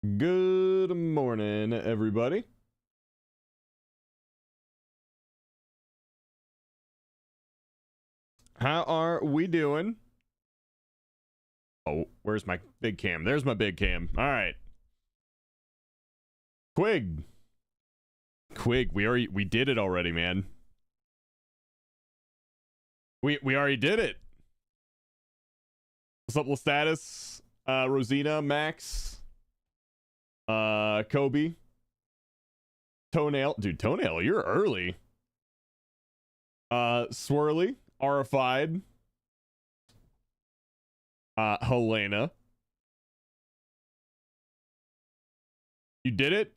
Good morning, everybody. How are we doing? Oh, where's my big cam? There's my big cam. All right. Quig, we did it already, man. We already did it. What's up, Status? Rosina, Max, Kobe, Toenail. Dude, Toenail, you're early. Swirly, Arified, Helena. You did it?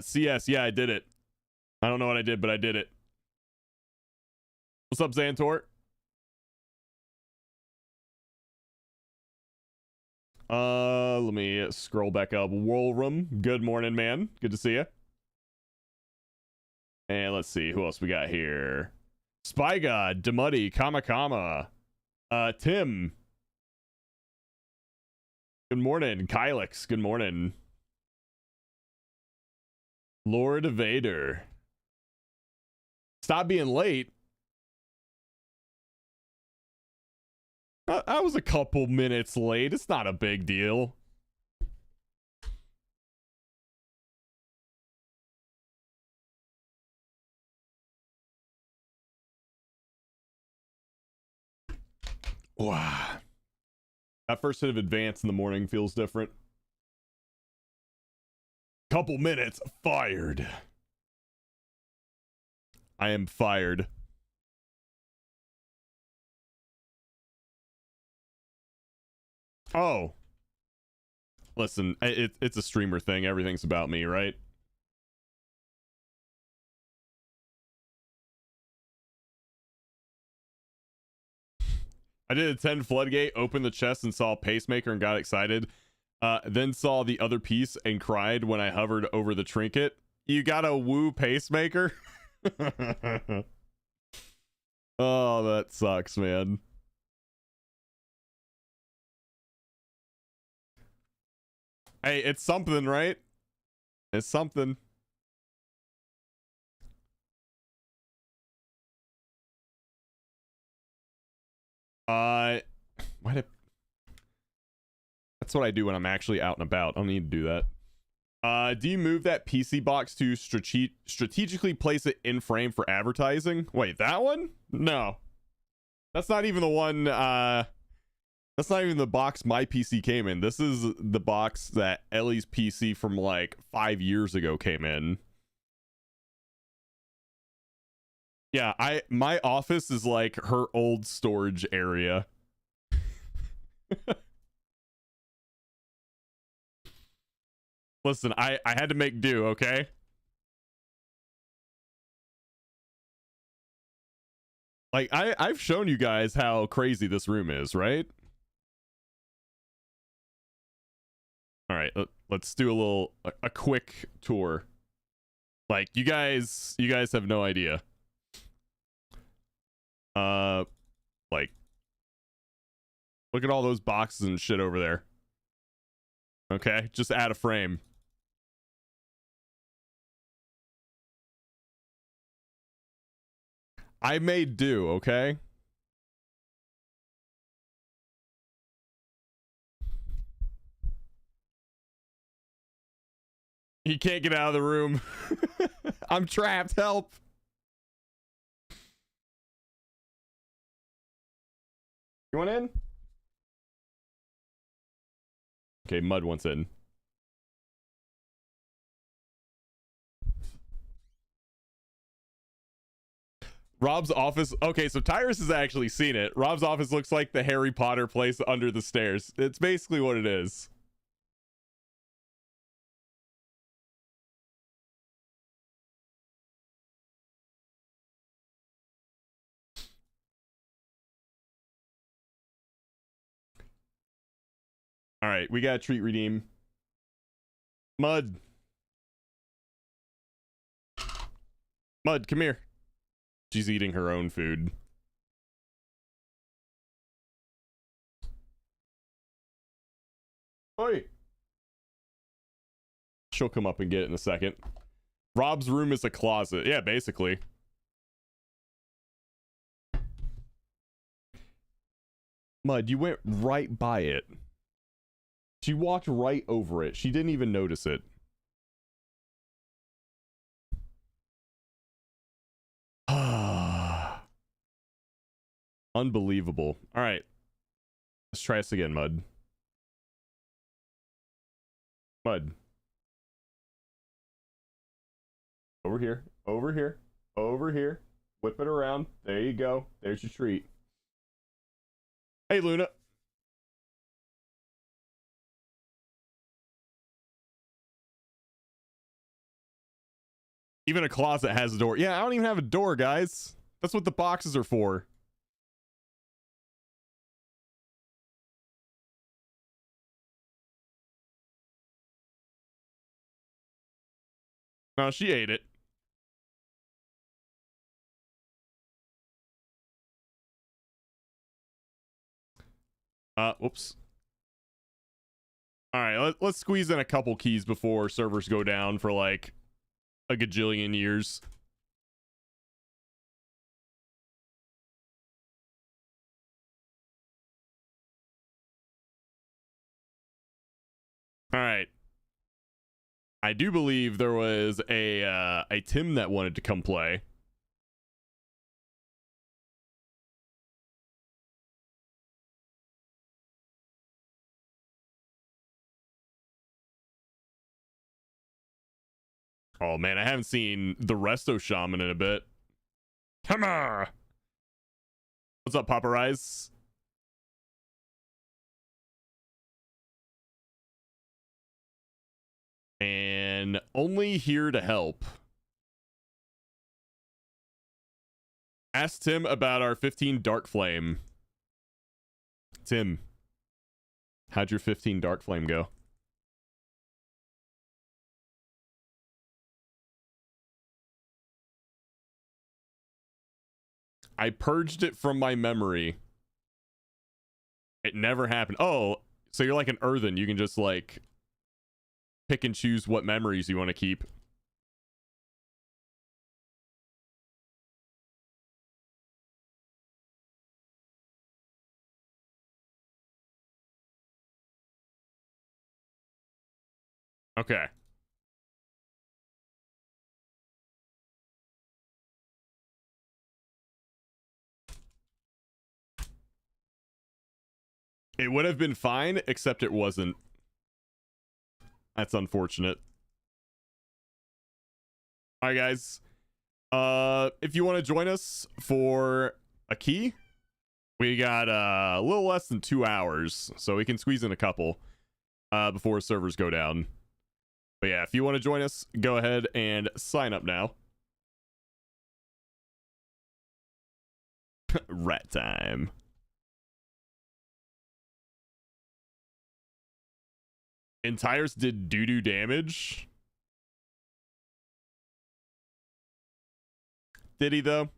CS, yeah, I did it. I don't know what I did, but I did it. What's up, Xantor? Let me scroll back up. Woolrum, good morning, man. Good to see you. And let's see who else we got here. Spy God, Demuddy, Kamakama, Tim. Good morning, Kylix. Good morning, Lord Vader. Stop being late. I was a couple minutes late. It's not a big deal. Wow. That first hit of advance in the morning feels different. Couple minutes. Fired. I am fired. Oh. Listen, it's a streamer thing. Everything's about me, right? I did a 10 floodgate, opened the chest and saw a pacemaker and got excited. Then saw the other piece and cried when I hovered over the trinket. You got a woo pacemaker? Oh, that sucks, man. Hey, it's something, right? It's something. Why did... That's what I do when I'm actually out and about. I don't need to do that. Do you move that PC box to strategically place it in frame for advertising? Wait, that one? No. That's not even the one, that's not even the box my PC came in. This is the box that Ellie's PC from like 5 years ago came in. Yeah, my office is like her old storage area. Listen, I had to make do, okay? Like I've shown you guys how crazy this room is, right? All right, let's do a quick tour. Like you guys have no idea. Like look at all those boxes and shit over there. Okay, just add a frame. I made do, okay? He can't get out of the room. I'm trapped, help. You want in? Okay, Mud wants in. Rob's office. Okay, so Tyrus has actually seen it. Rob's office looks like the Harry Potter place under the stairs. It's basically what it is. All right, we got a treat redeem. Mud. Mud, come here. She's eating her own food. Oi. she'll come up and get it in a second. Rob's room is a closet. Yeah, basically. Mud, you went right by it. She walked right over it. She didn't even notice it. Unbelievable. All right. Let's try this again, Mud. Mud. Over here. Over here. Over here. Whip it around. There you go. There's your treat. Hey, Luna. Even a closet has a door. Yeah, I don't even have a door, guys. That's what the boxes are for. No, she ate it. Whoops. All right, let's squeeze in a couple keys before servers go down for like a gajillion years. All right. I do believe there was a Tim that wanted to come play. Oh man, I haven't seen the Resto Shaman in a bit. Come on. What's up, Papa Rise? And only here to help. Ask Tim about our 15 Dark Flame. Tim, how'd your 15 Dark Flame go? I purged it from my memory. It never happened. Oh, so you're like an earthen. You can just like pick and choose what memories you want to keep. Okay. It would have been fine, except it wasn't. That's unfortunate. All right, guys. If you want to join us for a key, we got a little less than 2 hours, so we can squeeze in a couple before servers go down. But yeah, if you want to join us, go ahead and sign up now. Rat time. Entires did doo-doo damage. Did he, though?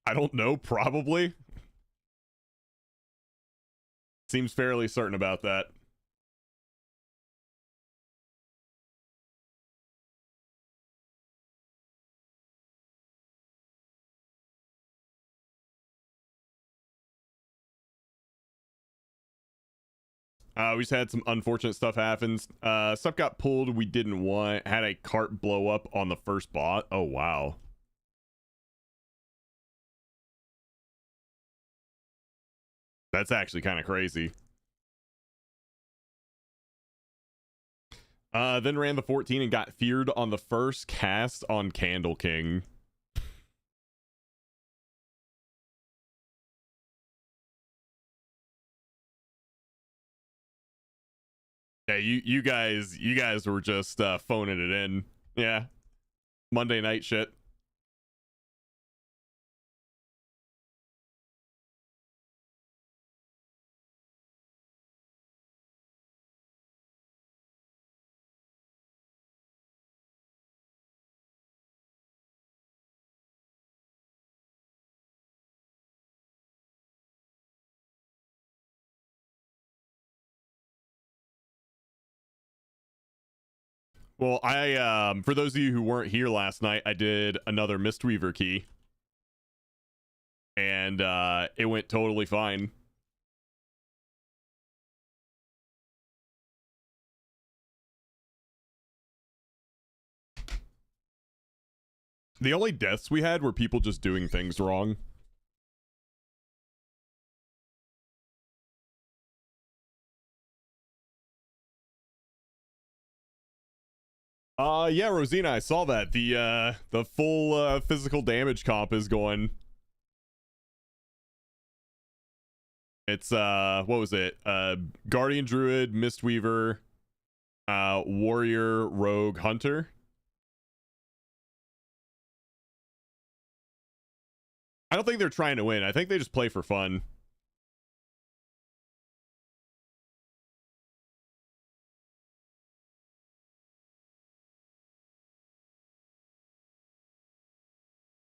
I don't know, probably. Seems fairly certain about that. We just had some unfortunate stuff happens. Stuff got pulled we didn't want. Had a cart blow up on the first bot. Oh, wow. That's actually kind of crazy. Then ran the 14 and got feared on the first cast on Candle King. Yeah, you guys were just phoning it in. Yeah. Monday night shit. Well, I for those of you who weren't here last night, I did another Mistweaver key. And it went totally fine. The only deaths we had were people just doing things wrong. Yeah, Rosina, I saw that. The full physical damage comp is going. It's what was it? Guardian Druid, Mistweaver, Warrior, Rogue, Hunter. I don't think they're trying to win. I think they just play for fun.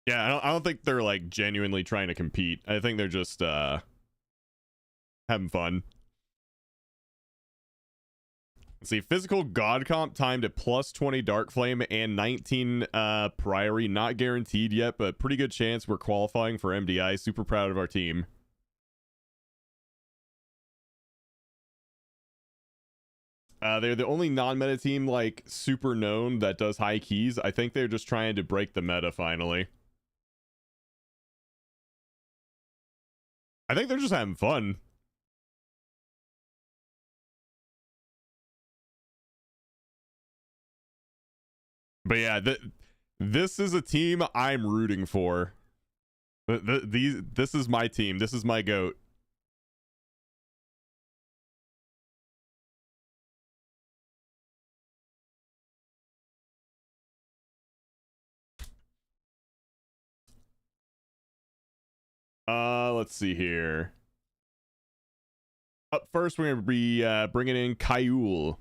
Yeah, I don't think they're like genuinely trying to compete. I think they're just having fun. Let's see, physical god comp timed at plus 20 dark flame and 19 priory. Not guaranteed yet, but pretty good chance we're qualifying for MDI. Super proud of our team. They're the only non-meta team like super known that does high keys. I think they're just trying to break the meta finally. I think they're just having fun. But yeah, this is a team I'm rooting for. This is my team. This is my goat. Let's see here. Up first, we're gonna be bringing in Kaiul.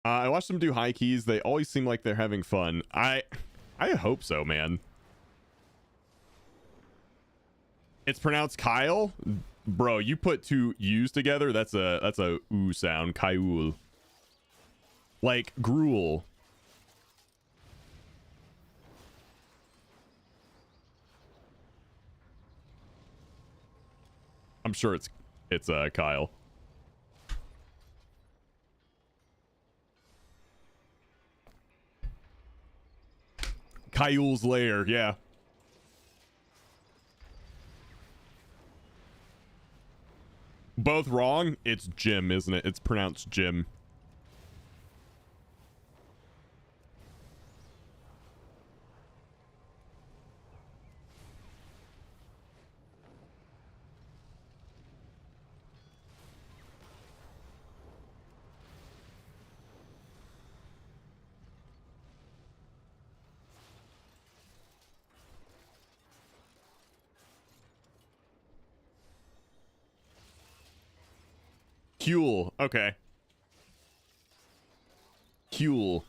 I watched them do high keys. They always seem like they're having fun. I hope so, man. It's pronounced Kyle, bro. You put two U's together. That's a ooh sound. Kaiul, like gruel. I'm sure it's Kyle. Kaiul's lair, yeah. Both wrong. It's Jim, isn't it? It's pronounced Jim. Kuel. Okay. Kuel.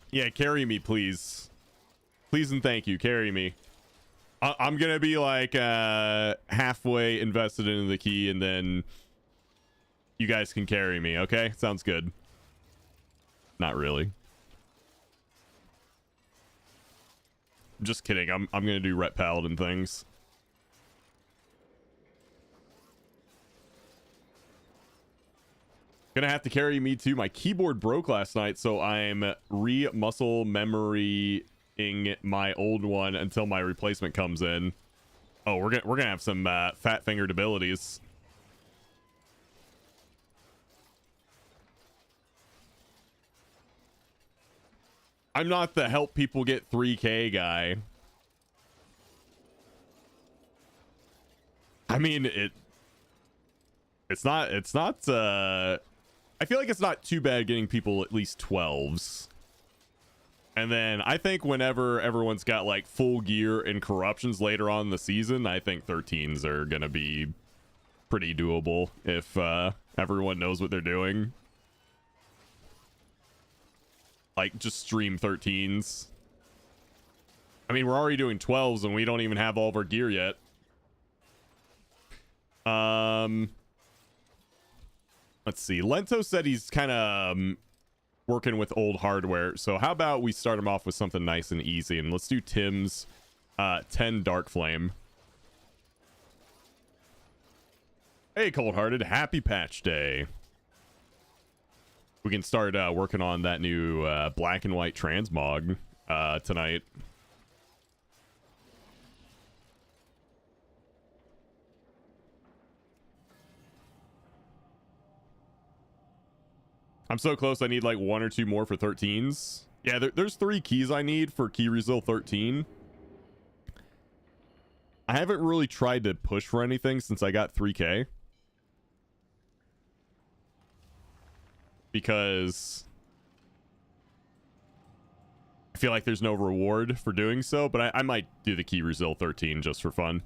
Yeah, carry me, please. Please and thank you. Carry me. I'm gonna be like halfway invested into the key, and then you guys can carry me. Okay, sounds good. Not really. Just kidding. I'm gonna do Ret Paladin things. Gonna have to carry me too. My keyboard broke last night, so I'm re-muscle memorying my old one until my replacement comes in. Oh, we're gonna have some fat fingered abilities. I'm not the help people get 3K guy. I mean, it's not I feel like it's not too bad getting people at least 12s. And then I think whenever everyone's got like full gear and corruptions later on in the season, I think 13s are gonna be pretty doable if everyone knows what they're doing. Like, just stream 13s. I mean, we're already doing 12s and we don't even have all of our gear yet. Let's see. Lento said he's kind of working with old hardware. So how about we start him off with something nice and easy, and let's do Tim's 10 Dark Flame. Hey, Cold Hearted, happy patch day. We can start working on that new black and white transmog tonight. I'm so close. I need like 1 or 2 more for 13s. Yeah, there's 3 keys I need for Key Resil 13. I haven't really tried to push for anything since I got 3K. Because I feel like there's no reward for doing so, but I might do the Key Resil 13 just for fun.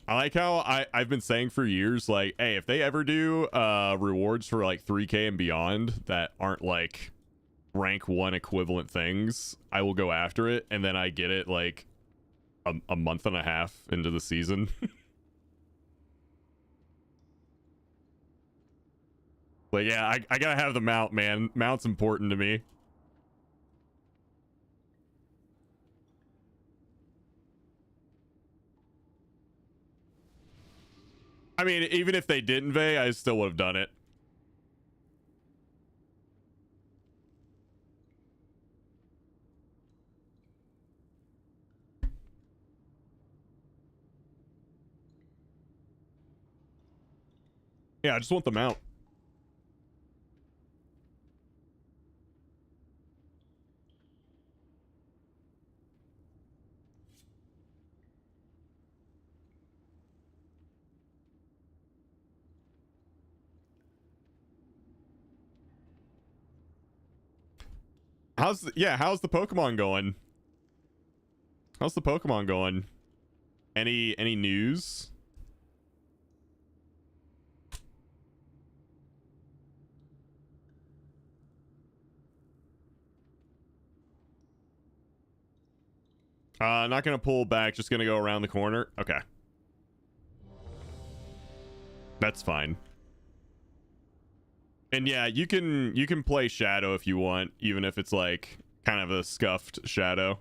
I like how I've been saying for years, like, hey, if they ever do rewards for like 3K and beyond that aren't like rank 1 equivalent things, I will go after it, and then I get it like a month and a half into the season. But yeah, I gotta have the mount, man. Mount's important to me. I mean, even if they didn't Vey, I still would have done it. Yeah, I just want the mount. How's the Pokemon going? How's the Pokemon going? Any news? Not gonna pull back, just gonna go around the corner. Okay. That's fine. And yeah, you can play Shadow if you want, even if it's like kind of a scuffed Shadow.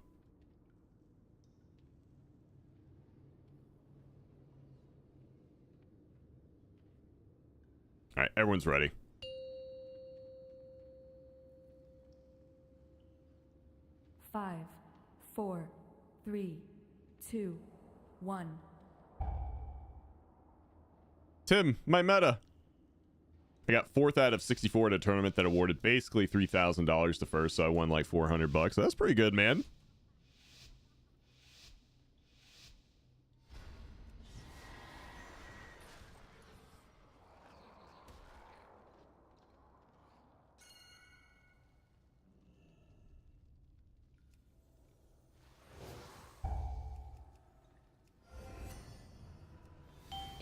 All right, everyone's ready. Five, 4, 3, 2, 1. Tim, my meta. I got 4th out of 64 at a tournament that awarded basically $3,000 to first, so I won like $400. So that's pretty good, man.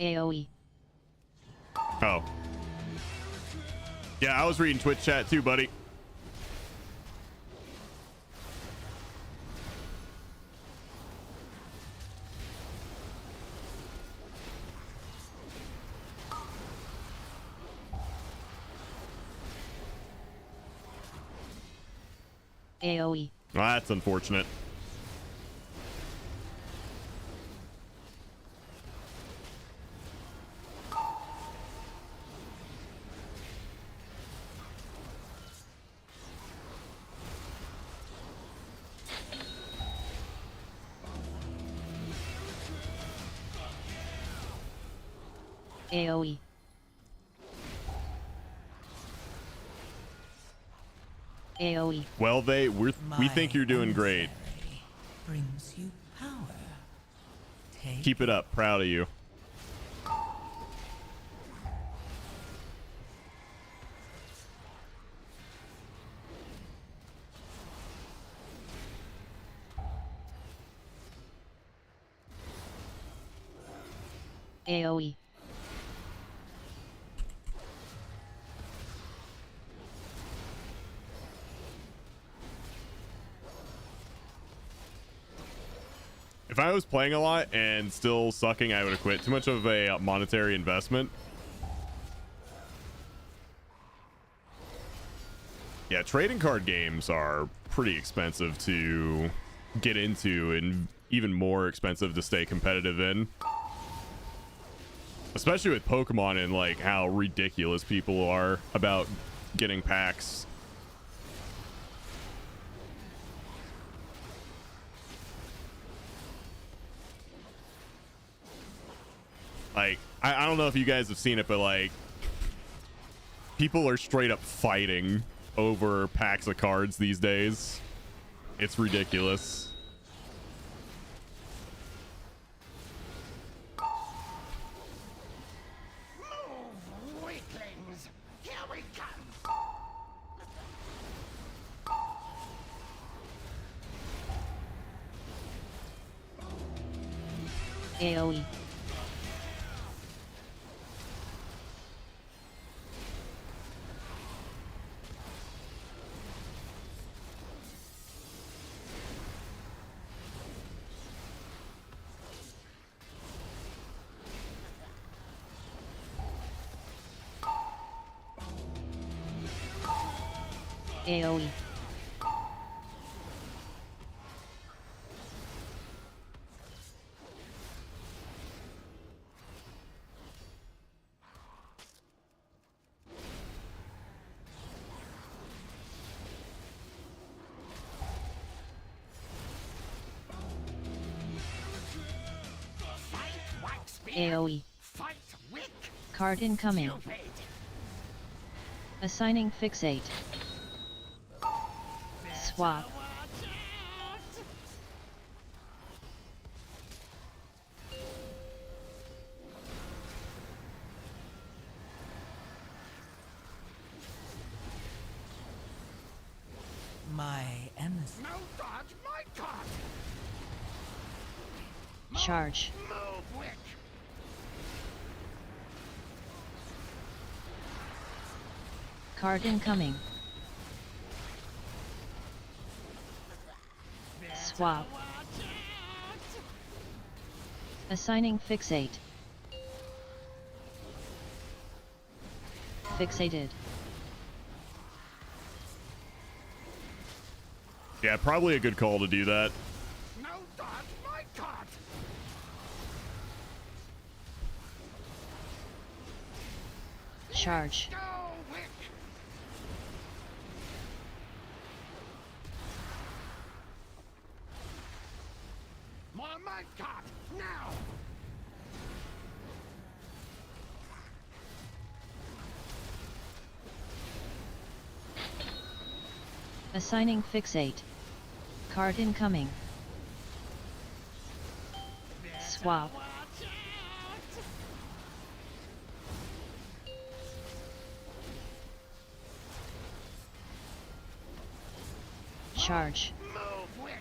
AOE. Oh. Yeah, I was reading Twitch chat too, buddy. AOE. Well, that's unfortunate. AOE. AoE. Well, we think you're doing great. Brings you power. Take Keep it up. Proud of you. AoE. If I was playing a lot and still sucking, I would have quit. Too much of a monetary investment. Yeah, trading card games are pretty expensive to get into and even more expensive to stay competitive in. Especially with Pokemon and like how ridiculous people are about getting packs. Like, I don't know if you guys have seen it, but like people are straight up fighting over packs of cards these days. It's ridiculous. Weaklings, here we come. AoE. AoE. Fight Waxbeard. AoE. Fight Wick. Card incoming. Stupid. Assigning fixate. Swap. Watch out. my emissary. No dodge my card. Charge. Move, Wick. Card incoming. Swap. Watch out. Assigning fixate. Fixated. Yeah, probably a good call to do that. No dodge my card. Charge. Go, Wick. More my card now. Assigning fixate. Card incoming. Swap. Watch out. Charge. Move, Wick.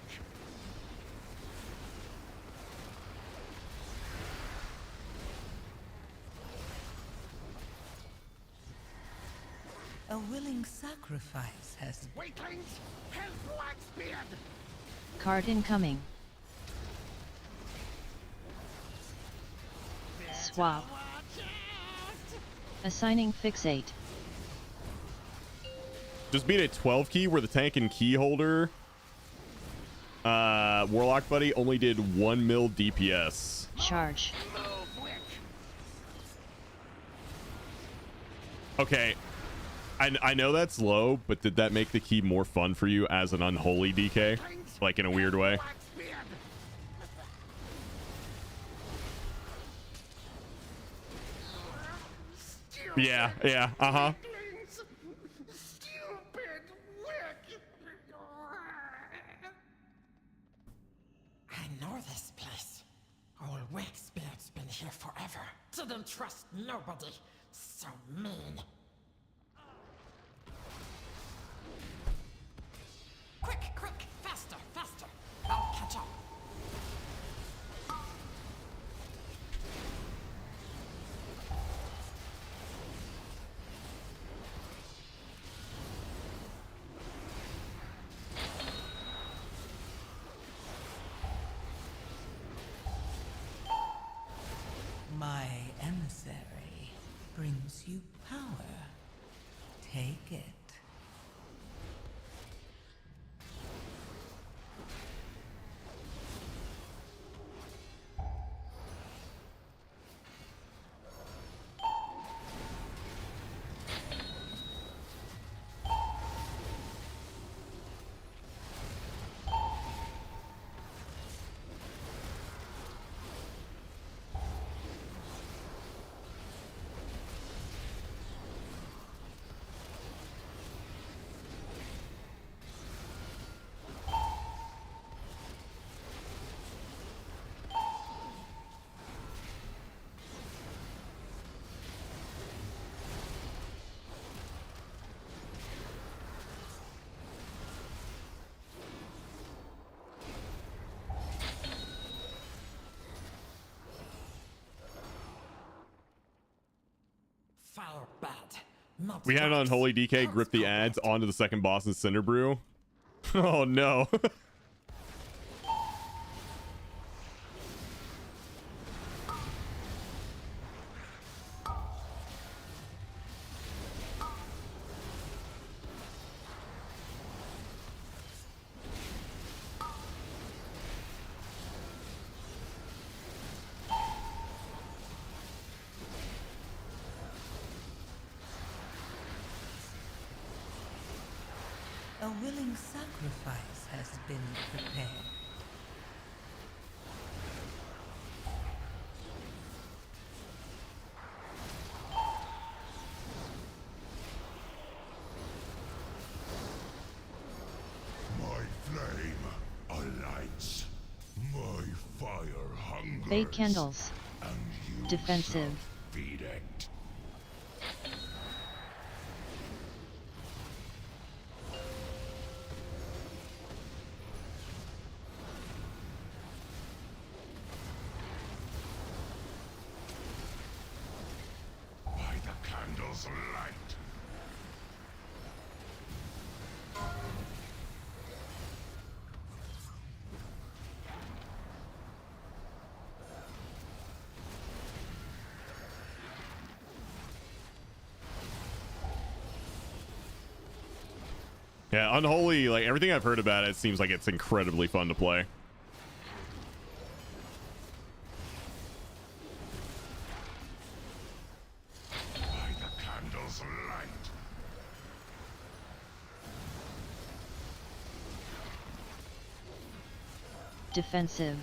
A willing sacrifice has Weaklings, help Waxbeard. Card incoming. Swap. Watch out. Assigning fixate. Just beat a 12 key where the tank and key holder Warlock Buddy only did 1 mil DPS. Charge. Move, Wick. Okay, I know that's low, but did that make the key more fun for you as an unholy DK? Weaklings, Like in a weird way? Waxbeard. Stupid Yeah, uh-huh. weaklings. Stupid Wick. here forever. Didn't trust nobody. So mean. Quick, quick, faster, faster. I'll catch up. My emissary brings you power. Take it. Foul bad. Not We had right. Unholy DK grip the ads onto the second boss in Cinder Brew. Oh no. A willing sacrifice has been prepared. My flame alights. My fire hungers. Fade candles. And you Defensive. shall feed it. By the candle's light. Yeah, Unholy, like everything I've heard about it seems like it's incredibly fun to play. By the candle's light. Defensive.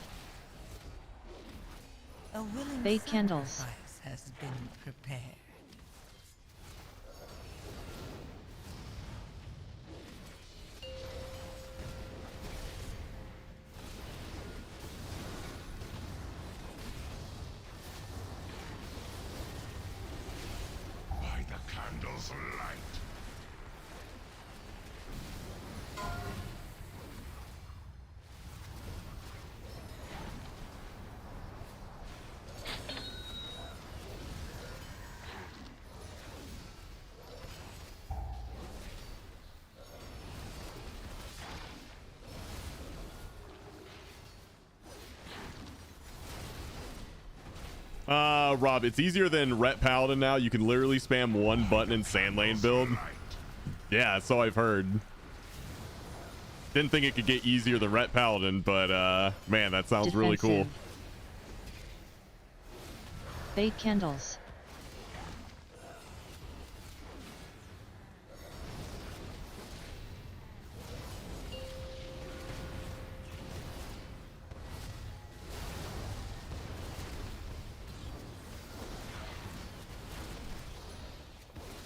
A willing Fade candles. sacrifice has been prepared. By the candle's light. Rob, it's easier than Ret Paladin now. You can literally spam one button in Sand Lane build. Yeah, so I've heard. Didn't think it could get easier than Ret Paladin, but man, that sounds really cool. Defensive. Fade candles.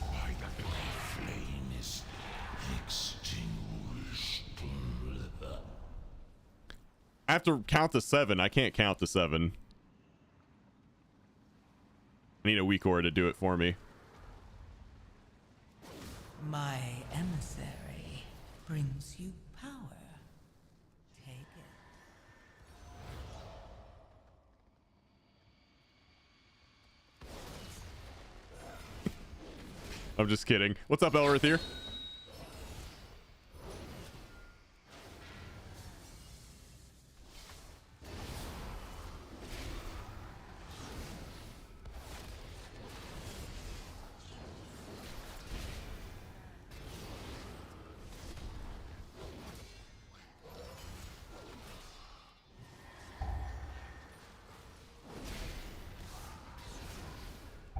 By the flame is extinguished. I have to count to 7. I can't count to 7. I need a weak aura to do it for me. My emissary brings you power. Take it. I'm just kidding. What's up, Elrith here?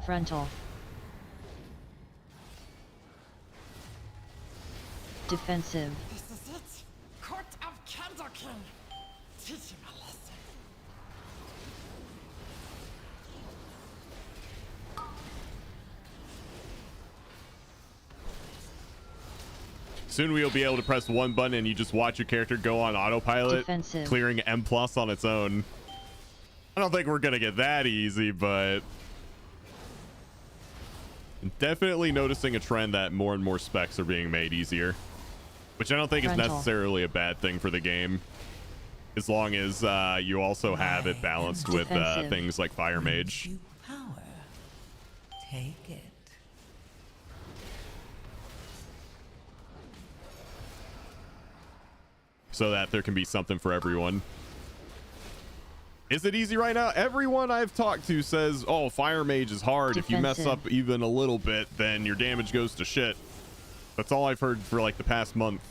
Frontal. Defensive. This is it. Court of Candlekin. Teach him a lesson. Soon we'll be able to press one button and you just watch your character go on autopilot, Defensive. clearing M+ on its own. I don't think we're gonna get that easy, but definitely noticing a trend that more and more specs are being made easier, which I don't think is Frontal. necessarily a bad thing for the game, as long as you also have it balanced with Defensive. things like Fire Brings Mage. you power. Take it. So that there can be something for everyone. Is it easy right now? Everyone I've talked to says, oh, Fire Mage is hard. If you mess Defensive. up even a little bit, then your damage goes to shit. That's all I've heard for like the past month.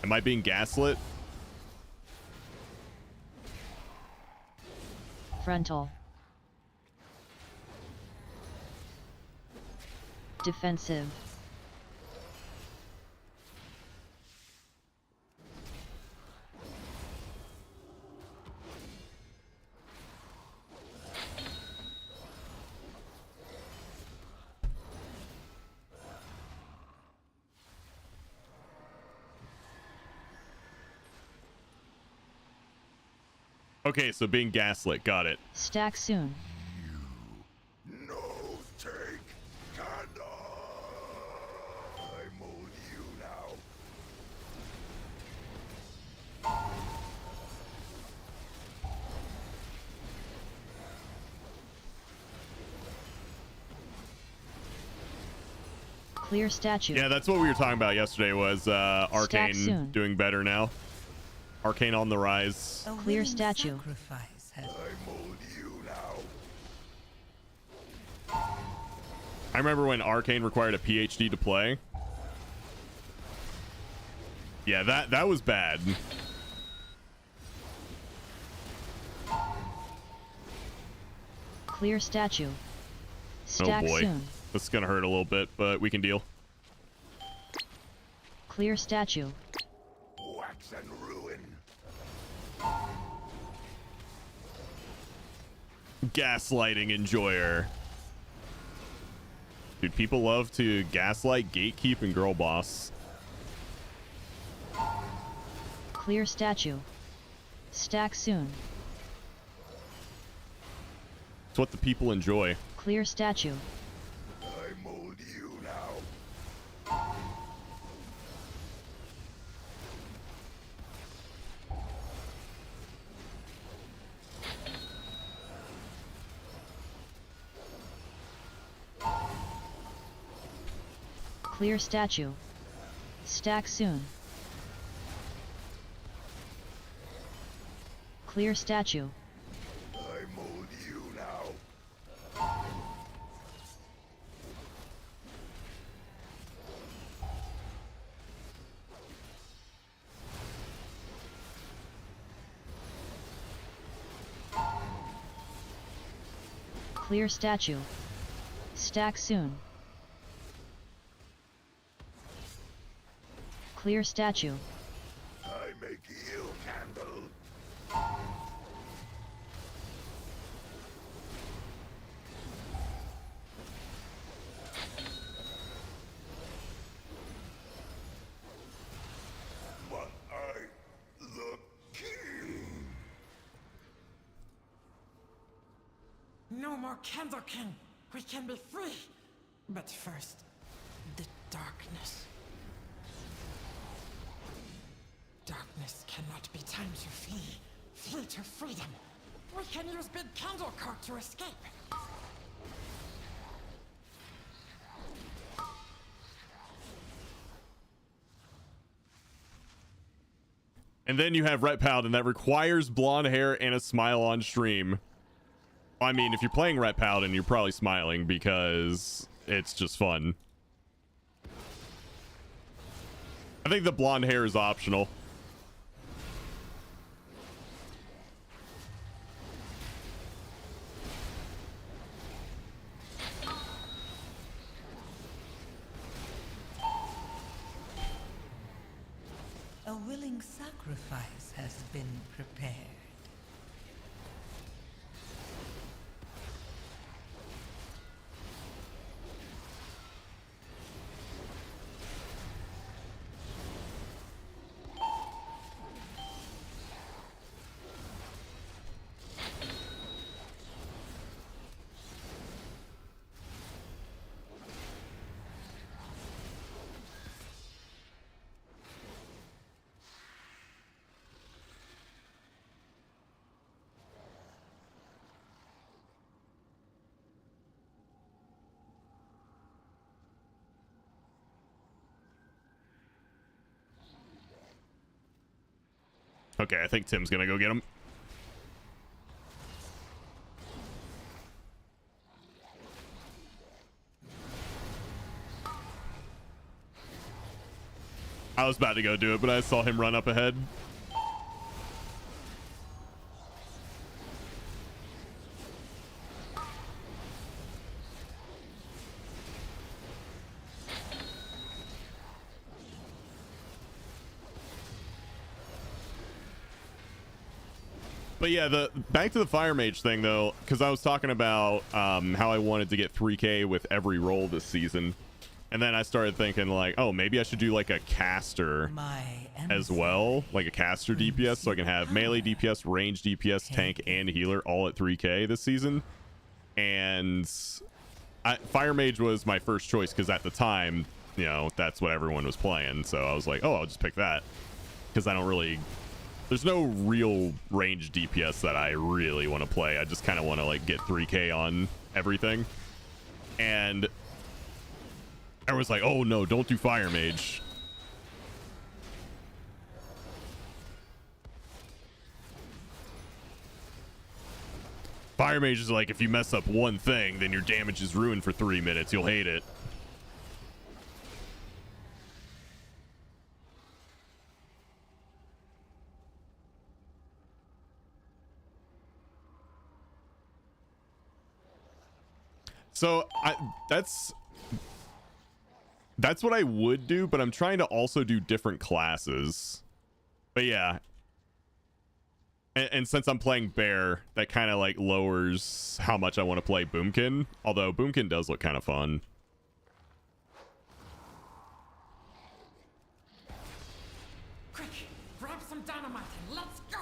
Am I being gaslit? Frontal. Defensive. Okay, so being gaslit. Got it. Stack soon. No take candle. I mold you now. Clear statue. Yeah, that's what we were talking about yesterday was Arcane soon. doing better now. Arcane on the rise. A Clear willing statue. Sacrifice has I mold you now. I remember when Arcane required a PhD to play. Yeah, that was bad. Clear statue. Oh Stack boy. soon. This is gonna hurt a little bit, but we can deal. Clear statue. Wax and ruin. Gaslighting enjoyer. Dude, people love to gaslight, gatekeep, and girl boss. Clear statue. Stack soon. It's what the people enjoy. Clear statue. I mold you now. Clear statue. Stack soon. Clear statue. I mold you now. Clear statue. Stack soon. Clear statue. I make you candle. But I, the king. No more more Candle King. We can be free. But first, the darkness. Darkness cannot be time to flee. Flee to freedom. We can use Big Candle Court to escape. And then you have Ret Paladin that requires blonde hair and a smile on stream. I mean, if you're playing Ret Paladin, you're probably smiling because it's just fun. I think the blonde hair is optional. A willing sacrifice has been prepared. Okay, I think Tim's gonna go get him. I was about to go do it, but I saw him run up ahead. But yeah, the back to the fire mage thing though, because I was talking about how I wanted to get 3k with every roll this season, and then I started thinking like, oh, maybe I should do like a caster as well, like a caster DPS, so I can have melee DPS, range DPS, tank, and healer all at 3k this season. And fire mage was my first choice because at the time, you know, that's what everyone was playing. So I was like, oh, I'll just pick that because I don't really. There's no real range DPS that I really want to play. I just kind of want to like get 3k on everything. And everyone's like, oh no, don't do fire mage. Fire mage is like, if you mess up one thing, then your damage is ruined for 3 minutes. You'll hate it. So that's what I would do, but I'm trying to also do different classes. But yeah, and since I'm playing bear, that kind of like lowers how much I want to play Boomkin. Although Boomkin does look kind of fun. Quick, grab some dynamite and let's go.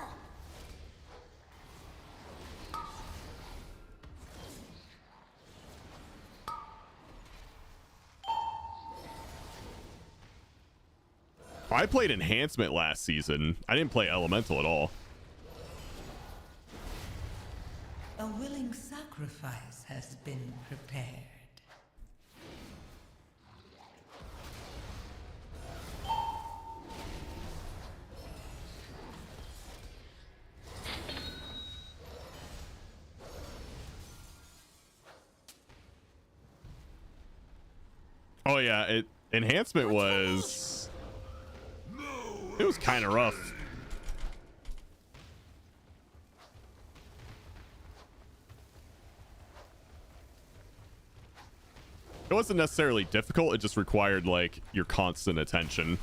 I played enhancement last season. I didn't play elemental at all. A willing sacrifice has been prepared. Oh yeah, enhancement was. It was kind of rough. It wasn't necessarily difficult, it just required like your constant attention.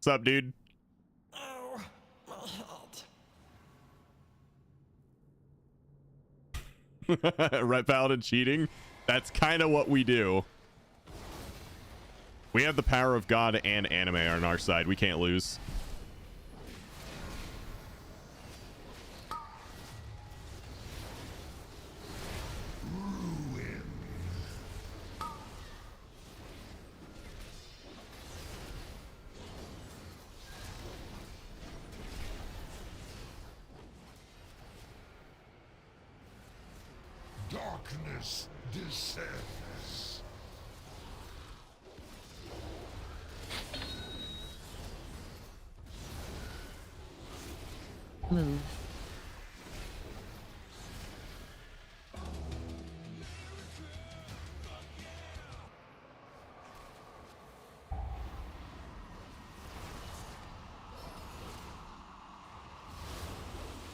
What's up, dude? Oh, my head. Red Paladin cheating? That's kind of what we do. We have the power of God and anime on our side. We can't lose. Darkness descends. Move.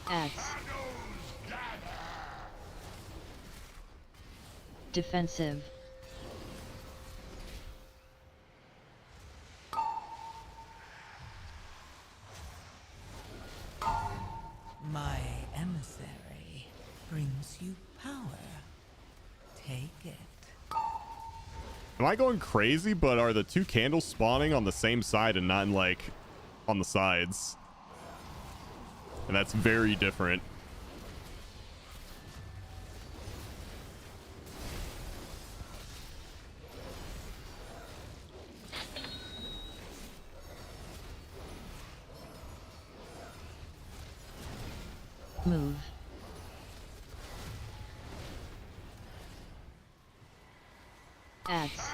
Axe. Defensive. My emissary brings you power. Take it. Am I going crazy? But are the two candles spawning on the same side and not in, like, on the sides? And that's very different. Move. Axe.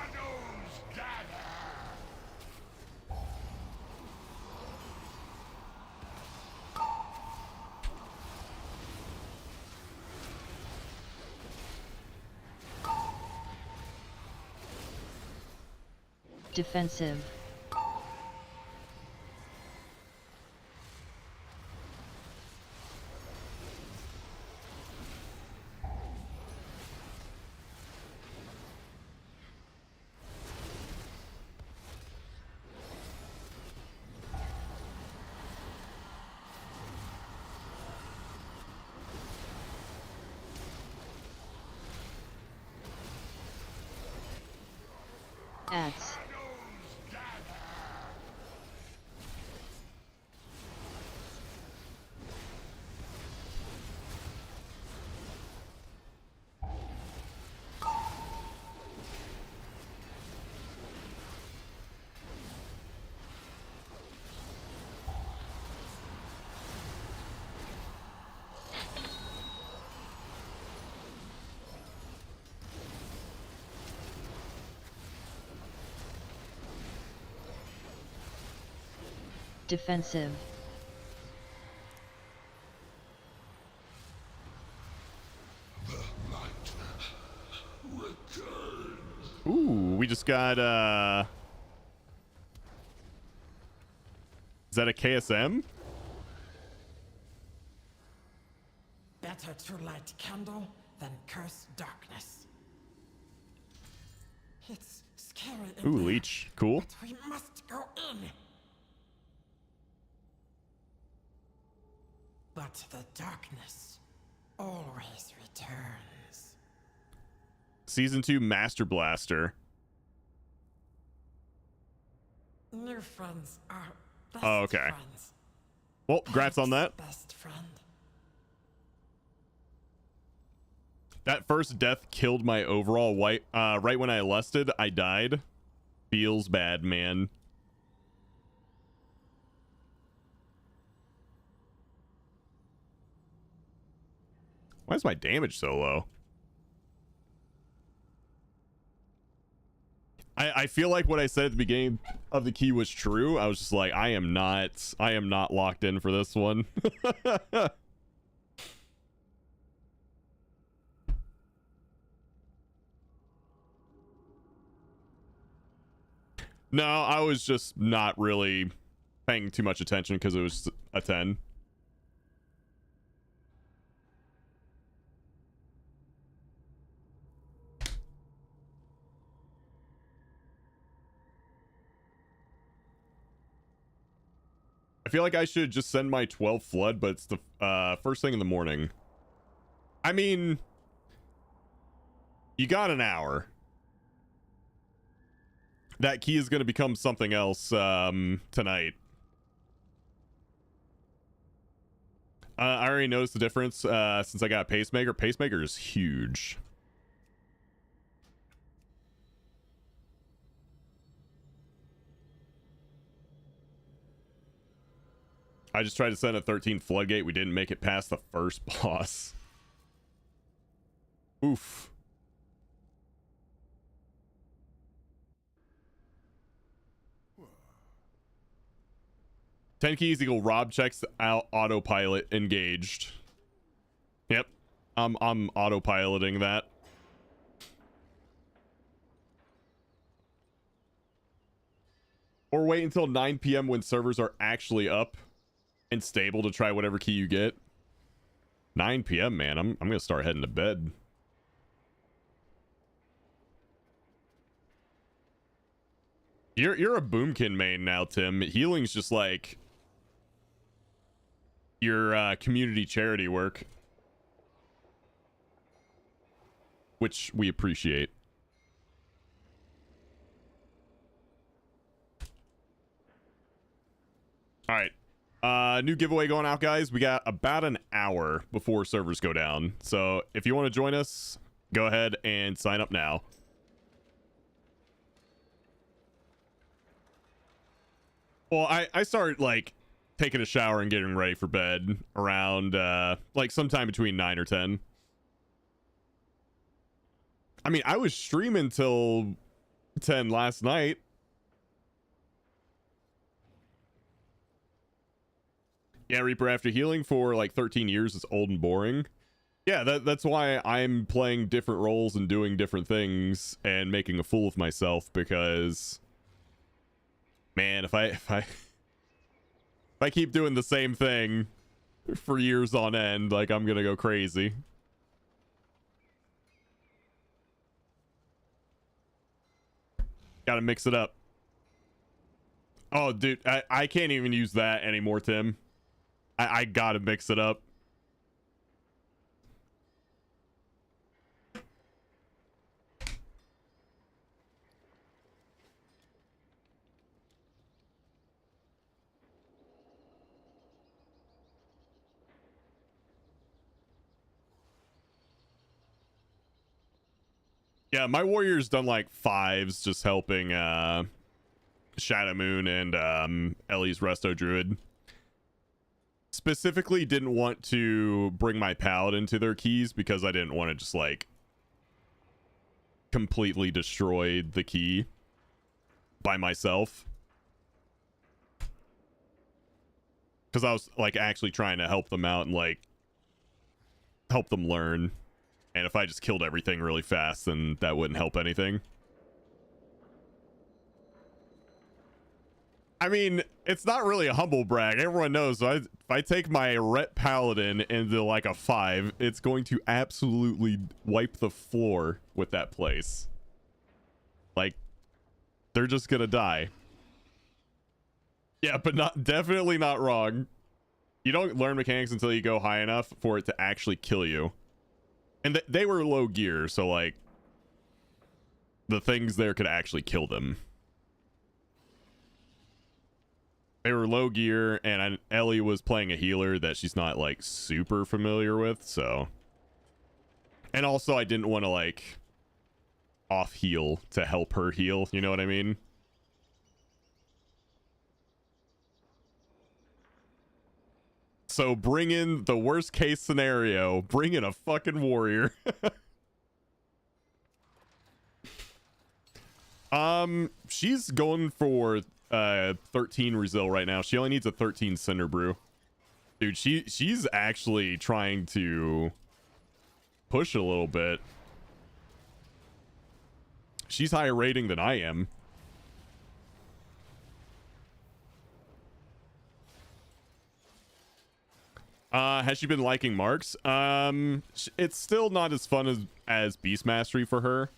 Defensive. Axe. Defensive. Ooh, we just got is that a KSM? Better to light candle than curse darkness. It's scary in Ooh, there, leech. Cool. but we must go in. But the darkness always returns. Season 2 Master Blaster. New friends are best Oh, okay. friends. Well, congrats on that. Best friend. That first death killed my overall white. Right when I lusted, I died. Feels bad, man. Why is my damage so low? I feel like what I said at the beginning of the key was true. I was just like, I am not locked in for this one. No, I was just not really paying too much attention because it was a 10. I feel like I should just send my 12 flood, but it's the first thing in the morning. I mean, you got an hour. That key is going to become something else tonight. I already noticed the difference since I got Pacemaker. Pacemaker is huge. I just tried to send a 13 floodgate. We didn't make it past the first boss. Oof. Ten keys equal Rob checks out autopilot engaged. Yep. I'm autopiloting that. Or wait until 9 p.m. when servers are actually up and stable to try whatever key you get. 9 p.m. man, I'm gonna start heading to bed. You're a Boomkin main now, Tim. Healing's just like your community charity work, which we appreciate. All right, new giveaway going out, guys. We got about an hour before servers go down, so if you want to join us, go ahead and sign up now. Well, I started like taking a shower and getting ready for bed around like sometime between 9 or 10. I mean, I was streaming till 10 last night. Yeah, Reaper, after healing for like 13 years is old and boring. Yeah, that's why I'm playing different roles and doing different things and making a fool of myself, because man, if I keep doing the same thing for years on end, like, I'm gonna go crazy. Gotta mix it up. Oh, dude, I can't even use that anymore, Tim. I gotta mix it up. Yeah, my warrior's done like 5s just helping Shadow Moon and Ellie's Resto Druid. Specifically didn't want to bring my paladin to their keys because I didn't want to just like completely destroy the key by myself, because I was like actually trying to help them out and like help them learn. And if I just killed everything really fast, then that wouldn't help anything. I mean, it's not really a humble brag. Everyone knows, so if I take my Ret Paladin into like a 5, it's going to absolutely wipe the floor with that place. Like, they're just gonna die. Yeah, but definitely not wrong. You don't learn mechanics until you go high enough for it to actually kill you. And they were low gear, so like the things there could actually kill them. They were low gear, and Ellie was playing a healer that she's not like super familiar with, so. And also I didn't want to like off heal to help her heal, you know what I mean? So bring in the worst case scenario. Bring in a fucking warrior. She's going for 13 Rezil right now. She only needs a 13 Cinder Brew. Dude, she's actually trying to push a little bit. She's higher rating than I am. Has she been liking marks? It's still not as fun as Beast Mastery for her.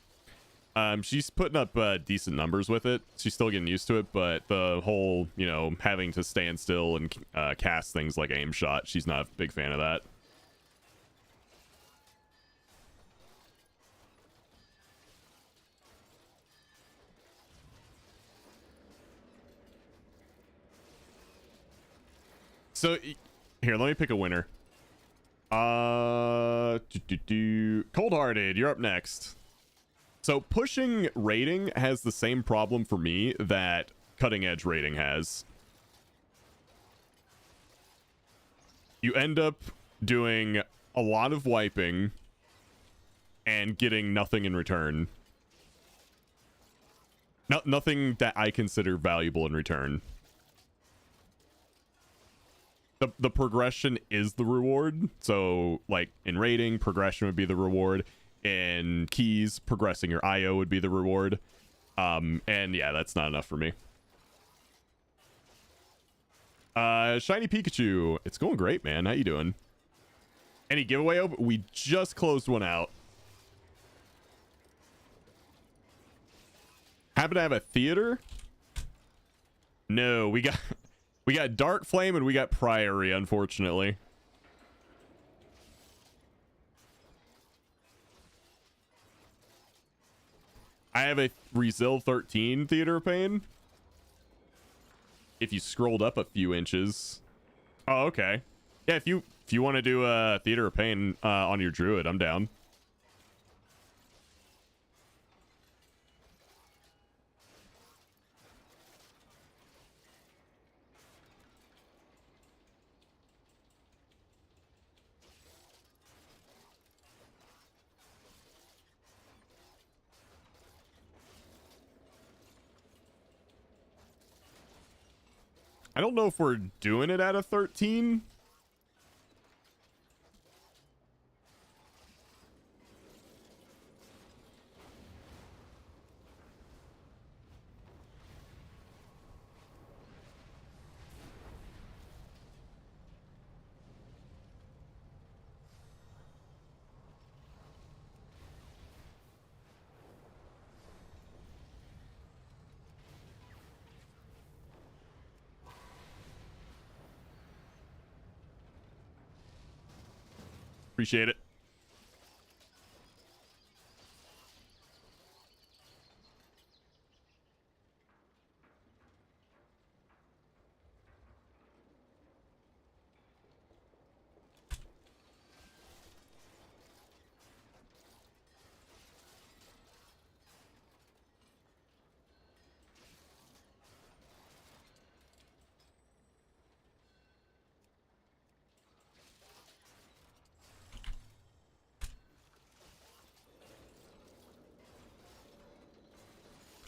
She's putting up decent numbers with it. She's still getting used to it, but the whole, you know, having to stand still and cast things like aim shot, she's not a big fan of that. So here, let me pick a winner. Cold-hearted, you're up next. So pushing rating has the same problem for me that cutting edge rating has. You end up doing a lot of wiping and getting nothing in return. Nothing that I consider valuable in return. The progression is the reward. So like in rating, progression would be the reward. In keys, progressing your IO would be the reward. And yeah, that's not enough for me. Shiny Pikachu. It's going great, man. How you doing? Any giveaway open? We just closed one out. Happen to have a theater? No, we got Dark Flame and we got Priory, unfortunately. I have a Resil 13 Theater of Pain. If you scrolled up a few inches. Oh, okay. Yeah, if you want to do a Theater of Pain on your Druid, I'm down. I don't know if we're doing it at a 13. Appreciate it.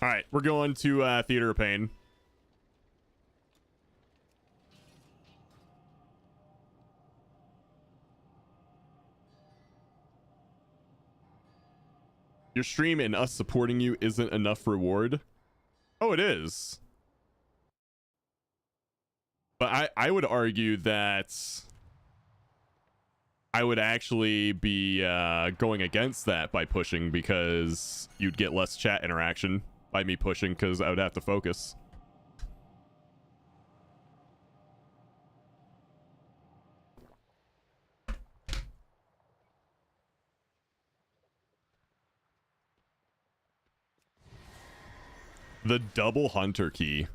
All right, we're going to Theater of Pain. Your stream and us supporting you isn't enough reward. Oh, it is. But I would argue that I would actually be going against that by pushing, because you'd get less chat interaction by me pushing, because I would have to focus. The double hunter key.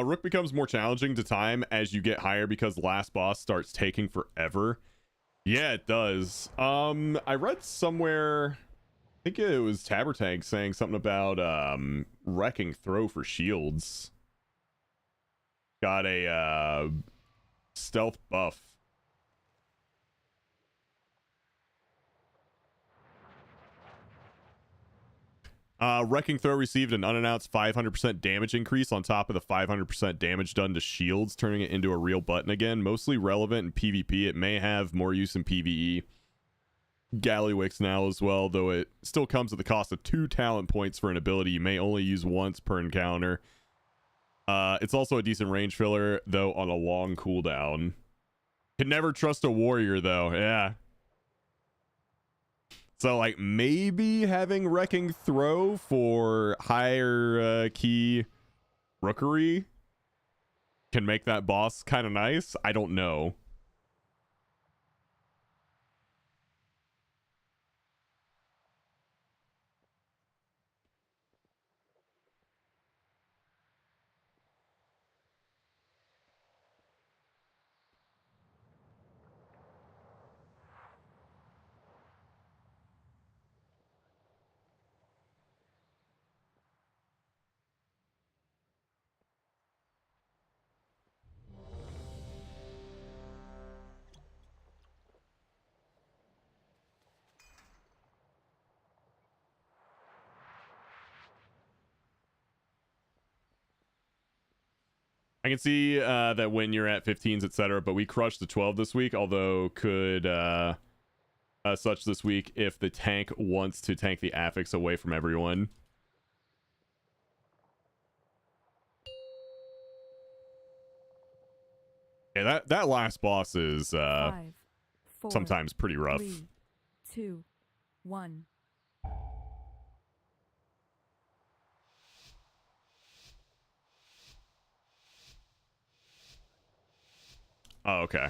Rook becomes more challenging to time as you get higher because last boss starts taking forever. Yeah, it does. I read somewhere, I think it was Tabertag saying something about wrecking throw for shields. Got a stealth buff. Wrecking Throw received an unannounced 500% damage increase on top of the 500% damage done to shields, turning it into a real button again. Mostly relevant in PvP. It may have more use in PvE. Gallywix now as well, though it still comes at the cost of 2 talent points for an ability you may only use once per encounter. It's also a decent range filler, though on a long cooldown. Can never trust a warrior, though. Yeah. So, like, maybe having Wrecking Throw for higher key Rookery can make that boss kind of nice. I don't know. I can see that when you're at 15s, etc., but we crushed the 12 this week, although could such this week if the tank wants to tank the affix away from everyone. Yeah, that last boss is 5, 4, sometimes pretty rough. 3, 2, 1. Oh, okay.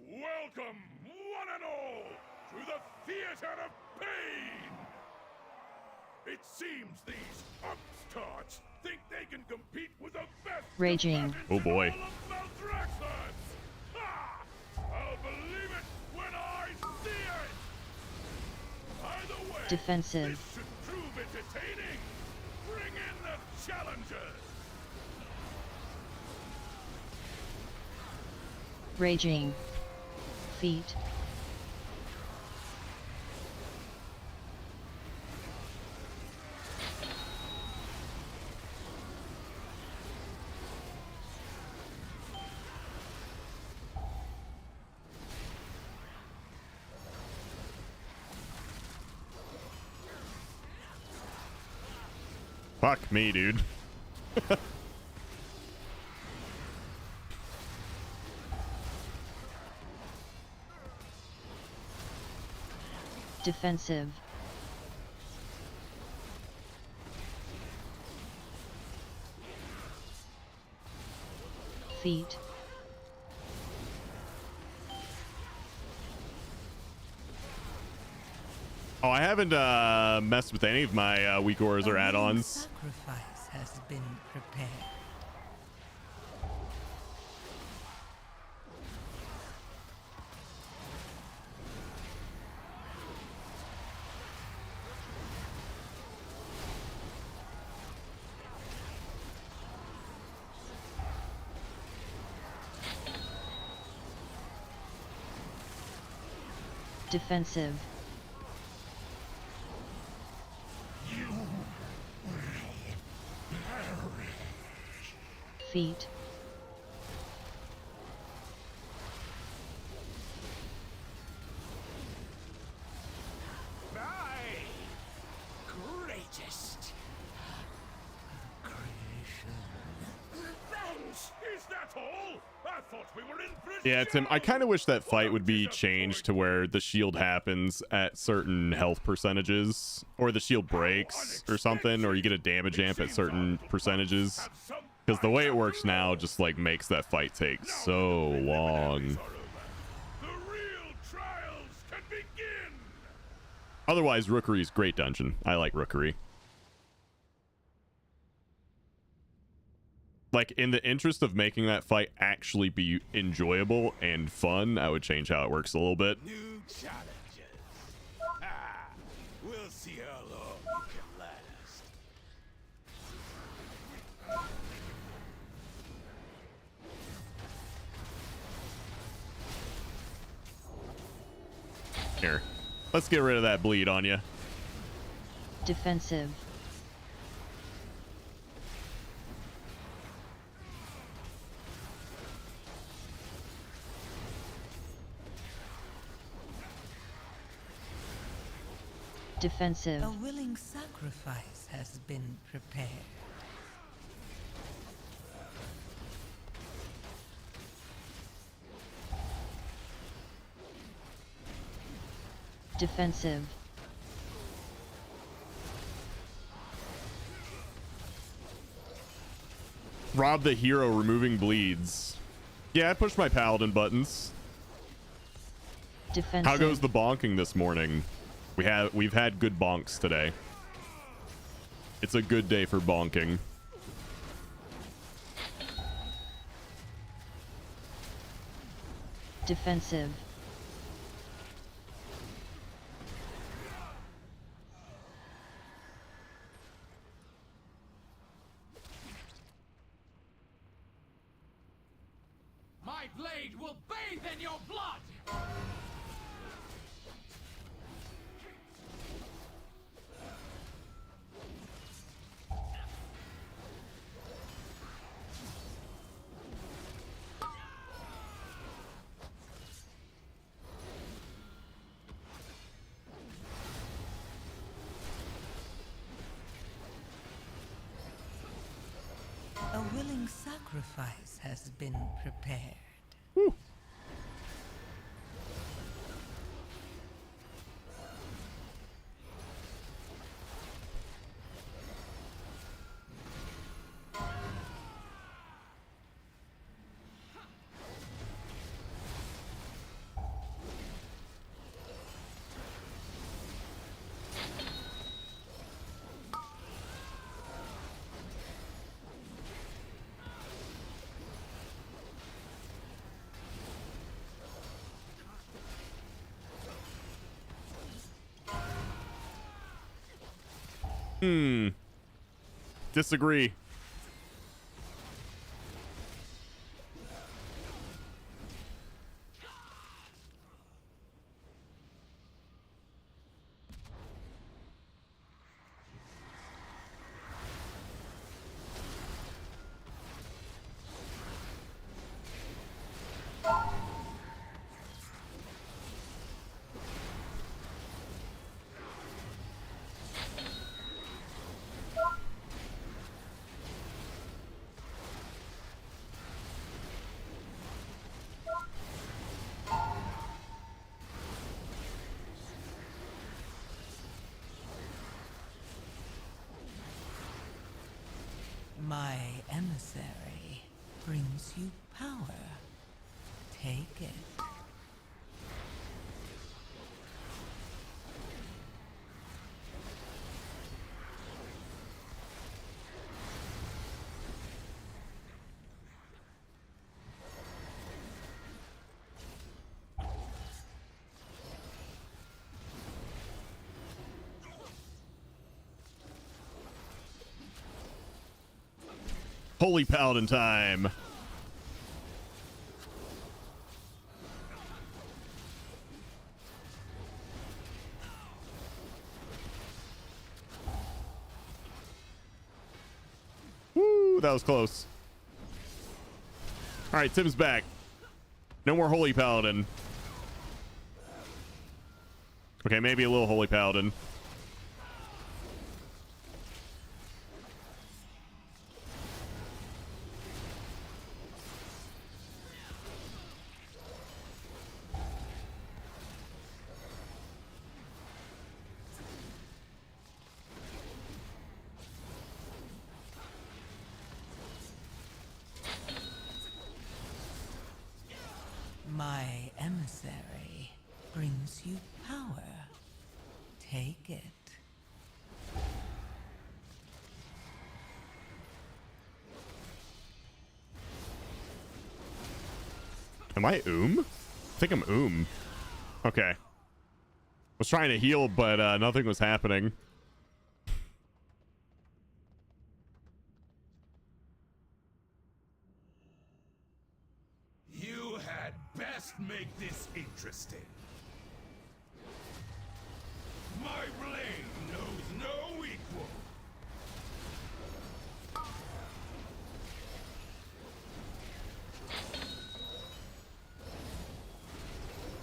Welcome, one and all, to the theater of pain! It seems these upstarts think they can compete with the best. Raging. Oh boy. Ha! I'll believe it when I see it! Either way, Defensive. this should prove entertaining. Bring in the challengers! Raging. Feet. Fuck me, dude. Defensive. Feet. Oh, I haven't messed with any of my weak auras or A add-ons. sacrifice has been prepared. Defensive. Feet. My greatest creation. Revenge! Is that all? I thought we were in prison. Yeah, Tim, I kind of wish that fight would be changed to where the shield happens at certain health percentages, or the shield breaks or something, or you get a damage amp at certain percentages. Because the way it works now just like makes that fight take so long. The real trials can begin. Otherwise, Rookery's great dungeon. I like Rookery. Like, in the interest of making that fight actually be enjoyable and fun, I would change how it works a little bit. New challenges. Ah, we'll see how long you can last. Here, let's get rid of that bleed on you. Defensive. Defensive. A willing sacrifice has been prepared. Defensive. Rob the hero, removing bleeds. Yeah, I pushed my paladin buttons. Defensive. How goes the bonking this morning? We've had good bonks today. It's a good day for bonking. Defensive. My blade will bathe in your blood! A willing sacrifice has been prepared. Disagree. My emissary brings you power. Take it. Holy paladin time. Woo, that was close. All right, Tim's back. No more holy paladin. Okay, maybe a little holy paladin. My emissary brings you power. Take it. Am I I think I'm Okay. Was trying to heal, but nothing was happening. You had best make this interesting. My blade knows no equal.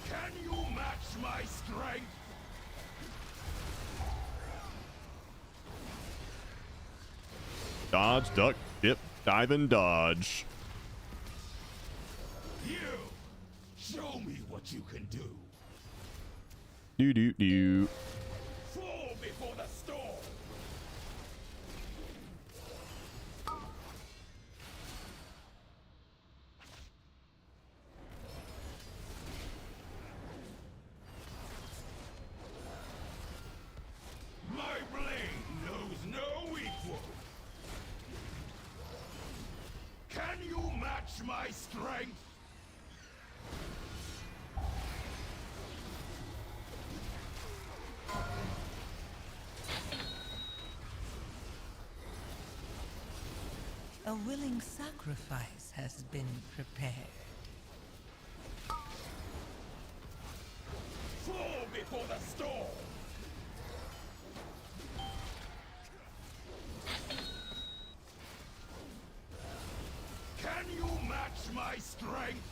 Can you match my strength? Dodge, duck, dip, dive, and dodge. You! Show me what you can do! Do do do. Fall before the storm! My blade knows no equal! Can you match my strength? A willing sacrifice has been prepared. Fall before the storm! Can you match my strength?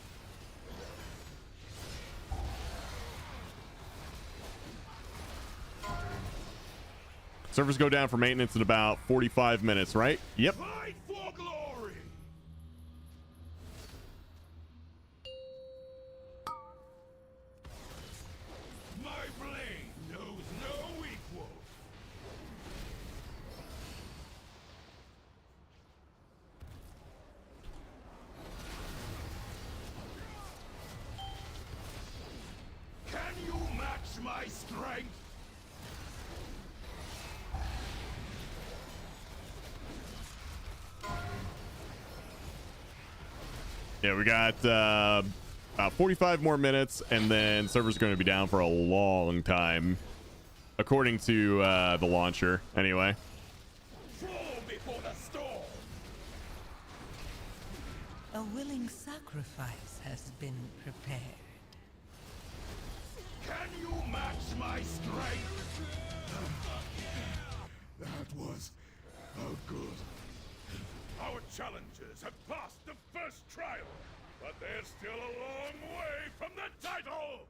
Servers go down for maintenance in about 45 minutes, right? Yep. Fight for glory! My blade knows no equal! Can you match my strength? Yeah, we got about 45 more minutes, and then server's going to be down for a long time, according to the launcher. Anyway, Fall before the storm! A willing sacrifice has been prepared. Can you match my strength? That was good. Our challengers have passed the first trial, but they're still a long way from the title!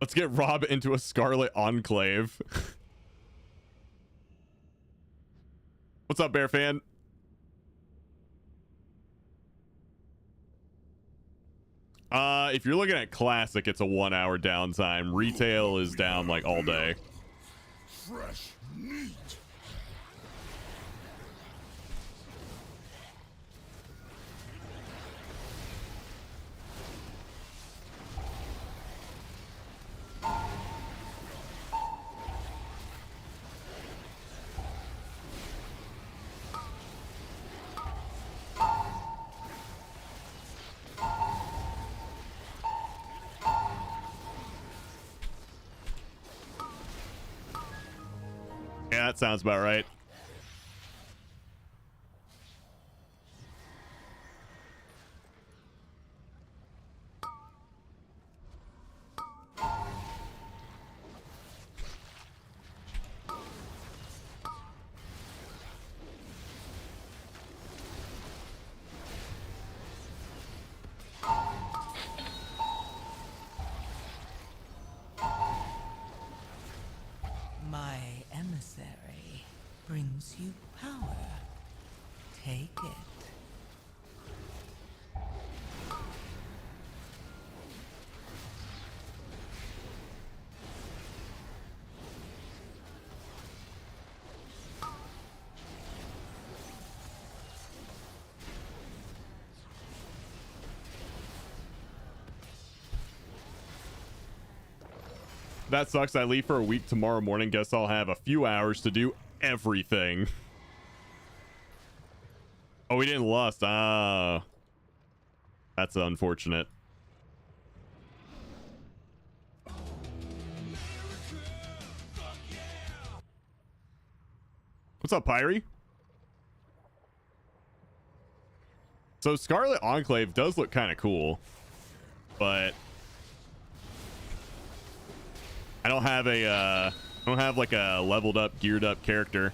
let's get Rob into a Scarlet Enclave. What's up, Bear fan? If you're looking at classic, it's a 1 hour downtime. Retail is down like all day. Fresh meat! Yeah, that sounds about right. My emissary brings you power. Take it. That sucks. I leave for a week tomorrow morning. Guess I'll have a few hours to do everything. Oh, we didn't lust. Ah. That's unfortunate. What's up, Pyrie? So Scarlet Enclave does look kind of cool, but I don't have a I don't have like a leveled up, geared up character.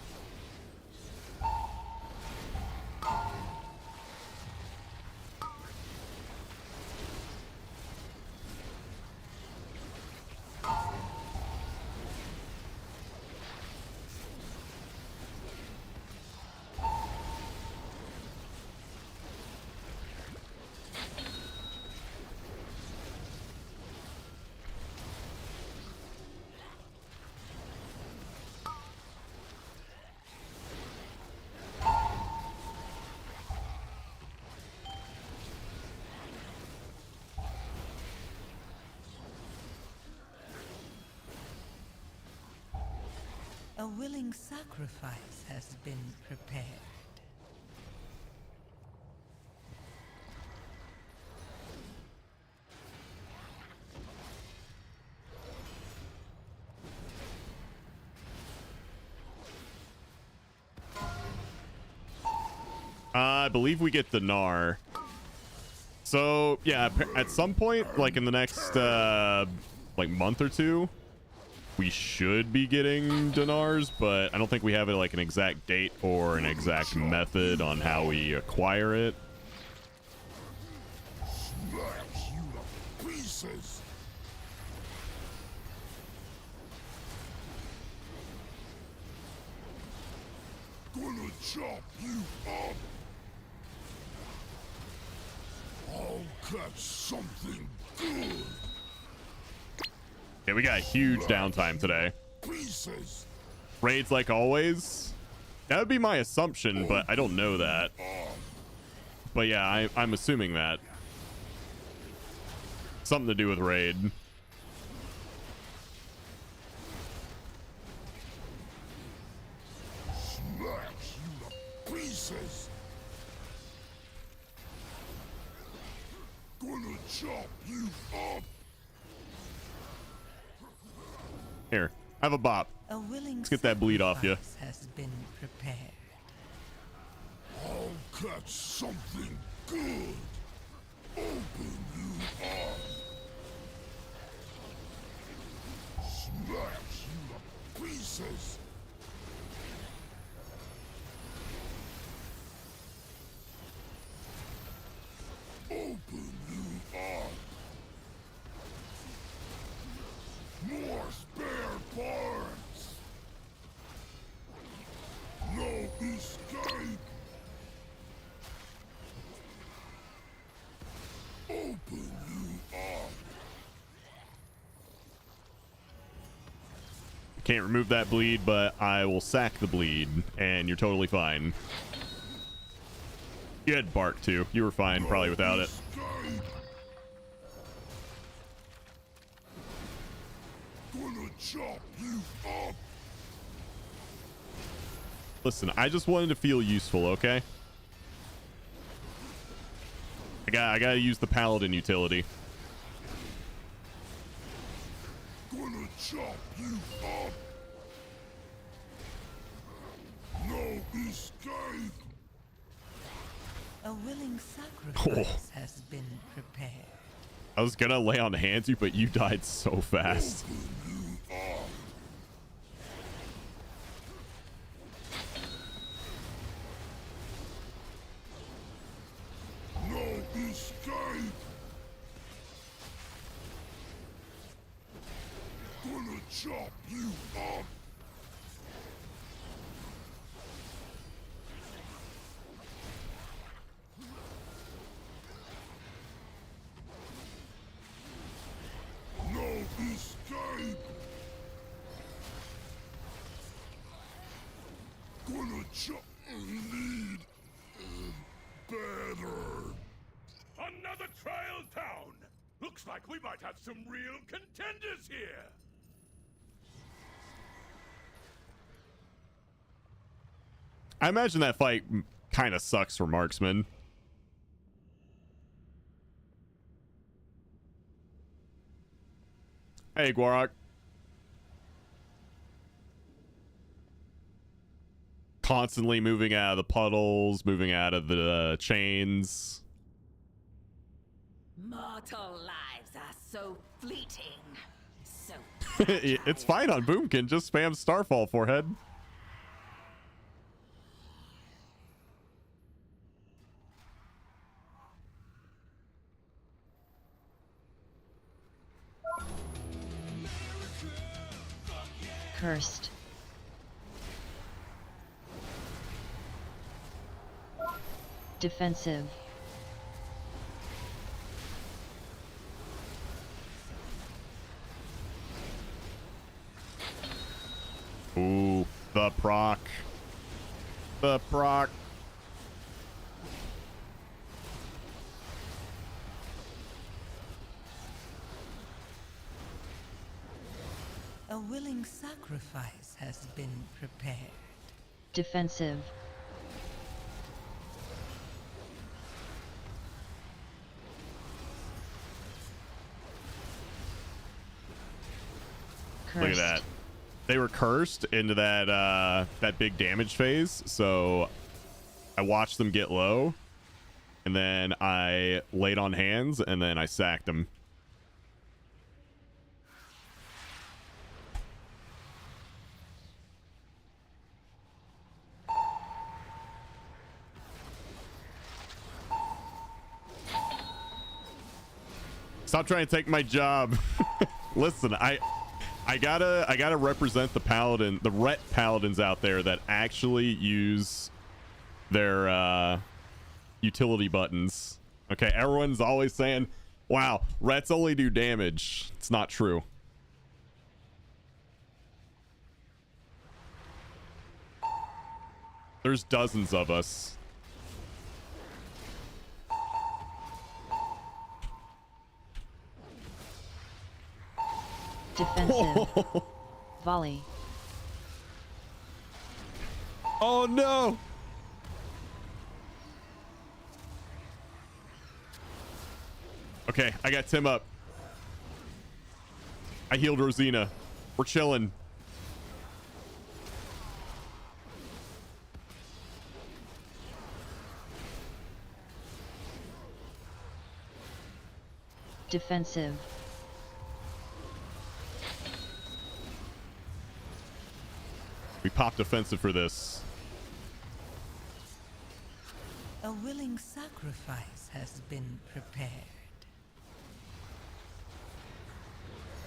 A willing sacrifice has been prepared. I believe we get Dinar. So yeah, at some point, like in the next like month or two, we should be getting Dinars, but I don't think we have like an exact date or an exact method on how we acquire it. Smash you to pieces! Gonna chop you up! I'll catch something good! Yeah, we got huge downtime today. Pieces! Raids like always. That would be my assumption, but I don't know that. But yeah, I'm assuming that. Something to do with raid. Smash you to pieces! Gonna chop you up! Here, have a bop. A willing Let's get that bleed off ya. sacrifice has been prepared. I'll catch something good! Open you up! Smash you to pieces! Open you up! More spare parts! No escape! Open you up! Can't remove that bleed, but I will sack the bleed, and you're totally fine. You had bark too. You were fine, probably without it. Escape! Gonna chop you up! Listen, I just wanted to feel useful, okay? I gotta use the paladin utility. Gonna chop you up! No escape! A willing sacrifice has been prepared. I was gonna lay on hands you, but you died so fast. Open you up! No escape! Gonna chop you up! No escape! Gonna chop... Need... better. Another trial down! Looks like we might have some real contenders here! I imagine that fight kind of sucks for marksman. Hey, Gwarok. Constantly moving out of the puddles, moving out of the chains. Mortal lives are so fleeting. So It's fine on Boomkin. Just spam Starfall, forehead. Cursed. Defensive. Ooh, the proc. The proc. A A willing sacrifice has been prepared. Defensive. Cursed. Look at that. They were cursed into that big damage phase, so I watched them get low, and then I laid on hands, and then I sacked them. Stop trying to take my job. Listen, I gotta represent the ret paladins out there that actually use their utility buttons. Okay, everyone's always saying, wow, rets only do damage. It's not true. There's dozens of us. Defensive. Volley. Oh no! Okay, I got Tim up. I healed Rosina. We're chilling. Defensive. We popped offensive for this. A willing sacrifice has been prepared.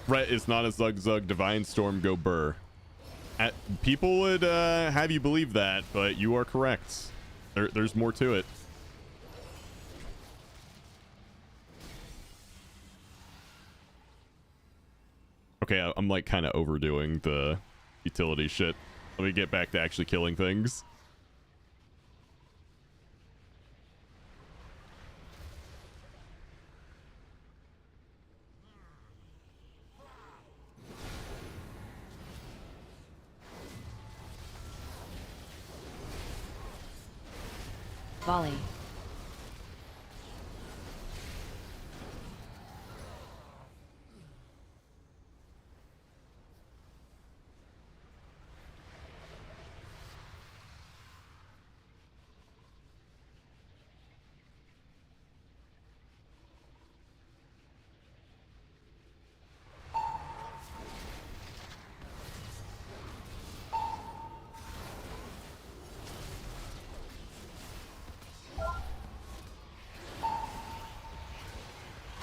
Ret is not a Zug Zug. Divine Storm go burr. People would have you believe that, but you are correct. There's more to it. Okay, I'm like kind of overdoing the utility shit. Let me get back to actually killing things. Volley.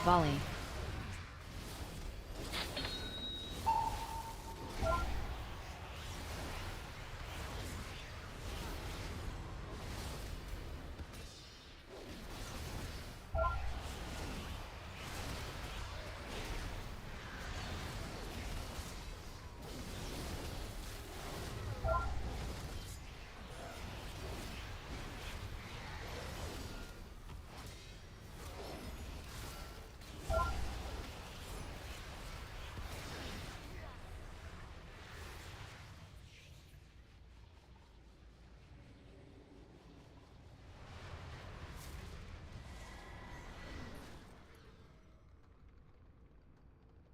Volley.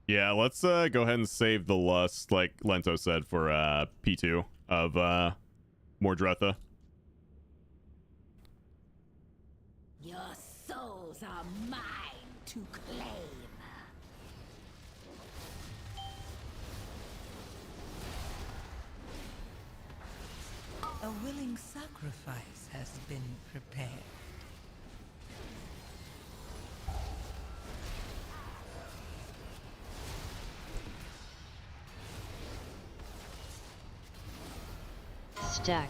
Yeah, let's go ahead and save the lust, like Lento said, for P2 of Mordretha. Your souls are mine to claim. A willing sacrifice has been prepared. Stack.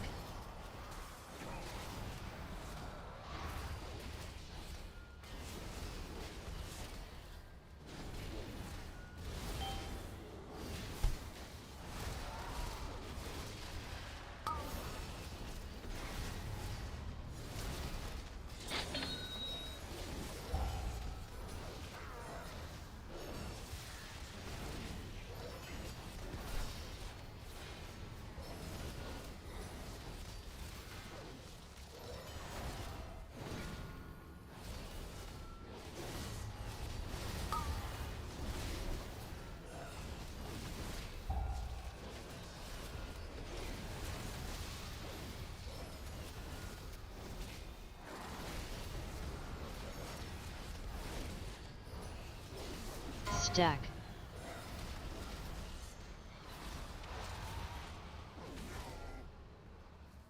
Stack.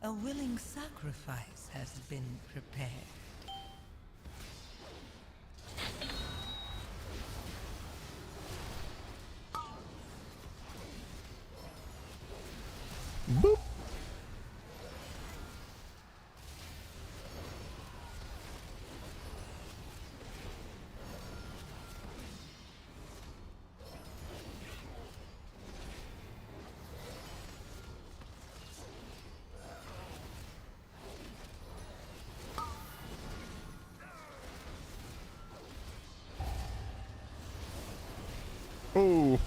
A willing sacrifice has been prepared. Boop. Oh.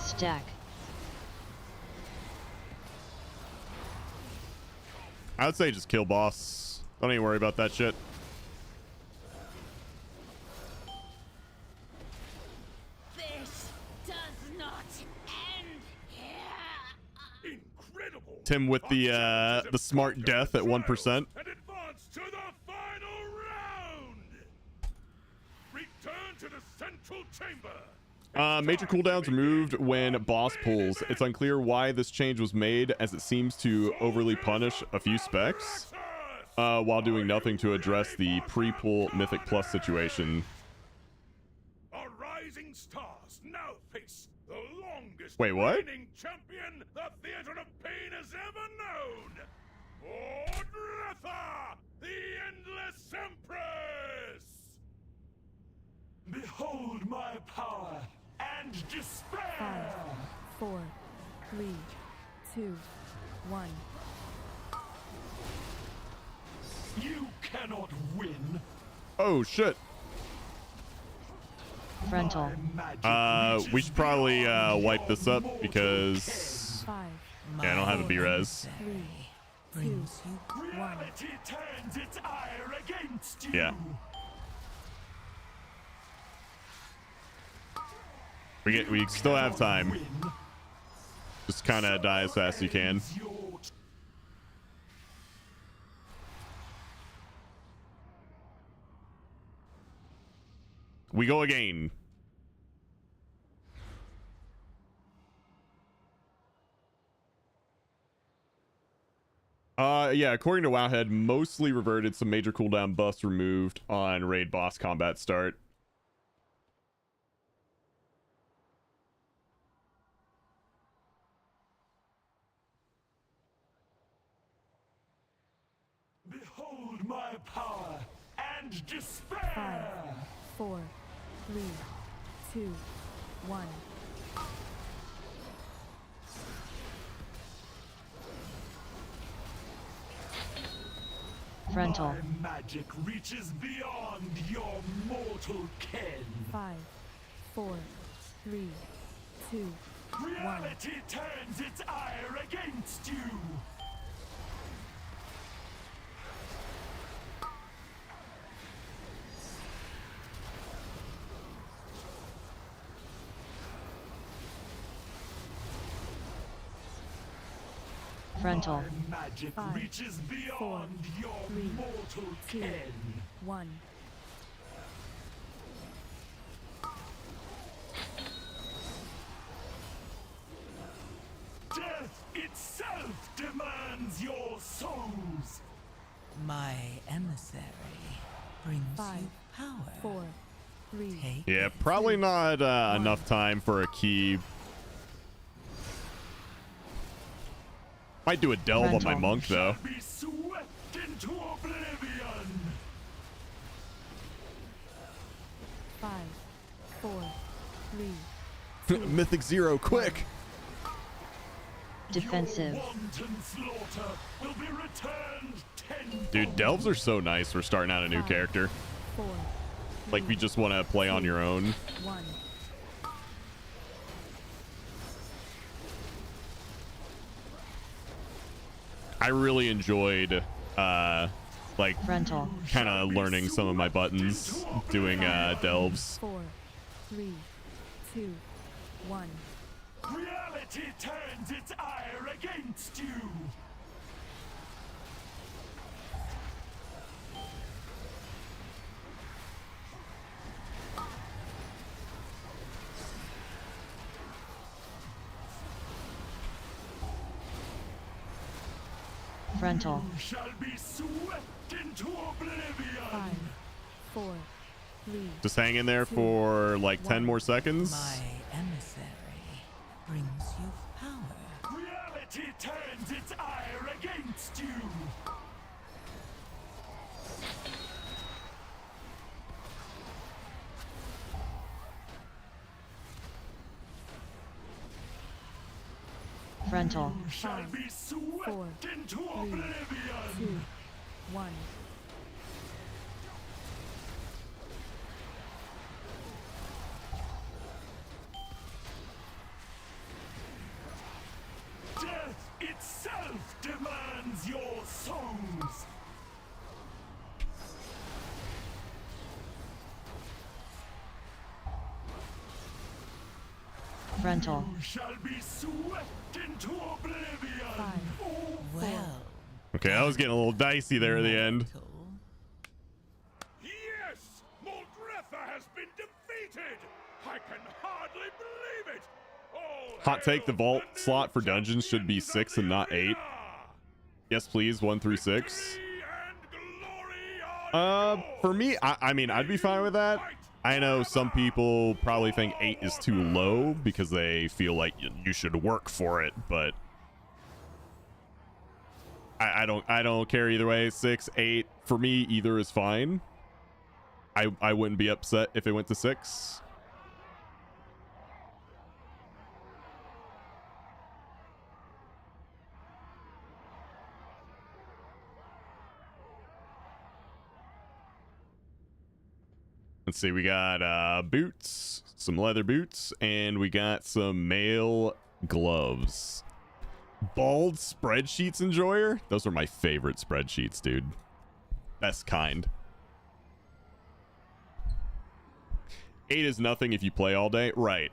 Stack. I would say just kill boss. Don't even worry about that shit. This does not end here. Incredible! Tim with the smart death at 1%. And advance to the final round! Return to the central chamber! Major cooldowns removed when boss pulls. It's unclear why this change was made, as it seems to overly punish a few specs while doing nothing to address the pre-pull Mythic Plus situation. Our rising stars now face the longest Wait, what? reigning champion the Theater of Pain has ever known! Odretha, the Endless Empress! Behold my power and despair! 5, 4, 3, 2, 1. You cannot win! Oh shit. Frontal. We should probably wipe this up because 5, yeah, I don't have a B-res. 3, 2, Brings you 1. Reality turns its ire against you! Yeah. We still have time. Just kind of die as fast as you can. We go again. Yeah, according to Wowhead, mostly reverted, some major cooldown buffs removed on raid boss combat start. Behold my power and despair! 5, 4, 3, 2, 1. Frontal. My magic reaches beyond your mortal ken. 5, 4, 3, 2, 1. Reality turns its ire against you. Frontal. My magic 5, reaches 4, beyond your 3, mortal 2, ken. 1. Death itself demands your souls. my emissary. Brings 5, you power. 4, 3, Take Yeah, it. probably not enough time for a key. Might do a delve on my Rental. monk though. Be swept into oblivion. 5, 4, 3. Mythic Zero, quick! Defensive. Your wanton slaughter will be returned tenfold. Dude, delves are so nice for starting out a new 5, character. 4, Like, we just want to play on your own. 1. I really enjoyed, like, Frontal. kind of learning some of my buttons, doing delves. 4, 3, 2, 1. Reality turns its ire against you. Frontal. Shall be swept into oblivion. 5, 4, 3, Just hang in there for like 10 more seconds. My emissary brings you power. Reality turns its ire against you. Frontal. Shall 5, be swept 4, into 3, oblivion. 2, 1. Death itself demands your souls. Frontal. Shall be swept into oblivion. 5, Well, Okay, that was getting a little dicey there at the end. mortal. Yes! Moldretha has been defeated! I can hardly believe it! All Hot take, the hail vault the slot for new dungeons should be champions of 6 and not the 8. arena! Yes, please, 1 through 6. Victory and glory are For me, I mean, I'd be fine with that. I know some people probably think 8 is too low because they feel like you should work for it, but I don't care either way. 6, 8, for me, either is fine. I wouldn't be upset if it went to 6. Let's see, we got boots, some leather boots, and we got some mail gloves. Bald spreadsheets enjoyer? Those are my favorite spreadsheets, dude. Best kind. 8 is nothing if you play all day. Right.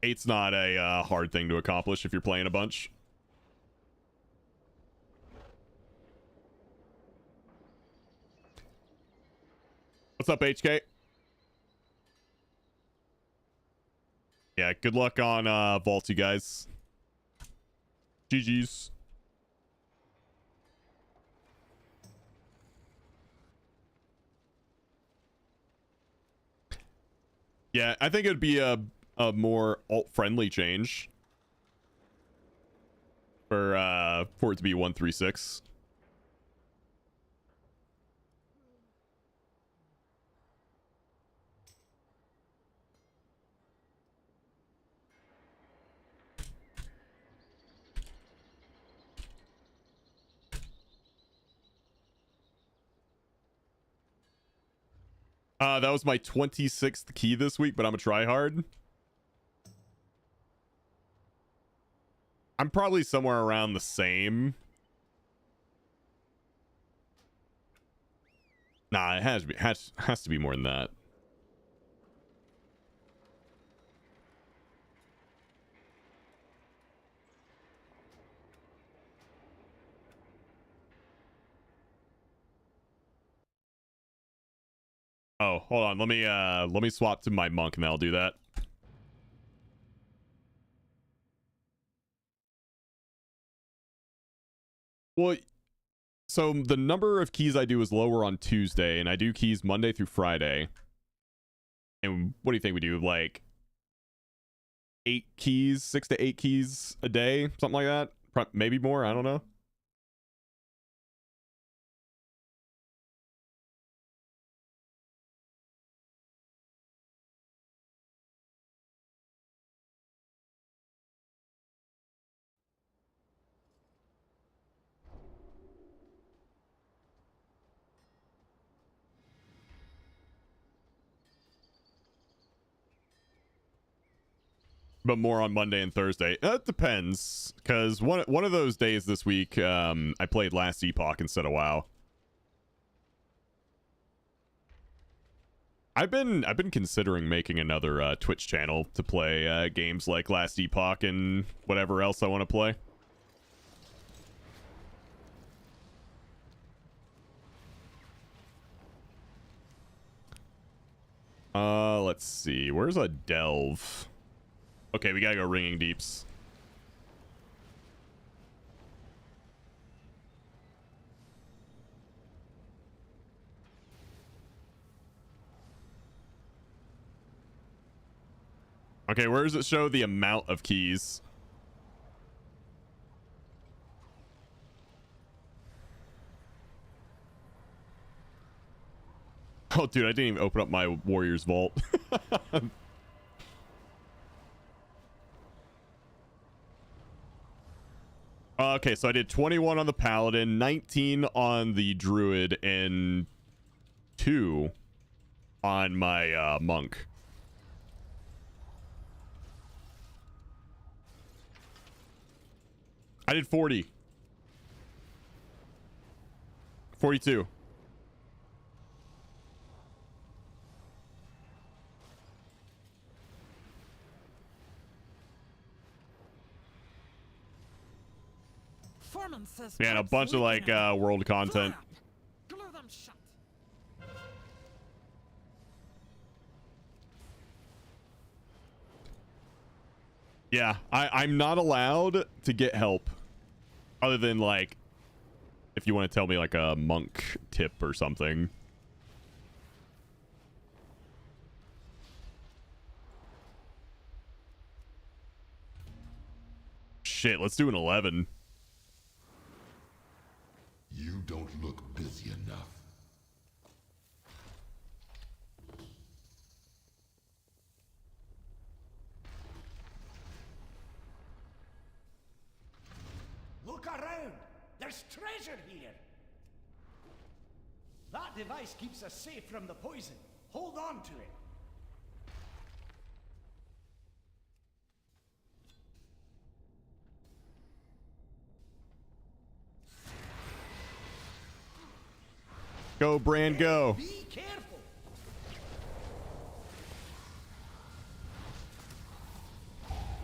Eight's not a hard thing to accomplish if you're playing a bunch. What's up, HK? Yeah, good luck on Vault, you guys. GG's. Yeah, I think it'd be a more alt-friendly change for it to be 136. That was my 26th key this week, but I'm a tryhard. I'm probably somewhere around the same. Nah, it has to be more than that. Oh, hold on. Let me swap to my monk and I'll do that. Well, so the number of keys I do is lower on Tuesday, and I do keys Monday through Friday. And what do you think we do? Like 8 keys, 6 to 8 keys a day, something like that? Maybe more. I don't know. But more on Monday and Thursday. It depends, because one of those days this week, I played Last Epoch instead of WoW. I've been considering making another Twitch channel to play games like Last Epoch and whatever else I want to play. Let's see. Where's a delve? Okay, we gotta go ringing deeps. Okay, where does it show the amount of keys? Oh, dude, I didn't even open up my Warrior's Vault. Okay, so I did 21 on the Paladin, 19 on the Druid, and 2 on my Monk. I did 40. 42. Foreman says Yeah, and a Pep's bunch of like leaving it. world content. Glue them shut. Yeah, I'm not allowed to get help other than like if you want to tell me like a monk tip or something. Shit, let's do an 11. You don't look busy enough. Look around! There's treasure here! That device keeps us safe from the poison. Hold on to it. Go, Bran, go. Be careful!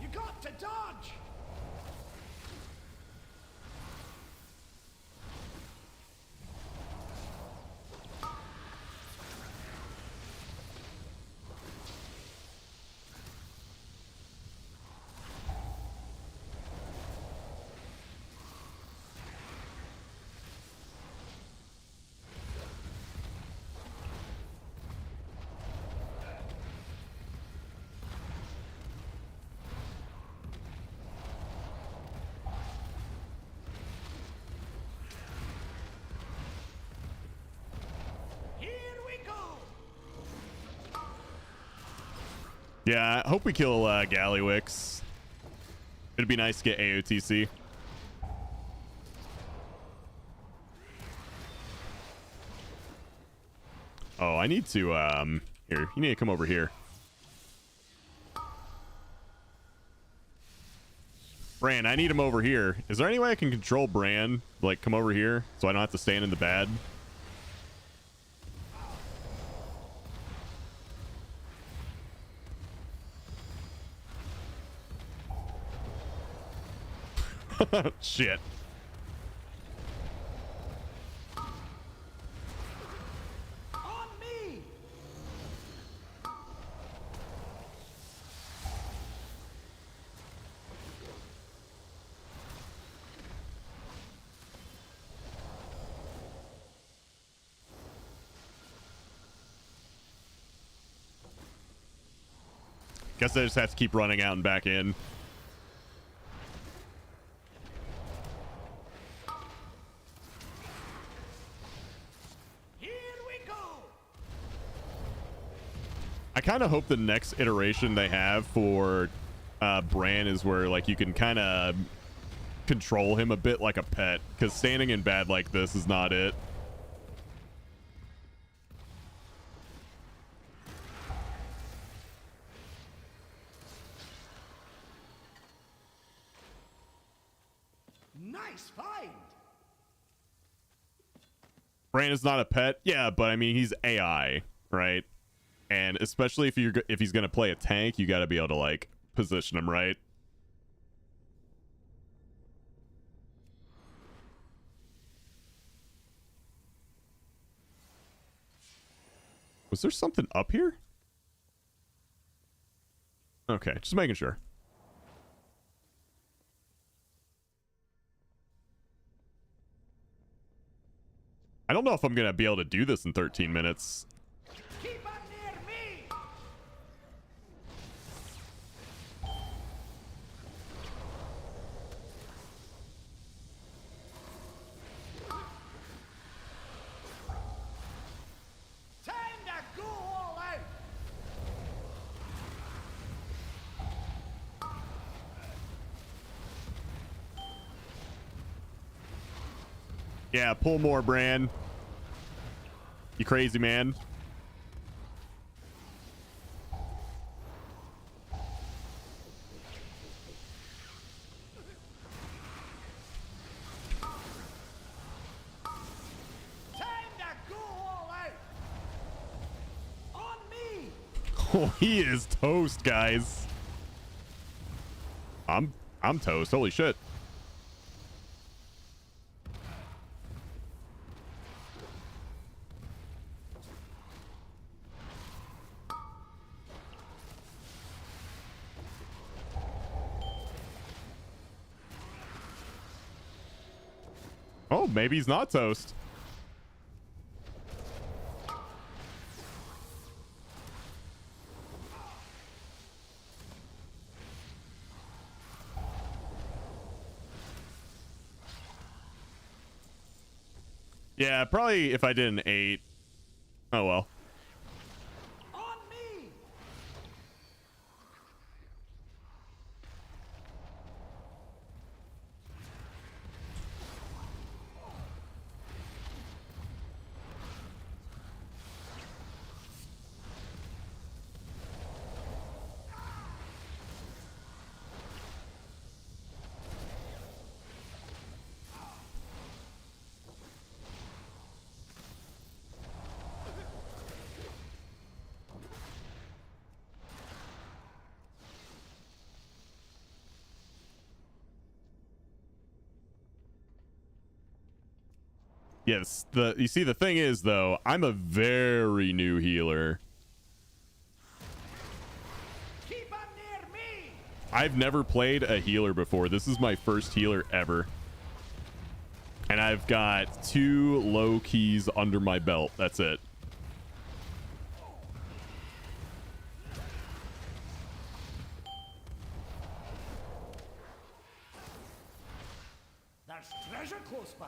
You got to dodge! Here we go! Yeah, I hope we kill Gallywix. It'd be nice to get AOTC. Oh, I need to here, you need to come over here. Bran, I need him over here. Is there any way I can control Bran? Like, come over here so I don't have to stand in the bad? Shit. On me! Guess I just have to keep running out and back in. Here we go! I kind of hope the next iteration they have for Bran is where like you can kind of control him a bit like a pet, because standing in bad like this is not it. Nice find! Bran is not a pet, yeah, but I mean he's AI, right? And especially if he's gonna play a tank, you got to be able to like position him right. Was there something up here? Okay, just making sure. I don't know if I'm gonna be able to do this in 13 minutes. Keep up near me! Time to go all out! Yeah, pull more, Bran. You crazy man. Time to go all out! On me! Oh, he is toast, guys. I'm toast. Holy shit. Oh, maybe he's not toast. Yeah, probably if I did an 8. Oh well. On me! Yes, you see the thing is though, I'm a very new healer. Keep up near me! I've never played a healer before. This is my first healer ever. And I've got 2 low keys under my belt. That's it. There's treasure close by.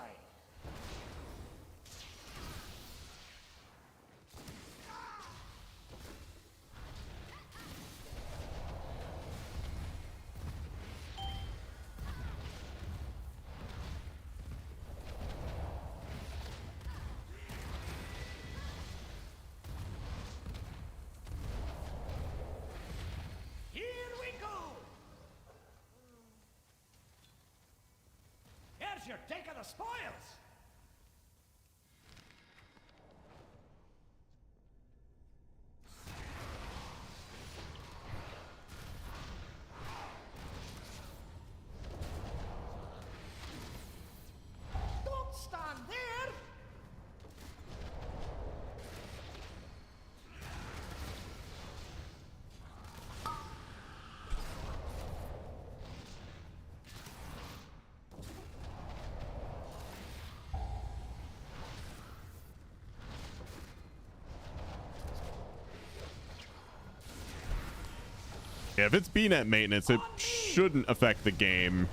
Here we go! Here's your take of the spoils! Don't stand there! Yeah, if it's being at maintenance, it shouldn't affect the game.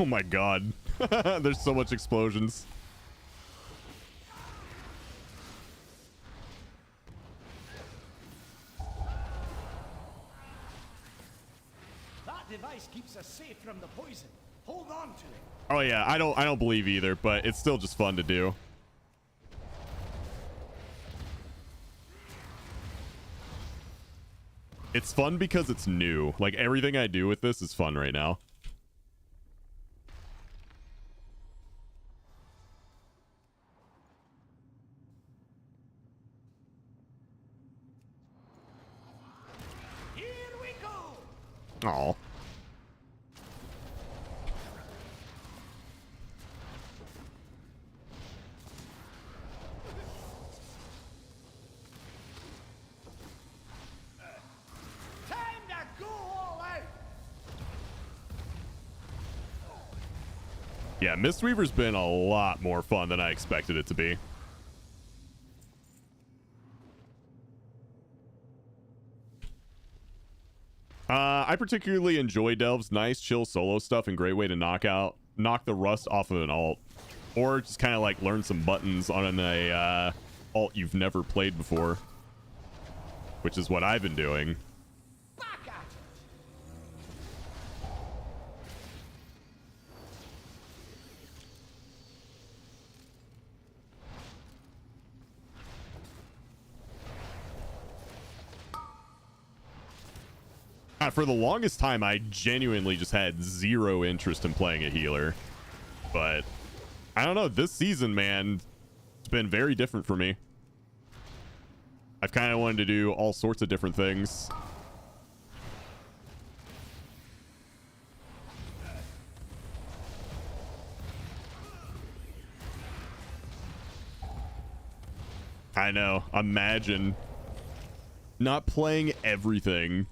Oh my god. There's so much explosions. That device keeps us safe from the poison. Hold on to it. Oh yeah, I don't believe either, but it's still just fun to do. It's fun because it's new. Like everything I do with this is fun right now. Here we go. Oh. Time to go all out. Yeah, Mistweaver's been a lot more fun than I expected it to be. I particularly enjoy Delve's nice, chill solo stuff and great way to knock the rust off of an alt. Or just kind of like learn some buttons on a alt you've never played before. Which is what I've been doing. Back at it. For the longest time, I genuinely just had zero interest in playing a healer. But I don't know, this season, man, it's been very different for me. I've kind of wanted to do all sorts of different things. I know. Imagine not playing everything.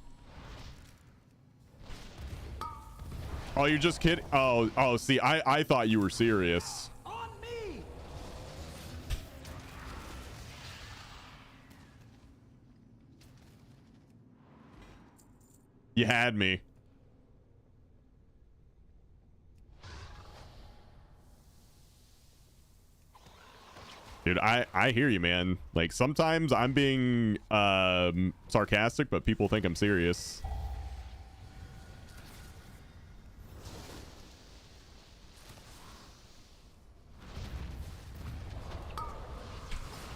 Oh, you're just kidding? Oh, see, I thought you were serious. On me. You had me. Dude, I hear you, man. Like, sometimes I'm being sarcastic, but people think I'm serious.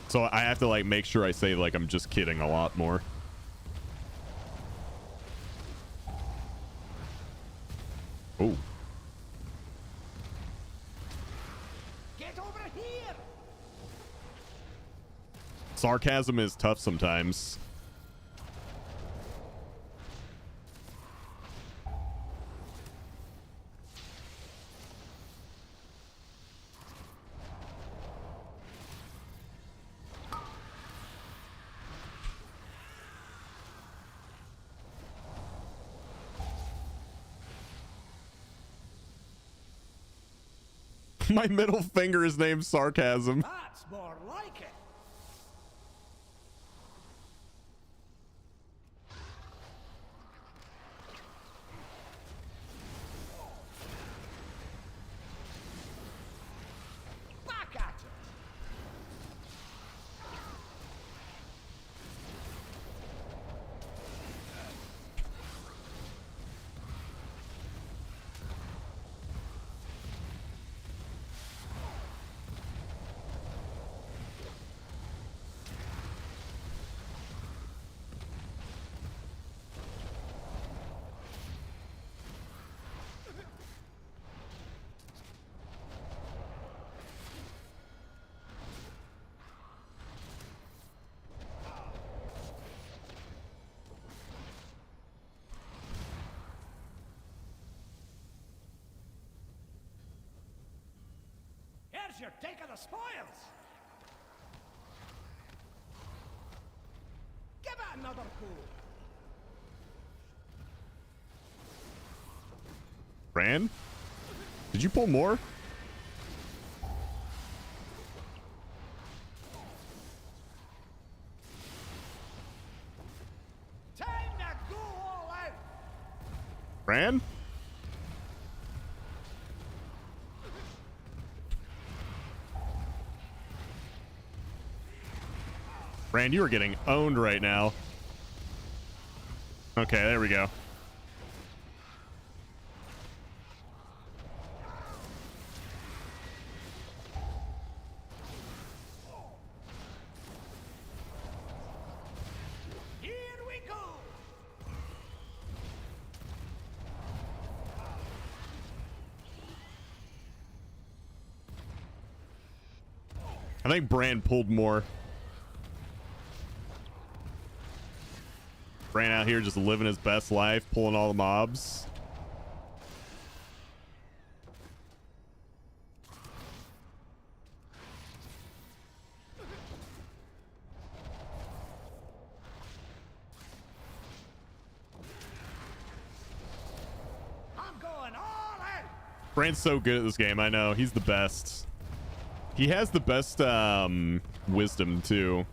So I have to like make sure I say like I'm just kidding a lot more. Oh. Get over here. Sarcasm is tough sometimes. My middle finger is named Sarcasm. That's more like it. Back at it. Here's your take of the spoils. Give it another go. Ran? Did you pull more? Time to go all out. Ran? Brand, you are getting owned right now. Okay, there we go. Here we go. I think Brand pulled more. Brand out here just living his best life, pulling all the mobs. I'm going all out. Brand's so good at this game. I know he's the best. He has the best wisdom too.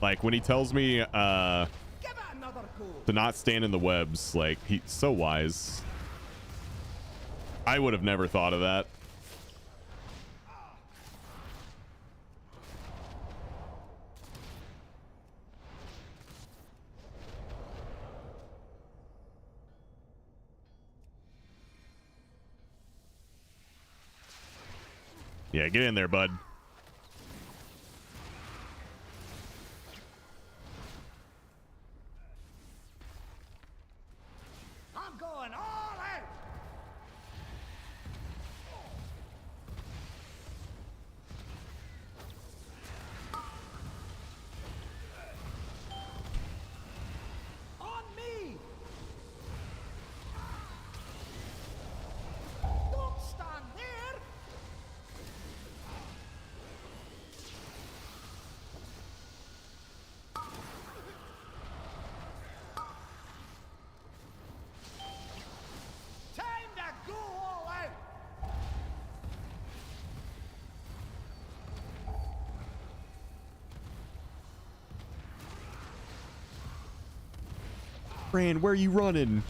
Like when he tells me Give it another go. to not stand in the webs, like he's so wise. I would have never thought of that. Yeah, get in there, bud. I'm going all out. On me. Don't stand there. Time to go all out. Brand, where are you running?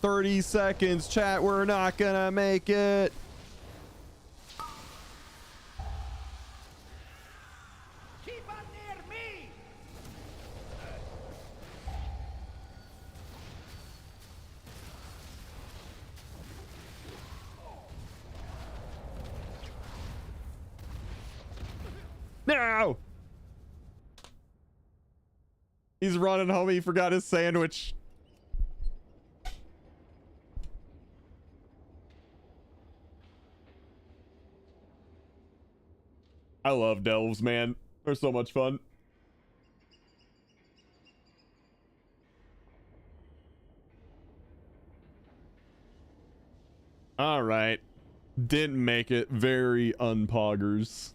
"30 seconds, chat. We're not gonna make it." Keep it near me. No! He's running home. He forgot his sandwich. I love delves, man. They're so much fun. All right. Didn't make it. Very unpoggers.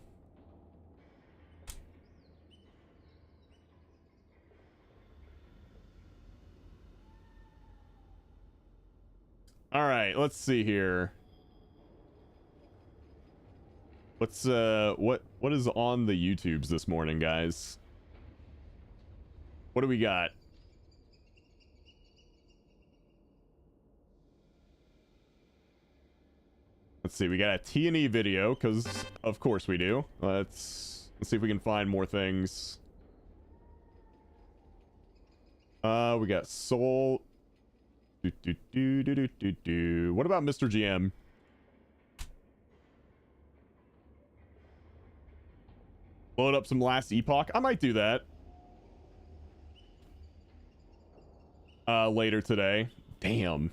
All right, let's see here. What's what is on the YouTubes this morning, guys? What do we got? Let's see, we got a T&E video, because of course we do. Let's see if we can find more things. We got Soul. What about Mr. GM? Load up some Last Epoch. I might do that. Later today. Damn.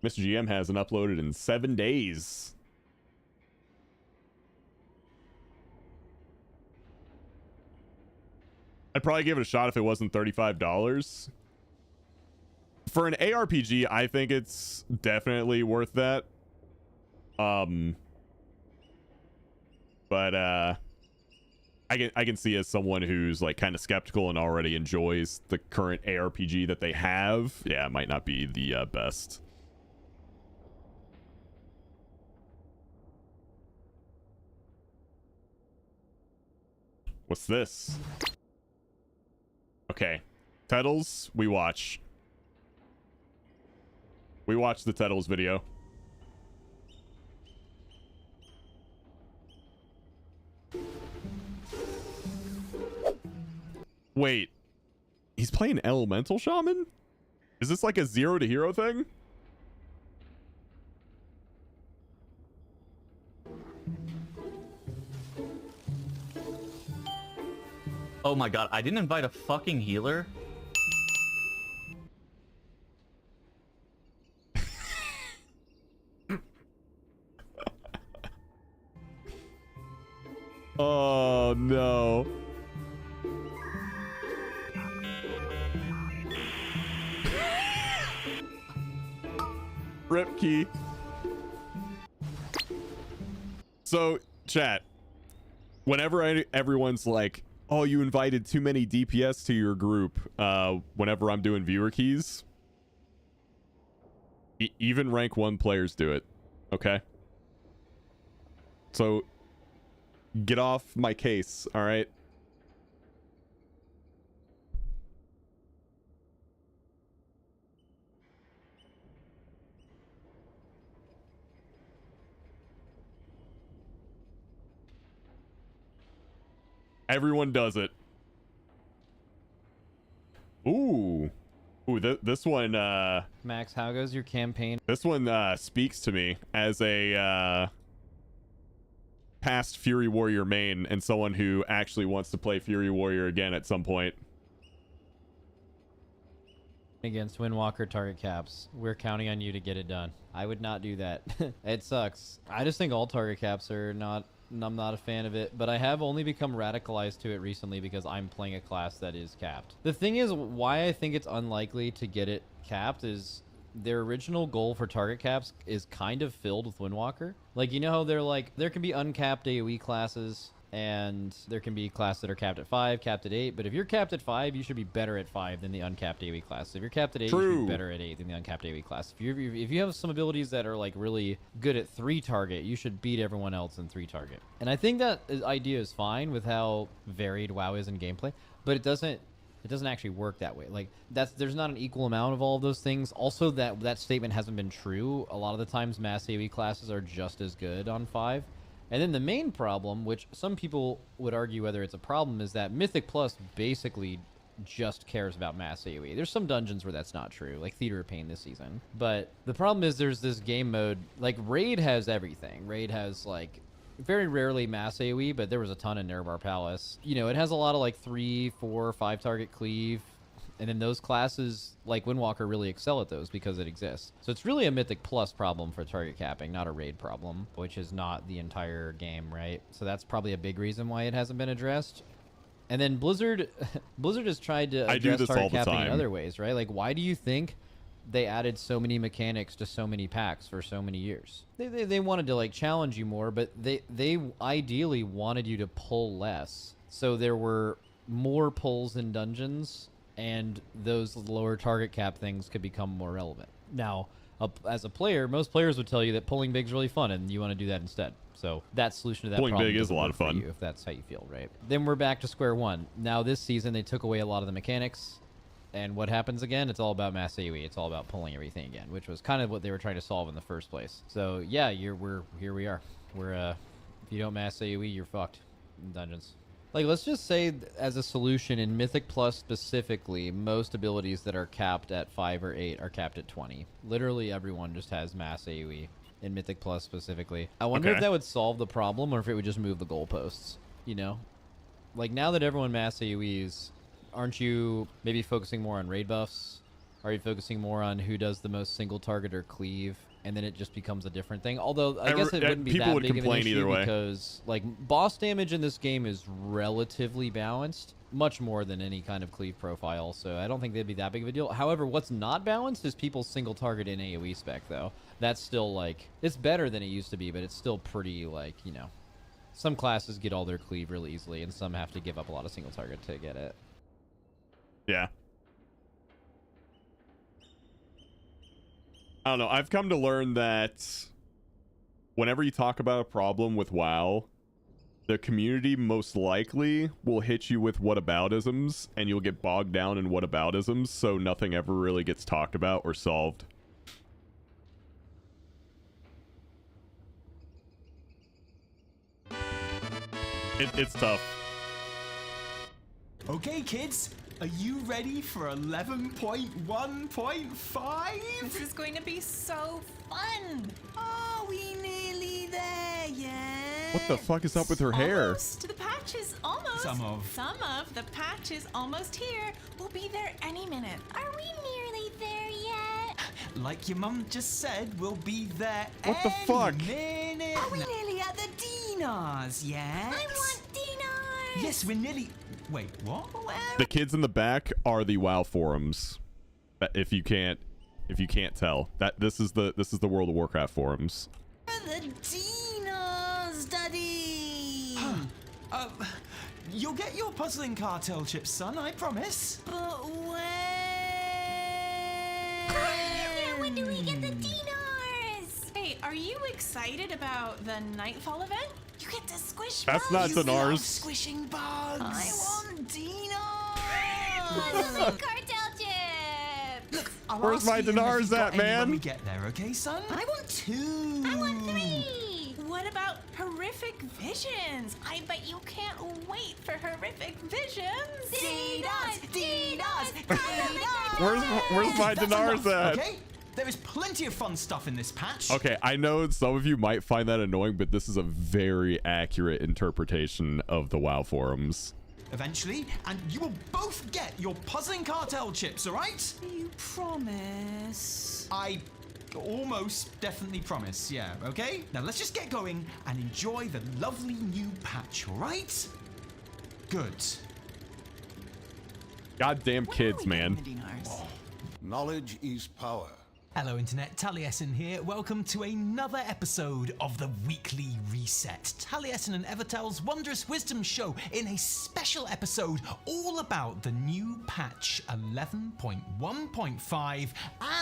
Mr. GM hasn't uploaded in 7 days. I'd probably give it a shot if it wasn't $35. For an ARPG, I think it's definitely worth that. But I can see as someone who's like kind of skeptical and already enjoys the current ARPG that they have. Yeah, it might not be the best. What's this? Okay. Titles, we watch. We watched the Titles video. Wait, he's playing Elemental Shaman? Is this like a 0 to hero thing? Oh my god, I didn't invite a fucking healer? Oh no. Rip key. So, chat. Whenever everyone's like, oh, you invited too many DPS to your group, whenever I'm doing viewer keys, even rank 1 players do it. Okay? So, get off my case, all right? Everyone does it. Ooh. Ooh, this one, Max, how goes your campaign? this one, speaks to me as a, past Fury Warrior main and someone who actually wants to play Fury Warrior again at some point. Against Windwalker target caps. We're counting on you to get it done. I would not do that. It sucks. I just think all target caps are not... I'm not a fan of it, but I have only become radicalized to it recently because I'm playing a class that is capped. The thing is, why I think it's unlikely to get it capped is their original goal for target caps is kind of filled with Windwalker. Like, you know how they're like, there can be uncapped AoE classes, and there can be classes that are capped at 5, capped at 8, but if you're capped at 5, you should be better at 5 than the uncapped AoE class. If you're capped at 8, you should be better at 8 than the uncapped AoE class. If you have some abilities that are like really good at 3 target, you should beat everyone else in 3 target. And I think that idea is fine with how varied WoW is in gameplay, but it doesn't actually work that way. Like, there's not an equal amount of all of those things. Also, that statement hasn't been true. A lot of the times mass AoE classes are just as good on 5. And then the main problem, which some people would argue whether it's a problem, is that Mythic Plus basically just cares about mass AoE. There's some dungeons where that's not true, like Theater of Pain this season. But the problem is there's this game mode, like Raid has everything. Raid has like very rarely mass AoE, but there was a ton in Nerebar Palace. You know, it has a lot of like 3, 4, 5 target cleave. And then those classes, like Windwalker, really excel at those because it exists. So it's really a Mythic Plus problem for target capping, not a raid problem, which is not the entire game, right? So that's probably a big reason why it hasn't been addressed. And then Blizzard has tried to address target capping in other ways, right? Like, why do you think they added so many mechanics to so many packs for so many years? They wanted to like challenge you more, but they ideally wanted you to pull less. So there were more pulls in dungeons, and those lower target cap things could become more relevant. Now, as a player, most players would tell you that pulling big is really fun, and you want to do that instead. So that solution to that pulling problem big is a lot of fun, if that's how you feel, right? Then we're back to square one. Now this season, they took away a lot of the mechanics, and what happens again? It's all about mass AoE. It's all about pulling everything again, which was kind of what they were trying to solve in the first place. So yeah, here we are. We're if you don't mass AoE, you're fucked in dungeons. Like, let's just say as a solution in Mythic Plus specifically, most abilities that are capped at 5 or 8 are capped at 20. Literally everyone just has mass AoE in Mythic Plus specifically. I wonder if that would solve the problem or if it would just move the goalposts, you know? Like, now that everyone mass AoEs, aren't you maybe focusing more on raid buffs? Are you focusing more on who does the most single target or cleave? And then it just becomes a different thing. Although I guess it wouldn't be that big of an issue because like boss damage in this game is relatively balanced, much more than any kind of cleave profile. So I don't think that'd be that big of a deal. However, what's not balanced is people's single target in AoE spec though. That's still like, it's better than it used to be, but it's still pretty like, you know, some classes get all their cleave really easily and some have to give up a lot of single target to get it. Yeah. I don't know. I've come to learn that whenever you talk about a problem with WoW, the community most likely will hit you with whataboutisms, and you'll get bogged down in whataboutisms, so nothing ever really gets talked about or solved. It's tough. Okay, kids, are you ready for 11.1.5? This is going to be so fun. Are we nearly there yet? What the fuck is up with her hair? Almost. The patch is almost. Some of. The patch is almost here. We'll be there any minute. Are we nearly there yet? Like your mum just said, we'll be there What the fuck? minute. Are we nearly at the Dinars yet? I want dinars! Yes, we're nearly... Wait, what? The kids in the back are the WoW forums. If you can't tell, that this is the World of Warcraft forums. The Dinars, Daddy! You'll get your puzzling cartel chips, son, I promise. But when? Yeah, when do we get the dinars? Hey, are you excited about the Nightfall event? You get to squish That's bugs. not You love dinars. squishing bugs. I want dinars. Puzzling cartel chips! Look, I'll Where's ask my Ian if dinars he's got at, any man? When we get there, okay, son? I want two. I want 3! What about horrific visions? I bet you can't wait for horrific visions. Dinars! Dinars! Where's my That's dinars enough, at? Okay? There is plenty of fun stuff in this patch. Okay, I know some of you might find that annoying, but this is a very accurate interpretation of the WoW forums. Eventually, and you will both get your puzzling cartel chips, all right? You promise? I almost definitely promise, yeah, okay? Now let's just get going and enjoy the lovely new patch, all right? Good. Goddamn kids, man. Knowledge is power. Hello Internet, Taliesin here. Welcome to another episode of the Weekly Reset. Taliesin and Evertel's Wondrous Wisdom Show in a special episode all about the new patch 11.1.5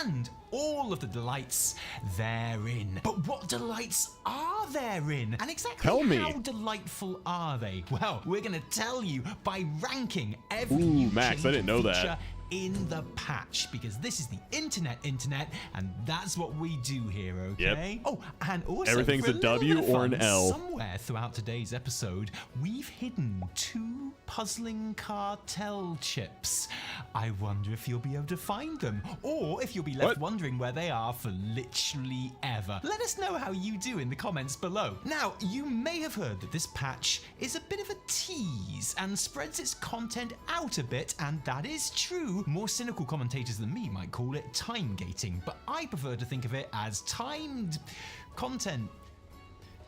and all of the delights therein. But what delights are therein? And exactly Tell me. how delightful are they? Well, we're going to tell you by ranking every Ooh, new Max, I change didn't know that. feature in the patch, because this is the internet, and that's what we do here, okay? Yep. Oh, and also Everything's for a little W bit of or an fun, L. Somewhere throughout today's episode, we've hidden 2 puzzling cartel chips. I wonder if you'll be able to find them, or if you'll be left wondering where they are for literally ever. Let us know how you do in the comments below. Now, you may have heard that this patch is a bit of a tease and spreads its content out a bit, and that is true. More cynical commentators than me might call it time gating, but I prefer to think of it as timed content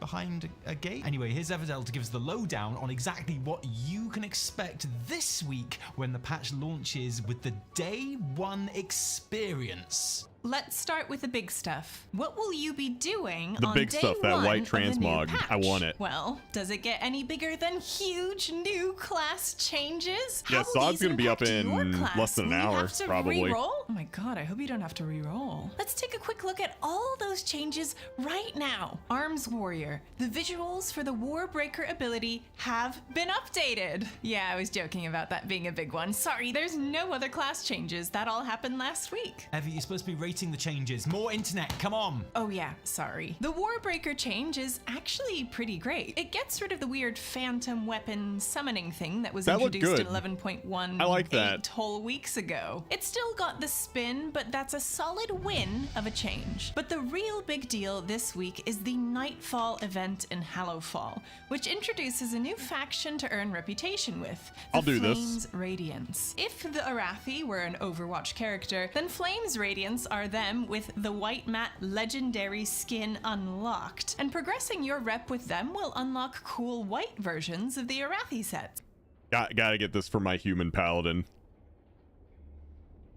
behind a gate. Anyway, here's Everdell to give us the lowdown on exactly what you can expect this week when the patch launches with the Day 1 experience. Let's start with the big stuff. What will you be doing The on big day stuff, that 1 white of the new transmog. I patch? want it. Well, does it get any bigger than huge new class changes? Yeah, How will Zod's these gonna be up impact your in class? less than an Will you hour, have to probably. Re-roll? Oh my god, I hope you don't have to re-roll. Let's take a quick look at all those changes right now. Arms Warrior. The visuals for the Warbreaker ability have been updated. Yeah, I was joking about that being a big one. Sorry, there's no other class changes. That all happened last week. Evie, you're supposed to be rating the changes. More internet, come on. Oh yeah, sorry. The Warbreaker change is actually pretty great. It gets rid of the weird phantom weapon summoning thing that was That looked introduced in good. 11.1 I like that. 8 whole weeks ago. It still got the spin, but that's a solid win of a change. But the real big deal this week is the Nightfall event in Hallowfall, which introduces a new faction to earn reputation with, the I'll do this. Flames Radiance. If the Arathi were an Overwatch character, then Flames Radiance are them with the White Mat legendary skin unlocked, and progressing your rep with them will unlock cool white versions of the Arathi sets. Gotta get this for my human paladin.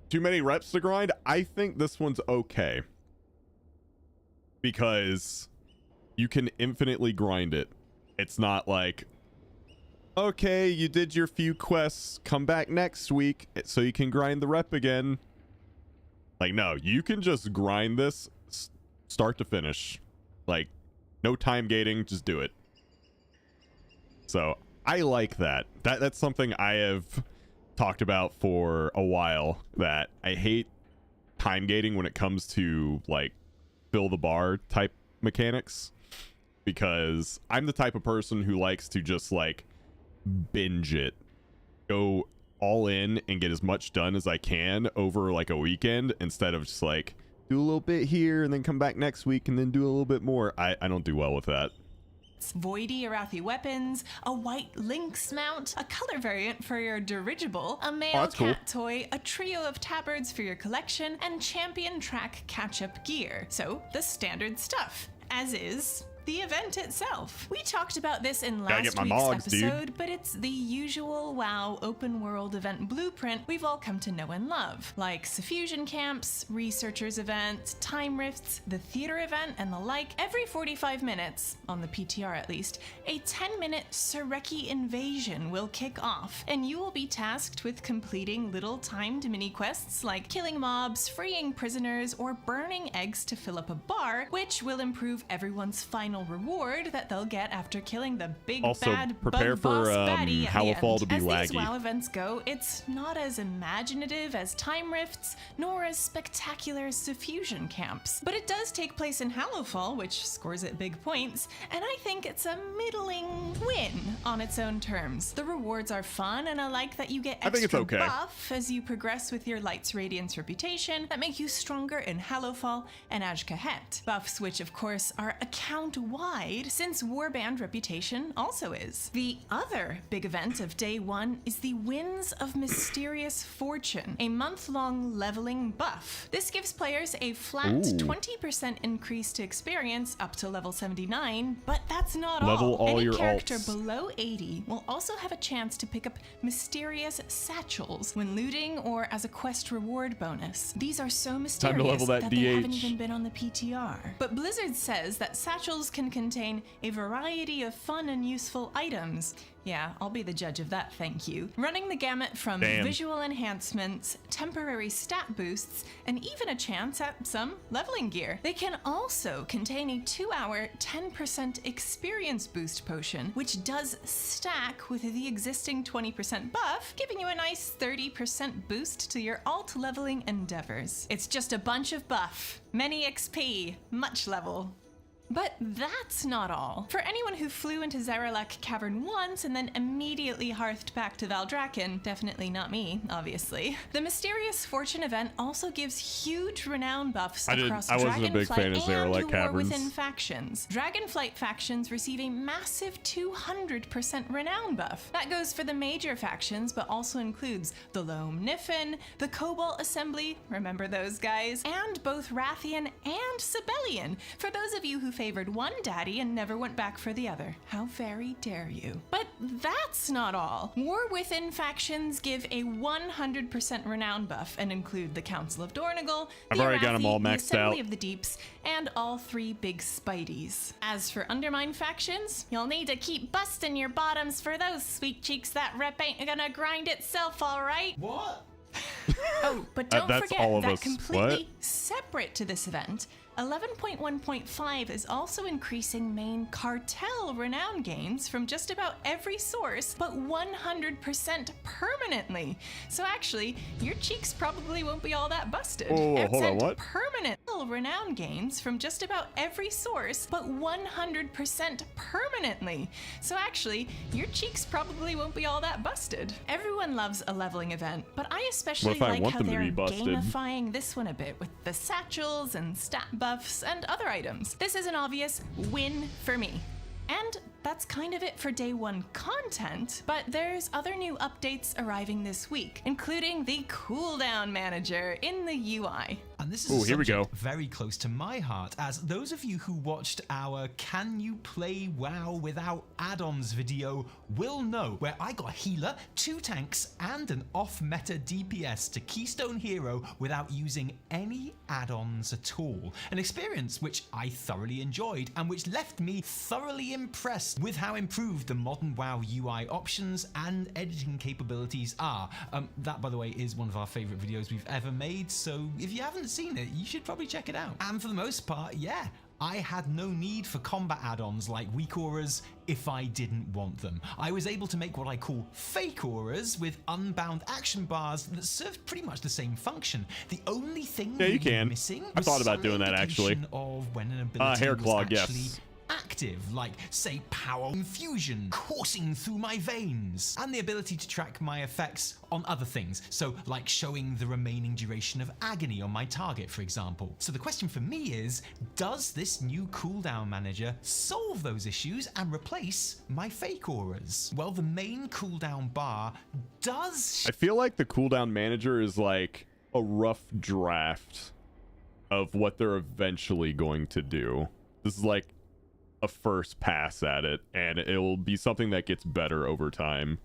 Too many reps to grind? I think this one's okay. Because you can infinitely grind it. It's not like, okay, you did your few quests, come back next week so you can grind the rep again. Like, no, you can just grind this start to finish. Like, no time gating, just do it. So I like that. That's something I have talked about for a while, that I hate time gating when it comes to like fill the bar type mechanics, because I'm the type of person who likes to just like binge it, go all in and get as much done as I can over like a weekend instead of just like do a little bit here and then come back next week and then do a little bit more. I don't do well with that. Voidy Arathi weapons, a white lynx mount, a color variant for your dirigible, a male cat toy, a trio of tabards for your collection, and champion track catch-up gear. So, the standard stuff, as is the event itself. We talked about this in last week's episode, but it's the usual WoW open world event blueprint we've all come to know and love, like Suffusion camps, researchers event, time rifts, the theater event, and the like. Every 45 minutes, on the PTR at least, a 10-minute Sureki invasion will kick off, and you will be tasked with completing little timed mini quests like killing mobs, freeing prisoners, or burning eggs to fill up a bar, which will improve everyone's final reward that they'll get after killing the big bad prepare bug for boss baddie at the Hallowfall end. to be as laggy. these WoW events go, it's not as imaginative as time rifts, nor as spectacular as Suffusion camps. But it does take place in Hallowfall, which scores it big points, and I think it's a middling win on its own terms. The rewards are fun, and I like that you get extra buff as you progress with your Light's Radiance reputation that make you stronger in Hallowfall and Azj-Kahet. Buffs which, of course, are account-wide, since Warband reputation also is. The other big event of day one is the Winds of Mysterious Fortune, a month-long leveling buff. This gives players a flat 20% increase to experience up to level 79, but that's not all. Any your character alts. below 80 will also have a chance to pick up mysterious satchels when looting or as a quest reward bonus. These are so mysterious that they haven't even been on the PTR. But Blizzard says that satchels can contain a variety of fun and useful items. Yeah, I'll be the judge of that, thank you. Running the gamut from visual enhancements, temporary stat boosts, and even a chance at some leveling gear. They can also contain a 2-hour 10% experience boost potion, which does stack with the existing 20% buff, giving you a nice 30% boost to your alt leveling endeavors. It's just a bunch of buff, many XP, much level. But that's not all. For anyone who flew into Zaralek Cavern once and then immediately hearthed back to Valdrakken, definitely not me, obviously, the Mysterious Fortune event also gives huge renown buffs across Dragonflight and War Within factions. Dragonflight factions receive a massive 200% renown buff. That goes for the major factions, but also includes the Loam Niffin, the Cobalt Assembly, remember those guys, and both Rathian and Sibelian, for those of you who favored one daddy and never went back for the other. How very dare you. But that's not all. War Within factions give a 100% renown buff and include the Council of Dornogal, the Arathi, the Assembly of the Deeps, and all 3 big Spideys. As for Undermine factions, you'll need to keep busting your bottoms for those sweet cheeks. That rep ain't gonna grind itself, alright? What? Oh, but don't forget that completely separate to this event, 11.1.5 is also increasing main cartel renown gains from just about every source, but 100% permanently. So actually, your cheeks probably won't be all that busted. Oh, hold on, what? Permanent renown gains from just about every source, but 100% permanently. So actually, your cheeks probably won't be all that busted. Everyone loves a leveling event, but I especially like how they're gamifying this one a bit with the satchels and stat buffs and other items. This is an obvious win for me. And that's kind of it for day one content, but there's other new updates arriving this week, including the cooldown manager in the UI. And this is a subject very close to my heart, as those of you who watched our Can You Play WoW Without Add-ons video will know, where I got a healer, 2 tanks, and an off-meta DPS to Keystone Hero without using any add-ons at all. An experience which I thoroughly enjoyed, and which left me thoroughly impressed with how improved the modern WoW UI options and editing capabilities are. That, by the way, is one of our favorite videos we've ever made, so if you haven't seen it, you should probably check it out. And for the most part, yeah, I had no need for combat add-ons like weak auras if I didn't want them. I was able to make what I call fake auras with unbound action bars that served pretty much the same function. The only thing missing was I thought about doing that actually. Of when an ability hair was clog, actually yes. active, like, say, power infusion coursing through my veins, and the ability to track my effects on other things, so like showing the remaining duration of agony on my target, for example. So the question for me is, does this new cooldown manager solve those issues and replace my fake auras? Well, the main cooldown bar does... I feel like the cooldown manager is like a rough draft of what they're eventually going to do. This is like a first pass at it, and it'll be something that gets better over time.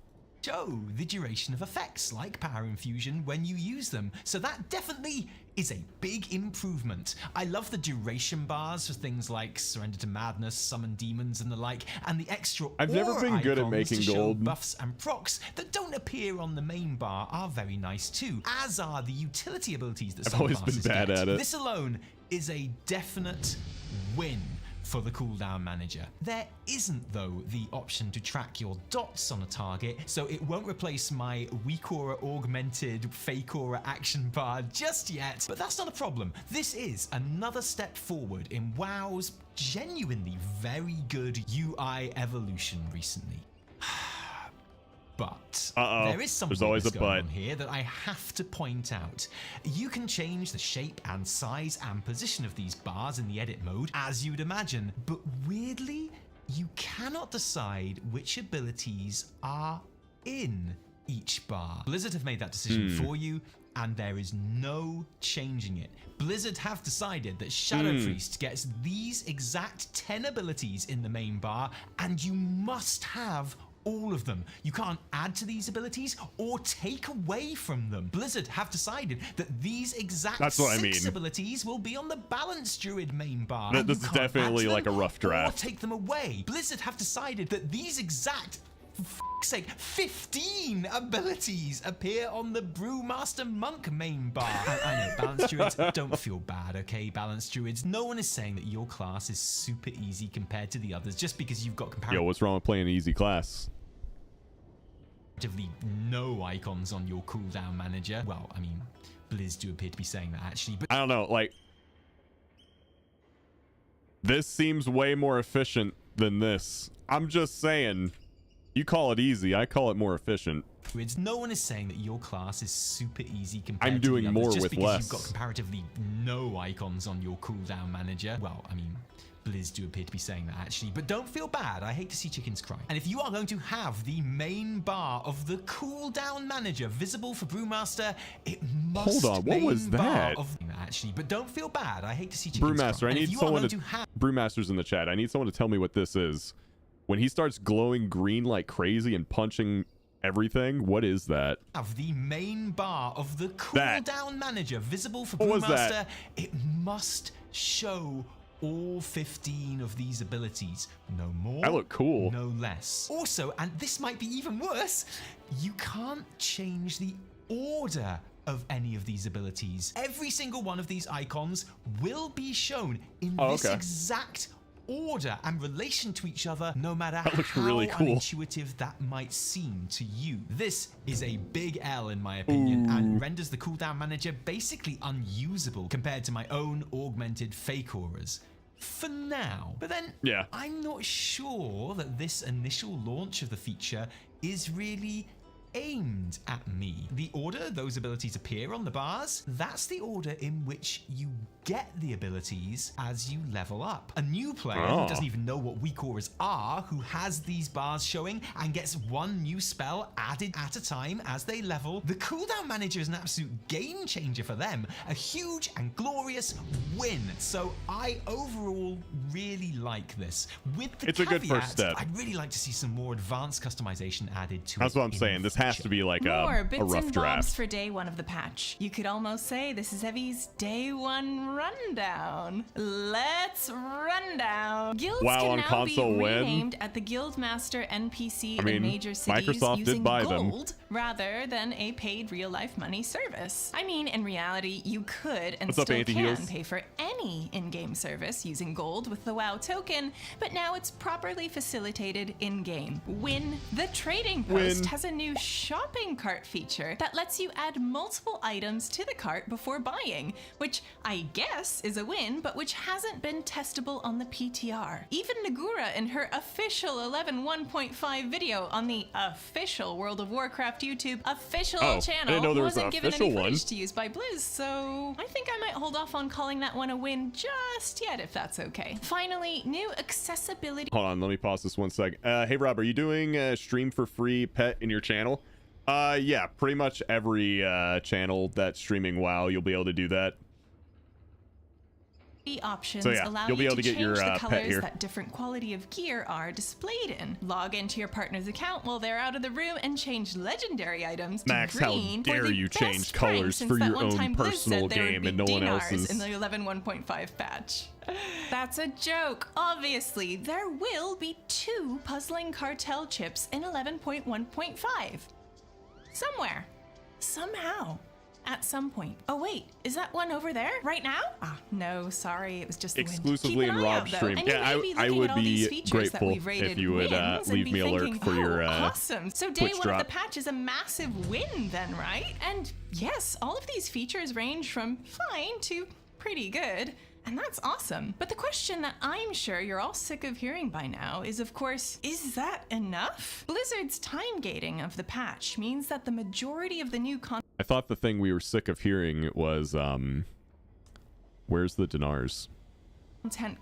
Show the duration of effects like power infusion when you use them, so that definitely is a big improvement. I love the duration bars for things like Surrender to Madness, Summon Demons, and the like, and the extra I've never been good at making gold. Buffs and procs that don't appear on the main bar are very nice too, as are the utility abilities that I've always been bad at it. This alone is a definite win for the cooldown manager. There isn't, though, the option to track your dots on a target, so it won't replace my weak aura augmented fake aura action bar just yet, but that's not a problem. This is another step forward in WoW's genuinely very good UI evolution recently. But there is something always a going on here that I have to point out. You can change the shape and size and position of these bars in the edit mode, as you'd imagine, but weirdly, you cannot decide which abilities are in each bar. Blizzard have made that decision for you, and there is no changing it. Blizzard have decided that Shadow Priest gets these exact 10 abilities in the main bar, and you must have all of them. You can't add to these abilities or take away from them. Blizzard have decided that these exact 6 abilities will be on the Balanced Druid main bar. This is definitely like a rough draft. Or take them away. Blizzard have decided that these exact, for f***'s sake, 15 abilities appear on the Brewmaster Monk main bar. I know, Balanced Druids, don't feel bad, okay, Balanced Druids? No one is saying that your class is super easy compared to the others just because you've got Yo, what's wrong with playing an easy class? No icons on your cooldown manager. Well, I mean, Blizz do appear to be saying that actually, but I don't know, like, this seems way more efficient than this. I'm just saying, you call it easy, I call it more efficient. No one is saying that your class is super easy compared I'm to doing the others, more just with because less. You've got comparatively no icons on your cooldown manager. Well, I mean, Blizz do appear to be saying that actually, but don't feel bad. I hate to see chickens cry. And if you are going to have the main bar of the cooldown manager visible for Brewmaster, it must. Hold on, what was that? Actually, but don't feel bad. I hate to see chickens Brewmaster, cry. I need someone to Brewmaster's in the chat. I need someone to tell me what this is. When he starts glowing green like crazy and punching everything, what is that? Have the main bar of the cooldown manager visible for What was Brewmaster, that? it must show all 15 of these abilities. No more. That look cool. No less. Also, and this might be even worse, you can't change the order of any of these abilities. Every single one of these icons will be shown in this exact order and relation to each other, no matter how really cool. unintuitive that might seem to you. This is a big L in my opinion, and renders the cooldown manager basically unusable compared to my own augmented fake auras. For now. But then, I'm not sure that this initial launch of the feature is really aimed at me. The order those abilities appear on the bars, that's the order in which you get the abilities as you level up. A new player who doesn't even know what weak auras are, who has these bars showing and gets one new spell added at a time as they level, the cooldown manager is an absolute game changer for them. A huge and glorious win. So I overall really like this. With the It's a good first step. I'd really like to see some more advanced customization added to it. That's what I'm saying. This has to be like More a bits rough and draft. bobs for day one of the patch. You could almost say this is Heavy's day one rundown. Let's run down. Guilds WoW can on now console be win. renamed at the Guildmaster NPC I mean, in major cities Microsoft using did buy them. gold rather than a paid real-life money service. I mean, in reality, you could and What's up, still Anti-Heels? can pay for any in-game service using gold with the WoW token, but now it's properly facilitated in-game. Win. The Trading Post has a new shopping cart feature that lets you add multiple items to the cart before buying, which I guess is a win, but which hasn't been testable on the PTR. Even Nagura in her official 11.1.5 video on the official World of Warcraft YouTube official I channel didn't know there was an wasn't given official any one. footage to use by Blizz, so I think I might hold off on calling that one a win just yet, if that's okay. Finally, new accessibility. Hold on, let me pause this 1 sec. Hey Rob, are you doing a stream for free pet in your channel? Yeah, pretty much every channel that's streaming WoW, you'll be able to do that. Options So yeah, allow you'll be you able to get change your the pet colors here. that different quality of gear are displayed in. Log into your partner's account while they're out of the room and change legendary items Max, to how green dare for the you best change prank colors since for that your one own time Blizz personal said there would game be and no one dinars else's. in the 11.1.5 patch. That's a joke. Obviously, there will be 2 puzzling cartel chips in 11.1.5. Somewhere. Somehow. At some point. Oh wait, is that one over there right now? Ah, no, sorry, it was just the wind. Exclusively Keep an in eye Rob's out, though, stream. and Yeah, you may be I looking would at all these be features that grateful we've rated if you would wins and leave be me alert thinking, for your awesome. So day Twitch 1 drop. of the patch is a massive win then, right? And yes, all of these features range from fine to pretty good. And that's awesome. But the question that I'm sure you're all sick of hearing by now is, of course, is that enough? Blizzard's time gating of the patch means that the majority of the new content I thought the thing we were sick of hearing was where's the dinars?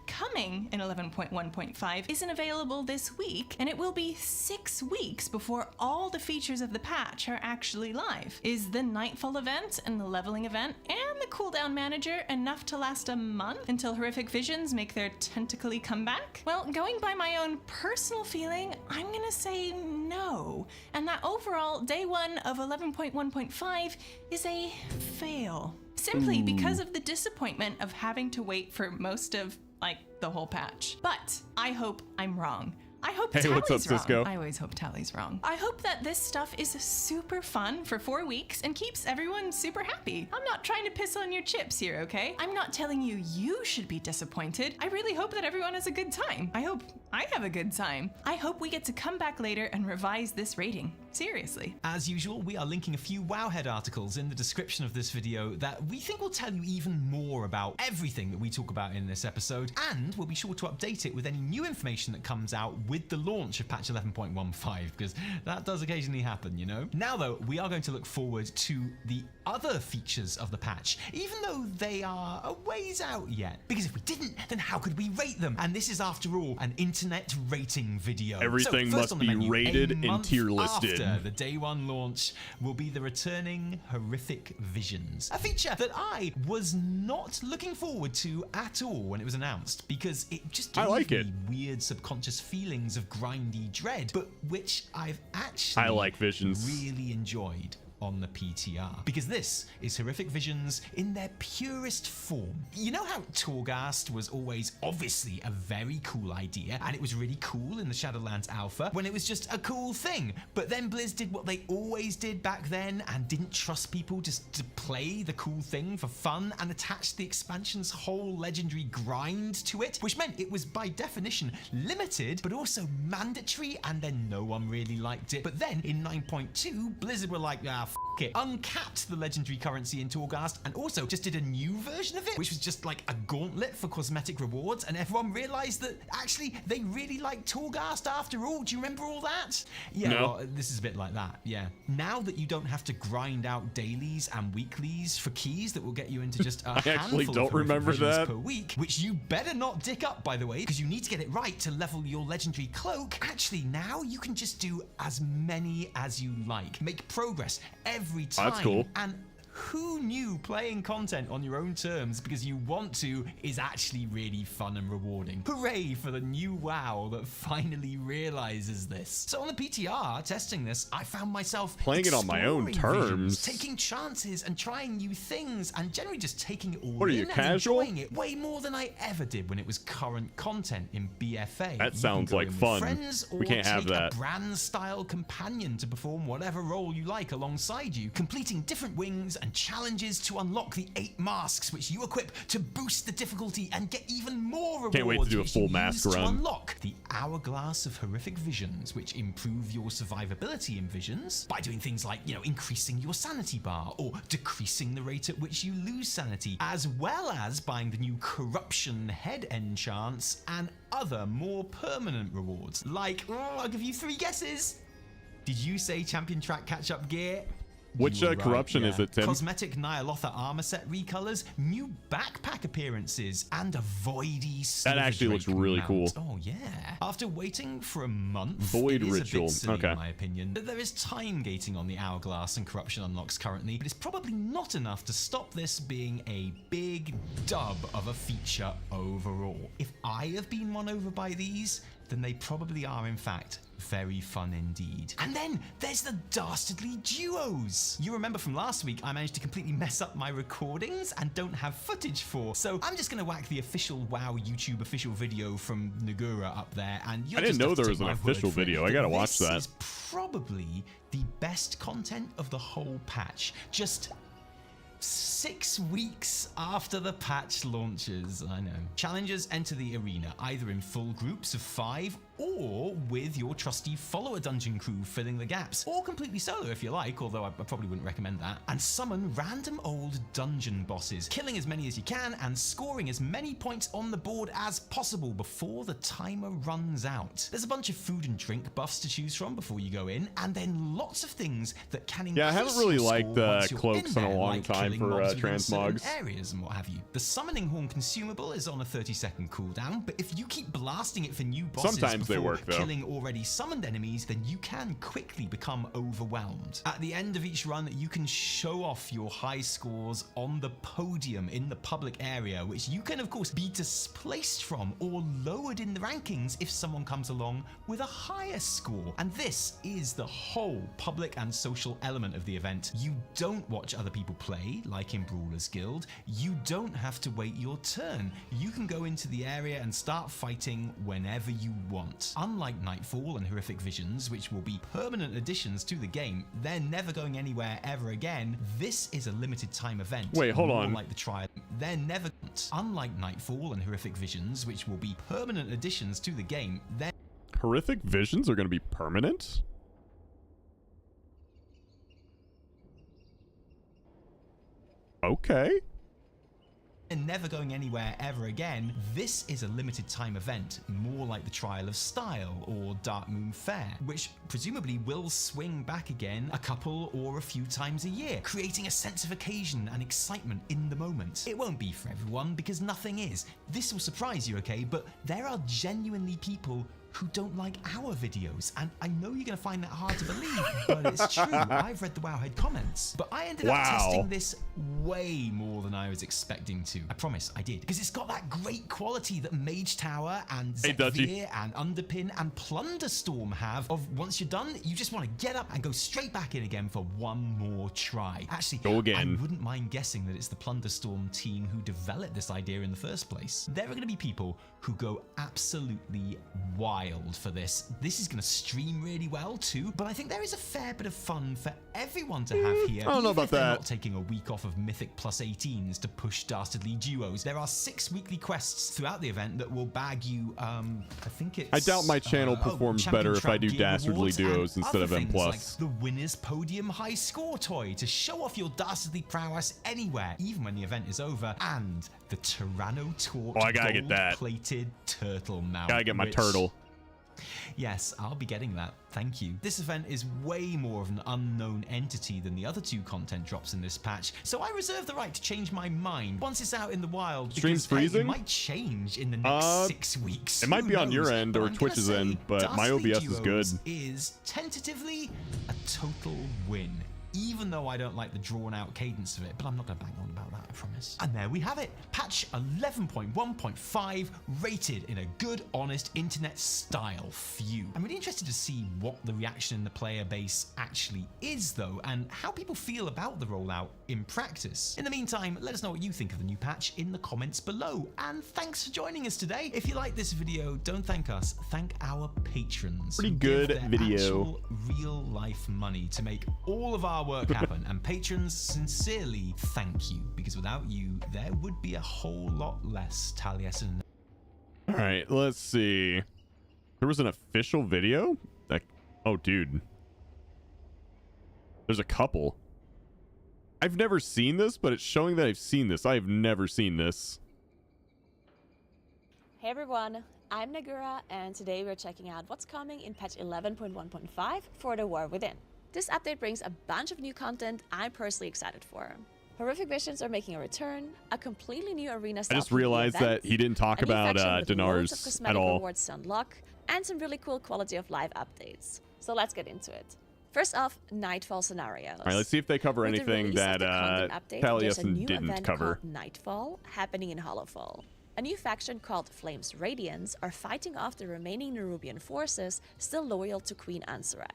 coming in 11.1.5 isn't available this week, and it will be 6 weeks before all the features of the patch are actually live. Is the Nightfall event and the leveling event and the cooldown manager enough to last a month until Horrific Visions make their tentacly comeback? Well, going by my own personal feeling, I'm gonna say no, and that overall day 1 of 11.1.5 is a fail. Simply because of the disappointment of having to wait for most of, like, the whole patch. But I hope I'm wrong. I hope Hey, Tally's what's up, wrong. Cisco? I always hope Tally's wrong. I hope that this stuff is super fun for 4 weeks and keeps everyone super happy. I'm not trying to piss on your chips here, okay? I'm not telling you you should be disappointed. I really hope that everyone has a good time. I hope I have a good time. I hope we get to come back later and revise this rating. Seriously. As usual, we are linking a few Wowhead articles in the description of this video that we think will tell you even more about everything that we talk about in this episode, and we'll be sure to update it with any new information that comes out with the launch of patch 11.15, because that does occasionally happen, you know? Now though, we are going to look forward to the other features of the patch, even though they are a ways out yet. Because if we didn't, then how could we rate them? And this is, after all, an internet rating video. Everything So, first must on the be menu, rated a and month tier listed. after the day 1 launch will be the returning Horrific Visions, a feature that I was not looking forward to at all when it was announced, because it just gave me weird subconscious feelings of grindy dread, but which I've actually really enjoyed on the PTR, because this is Horrific Visions in their purest form. You know how Torghast was always obviously a very cool idea, and it was really cool in the Shadowlands Alpha when it was just a cool thing, but then Blizz did what they always did back then and didn't trust people just to play the cool thing for fun and attached the expansion's whole legendary grind to it, which meant it was by definition limited but also mandatory, and then no one really liked it. But then in 9.2, Blizzard were like, f it, uncapped the legendary currency in Torghast and also just did a new version of it, which was just like a gauntlet for cosmetic rewards, and everyone realized that actually they really liked Torghast after all. Do you remember all that? Yeah, no. Well, this is a bit like that, yeah. Now that you don't have to grind out dailies and weeklies for keys that will get you into just a I actually handful don't of remember visions that per week, which you better not dick up, by the way, because you need to get it right to level your legendary cloak. Actually, now you can just do as many as you like. Make progress every time. That's cool. And who knew playing content on your own terms because you want to is actually really fun and rewarding? Hooray for the new WoW that finally realizes this. So on the PTR, testing this, I found myself playing it on my own exploring terms, visions, taking chances and trying new things, and generally just taking it all What are you, in and casual? enjoying it way more than I ever did when it was current content in BFA. That You sounds can go like in with fun. friends, or We can't have take that. a brand style companion to perform whatever role you like alongside you, completing different wings and challenges to unlock the 8 masks which you equip to boost the difficulty and get even more rewards. Can't wait to do a which full you mask use to run. unlock the Hourglass of Horrific Visions, which improve your survivability in visions by doing things like, you know, increasing your sanity bar or decreasing the rate at which you lose sanity, as well as buying the new Corruption head enchants and other more permanent rewards. Like, I'll give you 3 guesses. Did you say champion track catch-up gear? Which You were right, corruption is it, Tim? Cosmetic Nyalotha armor set recolors, new backpack appearances, and a voidy That actually looks Silverdrake really mount. cool. Oh yeah. After waiting for a month, Void it is Ritual. a bit silly, Okay. in my opinion. But there is time gating on the Hourglass and Corruption unlocks currently, but it's probably not enough to stop this being a big dub of a feature overall. If I have been won over by these, then they probably are in fact very fun indeed. And then there's the dastardly duos. You remember from last week I managed to completely mess up my recordings and don't have footage for, so I'm just gonna whack the official WoW YouTube official video from Nagura up there, and you'll I didn't just have know to there take was an my official word for it video. I gotta watch this that. is probably the best content of the whole patch. Just 6 weeks after the patch launches, I know. Challengers enter the arena either in full groups of 5 or with your trusty follower dungeon crew filling the gaps, or completely solo if you like, although I probably wouldn't recommend that, and summon random old dungeon bosses, killing as many as you can and scoring as many points on the board as possible before the timer runs out. There's a bunch of food and drink buffs to choose from before you go in, and then lots of things that can increase Yeah, I haven't really your liked score once you're cloaks in in a there, long like time killing for mobs within transmogs. certain areas and what have you. The summoning horn consumable is on a 30-second cooldown, but if you keep blasting it for new bosses Sometimes they before work, though. killing already summoned enemies, then you can quickly become overwhelmed. At the end of each run, you can show off your high scores on the podium in the public area, which you can of course be displaced from or lowered in the rankings if someone comes along with a higher score. And this is the whole public and social element of the event. You don't watch other people play like in Brawler's Guild. You don't have to wait your turn. You can go into the area and start fighting whenever you want. Unlike Nightfall and Horrific Visions, which will be permanent additions to the game, they're never going anywhere ever again. This is a limited time event. Wait, hold more on. Like the trial, they're never. Unlike Nightfall and Horrific Visions, which will be permanent additions to the game, they're Horrific Visions are going to be permanent? Okay. and never going anywhere ever again. This is a limited time event, more like the Trial of Style or Dark Moon Fair, which presumably will swing back again a couple or a few times a year, creating a sense of occasion and excitement in the moment. It won't be for everyone because nothing is. This will surprise you, okay? But there are genuinely people who don't like our videos, and I know you're gonna find that hard to believe, but it's true. I've read the Wowhead comments, but I ended up testing this way more than I was expecting to. I promise I did, because it's got that great quality that Mage Tower and Zekvir and Underpin and Plunderstorm have of once you're done, you just want to get up and go straight back in again for one more try. Actually, go again. I wouldn't mind guessing that it's the Plunderstorm team who developed this idea in the first place. There are going to be people who go absolutely wild for this. This is going to stream really well too, but I think there is a fair bit of fun for everyone to have here. I don't know about if they're that. Not taking a week off of Mythic plus 18s to push Dastardly Duos. There are 6 weekly quests throughout the event that will bag you, I think it's... I doubt my channel performs better if I do Dastardly Duos instead of M+. Like the Winner's Podium High Score toy to show off your dastardly prowess anywhere, even when the event is over, and the Tyranno Torch I gotta get that. gold-plated turtle mount. Gotta get my which- turtle. Yes, I'll be getting that. Thank you. This event is way more of an unknown entity than the other 2 content drops in this patch, so I reserve the right to change my mind once it's out in the wild. Stream's because, hey, freezing? it might change in the next 6 weeks. It might Who be on your knows? end But or I'm gonna Twitch's say end, but my Dastardly OBS is good. Duos is tentatively a total win. even though I don't like the drawn out cadence of it, but I'm not going to bang on about that, I promise. And there we have it. Patch 11.1.5 rated in a good, honest internet style. Phew. I'm really interested to see what the reaction in the player base actually is though, and how people feel about the rollout in practice. In the meantime, let us know what you think of the new patch in the comments below, and thanks for joining us today. If you like this video, don't thank us, thank our patrons. Pretty who good give their video. actual real life money to make all of our work happen, and patrons, sincerely thank you, because without you there would be a whole lot less Taliesin. All right, let's see. There was an official video? Like, oh, dude. There's a couple. I've never seen this, but it's showing that I've seen this. I have never seen this. Hey everyone, I'm Nagura, and today we're checking out what's coming in patch 11.1.5 for the War Within. This update brings a bunch of new content I'm personally excited for. Horrific Visions are making a return, a completely new arena style I just realized event, that he didn't talk a new about faction with loads of Dinars cosmetic at all. rewards to unlock, and some really cool quality of life updates. So let's get into it. First off, Nightfall scenarios. All right, let's see if they cover With the anything release that of the content update, there's a Taliesin new didn't event cover. called Nightfall happening in Hollowfall. A new faction called Flames Radiance are fighting off the remaining Nerubian forces still loyal to Queen Ansarak.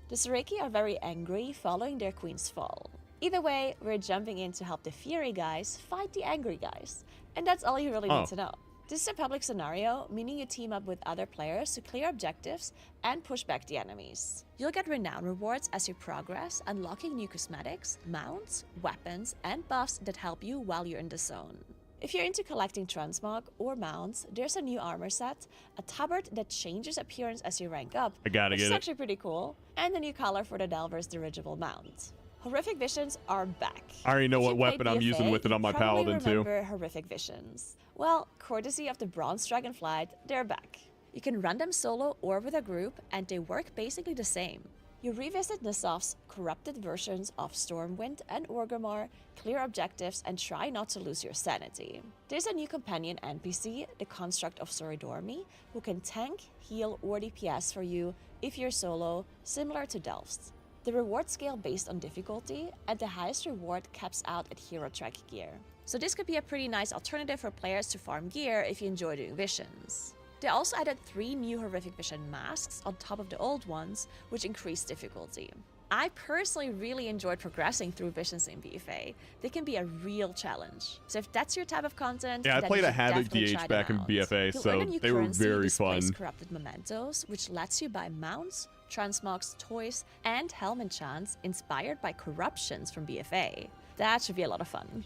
The Sareki are very angry following their queen's fall. Either way, we're jumping in to help the Fury guys fight the angry guys. And that's all you really need to know. This is a public scenario, meaning you team up with other players to clear objectives and push back the enemies. You'll get renown rewards as you progress, unlocking new cosmetics, mounts, weapons, and buffs that help you while you're in the zone. If you're into collecting transmog or mounts, there's a new armor set, a tabard that changes appearance as you rank up, I gotta which get is it. actually pretty cool, and a new color for the Delver's dirigible mount. Horrific Visions are back. I already know If what you played weapon I'm using BFA, with it on my you probably Paladin too. remember Horrific Visions. Well, courtesy of the Bronze Dragonflight, they're back. You can run them solo or with a group, and they work basically the same. You revisit Nisov's corrupted versions of Stormwind and Orgrimmar, clear objectives, and try not to lose your sanity. There's a new companion NPC, the Construct of Soridormi, who can tank, heal, or DPS for you if you're solo, similar to Delph's. The reward scale based on difficulty, and the highest reward caps out at hero track gear. So this could be a pretty nice alternative for players to farm gear if you enjoy doing visions. They also added 3 new Horrific Vision masks on top of the old ones, which increased difficulty. I personally really enjoyed progressing through visions in BFA. They can be a real challenge. So if that's your type of content, Yeah, I then played you a should Havoc definitely try DH them back in out. BFA, You'll so earn a new they were currency, very Displace fun. Corrupted Mementos, which lets you buy mounts, transmogs, toys, and helm enchants inspired by corruptions from BFA. That should be a lot of fun.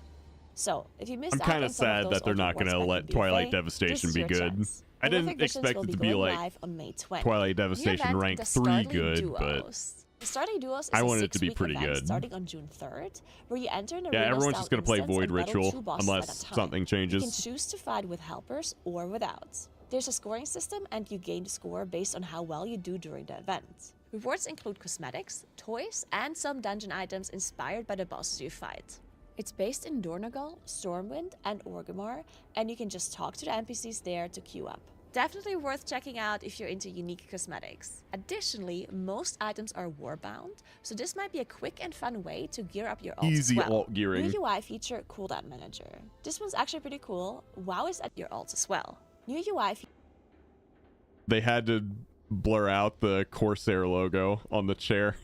So, if you missed I'm out kind on of some of sad those that they're not old going to rewards let back in Twilight BFA, Devastation this is be your good. chance. I didn't Horrific Visions expect will it to going be like live on May 20. Twilight New Devastation event, rank the 3 Startling good, but Duos. The Starting Duos is I a wanted it to be 6-week pretty event good. starting on June 3rd, where you enter an yeah, arena everyone's just going to play instance Void and battle Ritual 2 bosses unless at a time. something changes. You can choose to fight with helpers or without. There's a scoring system, and you gain the score based on how well you do during the event. Rewards include cosmetics, toys, and some dungeon items inspired by the bosses you fight. It's based in Dornogal, Stormwind, and Orgrimmar, and you can just talk to the NPCs there to queue up. Definitely worth checking out if you're into unique cosmetics. Additionally, most items are warbound, so this might be a quick and fun way to gear up your ult Easy as well. alt gearing. New UI feature Cooldown Manager. This one's actually pretty cool. WoW is at your ult as well. New UI They had to blur out the Corsair logo on the chair.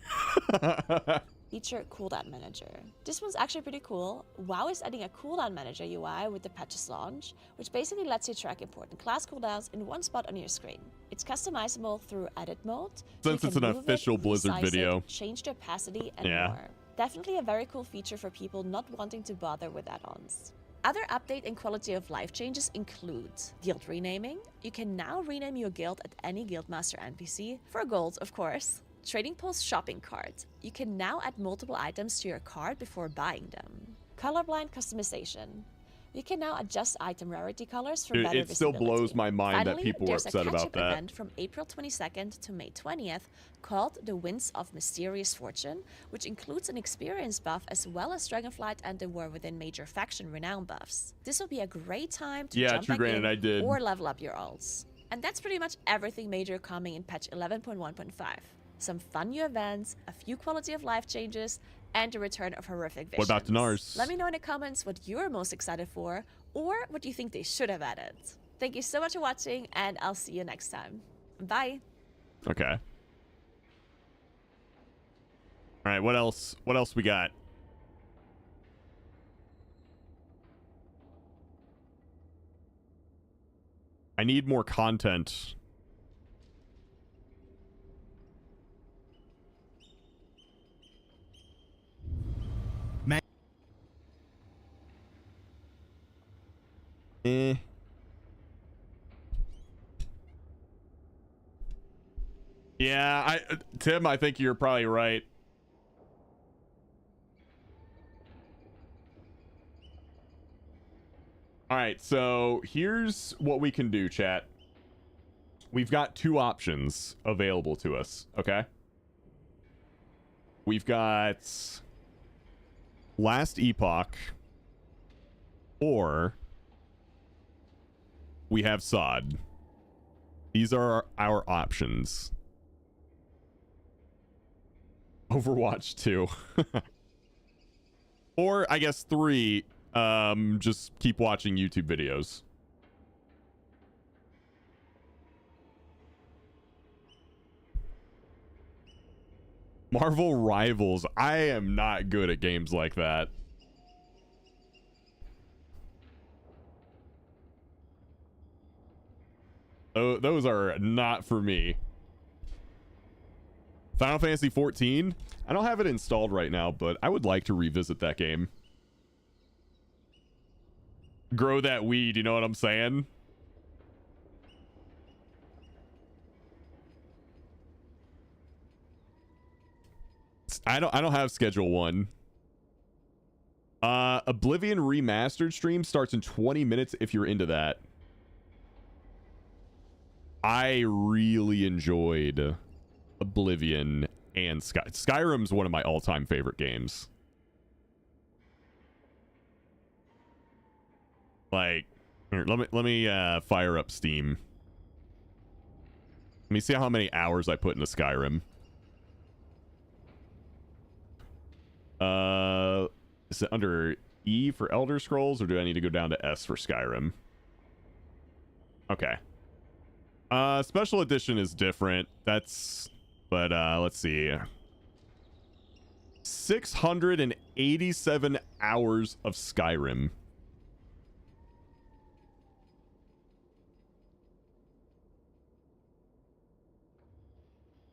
feature Cooldown Manager. This one's actually pretty cool. WoW is adding a Cooldown Manager UI with the patch's launch, which basically lets you track important class cooldowns in one spot on your screen. It's customizable through edit mode. so you Since it's can an move official it, Blizzard resize video. it, change the opacity, and Yeah. more. Definitely a very cool feature for people not wanting to bother with add-ons. Other update and quality of life changes include guild renaming. You can now rename your guild at any Guildmaster NPC, for gold of course. Trading Post shopping cart. You can now add multiple items to your cart before buying them. Colorblind customization. You can now adjust item rarity colors for Dude, better it still visibility. blows my mind that Finally, people were there's upset a about catch-up that. event from April 22nd to May 20th called the Winds of Mysterious Fortune, which includes an experience buff as well as Dragonflight and the War Within major faction renown buffs. This will be a great time to jump true back granted, in I did. or level up your alts. And that's pretty much everything major coming in patch 11.1.5. Some fun new events, a few quality of life changes, and the return of horrific visions. What about Dinars? Let me know in the comments what you're most excited for, or what you think they should have added. Thank you so much for watching, and I'll see you next time. Bye. Okay. All right, what else? What else we got? I need more content. Yeah, Tim, I think you're probably right. All right, so here's what we can do, chat. We've got two options available to us, okay? We've got Last Epoch, or we have Sod. These are our options. Overwatch 2. Or I guess 3, just keep watching YouTube videos. Marvel Rivals. I am not good at games like that. Oh, those are not for me. Final Fantasy 14. I don't have it installed right now, but I would like to revisit that game. Grow that weed, you know what I'm saying? I don't have Schedule 1. Oblivion Remastered stream starts in 20 minutes if you're into that. I really enjoyed Oblivion and Skyrim's one of my all-time favorite games. Like, here, let me fire up Steam. Let me see how many hours I put into Skyrim. Is it under E for Elder Scrolls, or do I need to go down to S for Skyrim? Okay. Special edition is different. But let's see. 687 hours of Skyrim.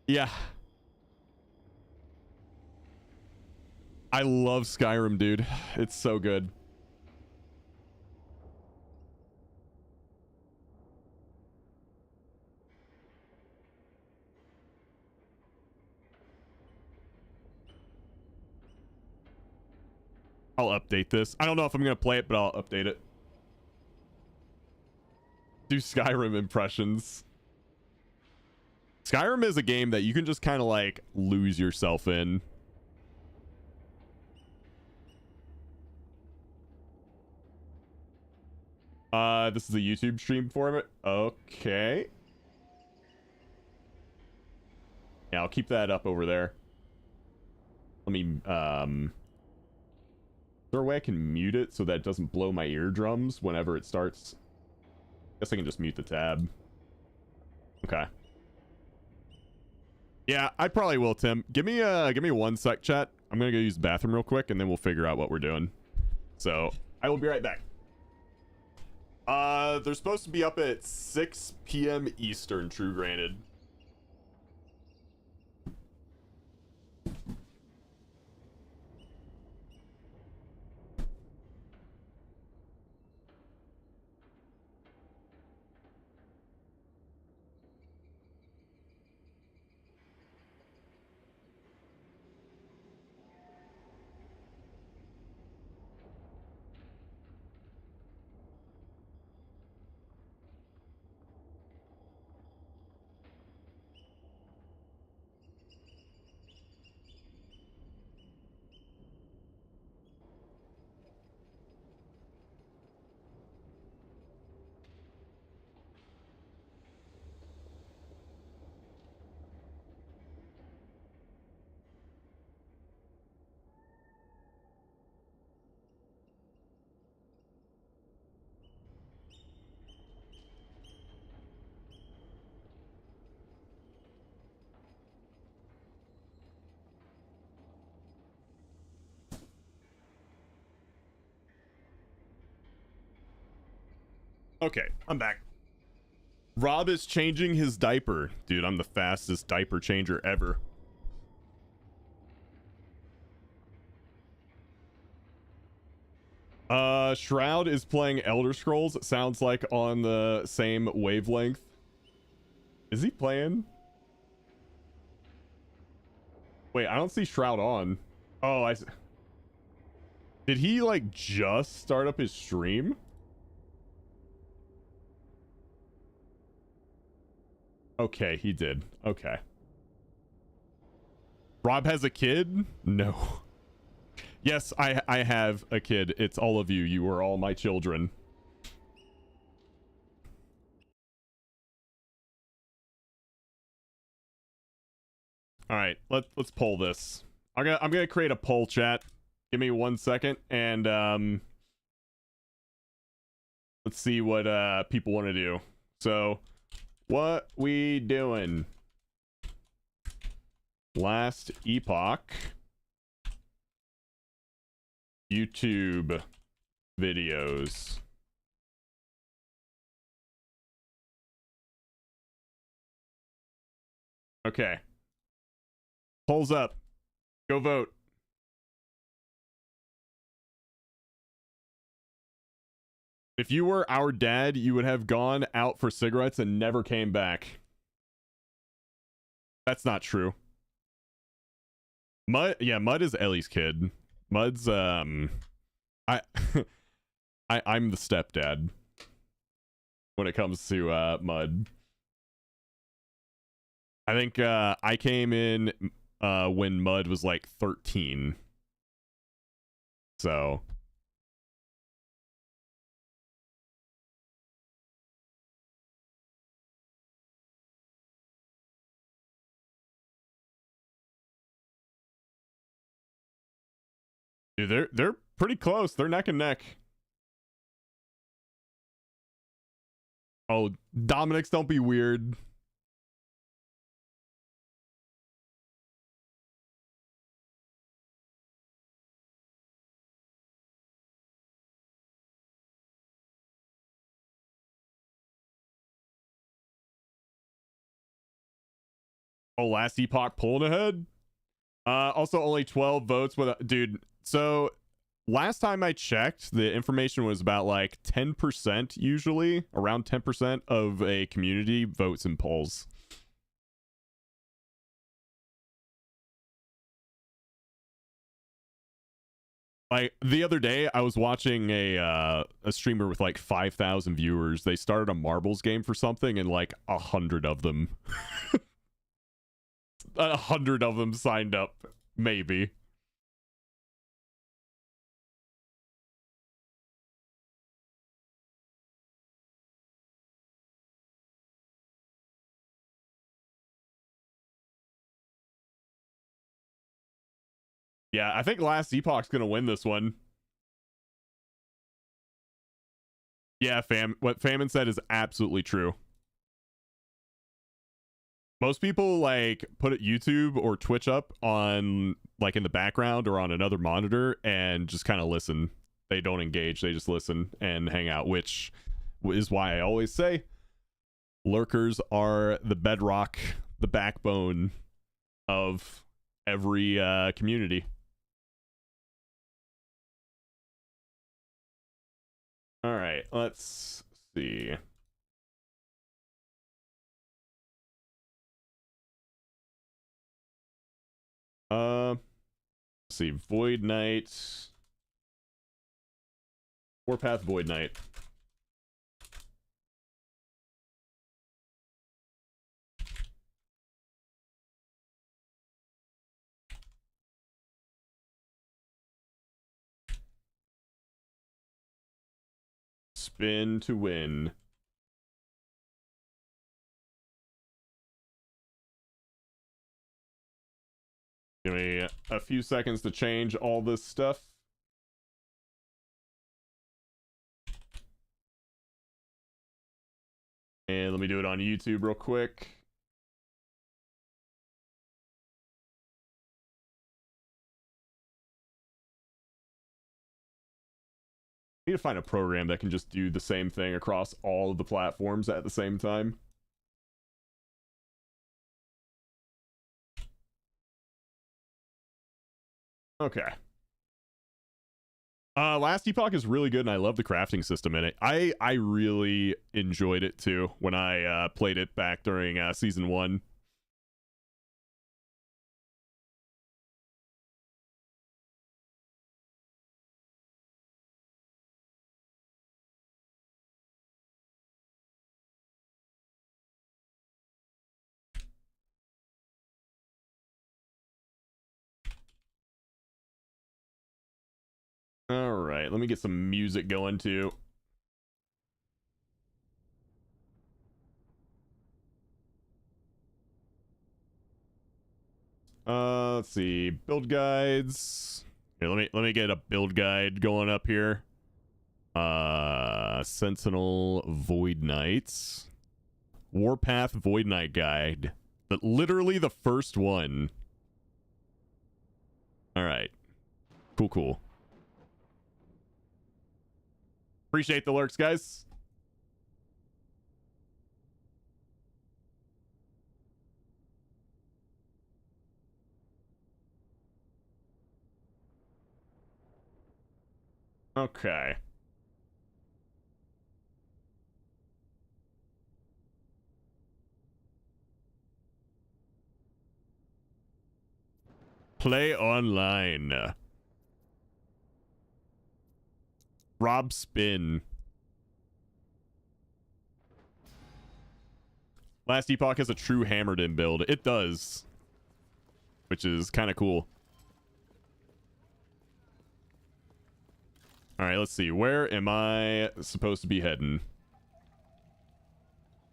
Yeah. I love Skyrim, dude. It's so good. I'll update this. I don't know if I'm going to play it, but I'll update it. Do Skyrim impressions. Skyrim is a game that you can just kind of like lose yourself in. This is a YouTube stream for it. Okay. Yeah, I'll keep that up over there. Let me, is there a way I can mute it so that it doesn't blow my eardrums whenever it starts? Guess I can just mute the tab. Okay. Yeah, I probably will, Tim. Give me 1 sec, chat. I'm gonna go use the bathroom real quick, and then we'll figure out what we're doing. So, I will be right back. They're supposed to be up at 6 p.m. Eastern, True Granted. Okay, I'm back. Rob is changing his diaper. Dude, I'm the fastest diaper changer ever. Shroud is playing Elder Scrolls. It sounds like on the same wavelength. Is he playing? Wait, I don't see Shroud on. Oh, I see. Did he like just start up his stream? Okay, he did. Okay. Rob has a kid? No. Yes, I have a kid. It's all of you. You are all my children. All right, let's poll this. I'm gonna create a poll, chat. Give me 1 second, and let's see what people want to do. So, what we doing? Last epoch YouTube videos. Okay. Polls up. Go vote. If you were our dad, you would have gone out for cigarettes and never came back. That's not true. Mud is Ellie's kid. Mud's I'm the stepdad when it comes to Mud. I think I came in when Mud was like 13. So dude, they're pretty close. They're neck and neck. Oh, Dominic's, don't be weird. Oh, last epoch pulling ahead. Also only 12 votes with dude. So last time I checked, the information was about like 10%, usually around 10% of a community votes in polls. Like the other day, I was watching a streamer with like 5,000 viewers. They started a marbles game for something, and like 100 of them, 100 of them signed up. Maybe. Yeah, I think Last Epoch's gonna win this one. Yeah, what Famine said is absolutely true. Most people like put it YouTube or Twitch up on like in the background or on another monitor and just kind of listen. They don't engage, they just listen and hang out, which is why I always say lurkers are the bedrock, the backbone of every community. All right, let's see. Let's see, Void Knight. Warpath Void Knight. Spin to win. Give me a few seconds to change all this stuff. And let me do it on YouTube real quick. Need to find a program that can just do the same thing across all of the platforms at the same time. Okay. Last Epoch is really good, and I love the crafting system in it. I really enjoyed it too when I played it back during season 1. All right, let me get some music going too. Let's see, build guides. Here, let me get a build guide going up here. Sentinel Void Knights, Warpath Void Knight guide, but literally the first one. All right, cool. Appreciate the lurks, guys. Okay. Play online. Rob Spin. Last Epoch has a true hammered in build. It does. Which is kind of cool. Alright, let's see. Where am I supposed to be heading?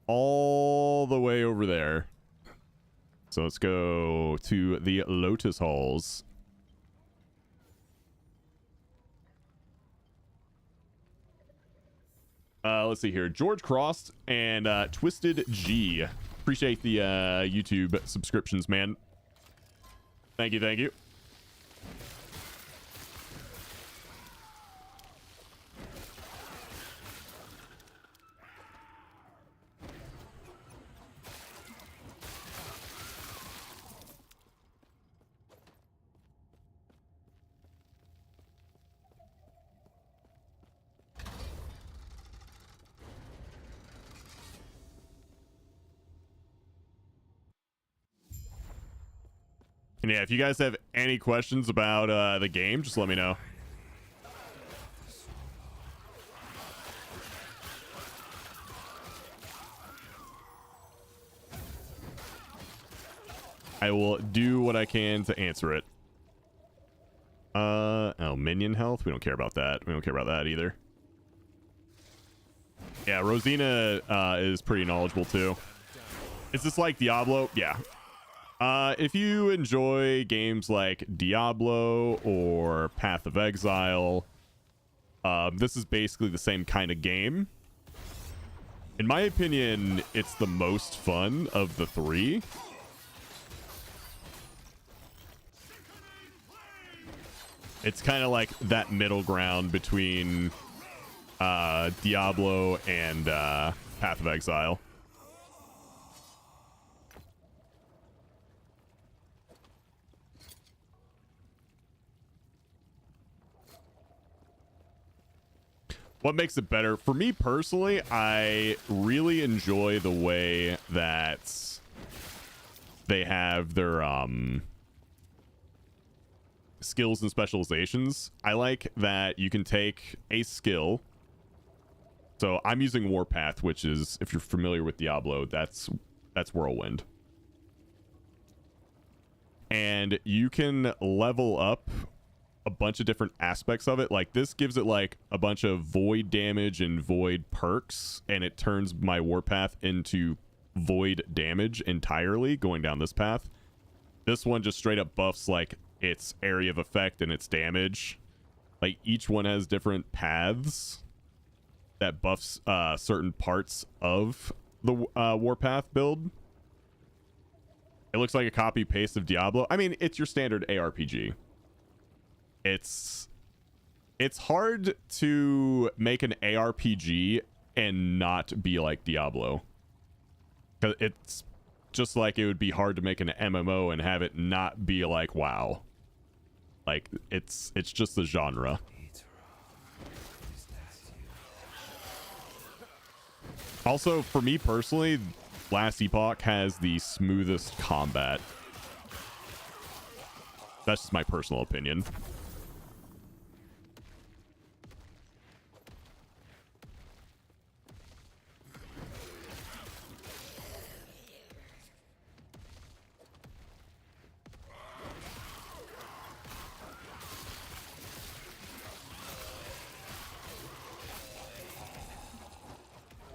All the way over there. So let's go to the Lotus Halls. Let's see here. George Cross and Twisted G. Appreciate the YouTube subscriptions, man. Thank you. And yeah, if you guys have any questions about the game, just let me know. I will do what I can to answer it. Oh, minion health? We don't care about that. We don't care about that either. Yeah, Rosina is pretty knowledgeable too. Is this like Diablo? Yeah. If you enjoy games like Diablo or Path of Exile, this is basically the same kind of game. In my opinion, it's the most fun of the three. It's kind of like that middle ground between Diablo and Path of Exile. What makes it better? For me personally, I really enjoy the way that they have their skills and specializations. I like that you can take a skill. So I'm using Warpath, which is, if you're familiar with Diablo, that's Whirlwind. And you can level up a bunch of different aspects of it. Like this gives it like a bunch of void damage and void perks, and it turns my Warpath into void damage entirely going down this path. This one just straight up buffs like its area of effect and its damage. Like each one has different paths that buffs certain parts of the Warpath build. It looks like a copy paste of Diablo. I mean, it's your standard ARPG. It's It's hard to make an ARPG and not be like Diablo. 'Cause it's just like it would be hard to make an MMO and have it not be like WoW. Like it's just the genre. Also, for me personally, Last Epoch has the smoothest combat. That's just my personal opinion.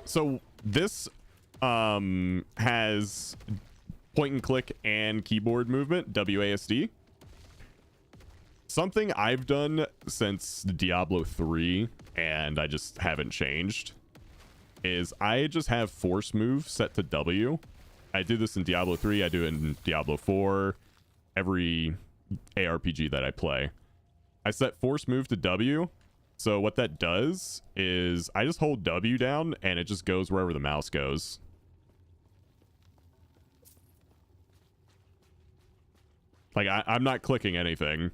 So this has point and click and keyboard movement, WASD. Something I've done since Diablo 3, and I just haven't changed, is I just have force move set to W. I do this in Diablo 3, I do it in Diablo 4, every ARPG that I play. I set force move to W. So what that does is I just hold W down and it just goes wherever the mouse goes. Like I'm not clicking anything.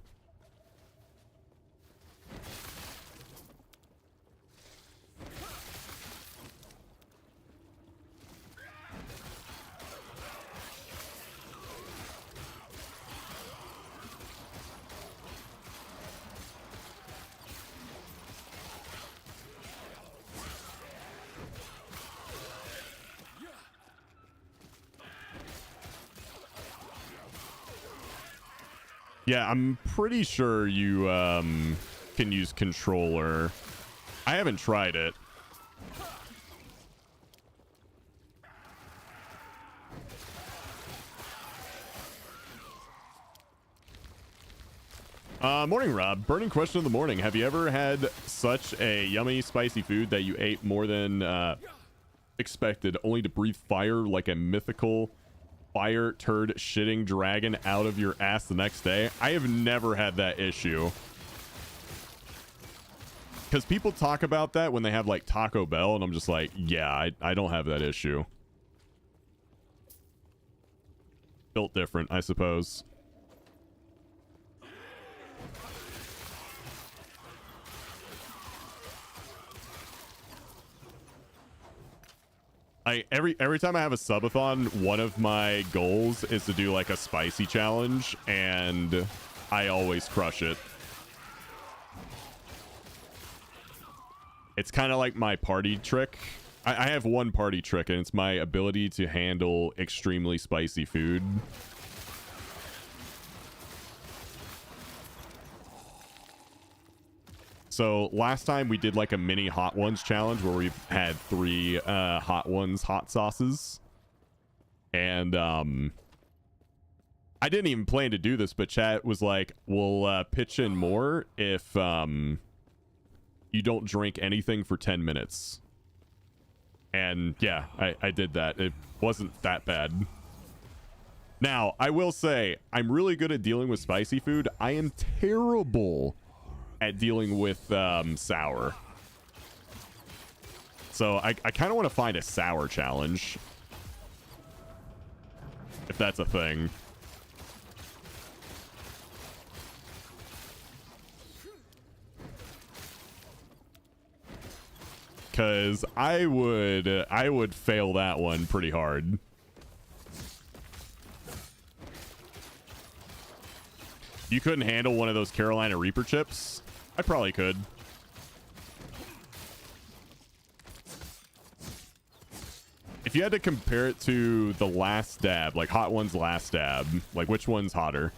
Yeah, I'm pretty sure you can use controller. I haven't tried it. Morning, Rob. Burning question of the morning. Have you ever had such a yummy, spicy food that you ate more than expected, only to breathe fire like a mythical fire turd shitting dragon out of your ass the next day? I have never had that issue. Because people talk about that when they have like Taco Bell, and I'm just like, yeah, I don't have that issue. Built different, I suppose. Every time I have a subathon, one of my goals is to do like a spicy challenge, and I always crush it. It's kind of like my party trick. I have one party trick, and it's my ability to handle extremely spicy food. So last time we did like a mini hot ones challenge where we had 3 hot ones hot sauces, and I didn't even plan to do this, but chat was like, we'll pitch in more if you don't drink anything for 10 minutes. And yeah, I did that. It wasn't that bad. Now I will say I'm really good at dealing with spicy food. I am terrible at dealing with sour. So I kind of want to find a sour challenge, if that's a thing. Because I would fail that one pretty hard. You couldn't handle one of those Carolina Reaper chips? I probably could. If you had to compare it to the last dab, like Hot One's last dab, like which one's hotter?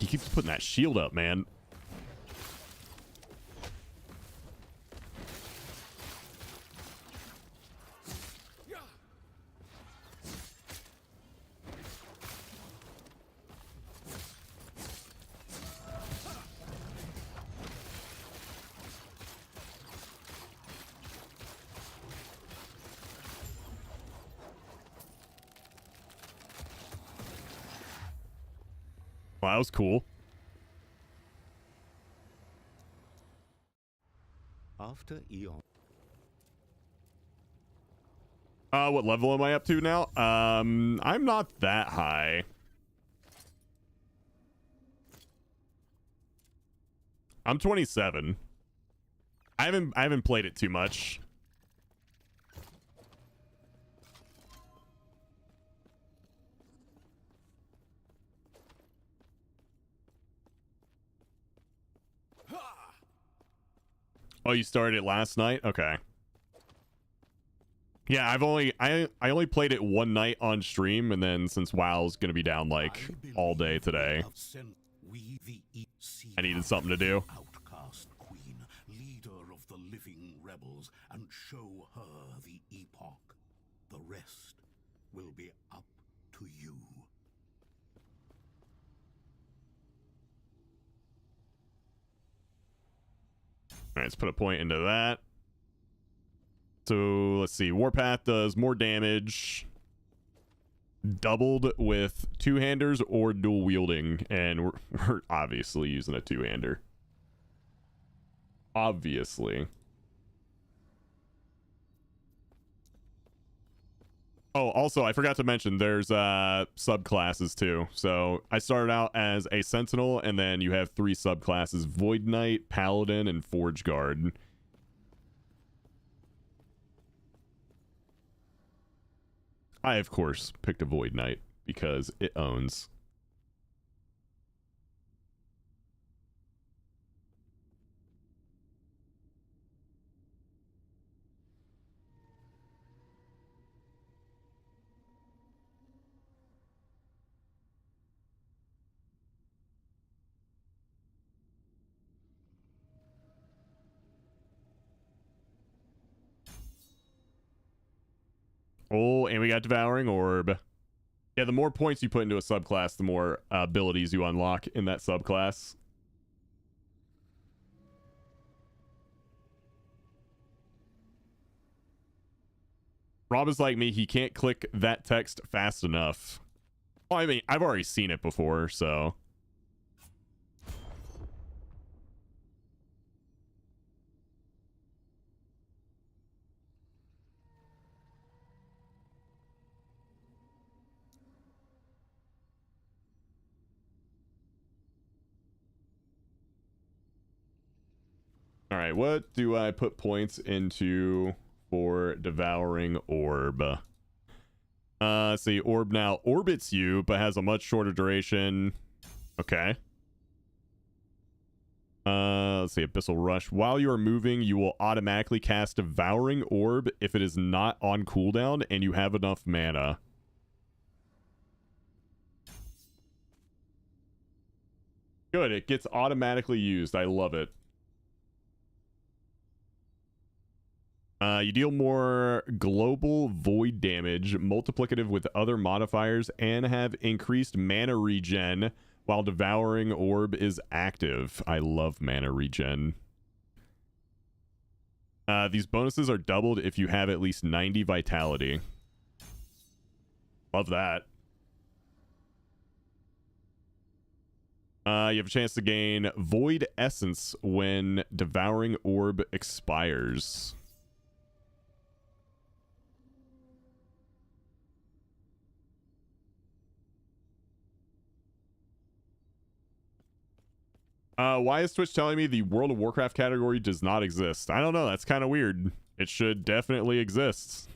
He keeps putting that shield up, man. Well, that was cool. After Eon. What level am I up to now? I'm not that high. I'm 27. I haven't played it too much. Oh, you started it last night? Okay. Yeah, I only played it one night on stream, and then since WoW's gonna be down like all day today, I needed something to do. Outcast queen, leader of the living rebels, and show her the epoch. The rest will be up to you. All right, let's put a point into that. So let's see. Warpath does more damage, doubled with two-handers or dual wielding, and we're obviously using a two-hander. Obviously. Oh, also, I forgot to mention there's subclasses too. So I started out as a Sentinel, and then you have 3 subclasses: Void Knight, Paladin, and Forge Guard. I, of course, picked a Void Knight because it owns. Oh, and we got Devouring Orb. Yeah, the more points you put into a subclass, the more abilities you unlock in that subclass. Rob is like me. He can't click that text fast enough. Well, I mean, I've already seen it before, so... All right, what do I put points into for Devouring Orb? Let's see. Orb now orbits you, but has a much shorter duration. Okay. Let's see. Abyssal Rush. While you are moving, you will automatically cast Devouring Orb if it is not on cooldown and you have enough mana. Good. It gets automatically used. I love it. You deal more global void damage, multiplicative with other modifiers, and have increased mana regen while Devouring Orb is active. I love mana regen. These bonuses are doubled if you have at least 90 vitality. Love that. You have a chance to gain Void Essence when Devouring Orb expires. Why is Twitch telling me the World of Warcraft category does not exist? I don't know. That's kind of weird. It should definitely exist.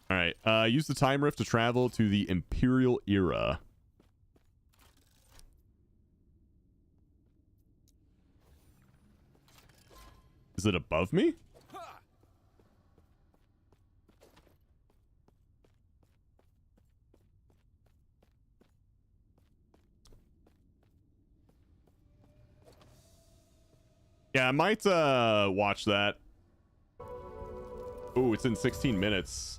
All right. Use the time rift to travel to the Imperial Era. Is it above me? Yeah, I might watch that. Oh, it's in 16 minutes.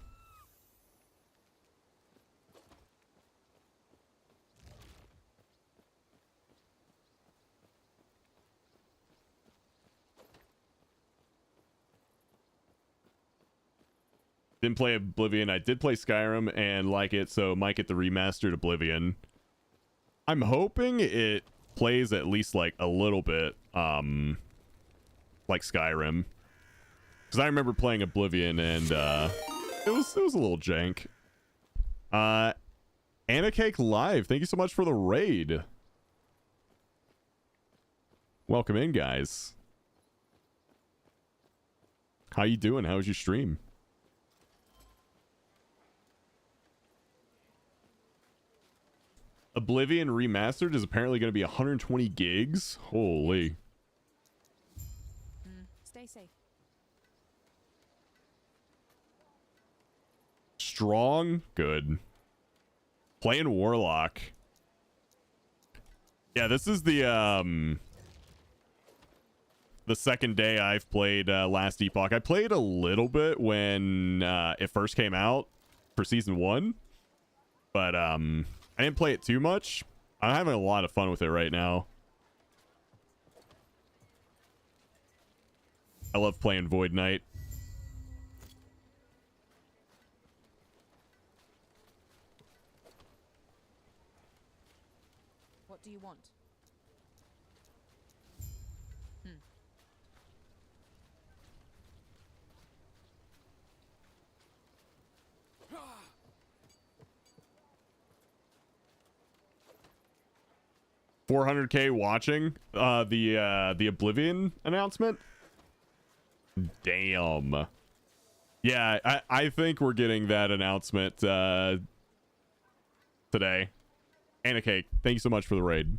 Didn't play Oblivion. I did play Skyrim and like it, so might get the remastered Oblivion. I'm hoping it plays at least like a little bit like Skyrim, because I remember playing Oblivion and it was a little jank. Anna Cake Live, thank you so much for the raid. Welcome in, guys. How you doing? How was your stream? Oblivion Remastered is apparently going to be 120 gigs. Holy. Stay safe. Strong? Good. Playing Warlock. Yeah, this is the second day I've played Last Epoch. I played a little bit when it first came out for Season 1. But I didn't play it too much. I'm having a lot of fun with it right now. I love playing Void Knight. What do you want? 400k watching the Oblivion announcement. Damn. Yeah, I think we're getting that announcement today. Anna Cake, thank you so much for the raid.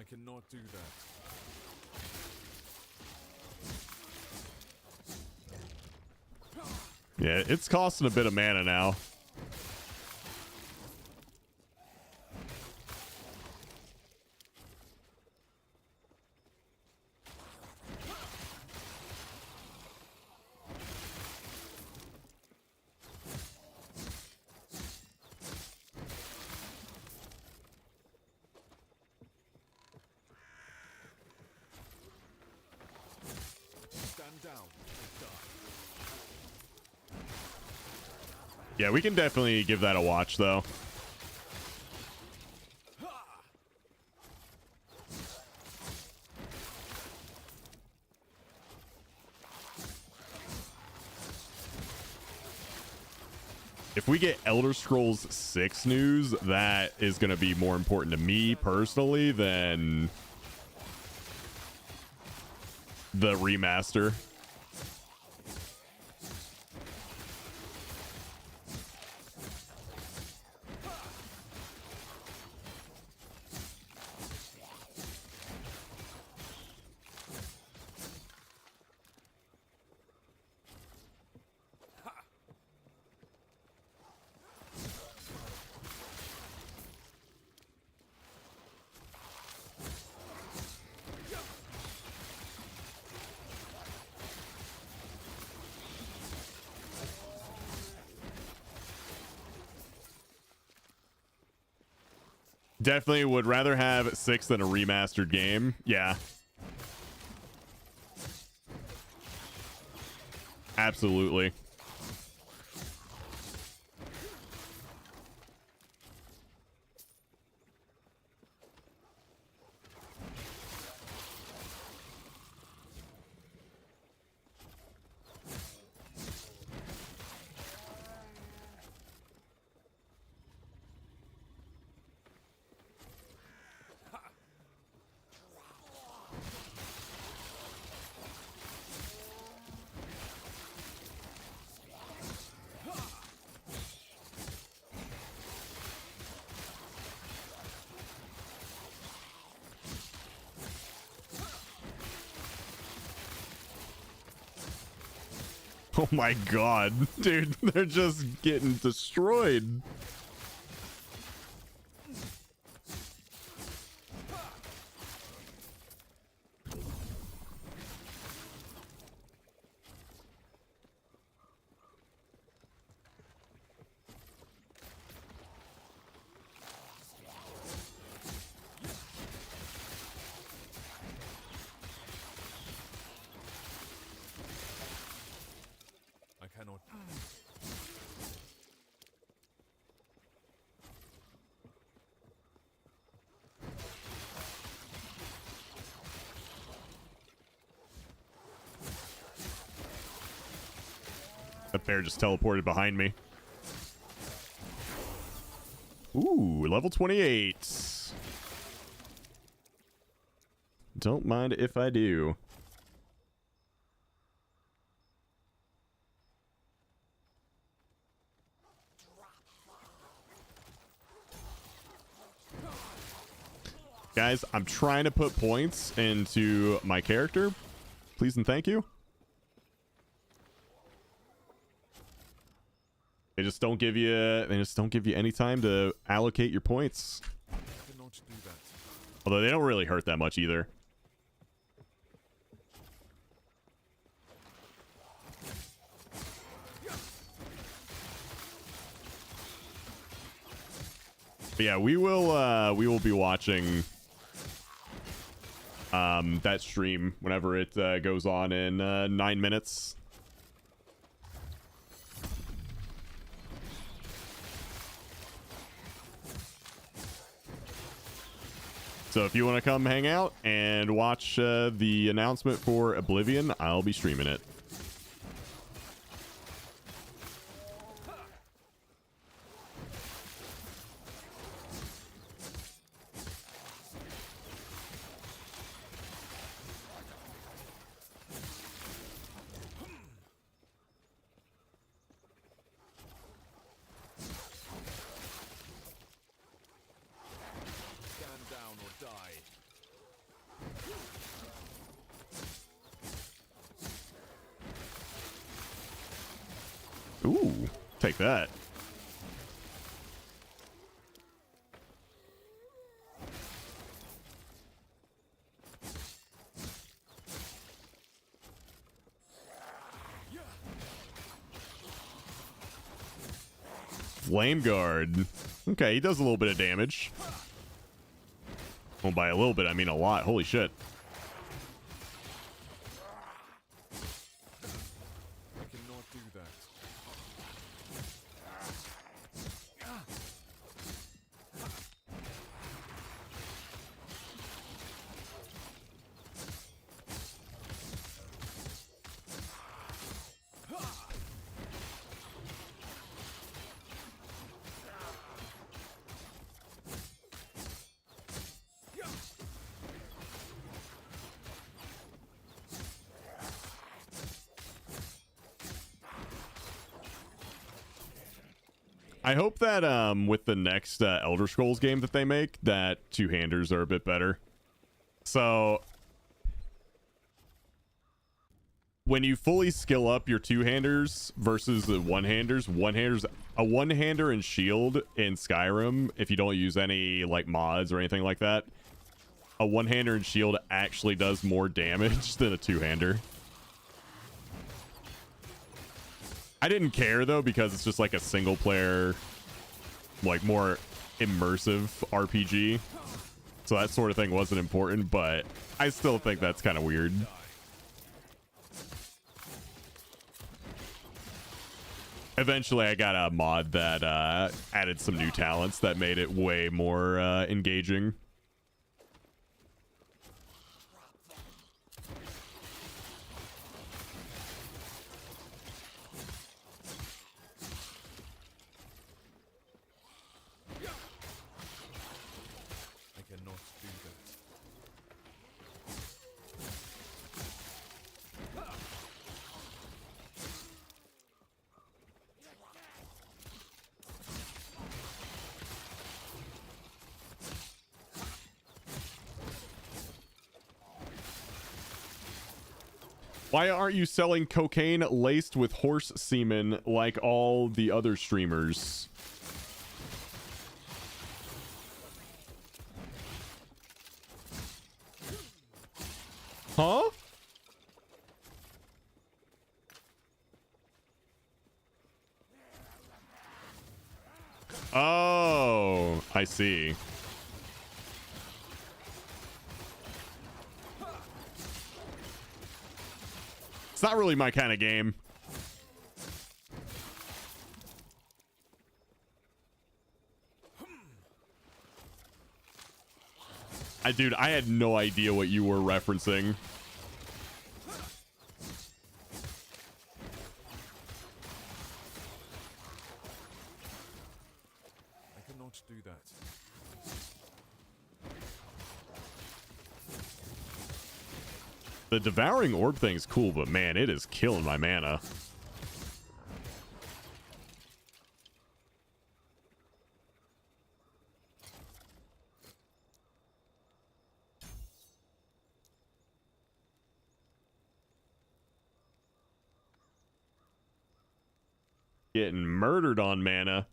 Cannot do that. Yeah, it's costing a bit of mana now. Yeah, we can definitely give that a watch, though. If we get Elder Scrolls 6 news, that is going to be more important to me personally than the remaster. Definitely would rather have 6 than a remastered game. Yeah. Absolutely. Oh my god, dude, they're just getting destroyed. I cannot. That bear just teleported behind me. Ooh, level 28. Don't mind if I do. Guys, I'm trying to put points into my character. Please and thank you. They just don't give you any time to allocate your points. Cannot do that. Although they don't really hurt that much either. But yeah, we will be watching that stream whenever it goes on in 9 minutes. So if you want to come hang out and watch the announcement for Oblivion, I'll be streaming it. Stand down or die. Ooh, take that. Flame Guard. Okay, he does a little bit of damage. Well, by a little bit, I mean a lot. Holy shit. I cannot do that. I hope that with the next Elder Scrolls game that they make, that two-handers are a bit better. So when you fully skill up your two-handers versus the one-handers, a one-hander and shield in Skyrim, if you don't use any like mods or anything like that, a one-hander and shield actually does more damage than a two-hander. I didn't care though, because it's just like a single player, like more immersive RPG. So that sort of thing wasn't important, but I still think that's kind of weird. Eventually I got a mod that added some new talents that made it way more engaging. I cannot do that. Why aren't you selling cocaine laced with horse semen like all the other streamers? Huh? Oh, I see. It's not really my kind of game. Dude, I had no idea what you were referencing. I cannot do that. The devouring orb thing's cool, but man, it is killing my mana. Getting murdered on mana.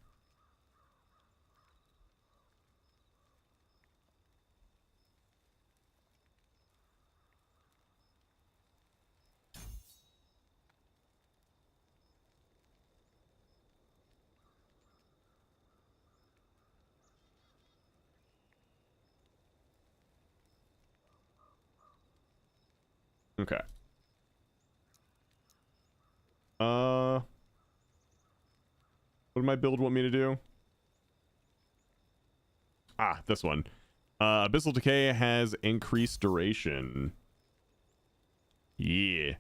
Okay. What did my build want me to do? Ah, this one. Abyssal Decay has increased duration. Yeah.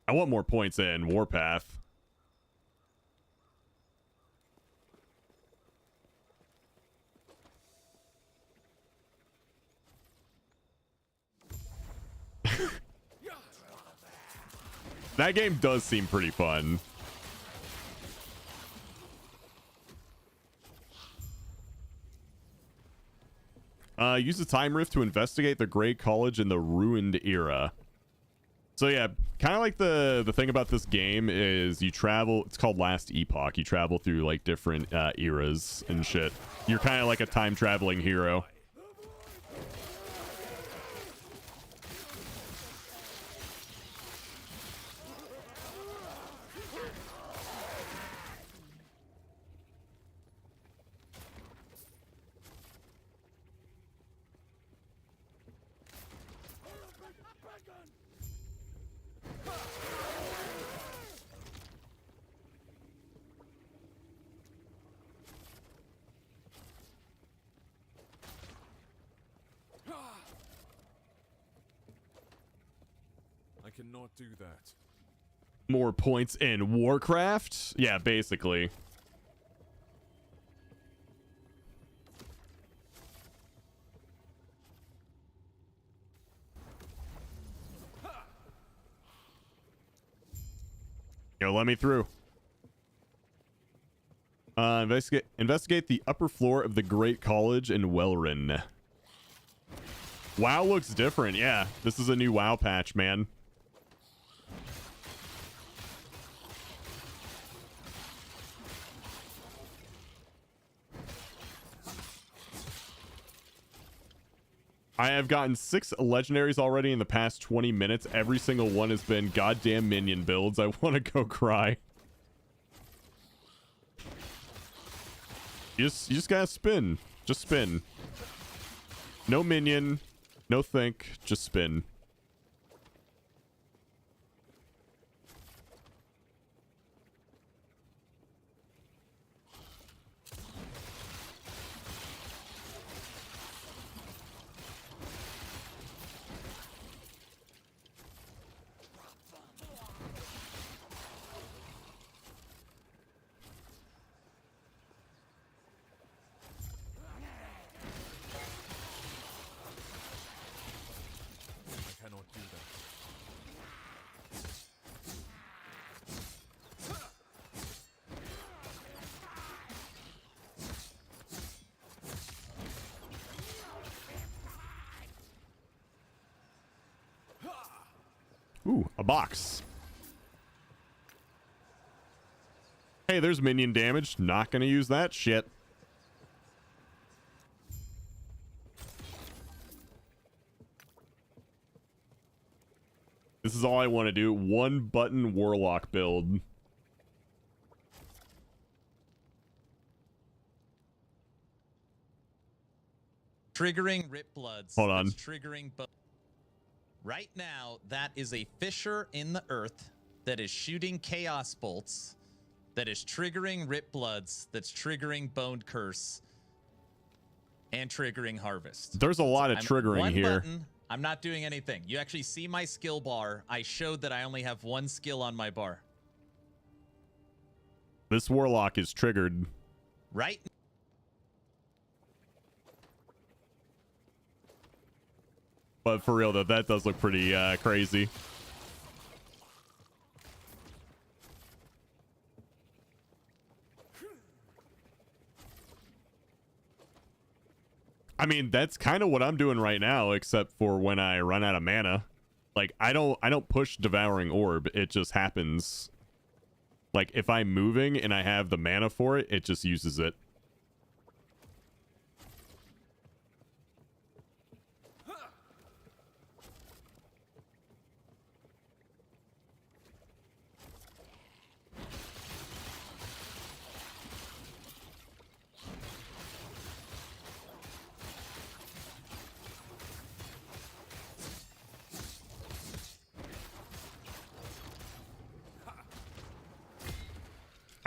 I want more points in Warpath. That game does seem pretty fun. Use the time rift to investigate the Great College in the Ruined Era. So yeah, kind of like the thing about this game is you travel. It's called Last Epoch. You travel through like different eras and shit. You're kind of like a time traveling hero. I cannot do that. More points in Warcraft? Yeah, basically. Yo, let me through. Investigate the upper floor of the Great College in Welrin. WoW looks different. Yeah, this is a new WoW patch, man. I have gotten 6 legendaries already in the past 20 minutes. Every single one has been goddamn minion builds. I want to go cry. You just gotta spin. Just spin. No minion. No think. Just spin. Ooh, a box. Hey, there's minion damage. Not gonna use that shit. This is all I want to do. One button warlock build. Triggering Rip Bloods. Hold on. That's triggering right now, that is a fissure in the earth that is shooting chaos bolts, that is triggering Rip Bloods, that's triggering Bone Curse, and triggering Harvest. There's a lot of triggering one here. Button, I'm not doing anything. You actually see my skill bar. I showed that I only have one skill on my bar. This warlock is triggered. Right. But for real, though, that does look pretty crazy. I mean, that's kind of what I'm doing right now, except for when I run out of mana. Like, I don't push Devouring Orb. It just happens. Like, if I'm moving and I have the mana for it, it just uses it.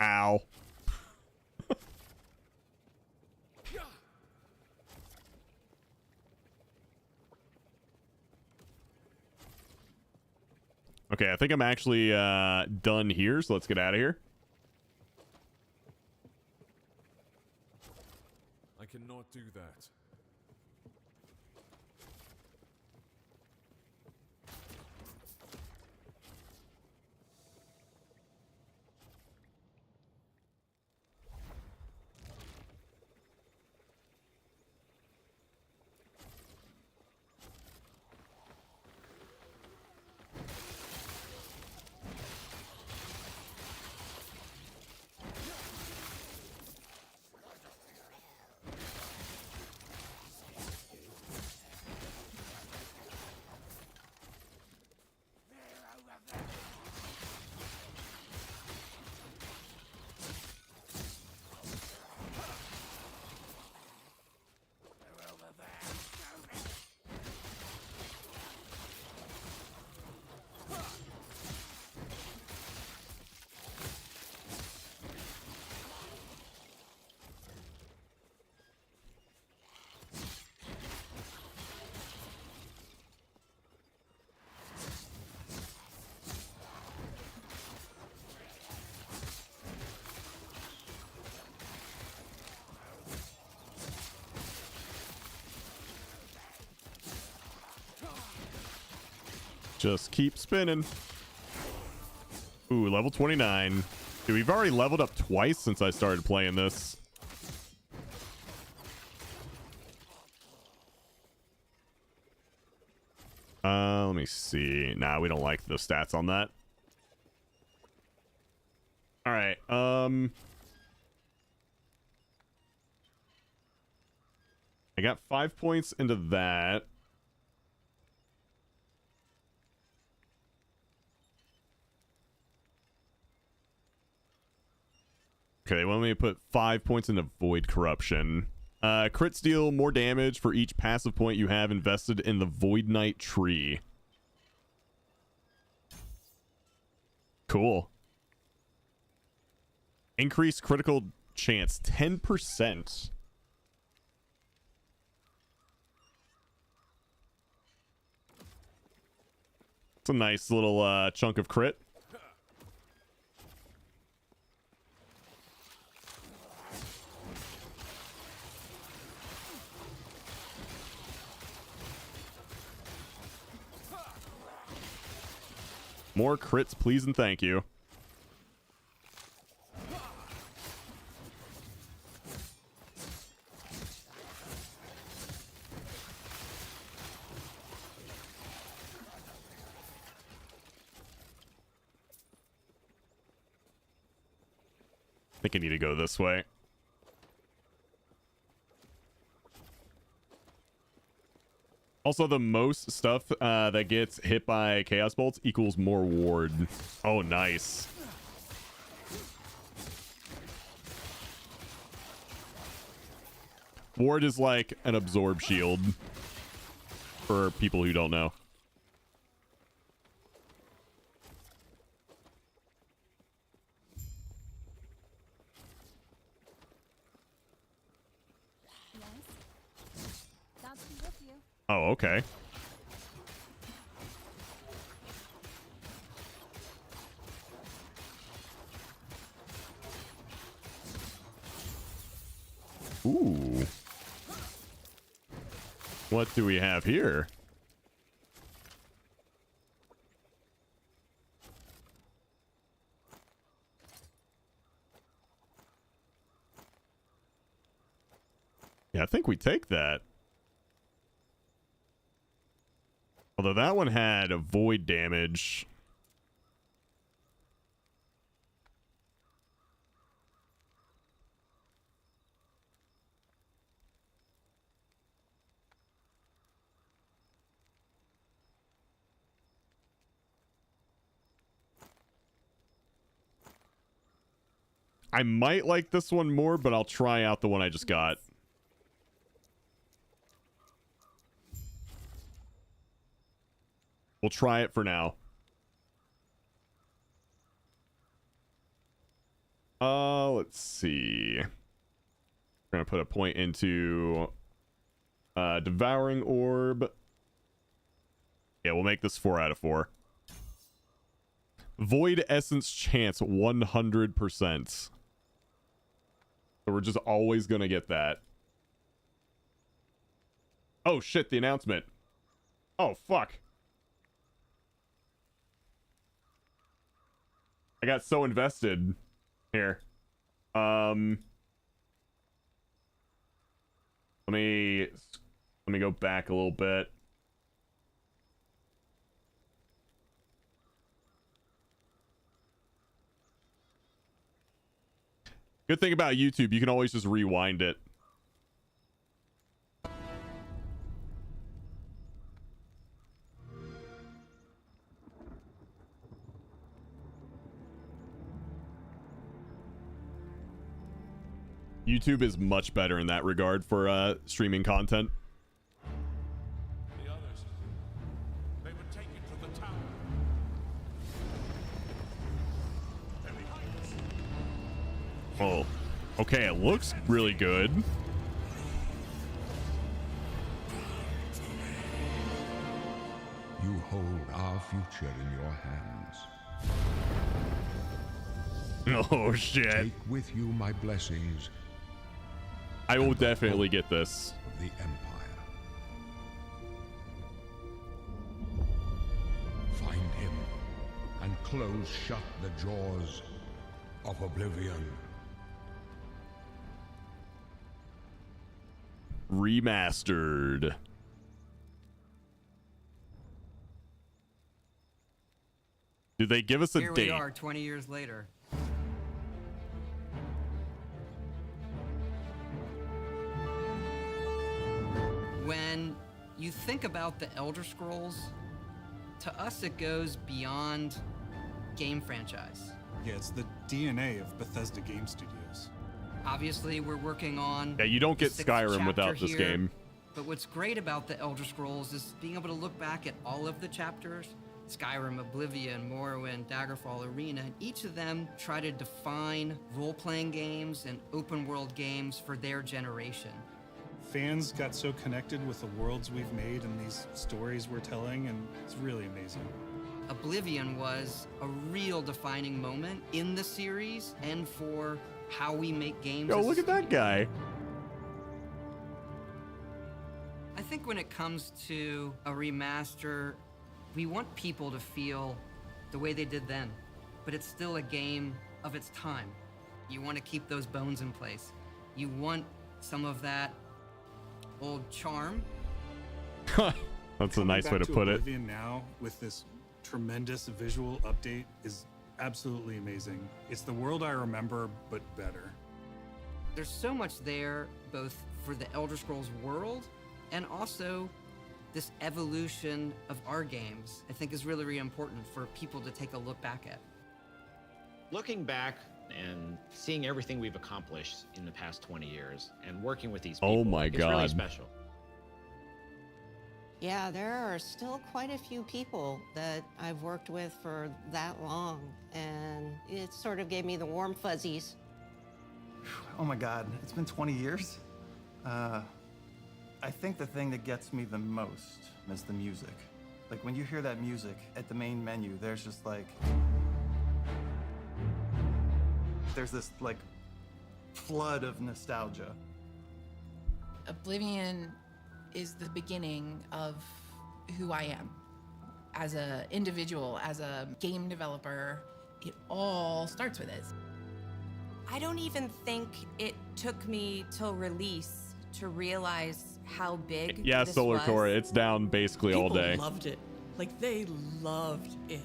Ow. Okay, I think I'm actually done here, so let's get out of here. I cannot do that. Just keep spinning. Ooh, level 29. Dude, we've already leveled up twice since I started playing this. Let me see. Nah, we don't like the stats on that. All right. I got 5 points into that. Okay, they want me to put 5 points into Void Corruption. Crits deal more damage for each passive point you have invested in the Void Knight tree. Cool. Increase critical chance 10%. It's a nice little chunk of crit. More crits, please and thank you. I think I need to go this way. Also, the most stuff that gets hit by Chaos Bolts equals more ward. Oh, nice. Ward is like an absorb shield for people who don't know. Oh, okay. Ooh. What do we have here? Yeah, I think we take that. Although that one had a void damage. I might like this one more, but I'll try out the one I just got. We'll try it for now. Let's see. We're gonna put a point into Devouring Orb. Yeah, we'll make this 4 out of 4. Void Essence chance 100%. So we're just always gonna get that. Oh shit, the announcement. Oh fuck. I got so invested here. Let me go back a little bit. Good thing about YouTube, you can always just rewind it. YouTube is much better in that regard for streaming content. The others, they would take it to the tower. They're behind us. Oh, okay, it looks really good. You hold our future in your hands. Oh shit. Take with you my blessings. I will definitely get this. Of the Empire. Find him and close shut the jaws of oblivion. Remastered. Did they give us a Here date? we are 20 years later. When you think about the Elder Scrolls, to us it goes beyond game franchise. Yeah, it's the DNA of Bethesda Game Studios. Obviously, we're working on... Yeah, you don't the get 6th Skyrim without chapter this here, game. But what's great about the Elder Scrolls is being able to look back at all of the chapters. Skyrim, Oblivion, Morrowind, Daggerfall, Arena, and each of them try to define role-playing games and open-world games for their generation. Fans got so connected with the worlds we've made and these stories we're telling, and it's really amazing. Oblivion was a real defining moment in the series and for how we make games. Yo, as a look at that studio. guy. I think when it comes to a remaster, we want people to feel the way they did then, but it's still a game of its time. You want to keep those bones in place. You want some of that old charm. That's a nice way to Coming back put it. Oblivion now with this tremendous visual update is absolutely amazing. It's the world I remember, but better. There's so much there, both for the Elder Scrolls world and also this evolution of our games, I think is really, really important for people to take a look back at. Looking back and seeing everything we've accomplished in the past 20 years and working with these people Oh my is God. really special. Yeah, there are still quite a few people that I've worked with for that long, and it sort of gave me the warm fuzzies. Oh my God, it's been 20 years? I think the thing that gets me the most is the music. Like when you hear that music at the main menu, there's just like, there's this like flood of nostalgia. Oblivion is the beginning of who I am as an individual, as a game developer. It all starts with it. I don't even think it took me till release to realize how big Yeah, this Solar was. Core, it's down basically all day. People loved it. Like, they loved it.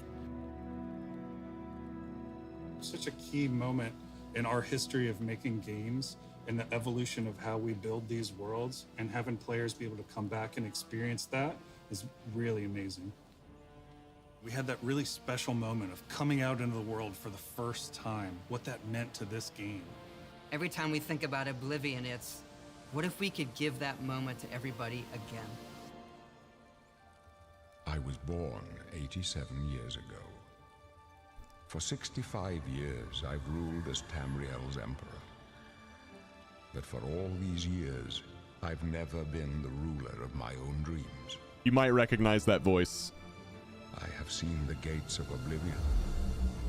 Such a key moment in our history of making games and the evolution of how we build these worlds, and having players be able to come back and experience that is really amazing. We had that really special moment of coming out into the world for the first time, what that meant to this game. Every time we think about Oblivion, it's, what if we could give that moment to everybody again? I was born 87 years ago. For 65 years, I've ruled as Tamriel's emperor. But for all these years, I've never been the ruler of my own dreams. You might recognize that voice. I have seen the gates of oblivion,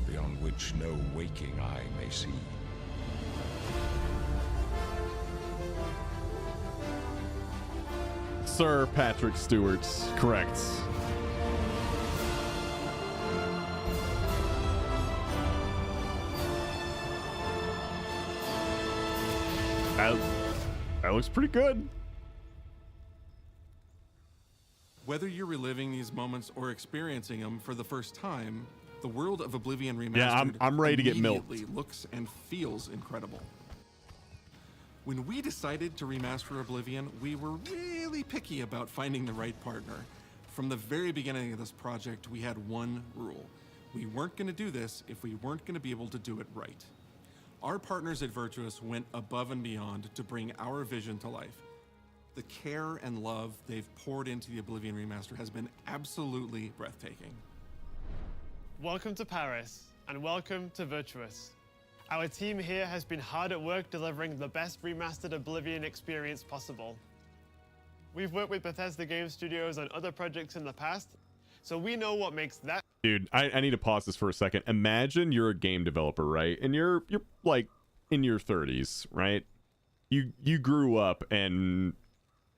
beyond which no waking eye may see. Sir Patrick Stewart, correct. That looks pretty good. Whether you're reliving these moments or experiencing them for the first time, the world of Oblivion Remastered Yeah, I'm ready to get milked. immediately looks and feels incredible. When we decided to remaster Oblivion, we were really picky about finding the right partner. From the very beginning of this project, we had one rule. We weren't going to do this if we weren't going to be able to do it right. Our partners at Virtuous went above and beyond to bring our vision to life. The care and love they've poured into the Oblivion Remaster has been absolutely breathtaking. Welcome to Paris, and welcome to Virtuous. Our team here has been hard at work delivering the best remastered Oblivion experience possible. We've worked with Bethesda Game Studios on other projects in the past, so we know what makes that. Dude, I need to pause this for a second. Imagine you're a game developer, right? And you're like in your 30s, right? You grew up and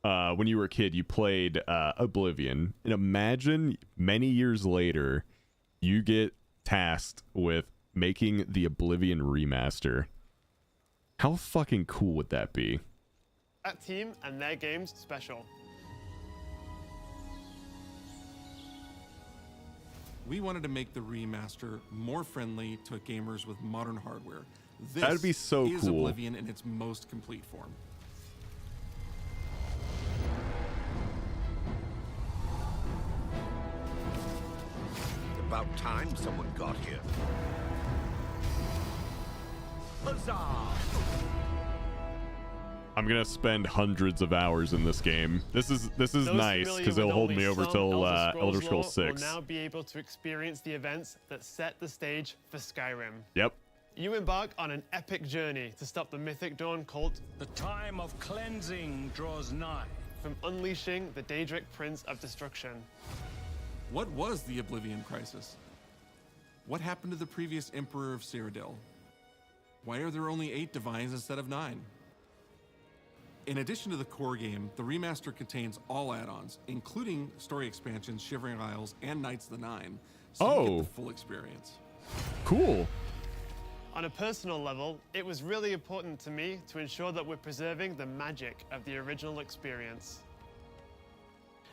when you were a kid, you played Oblivion. And imagine many years later, you get tasked with making the Oblivion remaster. How fucking cool would that be? That team and their games special. We wanted to make the remaster more friendly to gamers with modern hardware. This That'd be so is cool. Oblivion in its most complete form. About time someone got here. Huzzah! I'm gonna spend hundreds of hours in this game. This is Those nice familiar because it'll with hold only me over some till Elder lore Scrolls 6. will now be able to experience the events that set the stage for Skyrim. Yep. You embark on an epic journey to stop the Mythic Dawn cult. The time of cleansing draws nigh. From unleashing the Daedric Prince of Destruction. What was the Oblivion Crisis? What happened to the previous Emperor of Cyrodiil? Why are there only 8 divines instead of 9? In addition to the core game, the remaster contains all add-ons, including story expansions, Shivering Isles, and Knights of the Nine, so you get the full experience. Cool. On a personal level, it was really important to me to ensure that we're preserving the magic of the original experience.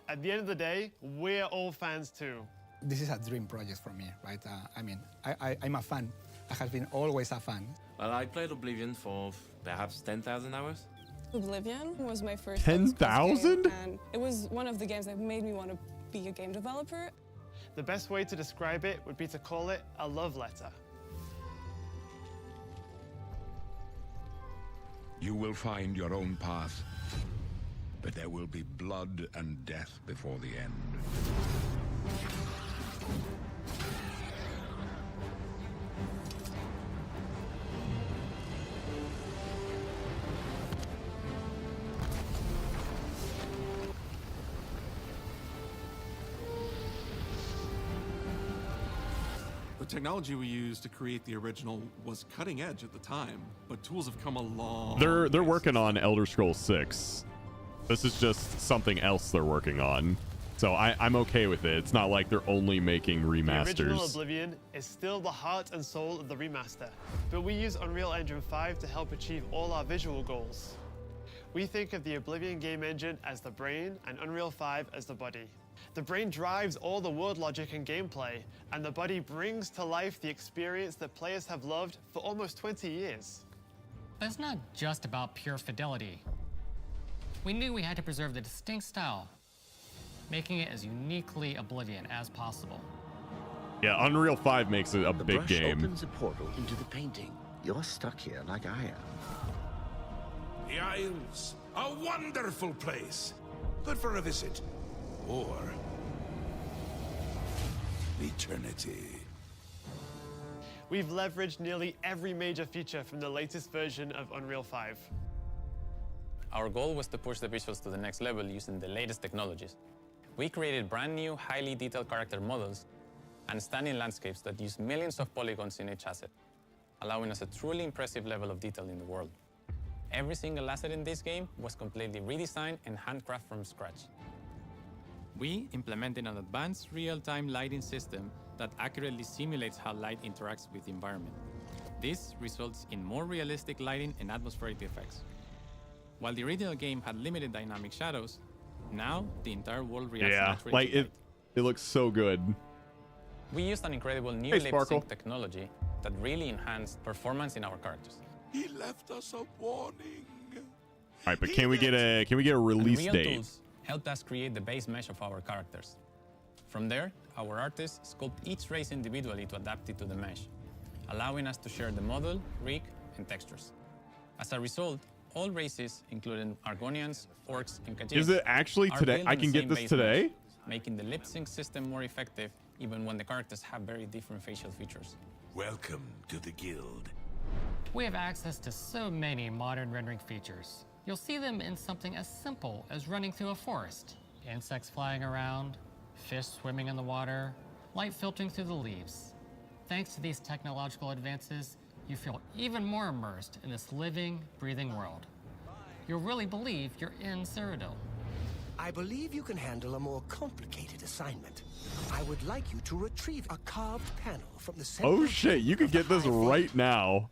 At the end of the day, we're all fans too. This is a dream project for me, right? I mean, I'm a fan. I have been always a fan. Well, I played Oblivion for perhaps 10,000 hours. Oblivion was my first 10,000? game, and it was one of the games that made me want to be a game developer. The best way to describe it would be to call it a love letter. You will find your own path, but there will be blood and death before the end. The technology we used to create the original was cutting edge at the time, but tools have come a long They're working on Elder Scrolls 6. This is just something else they're working on. So I'm okay with it. It's not like they're only making remasters. The original Oblivion is still the heart and soul of the remaster, but we use Unreal Engine 5 to help achieve all our visual goals. We think of the Oblivion game engine as the brain and Unreal 5 as the body. The brain drives all the world logic and gameplay, and the body brings to life the experience that players have loved for almost 20 years. But it's not just about pure fidelity. We knew we had to preserve the distinct style, making it as uniquely Oblivion as possible. Yeah, Unreal 5 makes it a The big brush game. opens a portal into the painting. You're stuck here like I am. The Isles, a wonderful place. Good for a visit. Or eternity. We've leveraged nearly every major feature from the latest version of Unreal 5. Our goal was to push the visuals to the next level using the latest technologies. We created brand new, highly detailed character models and stunning landscapes that use millions of polygons in each asset, allowing us a truly impressive level of detail in the world. Every single asset in this game was completely redesigned and handcrafted from scratch. We implemented an advanced real-time lighting system that accurately simulates how light interacts with the environment. This results in more realistic lighting and atmospheric effects. While the original game had limited dynamic shadows, now the entire world reacts Yeah, naturally like to light. it looks so good. We used an incredible new Hey, lip Sparkle. sync technology that really enhanced performance in our characters. He left us a warning. All right, but can we get a release Unreal date? Tools helped us create the base mesh of our characters. From there, our artists sculpt each race individually to adapt it to the mesh, allowing us to share the model, rig, and textures. As a result, all races, including Argonians, Orcs, and Khajiits, Is it actually are today? built I on the can get same this base today? mesh, making the lip sync system more effective even when the characters have very different facial features. Welcome to the guild. We have access to so many modern rendering features. You'll see them in something as simple as running through a forest. Insects flying around, fish swimming in the water, light filtering through the leaves. Thanks to these technological advances, you feel even more immersed in this living, breathing world. You'll really believe you're in Cyrodiil. I believe you can handle a more complicated assignment. I would like you to retrieve a carved panel from the central Oh shit, you could get this right now.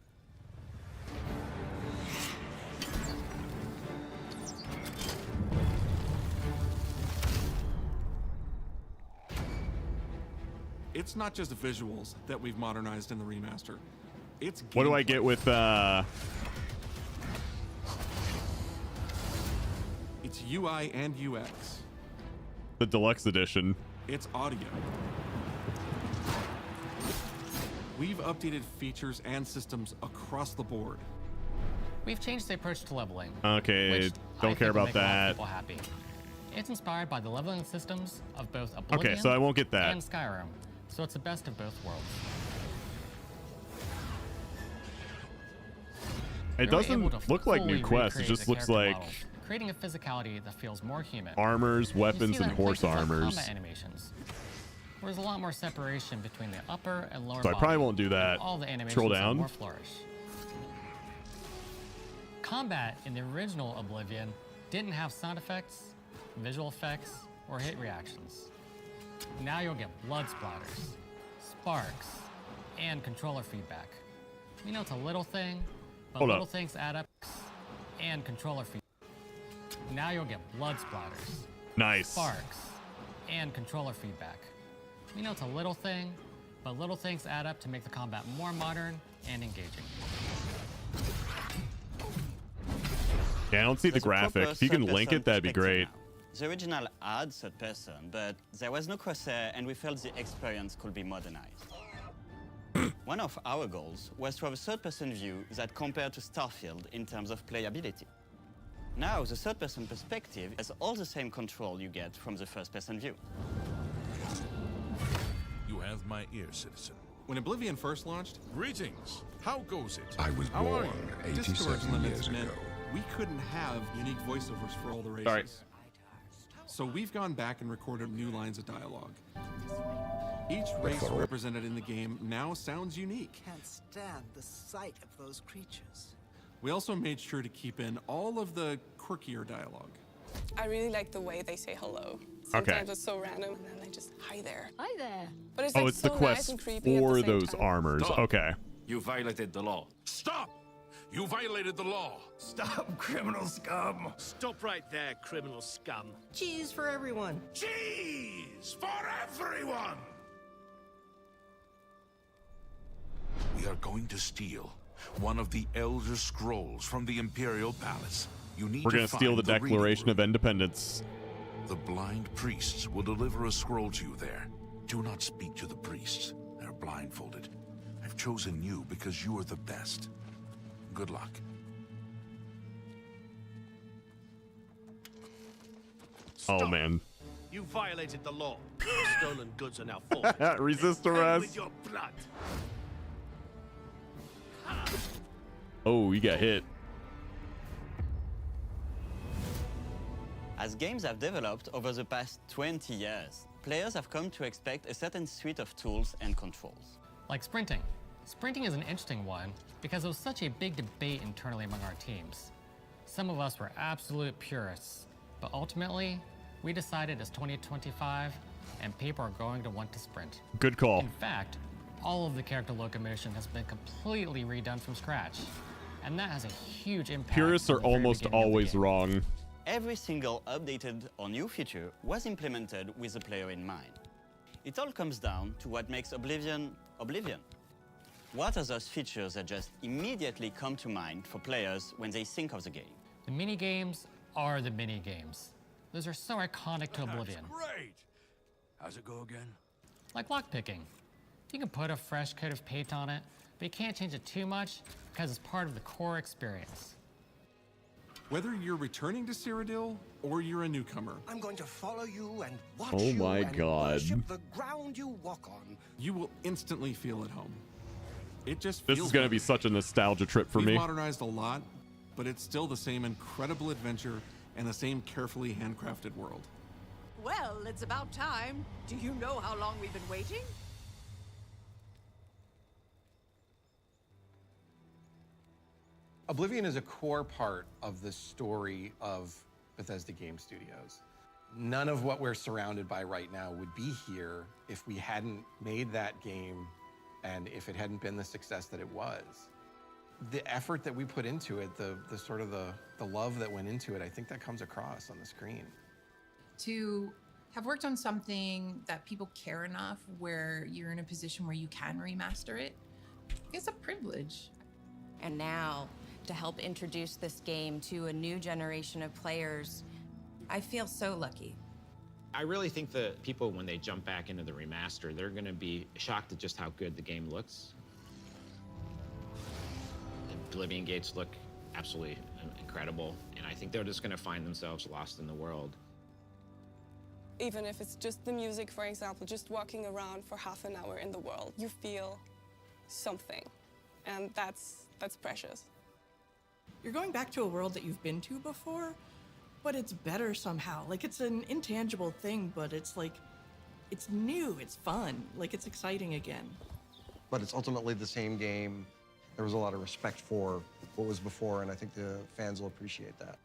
It's not just visuals that we've modernized in the remaster. It's What do I gameplay. get with It's UI and UX. the deluxe edition? It's audio. We've updated features and systems across the board. We've changed the approach to leveling. Okay, which don't I care think will about make a lot of that. people happy. It's inspired by the leveling systems of both Oblivion Okay, so I won't get that. and Skyrim, so it's the best of both worlds. It We were doesn't able to look like fully new quests. It recreate just the looks character like models, creating a physicality that feels more human. armors, You weapons, see and that in horse places like armors. combat animations. There's a lot more separation between the upper and lower So I probably body, won't do that. and all the animations Scroll are down. more flourish. Combat in the original Oblivion didn't have sound effects, visual effects, or hit reactions. Now you'll get blood splatters, sparks, and controller feedback. You know, it's a little thing, but the little things add up. Hold up. And controller feedback. Now you'll get blood splatters, Nice. sparks, and controller feedback. We know it's a little thing, but little things add up to make the combat more modern and engaging. Yeah, I don't see the graphic. If you can link it, that'd be great. The original had third person, but there was no crosshair, and we felt the experience could be modernized. One of our goals was to have a third-person view that compared to Starfield in terms of playability. Now, the third-person perspective has all the same control you get from the first-person view. You have my ear, citizen. When Oblivion first launched, Greetings. How goes it? I was How are born you? Discourage 87 limits years meant ago. we couldn't have unique voiceovers for all the races. Sorry. So we've gone back and recorded new lines of dialogue. Each race represented in the game now sounds unique. Can't stand the sight of those creatures. We also made sure to keep in all of the quirkier dialogue. I really like the way they say hello. Okay. Sometimes it's so random, and then they just, hi there. Hi there. But it's Oh, like it's so the nice quest and creepy at the for same those time. armors. Stop. Okay. You violated the law. Stop! You violated the law. Stop, criminal scum. Stop right there, criminal scum. Cheese for everyone. Cheese for everyone! We are going to steal one of the Elder Scrolls from the Imperial Palace. You need We're to gonna steal the find reading Declaration of room. Independence. The blind priests will deliver a scroll to you there. Do not speak to the priests. They're blindfolded. I've chosen you because you are the best. Good luck. Oh man. You violated the law. Stolen goods are now forfeit. Resist Pay arrest. with your blood. Oh, you got hit. As games have developed over the past 20 years, players have come to expect a certain suite of tools and controls. Like sprinting. Sprinting is an interesting one because it was such a big debate internally among our teams. Some of us were absolute purists, but ultimately, we decided it's 2025 and people are going to want to sprint. Good call. In fact, all of the character locomotion has been completely redone from scratch, and that has a huge impact. Purists on are the very almost beginning of the always game. wrong. Every single updated or new feature was implemented with the player in mind. It all comes down to what makes Oblivion, Oblivion. What are those features that just immediately come to mind for players when they think of the game? The mini games are the mini games. Those are so iconic to Oblivion. Great! How's it go again? Like lockpicking. You can put a fresh coat of paint on it, but you can't change it too much because it's part of the core experience. Whether you're returning to Cyrodiil or you're a newcomer, I'm going to follow you and watch Oh you my and God. worship the ground you walk on. you will instantly feel at home. It just This feels is gonna like be such a nostalgia trip for We've me. modernized a lot, but it's still the same incredible adventure and the same carefully handcrafted world. Well, it's about time. Do you know how long we've been waiting? Oblivion is a core part of the story of Bethesda Game Studios. None of what we're surrounded by right now would be here if we hadn't made that game and if it hadn't been the success that it was. The effort that we put into it, the sort of the love that went into it, I think that comes across on the screen. To have worked on something that people care enough where you're in a position where you can remaster it, it's a privilege. And now, to help introduce this game to a new generation of players, I feel so lucky. I really think that people, when they jump back into the remaster, they're going to be shocked at just how good the game looks. The Oblivion gates look absolutely incredible, and I think they're just going to find themselves lost in the world. Even if it's just the music, for example, just walking around for half an hour in the world, you feel something, and that's precious. You're going back to a world that you've been to before, but it's better somehow. Like, it's an intangible thing, but it's like, it's new, it's fun, like it's exciting again. But it's ultimately the same game. There was a lot of respect for what was before, and I think the fans will appreciate that.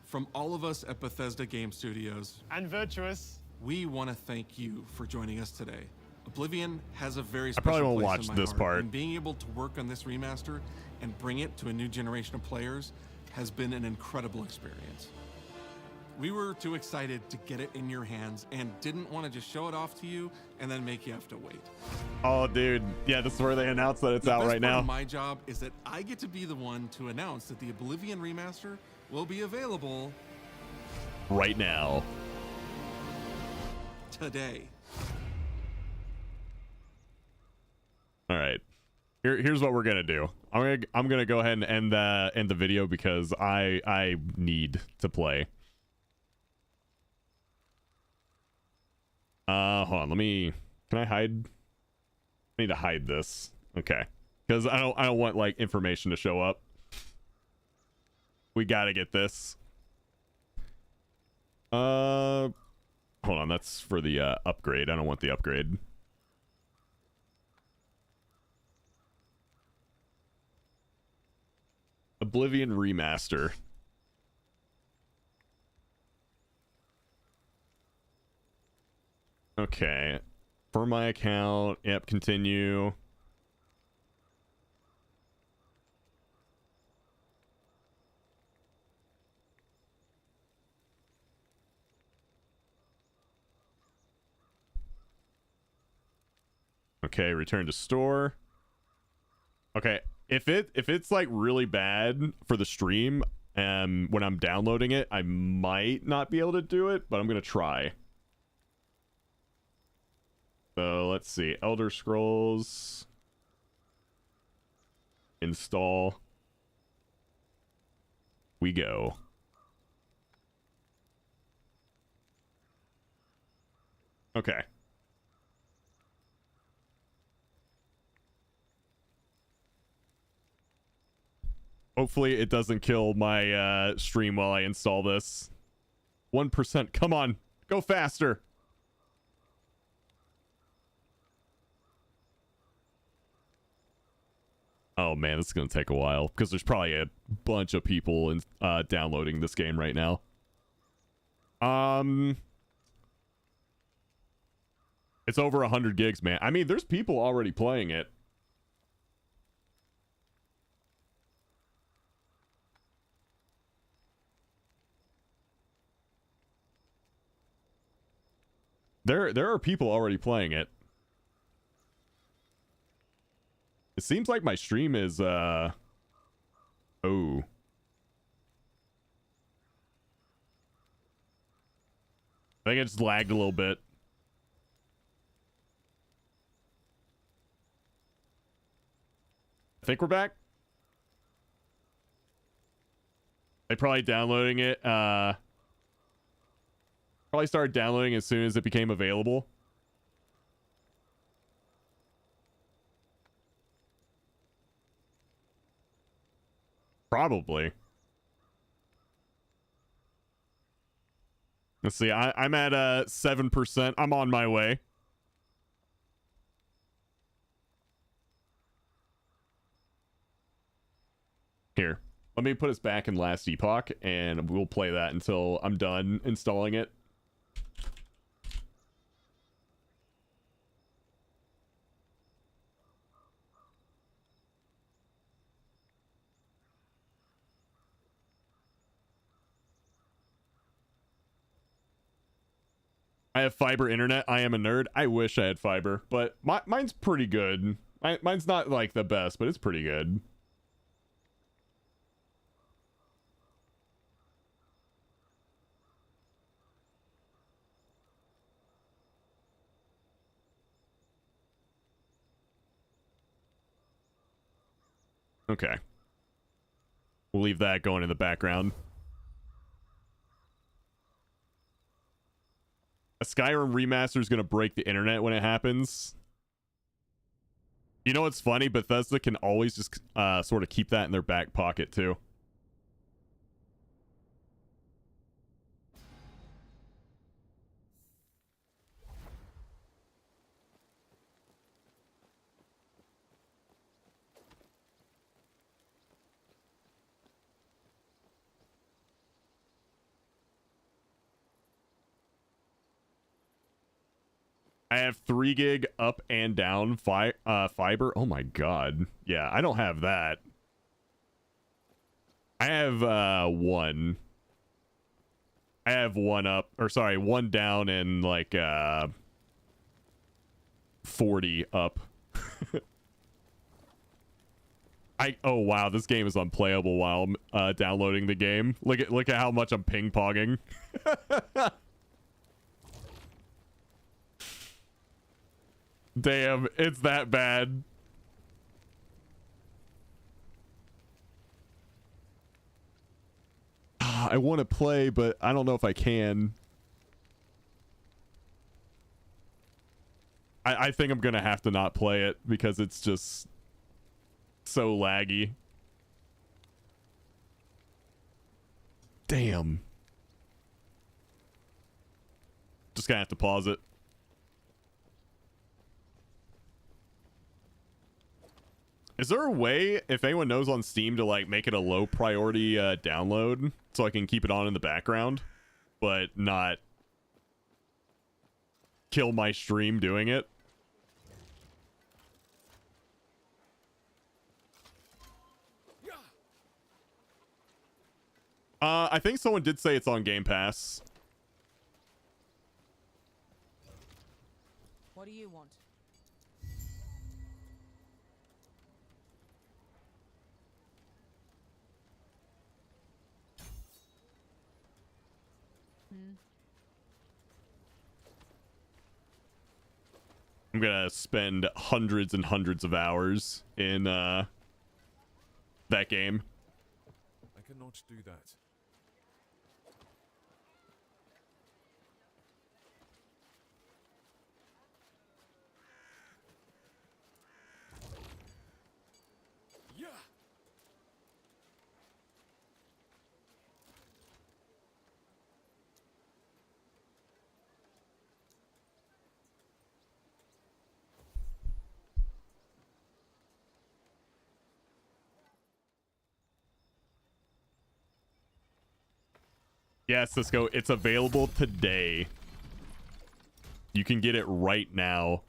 From all of us at Bethesda Game Studios and Virtuous, we want to thank you for joining us today. Oblivion has a very I special probably won't place watch in my this heart, part. and being able to work on this remaster and bring it to a new generation of players has been an incredible experience. We were too excited to get it in your hands and didn't want to just show it off to you and then make you have to wait. Oh, dude. Yeah, this is where they announced that it's The out best right part now. of my job is that I get to be the one to announce that the Oblivion remaster will be available Right now. today. All right. Here's what we're gonna do. I'm gonna go ahead and end the video because I need to play. Hold on. Can I hide? I need to hide this. Okay. Because I don't want like information to show up. We gotta get this. Hold on. That's for the upgrade. I don't want the upgrade. Oblivion remaster. Okay. For my account. Yep, continue. Okay, return to store. Okay, if it's like really bad for the stream, when I'm downloading it, I might not be able to do it, but I'm gonna try. So let's see, Elder Scrolls install. We go. Okay. Hopefully it doesn't kill my stream while I install this. 1%. Come on. Go faster. Oh man, this is going to take a while because there's probably a bunch of people downloading this game right now. It's over 100 gigs, man. I mean, there's people already playing it. There are people already playing it. It seems like my stream is oh. I think it just lagged a little bit. I think we're back. They probably downloading it. Probably started downloading as soon as it became available. Probably. Let's see. I'm at 7%. I'm on my way. Here. Let me put us back in Last Epoch, and we'll play that until I'm done installing it. I have fiber internet. I am a nerd. I wish I had fiber, but mine's pretty good. Mine's not like the best, but it's pretty good. Okay. We'll leave that going in the background. A Skyrim remaster is going to break the internet when it happens. You know what's funny? Bethesda can always just sort of keep that in their back pocket too. I have 3 gig up and down fiber. Oh my god. Yeah, I don't have that. I have 1. I have one up, or sorry, one down and like 40 up. Oh wow, this game is unplayable while I'm downloading the game. Look at how much I'm ping-ponging. Damn, it's that bad. I want to play, but I don't know if I can. I think I'm gonna have to not play it because it's just so laggy. Damn. Just gonna have to pause it. Is there a way, if anyone knows on Steam, to like make it a low priority download so I can keep it on in the background, but not kill my stream doing it? I think someone did say it's on Game Pass. What do you want? I'm gonna spend hundreds and hundreds of hours in that game. I cannot do that. Yeah. Yeah, Cisco, it's available today. You can get it right now.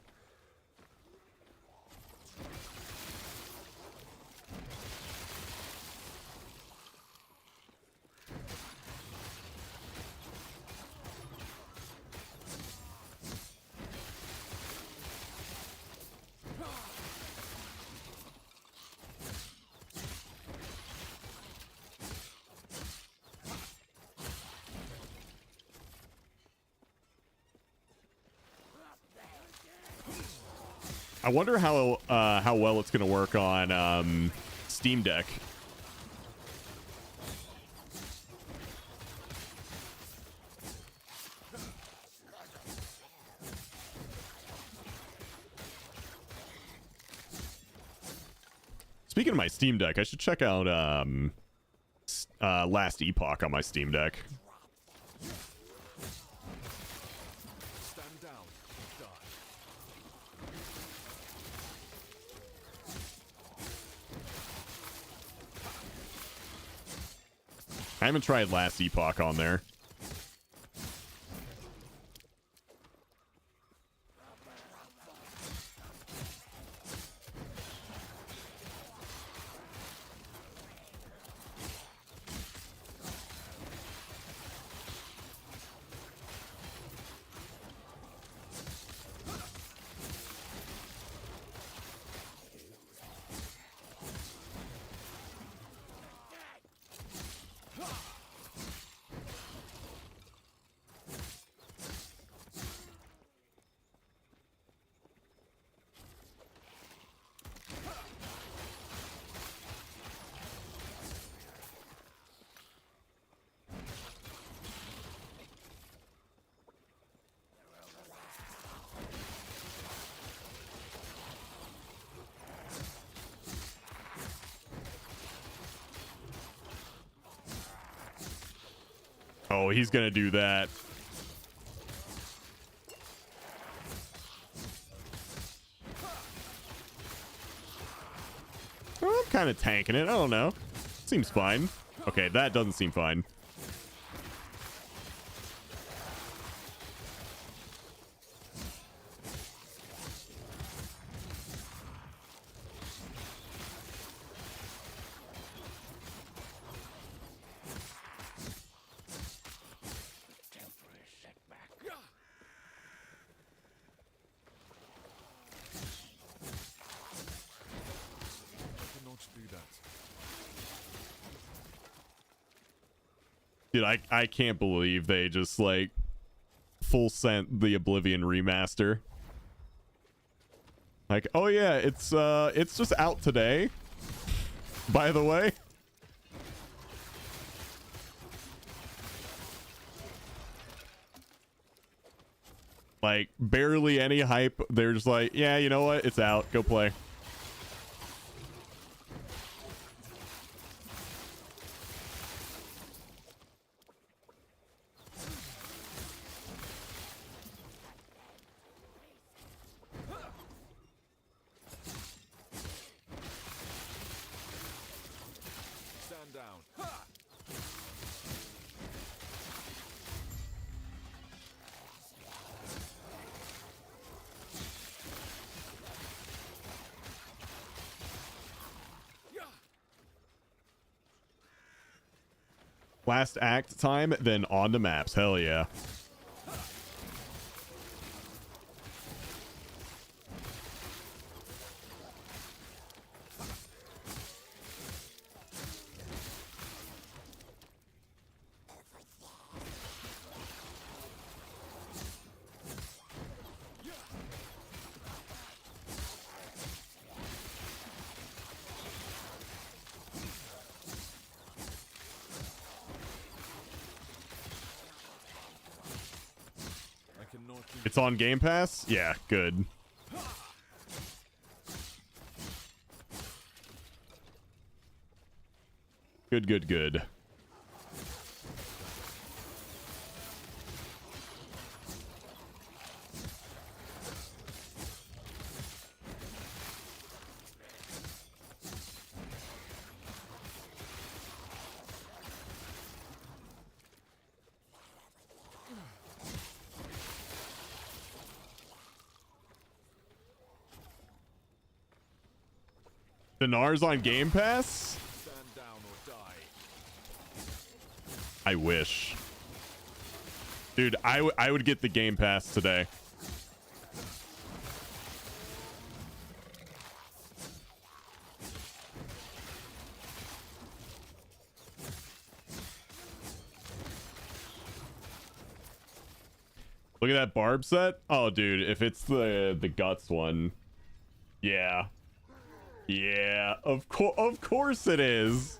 I wonder how well it's gonna work on Steam Deck. Speaking of my Steam Deck, I should check out Last Epoch on my Steam Deck. Stand down or die. I haven't tried Last Epoch on there. Oh, he's gonna do that. Well, I'm kind of tanking it. I don't know. Seems fine. Okay, that doesn't seem fine. Dude, I can't believe they just like full sent the Oblivion remaster. Like, oh yeah, it's just out today, by the way. Like, barely any hype. They're just like, yeah, you know what? It's out. Go play. Stand down. Last act time, then on to maps. Hell yeah. It's on Game Pass? Yeah, good. Good, good, good. Dinar's on Game Pass? Stand down or die. I wish. Dude, I would get the Game Pass today. Look at that barb set. Oh, dude, if it's the guts one. Yeah. Yeah, of course it is.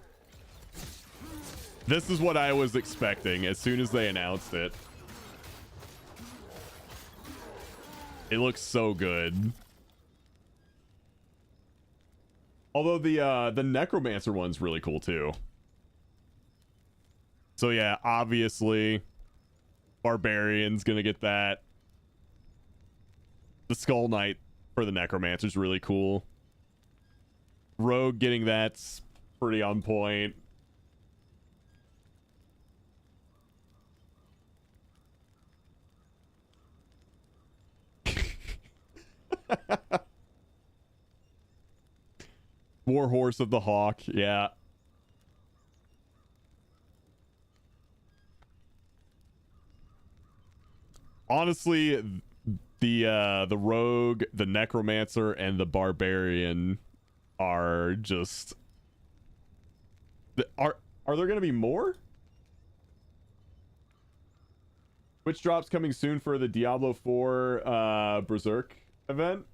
This is what I was expecting as soon as they announced it. It looks so good. Although the Necromancer one's really cool too. So yeah, obviously Barbarian's gonna get that. The Skull Knight for the Necromancer's really cool. Rogue getting that's pretty on point. Warhorse of the Hawk, yeah. Honestly, the Rogue, the Necromancer, and the Barbarian are just are there gonna be more? Which drops coming soon for the Diablo 4 Berserk event?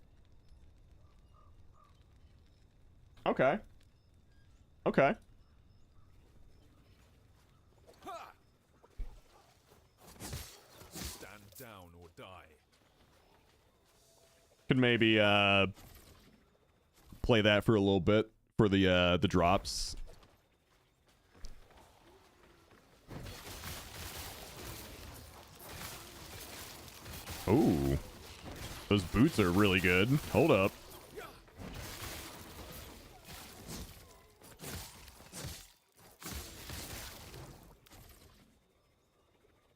Okay. Okay. Stand down or die. Could maybe play that for a little bit for the drops. Ooh. Those boots are really good. Hold up.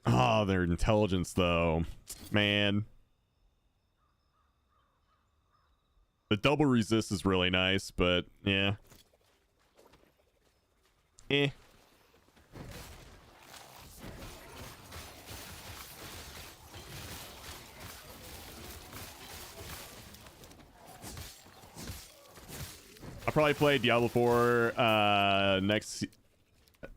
Oh, their intelligence though. Man. The double resist is really nice, but yeah. Eh. I'll probably play Diablo 4 next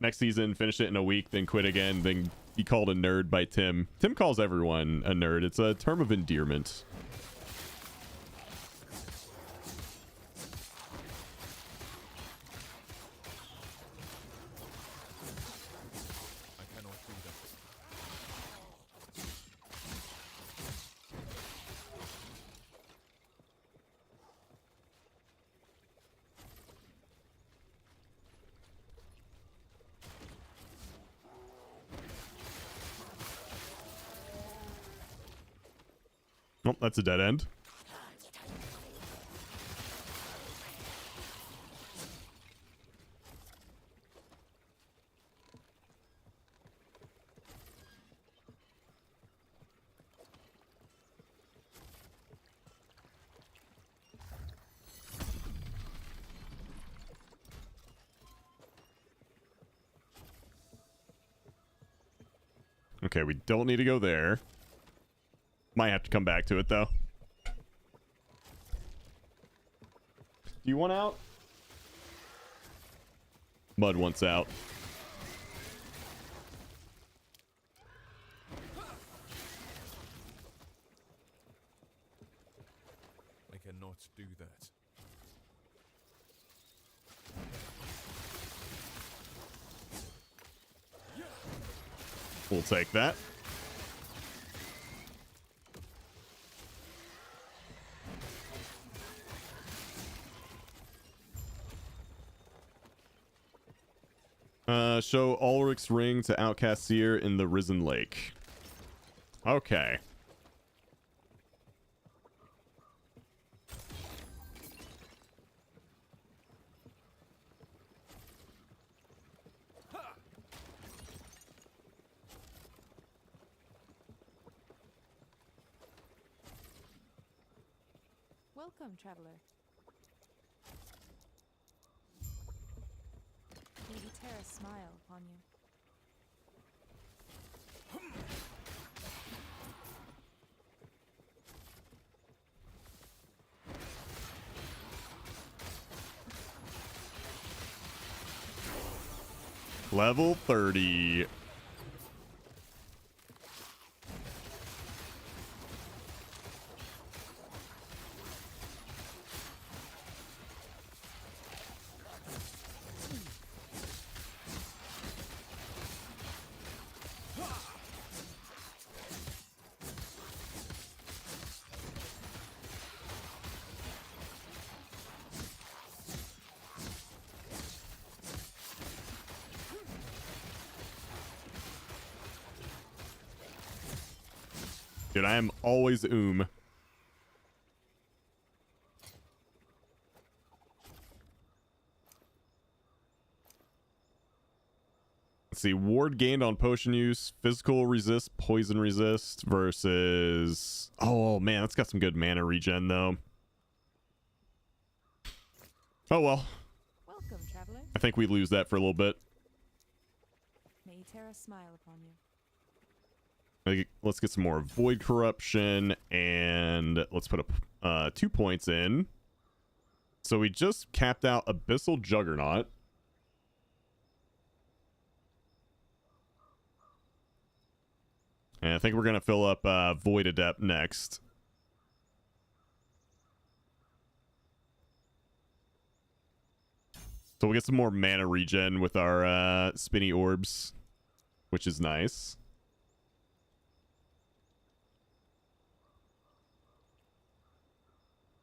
next season, finish it in a week, then quit again, then be called a nerd by Tim. Tim calls everyone a nerd. It's a term of endearment. Oh, that's a dead end. Okay, we don't need to go there. Might have to come back to it, though. Do you want out? Mud wants out. I cannot do that. We'll take that. Show Ulrich's ring to Outcast Seer in the Risen Lake. Okay. Welcome, traveler. May the Terra smile upon you. Level 30. Dude, I am always Let's see, ward gained on potion use, physical resist, poison resist versus... Oh, man, that's got some good mana regen, though. Oh, well. Welcome, traveler. I think we lose that for a little bit. May Terra smile upon you. Let's get some more Void Corruption, and let's put 2 points in. So we just capped out Abyssal Juggernaut. And I think we're going to fill up Void Adept next. So we'll get some more mana regen with our spinny orbs, which is nice.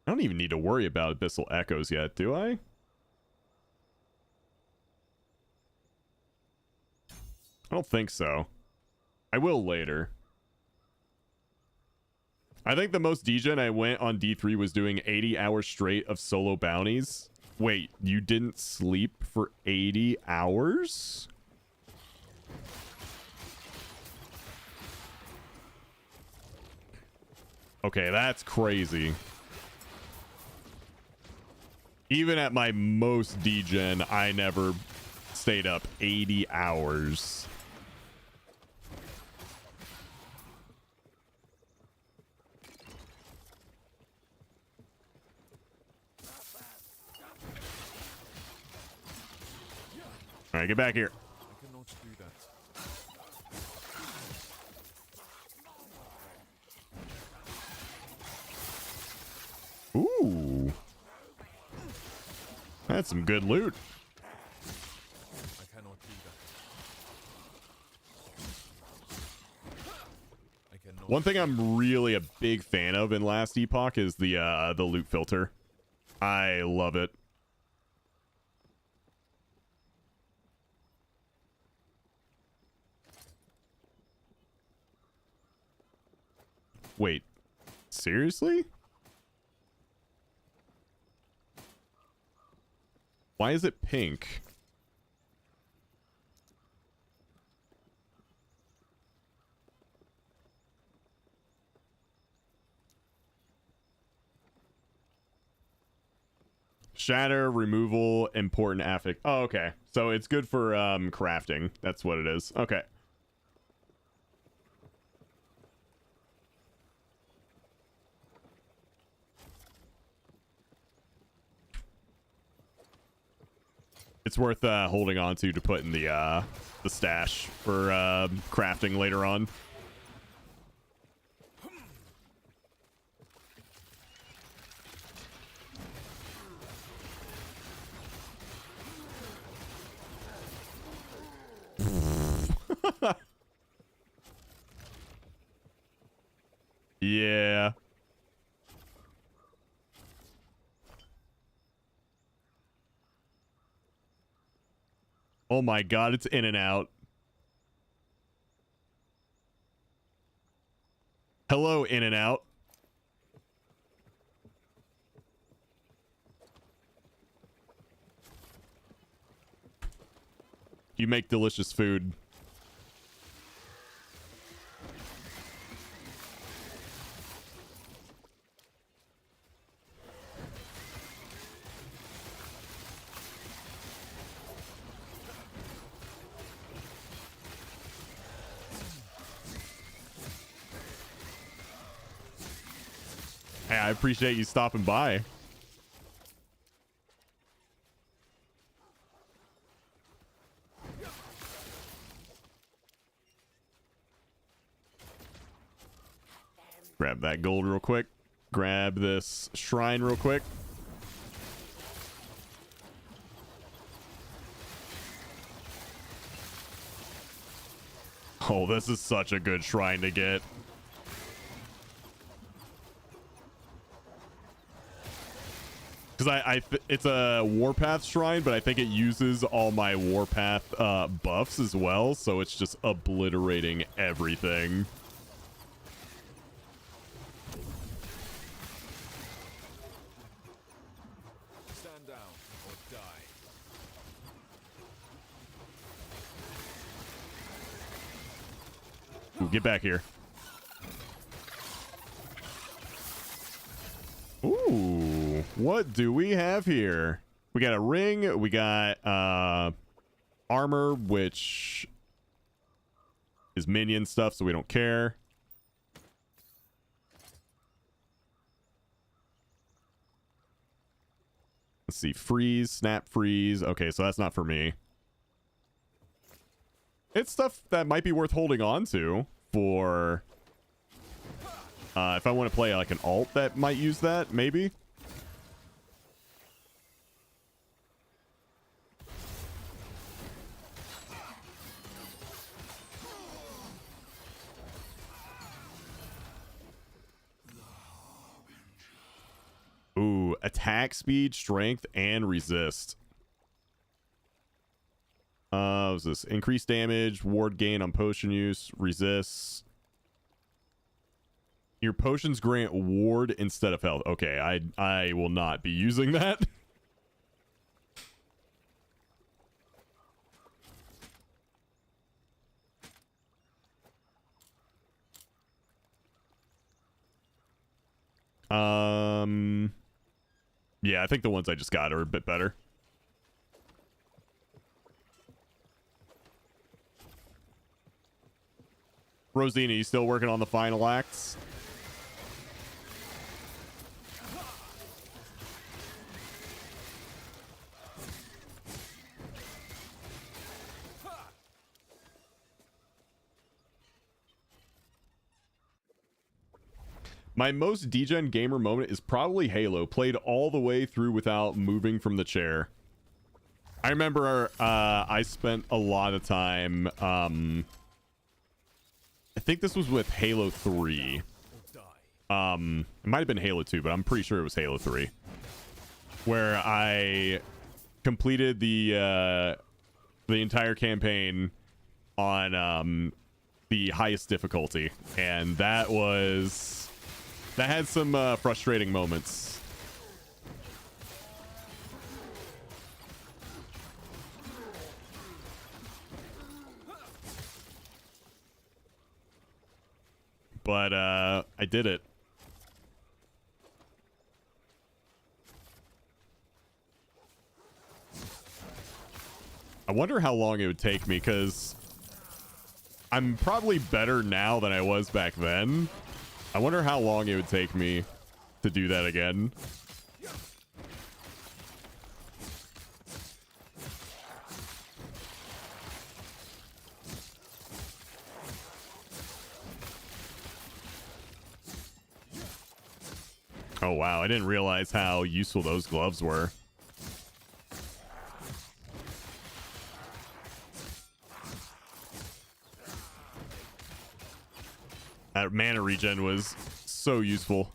I don't even need to worry about Abyssal Echoes yet, do I? I don't think so. I will later. I think the most degen I went on D3 was doing 80 hours straight of solo bounties. Wait, you didn't sleep for 80 hours? Okay, that's crazy. Even at my most degen, I never stayed up 80 hours. All right, get back here. Ooh. That's some good loot. One thing I'm really a big fan of in Last Epoch is the loot filter. I love it. Wait, seriously? Why is it pink? Shatter, removal, important affix. Oh, okay. So it's good for crafting. That's what it is. Okay. It's worth holding on to put in the stash for crafting later on. Yeah. Oh my god, it's in and out. Hello, in and out. You make delicious food. Hey, I appreciate you stopping by. Grab that gold real quick. Grab this shrine real quick. Oh, this is such a good shrine to get. Because it's a Warpath shrine, but I think it uses all my Warpath buffs as well, so it's just obliterating everything. Stand down or die. Ooh, get back here. Ooh, what do we have here? We got a ring, we got armor, which is minion stuff, so we don't care. Let's see, freeze, snap, freeze. Okay, so that's not for me. It's stuff that might be worth holding on to for if I want to play like an alt that might use that, maybe. Ooh, attack speed, strength, and resist. What's this? Increased damage, ward gain on potion use, resists. Your potions grant ward instead of health. Okay, I will not be using that. Yeah, I think the ones I just got are a bit better. Rosina, you still working on the final acts? My most degen gamer moment is probably Halo. Played all the way through without moving from the chair. I remember I spent a lot of time. I think this was with Halo 3. It might have been Halo 2, but I'm pretty sure it was Halo 3. Where I completed the entire campaign on the highest difficulty. And that had some frustrating moments. But I did it. I wonder how long it would take me, because I'm probably better now than I was back then. I wonder how long it would take me to do that again. Oh wow, I didn't realize how useful those gloves were. That mana regen was so useful.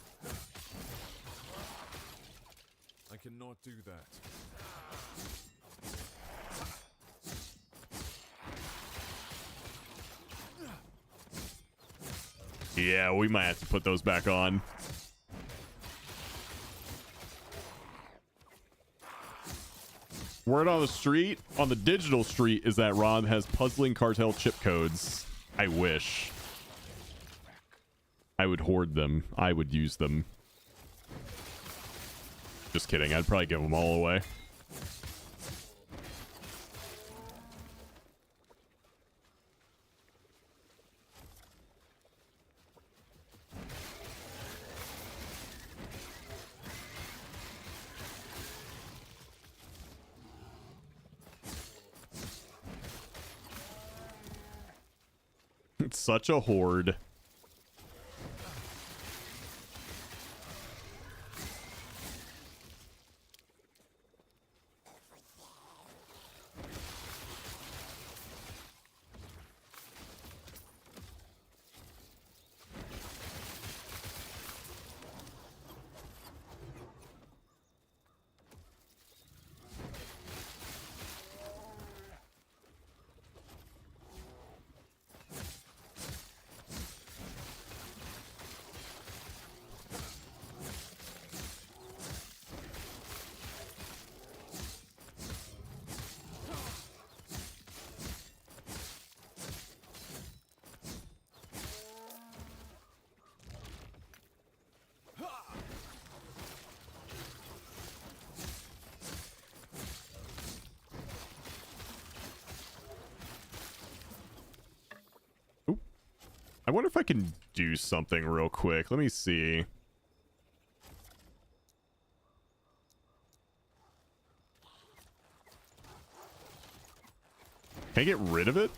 I cannot do that. Yeah, we might have to put those back on. Word on the street, on the digital street, is that Ron has puzzling cartel chip codes. I wish. I would hoard them. I would use them. Just kidding. I'd probably give them all away. It's such a horde. I wonder if I can do something real quick. Let me see. Can I get rid of it?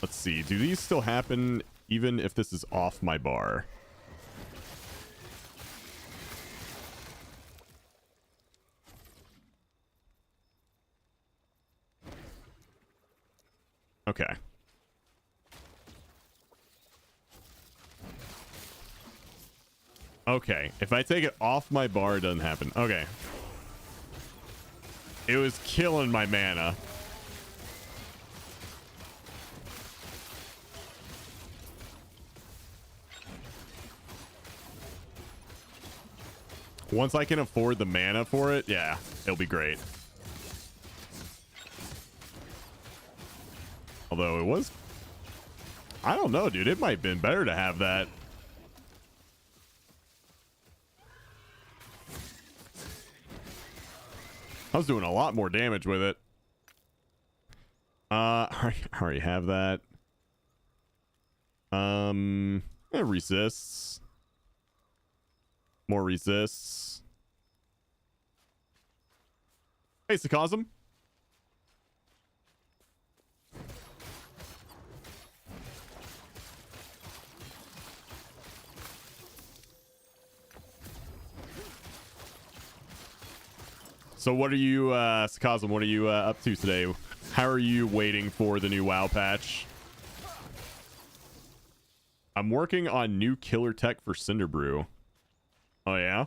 Let's see. Do these still happen even if this is off my bar? Okay. Okay. If I take it off my bar, it doesn't happen. Okay. It was killing my mana. Once I can afford the mana for it, yeah, it'll be great. Although it was... I don't know, dude. It might have been better to have that. I was doing a lot more damage with it. I already have that. It resists. More resists. Hey, Sakazam. So what are you, Sarcasm, what are you up to today? How are you waiting for the new WoW patch? I'm working on new killer tech for Cinderbrew. Oh, yeah?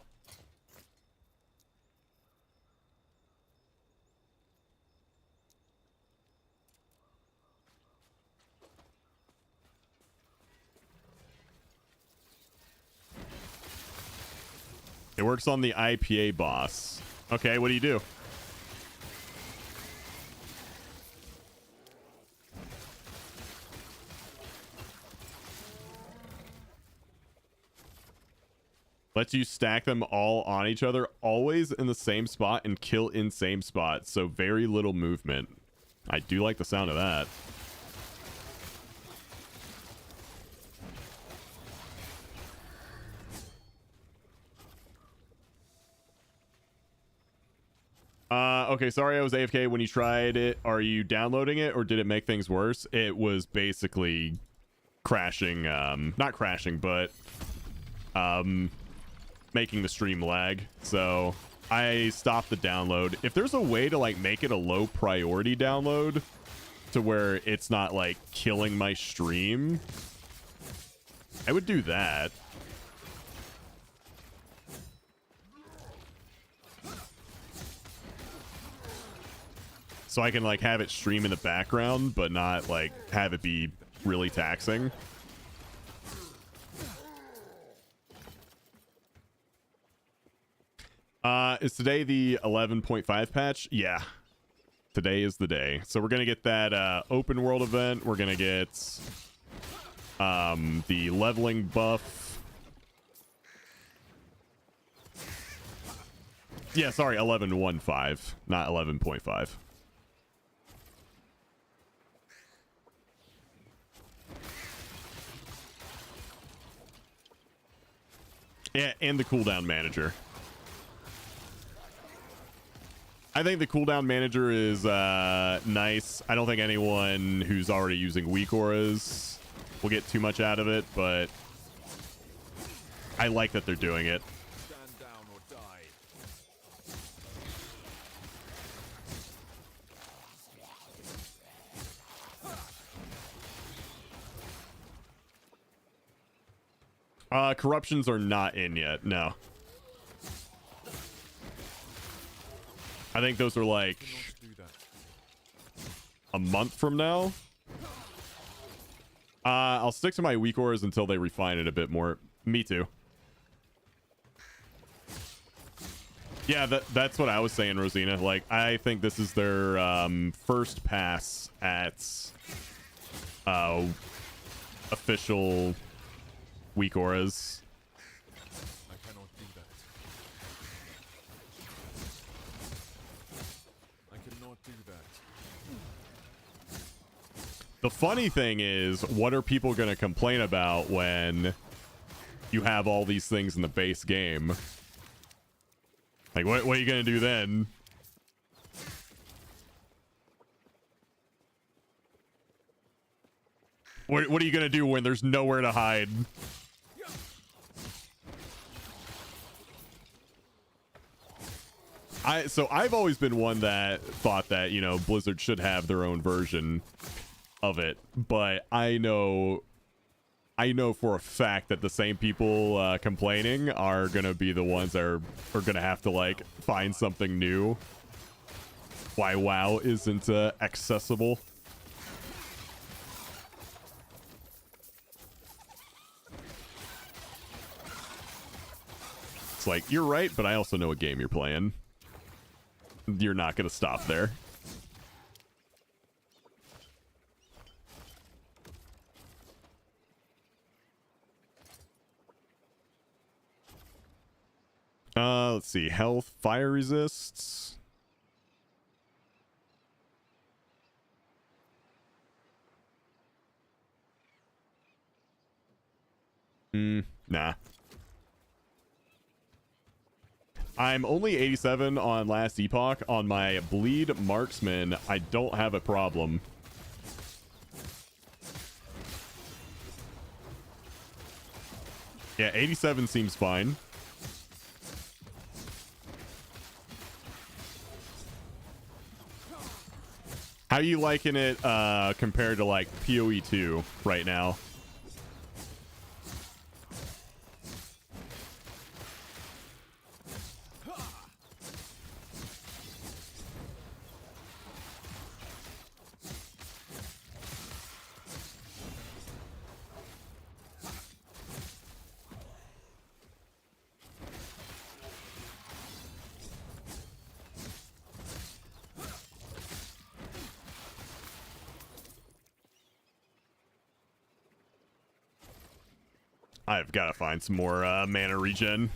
It works on the IPA boss. Okay, what do you do? Lets you stack them all on each other, always in the same spot and kill in same spot. So very little movement. I do like the sound of that. Okay, sorry I was AFK when you tried it. Are you downloading it or did it make things worse? It was basically crashing, not crashing, but making the stream lag. So I stopped the download. If there's a way to like make it a low priority download to where it's not like killing my stream, I would do that. So I can like have it stream in the background, but not like have it be really taxing. Is today the 11.5 patch? Yeah. Today is the day. So we're going to get that open world event. We're going to get the leveling buff. Yeah, sorry, 11.15, not 11.5. Yeah, and the cooldown manager. I think the cooldown manager is nice. I don't think anyone who's already using weak auras will get too much out of it, but I like that they're doing it. Stand down or die. Corruptions are not in yet. No. I think those are like a month from now. I'll stick to my weak auras until they refine it a bit more. Me too. Yeah, that's what I was saying, Rosina. Like, I think this is their first pass at official weak auras. I cannot do that. I cannot do that. The funny thing is, what are people going to complain about when you have all these things in the base game? Like, what are you going to do then? What are you going to do when there's nowhere to hide? So I've always been one that thought that, you know, Blizzard should have their own version of it, but I know for a fact that the same people complaining are gonna be the ones that are gonna have to like find something new. Why WoW isn't accessible. It's like, you're right, but I also know what game you're playing. You're not gonna stop there. Let's see. Health, fire resists. Nah. I'm only 87 on last epoch. On my bleed marksman, I don't have a problem. Yeah, 87 seems fine. How you liking it compared to like PoE 2 right now? I've got to find some more mana regen.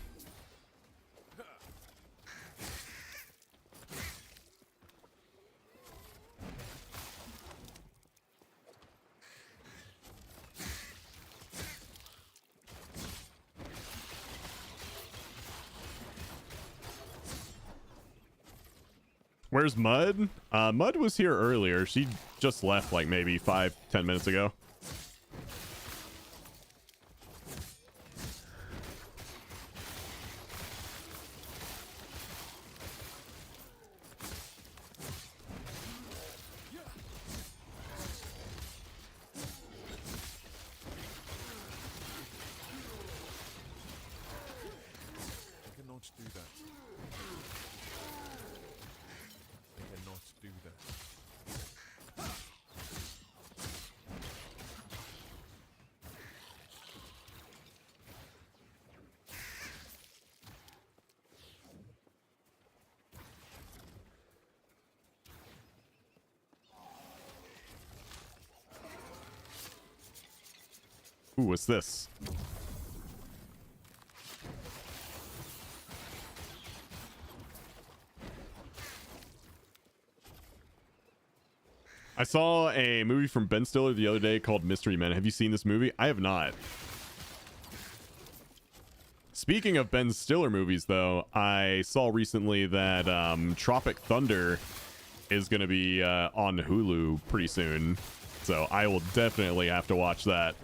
Where's Mud? Mud was here earlier. She just left like maybe 5-10 minutes ago. Ooh, what's this? I saw a movie from Ben Stiller the other day called Mystery Men. Have you seen this movie? I have not. Speaking of Ben Stiller movies, though, I saw recently that Tropic Thunder is going to be on Hulu pretty soon. So I will definitely have to watch that.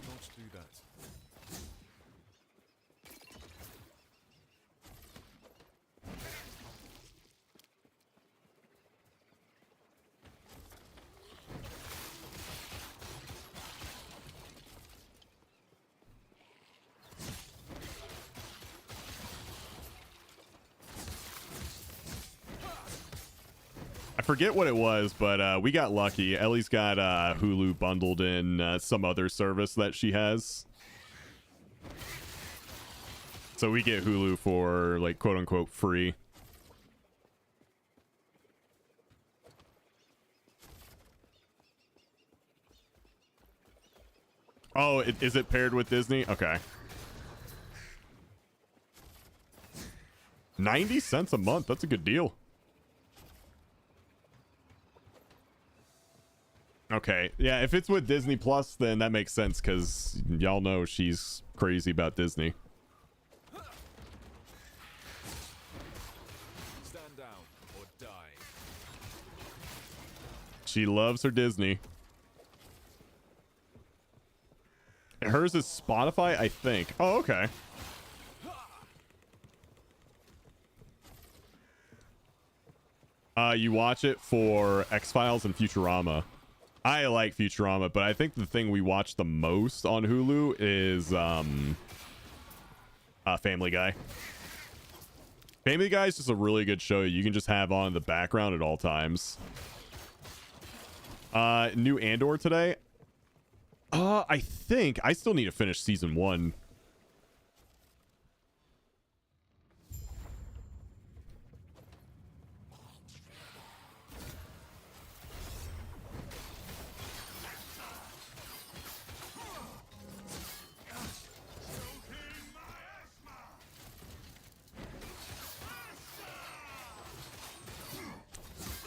I forget what it was, but we got lucky. Ellie's got Hulu bundled in some other service that she has. So we get Hulu for, like, quote-unquote free. Oh, is it paired with Disney? Okay. 90 cents a month. That's a good deal. Okay, yeah, if it's with Disney Plus, then that makes sense, because y'all know she's crazy about Disney. Stand down or die. She loves her Disney. Hers is Spotify, I think. Oh, okay. You watch it for X-Files and Futurama. I like Futurama, but I think the thing we watch the most on Hulu is Family Guy. Family Guy is just a really good show you can just have on in the background at all times. New Andor today. I think I still need to finish season 1.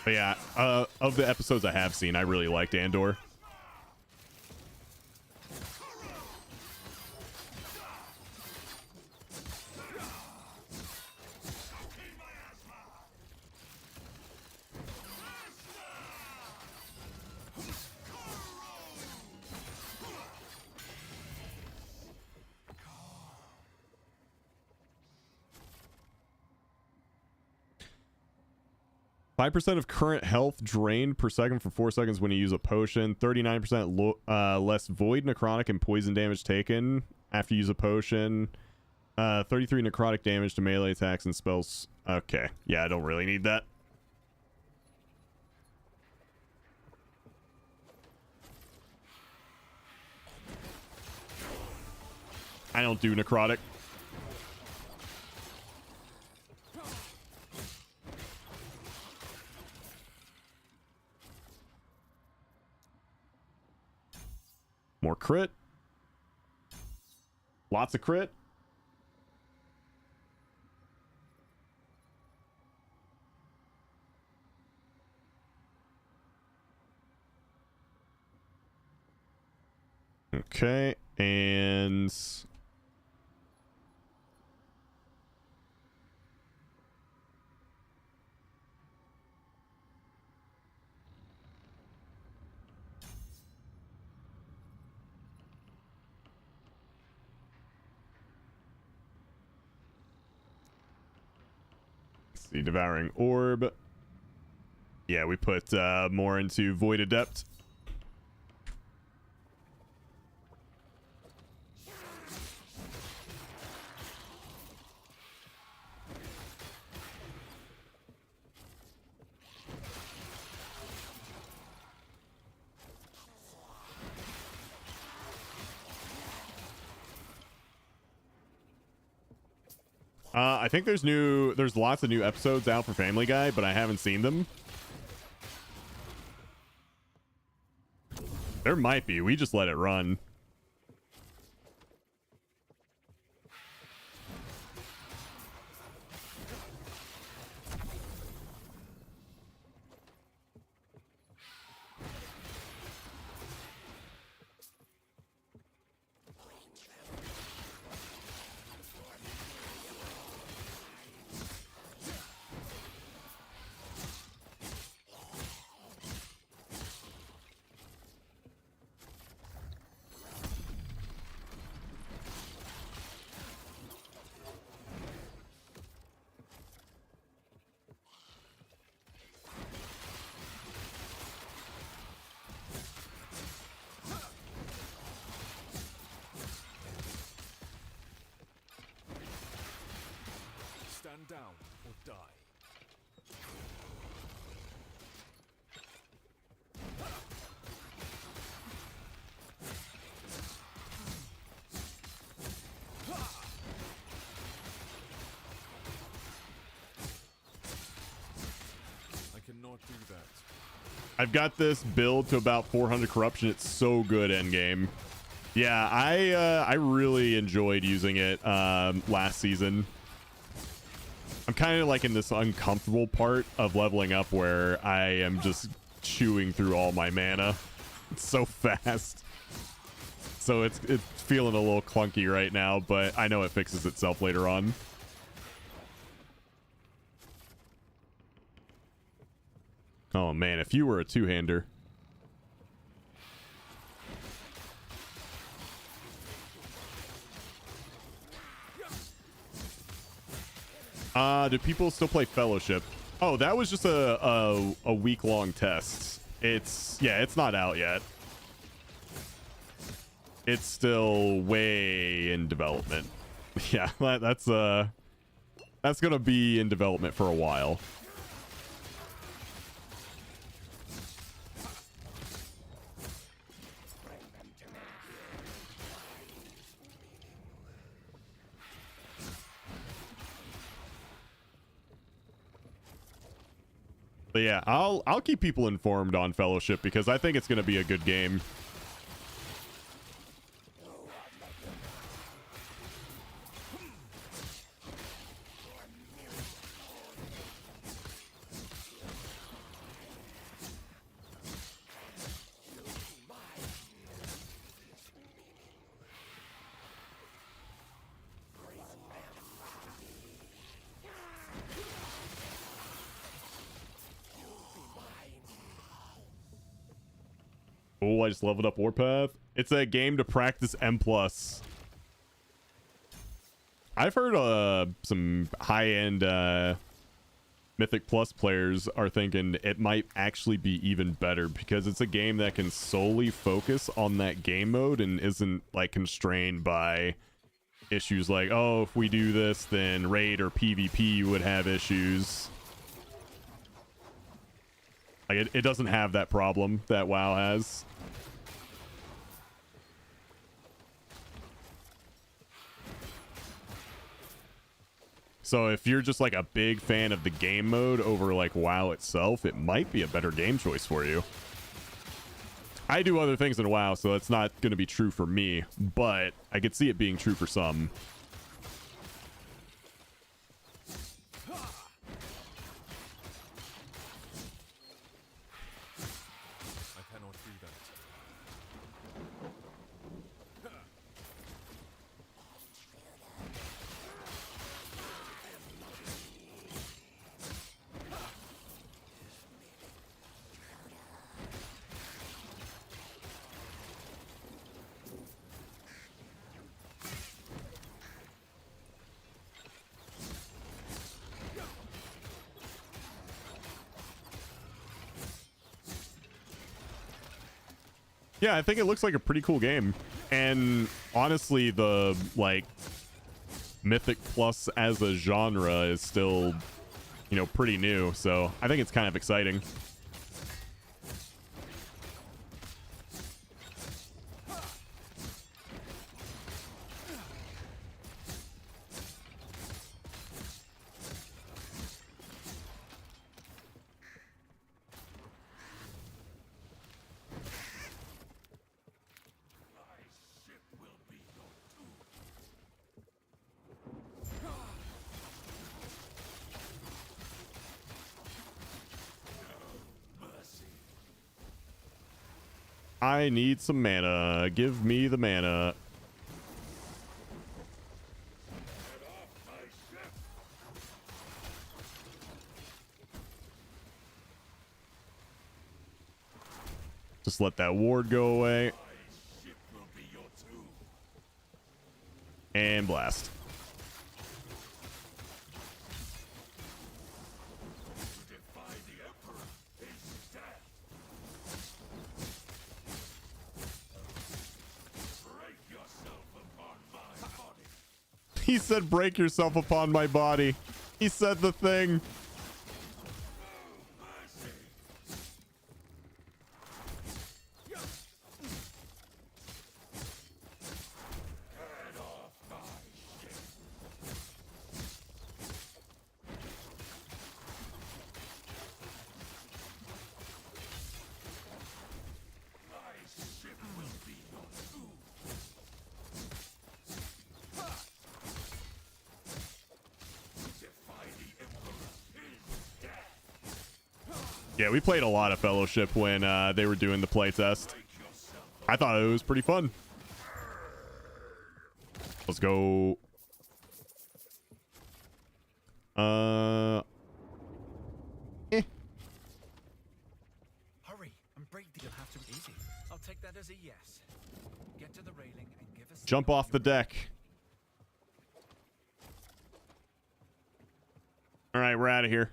But yeah, of the episodes I have seen, I really liked Andor. 5% of current health drained per second for 4 seconds when you use a potion. 39% less void, necrotic, and poison damage taken after you use a potion. 33 necrotic damage to melee attacks and spells. Okay. Yeah, I don't really need that. I don't do necrotic. More crit. Lots of crit. Okay, and let's see, devouring orb. Yeah, we put more into Void Adept. I think there's lots of new episodes out for Family Guy, but I haven't seen them. There might be. We just let it run. Stand down or die. I cannot do that. I've got this build to about 400 corruption. It's so good endgame. Yeah, I really enjoyed using it last season. I'm kind of like in this uncomfortable part of leveling up where I am just chewing through all my mana. It's so fast. So it's feeling a little clunky right now, but I know it fixes itself later on. Oh man, if you were a two-hander. Do people still play Fellowship? Oh, that was just a week-long test. It's not out yet. It's still way in development. Yeah, that's gonna be in development for a while. But yeah, I'll keep people informed on Fellowship because I think it's going to be a good game. Oh, I just leveled up Warpath. It's a game to practice M+. I've heard some high-end Mythic Plus players are thinking it might actually be even better because it's a game that can solely focus on that game mode and isn't like constrained by issues like, oh, if we do this, then raid or PvP would have issues. Like it doesn't have that problem that WoW has. So if you're just like a big fan of the game mode over like WoW itself, it might be a better game choice for you. I do other things in WoW, so it's not going to be true for me, but I could see it being true for some. Yeah, I think it looks like a pretty cool game. And honestly, the like Mythic Plus as a genre is still, you know, pretty new. So I think it's kind of exciting. I need some mana. Give me the mana. Just let that ward go away. And blast. He said, break yourself upon my body. He said the thing. Yeah, we played a lot of Fellowship when they were doing the playtest. I thought it was pretty fun. Let's go. Hurry and break. You'll have to be easy. I'll take that as a yes. Get to the railing and give us. Jump off the deck. All right, we're out of here.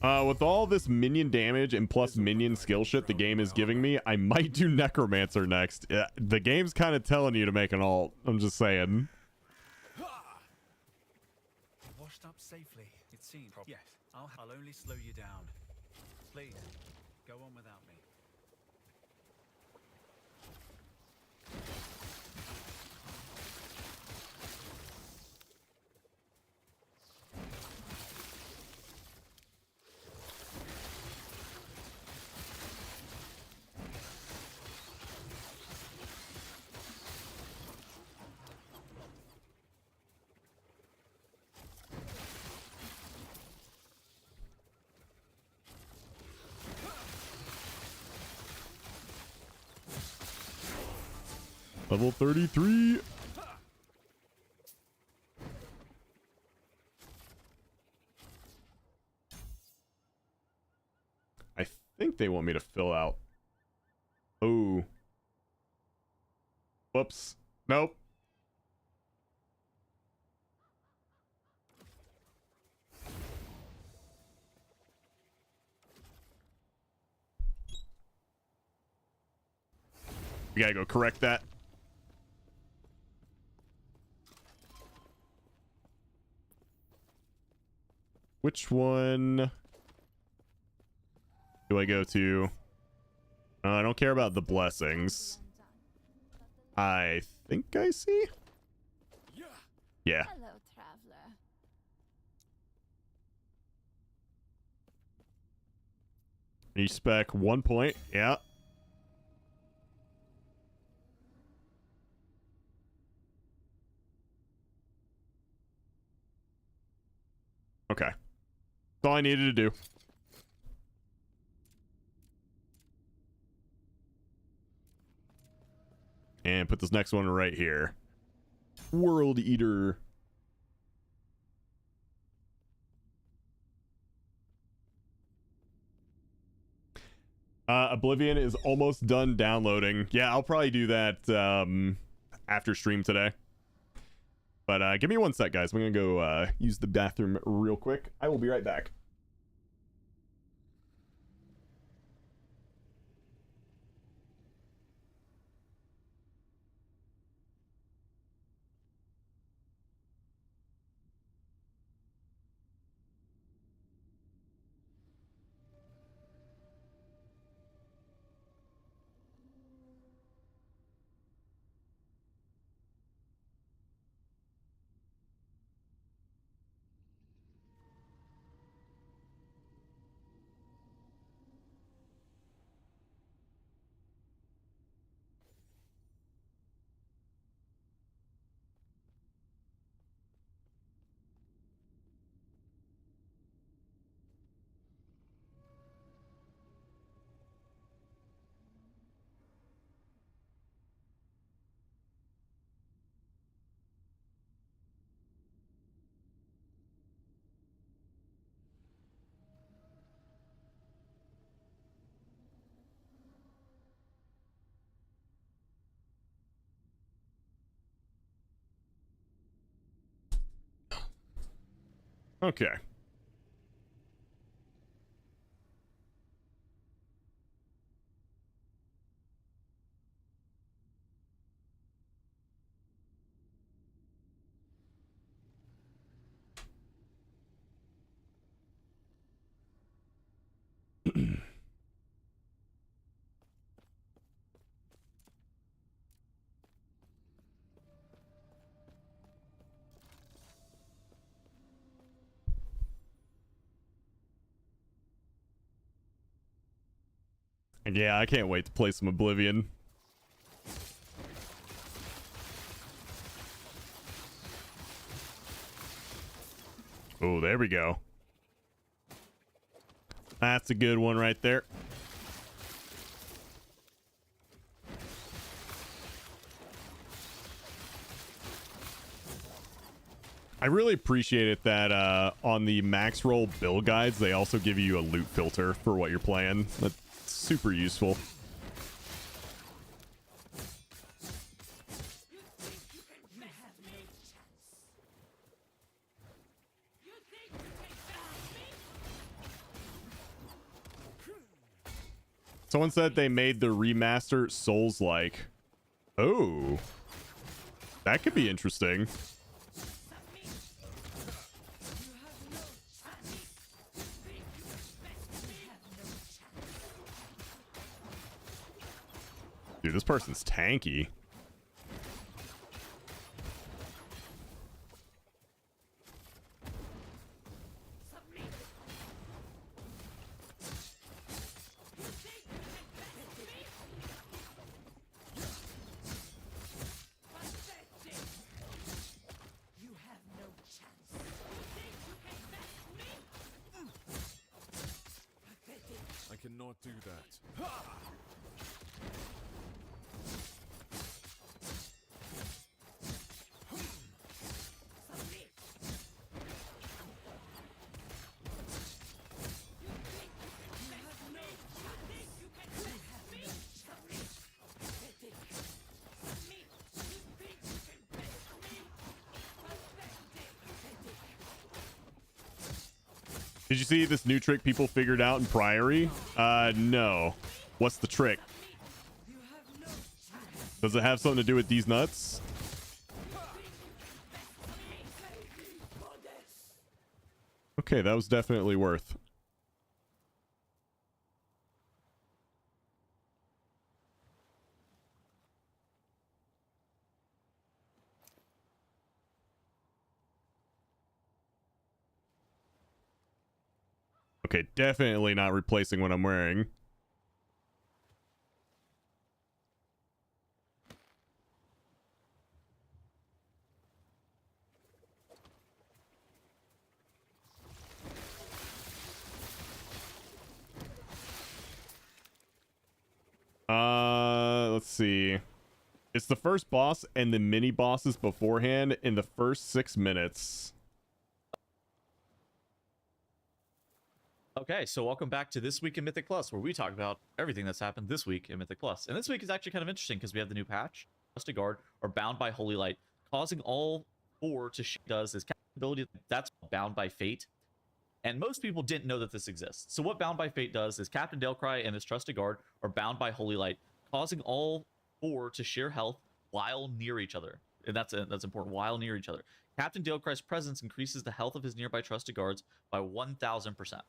With all this minion damage and plus minion skill shit the game is giving me, I might do Necromancer next. The game's kind of telling you to make an ult. I'm just saying. Washed up safely, it seems. Yes, I'll only slow you down. Please, go on without me. Level 33. I think they want me to fill out. Oh. Whoops. Nope. We gotta go correct that. Which one do I go to? I don't care about the blessings. I think I see. Yeah. Hello, traveler. Respec 1 point. Yeah. Okay. That's all I needed to do. And put this next one right here. World Eater. Oblivion is almost done downloading. Yeah, I'll probably do that after stream today. But give me 1 sec, guys. I'm going to go use the bathroom real quick. I will be right back. Okay. Yeah, I can't wait to play some Oblivion. Oh, there we go. That's a good one right there. I really appreciate it that on the max roll build guides, they also give you a loot filter for what you're playing. That's super useful. Someone said they made the remaster Souls-like. Oh. That could be interesting. Dude, this person's tanky. I cannot do that. Did you see this new trick people figured out in Priory? No. What's the trick? Does it have something to do with these nuts? Okay, that was definitely worth. Okay, definitely not replacing what I'm wearing. Let's see. It's the first boss and the mini bosses beforehand in the first 6 minutes. Okay, so welcome back to This Week in Mythic Plus, where we talk about everything that's happened this week in Mythic Plus. And this week is actually kind of interesting because we have the new patch. Trusted Guard are bound by Holy Light, causing all 4 to does is ability that's bound by fate. And most people didn't know that this exists. So what Bound by Fate does is Captain Dalecry and his Trusted Guard are bound by Holy Light, causing all 4 to share health while near each other. And that's important, while near each other. Captain Dalecry's presence increases the health of his nearby Trusted Guards by 1,000%.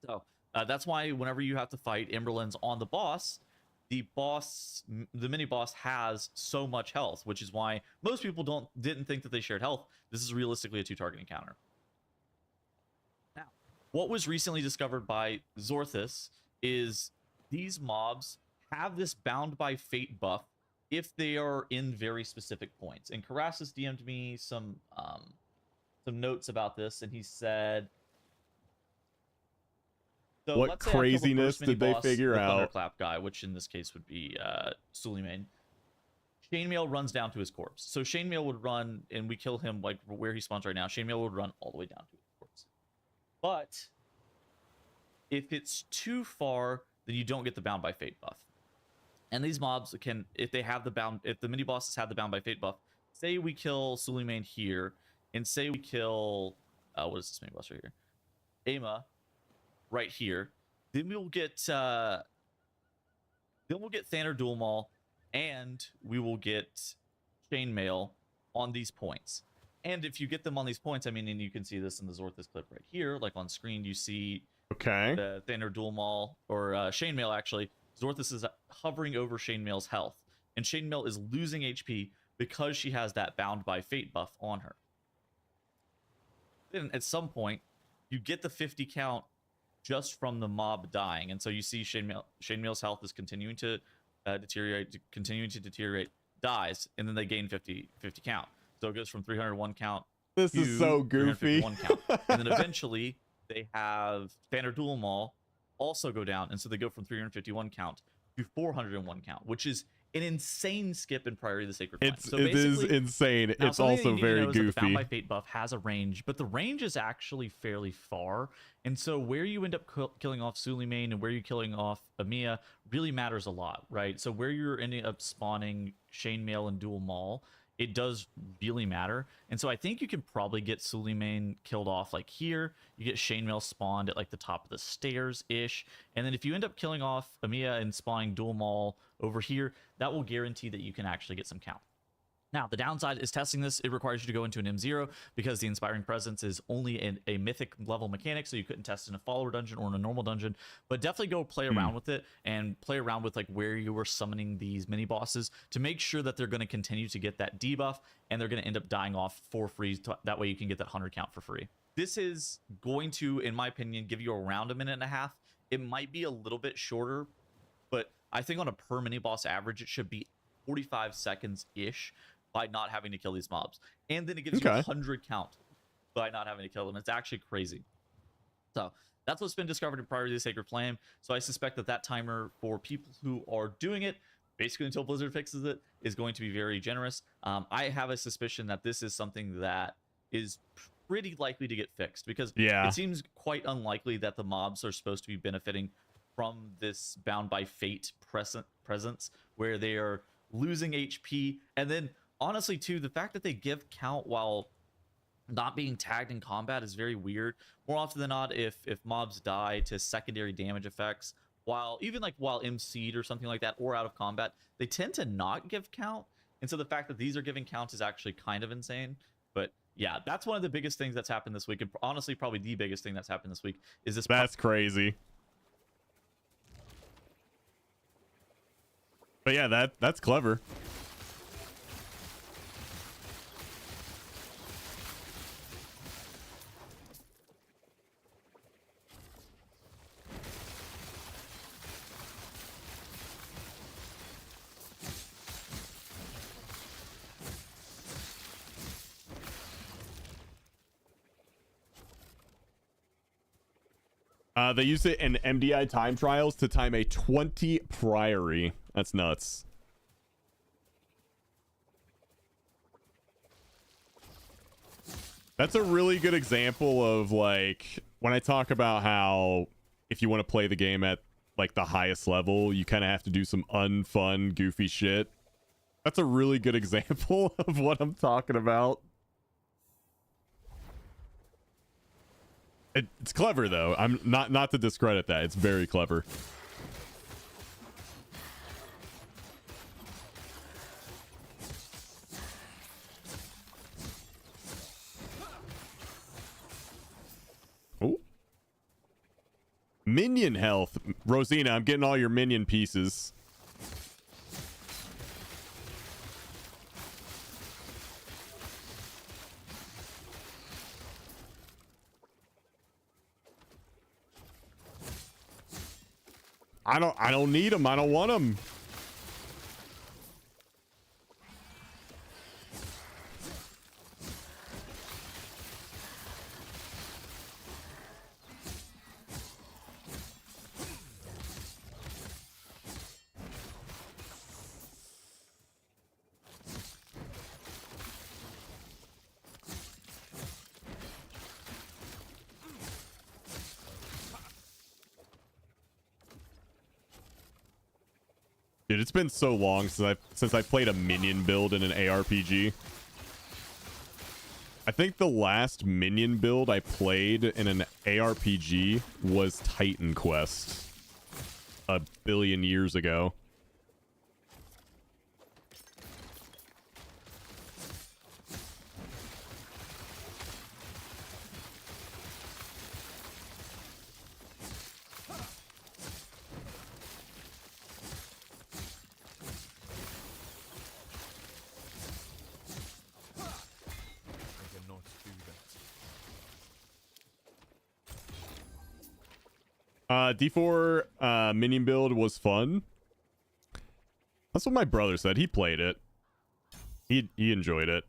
So that's why whenever you have to fight Emberlins on the mini boss has so much health, which is why most people didn't think that they shared health. This is realistically a 2-target encounter. Now, what was recently discovered by Zorthus is these mobs have this Bound by Fate buff if they are in very specific points. And Karasis DM'd me some notes about this, and he said, so what craziness did they figure out? Thunderclap guy, which in this case would be Suleiman. Chainmail runs down to his corpse. So Chainmail would run, and we kill him like where he spawns right now. Chainmail would run all the way down to his corpse. But if it's too far, then you don't get the Bound by Fate buff. And these mobs can, if the mini bosses have the Bound by Fate buff, say we kill Suleiman here, and say we kill, what is this mini boss right here? Ama right here, then we'll get Thaner Dual Maul, and we will get Chainmail on these points. And if you get them on these points, I mean, and you can see this in the Zorthus clip right here, like on screen, you see the Thaner Dual Maul, or Chainmail actually. Zorthus is hovering over Chainmail's health, and Chainmail is losing HP because she has that Bound by Fate buff on her. Then at some point, you get the 50 count just from the mob dying, and so you see Chainmail's health is continuing to deteriorate, dies, and then they gain 50 count. So it goes from 301 count. This is so goofy. Count. And then eventually they have Thaner Dual Maul also go down, and so they go from 351 count to 401 count, which is an insane skip in Priority of the Sacred Flame. It is insane. It's also very goofy. The Bound by Fate buff has a range, but the range is actually fairly far, and so where you end up killing off Suleiman and where you're killing off Amiya really matters a lot, right? So where you're ending up spawning Chainmail and Dual Maul, it does really matter. And so I think you can probably get Suleiman killed off like here. You get Chainmail spawned at like the top of the stairs-ish. And then if you end up killing off Amiya and spawning Dual Maul over here, that will guarantee that you can actually get some count. Now, the downside is testing this. It requires you to go into an M0 because the Inspiring Presence is only a mythic level mechanic, so you couldn't test in a follower dungeon or in a normal dungeon. But definitely go play around with it and play around with like where you were summoning these mini bosses to make sure that they're going to continue to get that debuff and they're going to end up dying off for free. That way you can get that 100 count for free. This is going to, in my opinion, give you around 1.5 minutes. It might be a little bit shorter, but I think on a per mini boss average, it should be 45 seconds-ish by not having to kill these mobs. And then it gives you 100 count by not having to kill them. It's actually crazy. So that's what's been discovered in Priority of the Sacred Flame. So I suspect that timer for people who are doing it, basically until Blizzard fixes it, is going to be very generous. I have a suspicion that this is something that is pretty likely to get fixed because it seems quite unlikely that the mobs are supposed to be benefiting from this Bound by Fate presence where they are losing HP. And then honestly too, the fact that they give count while not being tagged in combat is very weird. More often than not, if mobs die to secondary damage effects while even like while MC'd or something like that, or out of combat, they tend to not give count. And so the fact that these are giving counts is actually kind of insane. But yeah, that's one of the biggest things that's happened this week, and honestly probably the biggest thing that's happened this week is this. That's crazy. But yeah, that's clever. They used it in MDI time trials to time a 20 priory. That's nuts. That's a really good example of, like, when I talk about how if you want to play the game at like the highest level, you kind of have to do some unfun, goofy shit. That's a really good example of what I'm talking about. It's clever though. I'm not to discredit that. It's very clever. Oh. Minion health. Rosina, I'm getting all your minion pieces. I don't need them. I don't want them. Dude, it's been so long since I played a minion build in an ARPG. I think the last minion build I played in an ARPG was Titan Quest a billion years ago. D4 minion build was fun. That's what my brother said. He played it. He enjoyed it.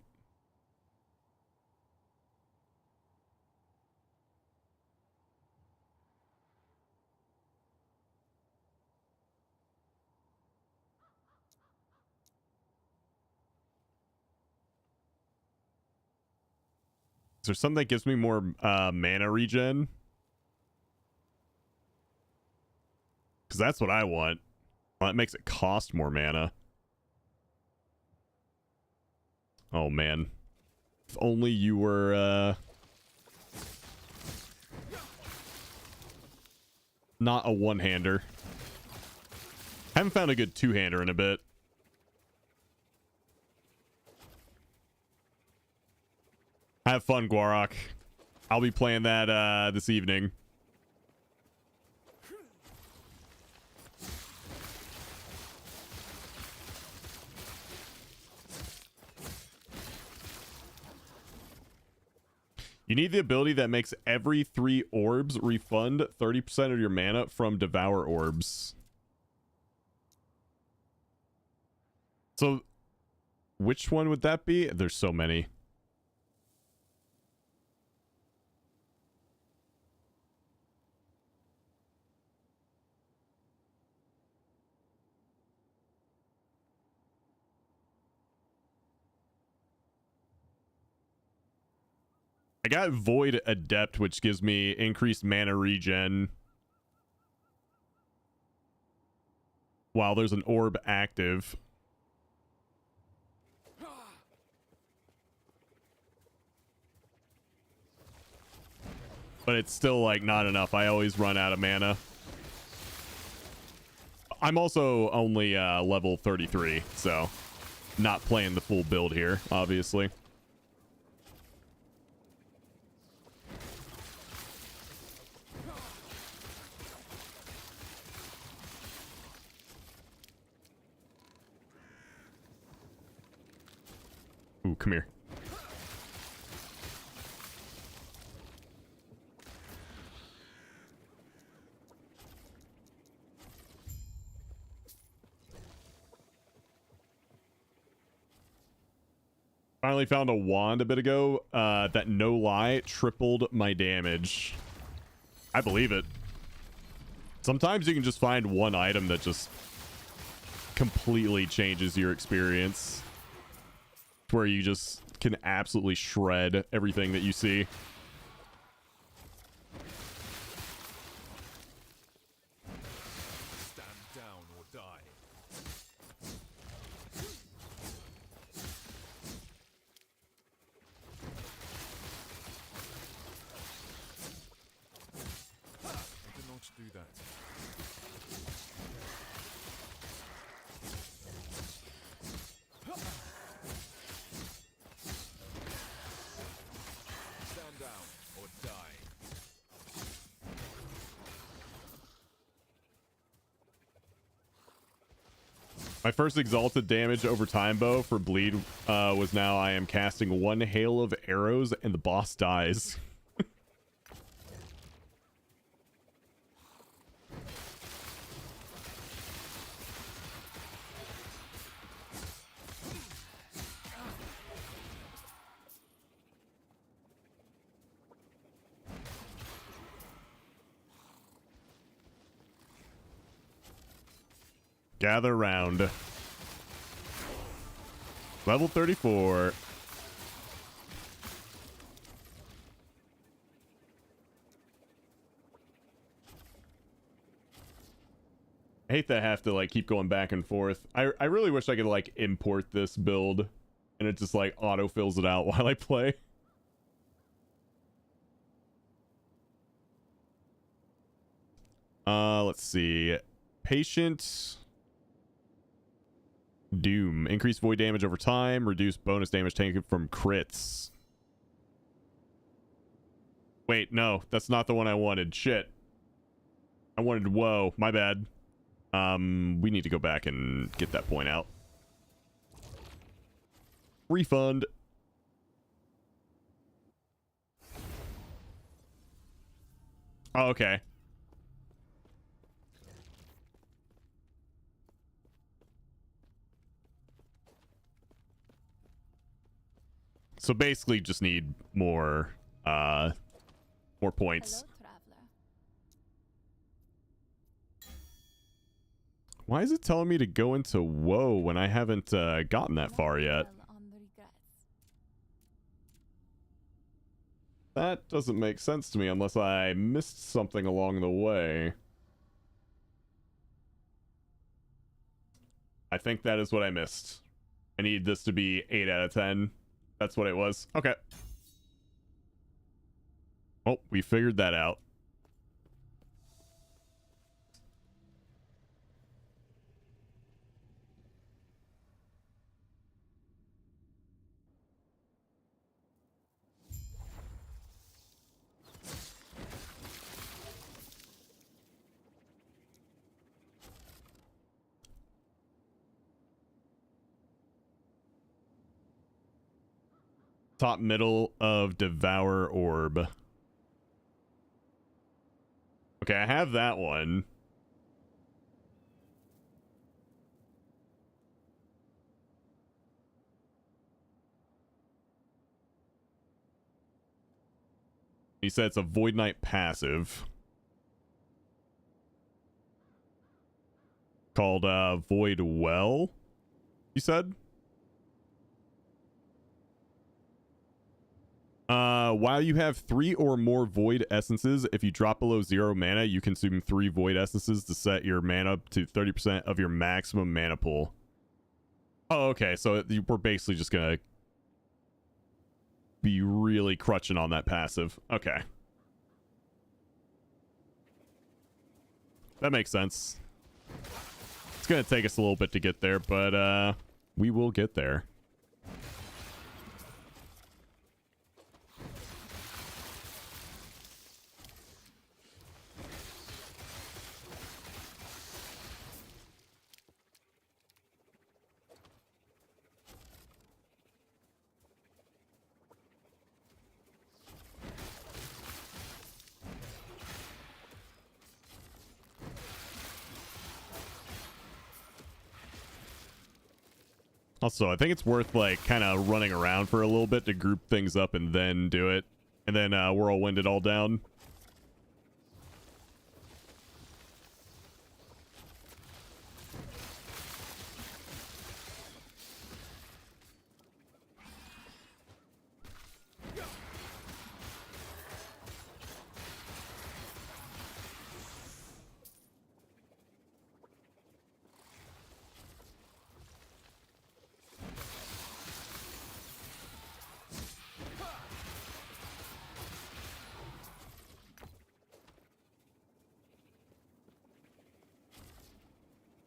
Is there something that gives me more mana regen? Because that's what I want. Well, that makes it cost more mana. Oh, man. If only you were, not a one-hander. Haven't found a good two-hander in a bit. Have fun, Guarok. I'll be playing that, this evening. You need the ability that makes every 3 orbs refund 30% of your mana from Devour Orbs. So, which one would that be? There's so many. I got Void Adept, which gives me increased mana regen while there's an orb active. But it's still, like, not enough. I always run out of mana. I'm also only level 33, so not playing the full build here, obviously. Ooh, come here. Finally found a wand a bit ago that, no lie, tripled my damage. I believe it. Sometimes you can just find one item that just completely changes your experience, where you just can absolutely shred everything that you see. Stand down or die. I did not do that. Stand down or die. My first exalted damage over time bow for bleed was now I am casting one hail of arrows and the boss dies. Gather round. Level 34. I hate that I have to like keep going back and forth. I really wish I could like import this build and it just like auto fills it out while I play. Let's see. Patient Doom. Increase void damage over time. Reduce bonus damage taken from crits. Wait, no. That's not the one I wanted. Shit. I wanted whoa. My bad. We need to go back and get that point out. Refund. Oh, okay. So basically just need more points. Why is it telling me to go into woe when I haven't gotten that far yet? That doesn't make sense to me unless I missed something along the way. I think that is what I missed. I need this to be 8 out of 10. That's what it was. Okay. Oh, we figured that out. Top middle of Devour Orb. Okay, I have that one. He said it's a Void Knight passive. Called Void Well, you said? While you have 3 or more void essences, if you drop below 0 mana, you consume 3 void essences to set your mana to 30% of your maximum mana pool. Oh, okay. So we're basically just gonna be really crutching on that passive. Okay. That makes sense. gonna take us a little bit to get there, but we will get there. Also, I think it's worth like kind of running around for a little bit to group things up and then do it. And then whirlwind it all down.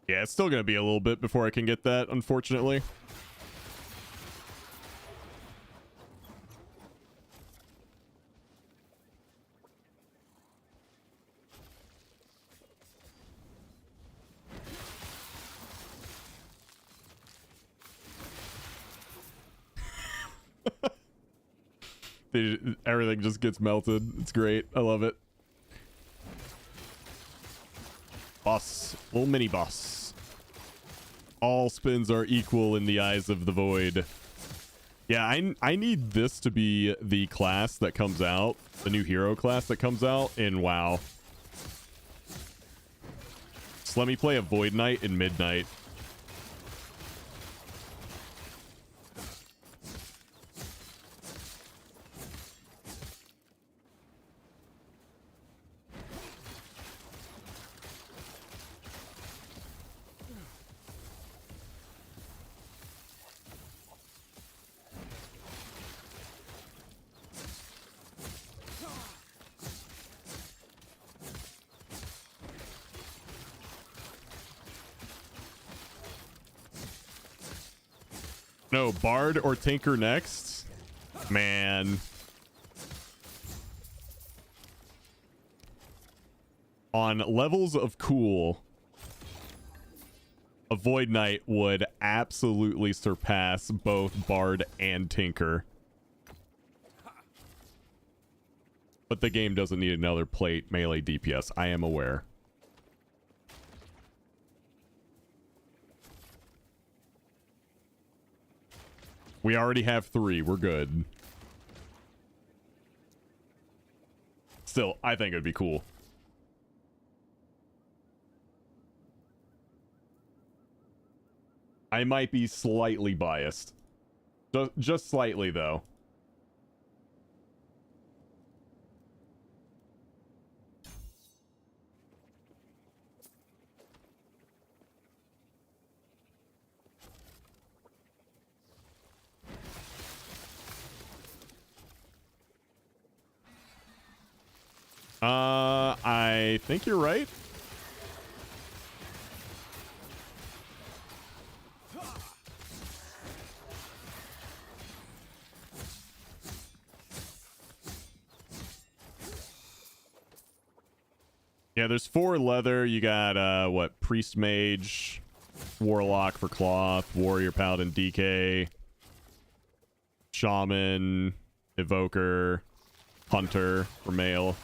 Yeah, it's still going to be a little bit before I can get that, unfortunately. Everything just gets melted. It's great. I love it. Boss. Little mini boss. All spins are equal in the eyes of the void. Yeah, I need this to be the class that comes out. The new hero class that comes out in WoW. Just let me play a Void Knight in Midnight. No, Bard or Tinker next? Man. On levels of cool, a Void Knight would absolutely surpass both Bard and Tinker. But the game doesn't need another plate melee DPS. I am aware. We already have 3. We're good. Still, I think it'd be cool. I might be slightly biased. Just slightly, though. I think you're right. Yeah, there's 4 leather. You got, what, Priest Mage, Warlock for Cloth, Warrior Paladin DK, Shaman, Evoker, Hunter for Male.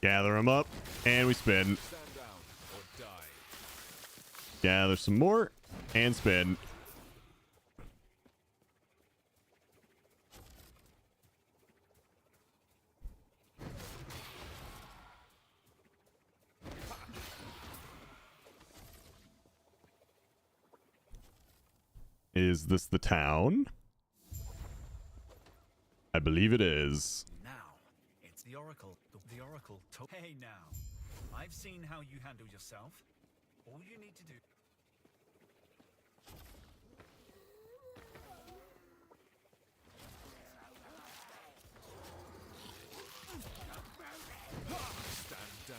Gather them up, and we spin. Gather some more and spin. Is this the town? I believe it is. Now, it's the Oracle. The Oracle told. Hey now, I've seen how you handle yourself. All you need to do. Stand down.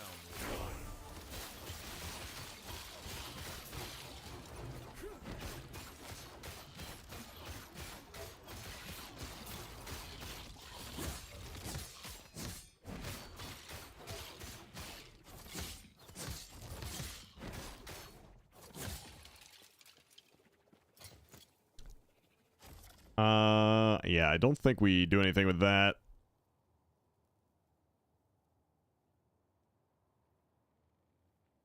Yeah, I don't think we do anything with that.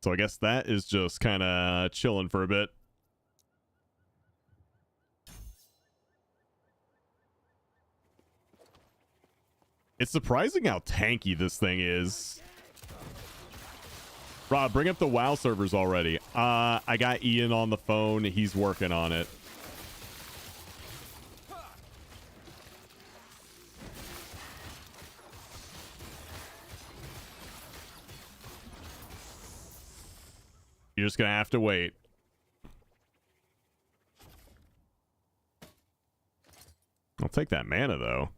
So I guess that is just kind of chilling for a bit. It's surprising how tanky this thing is. Rob, bring up the WoW servers already. I got Ian on the phone. He's working on it. You're just gonna have to wait. I'll take that mana though.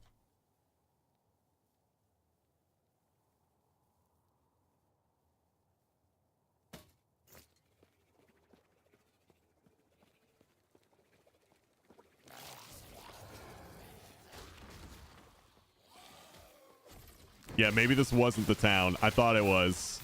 Yeah, maybe this wasn't the town. I thought it was.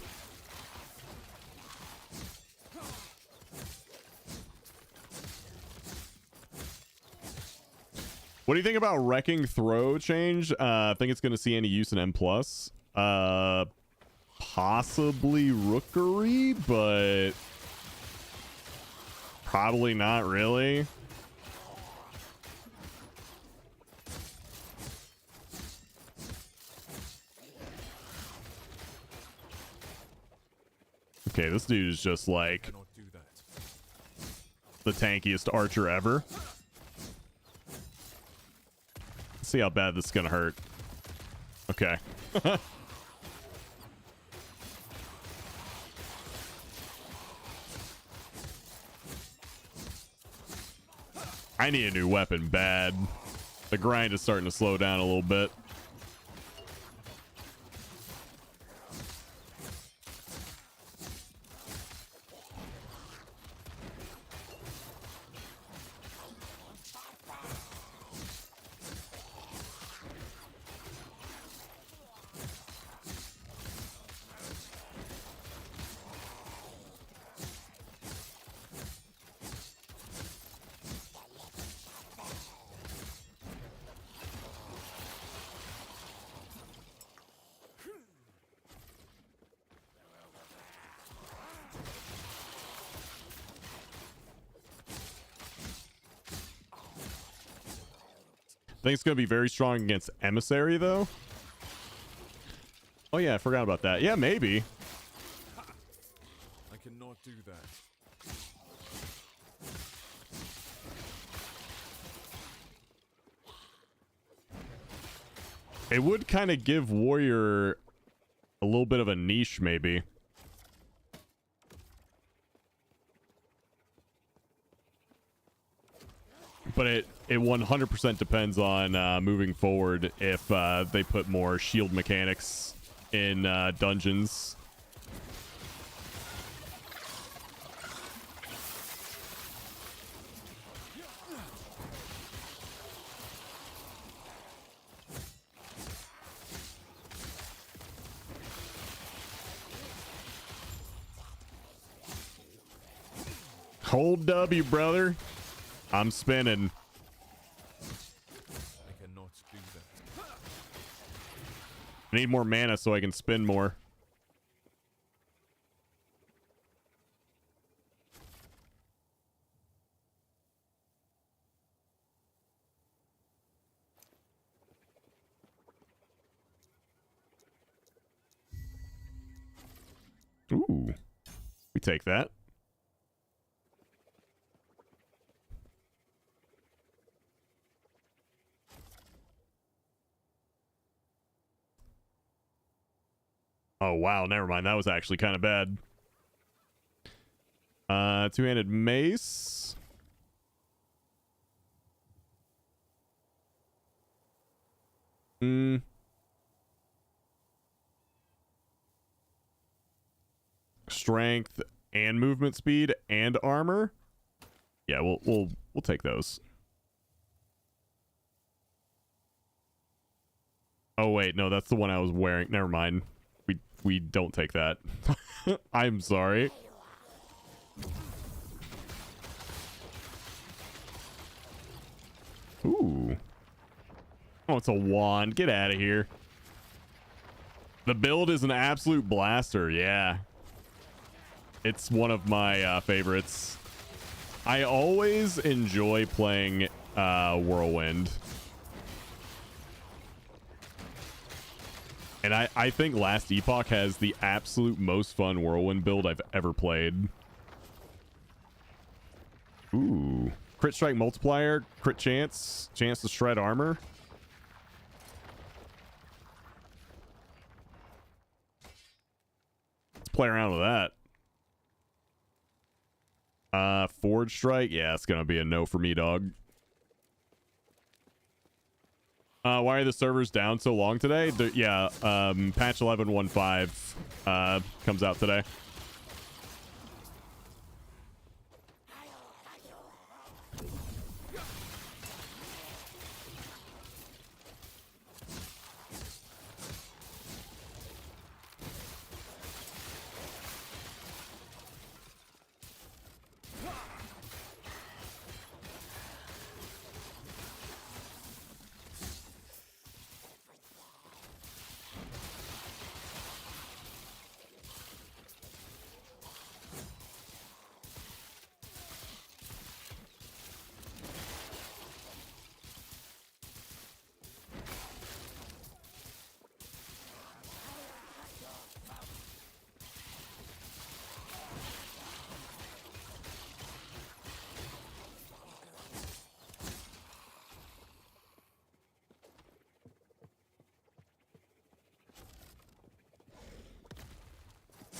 What do you think about Wrecking Throw change? I think it's going to see any use in M+. Possibly Rookery, but probably not really. Okay, this dude is just like the tankiest archer ever. Let's see how bad this is gonna hurt. Okay. I need a new weapon bad. The grind is starting to slow down a little bit. I think it's going to be very strong against Emissary, though. Oh, yeah, I forgot about that. Yeah, maybe. I cannot do that. It would kind of give Warrior a little bit of a niche, maybe. But it 100% depends on moving forward if they put more shield mechanics in dungeons. Hold W, brother. I'm spinning. I cannot do that. I need more mana so I can spin more. Ooh. We take that. Oh, wow. Never mind. That was actually kind of bad. Two-handed mace. Strength and movement speed and armor. Yeah, we'll take those. Oh wait, no, that's the one I was wearing. Never mind. We don't take that. I'm sorry. Ooh. Oh, it's a wand. Get out of here. The build is an absolute blaster. Yeah. It's one of my favorites. I always enjoy playing Whirlwind. And I think Last Epoch has the absolute most fun Whirlwind build I've ever played. Ooh. Crit strike multiplier, crit chance to shred armor. Let's play around with that. Forge strike, yeah, it's gonna be a no for me, dog. Why are the servers down so long today? Yeah, patch 11.15 comes out today.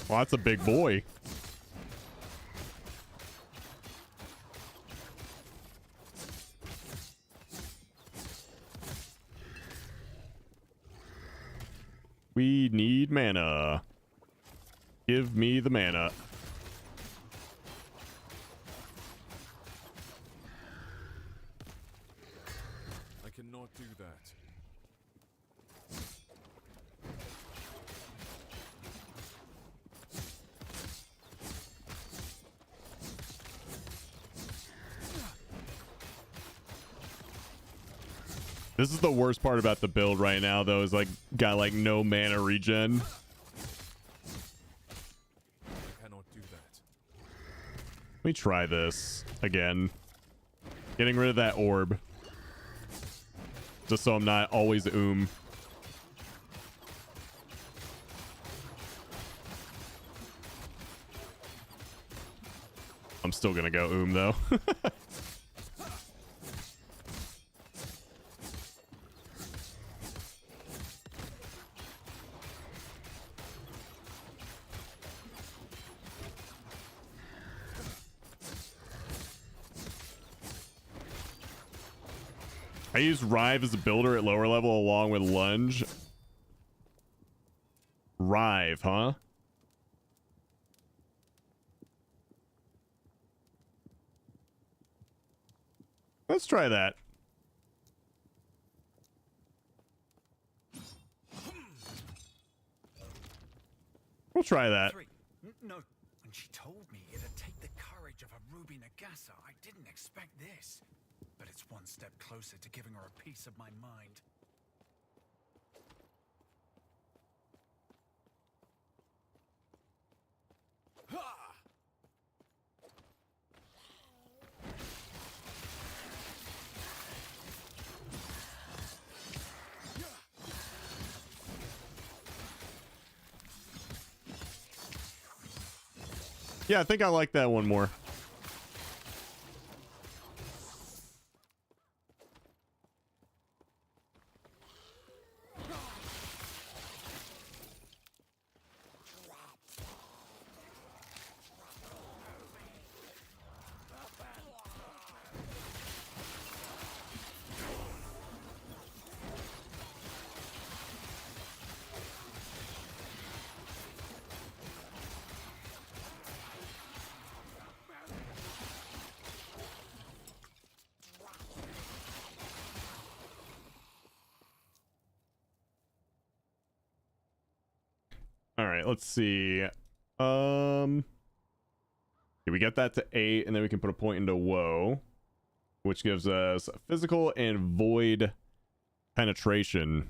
Well, that's a big boy. We need mana. Give me the mana. I cannot do that. This is the worst part about the build right now, though, is like got like no mana regen. I cannot do that. Let me try this again. Getting rid of that orb. Just so I'm not always I'm still gonna go though. I use Rive as a builder at lower level along with Lunge. Rive, huh? Let's try that. We'll try that. No, when she told me it'd take the courage of a Ruby Nagasa, I didn't expect this. But it's one step closer to giving her a piece of my mind. Yeah, I think I like that one more. All right, let's see. Yeah, we get that to 8, and then we can put a point into woe, which gives us physical and void penetration.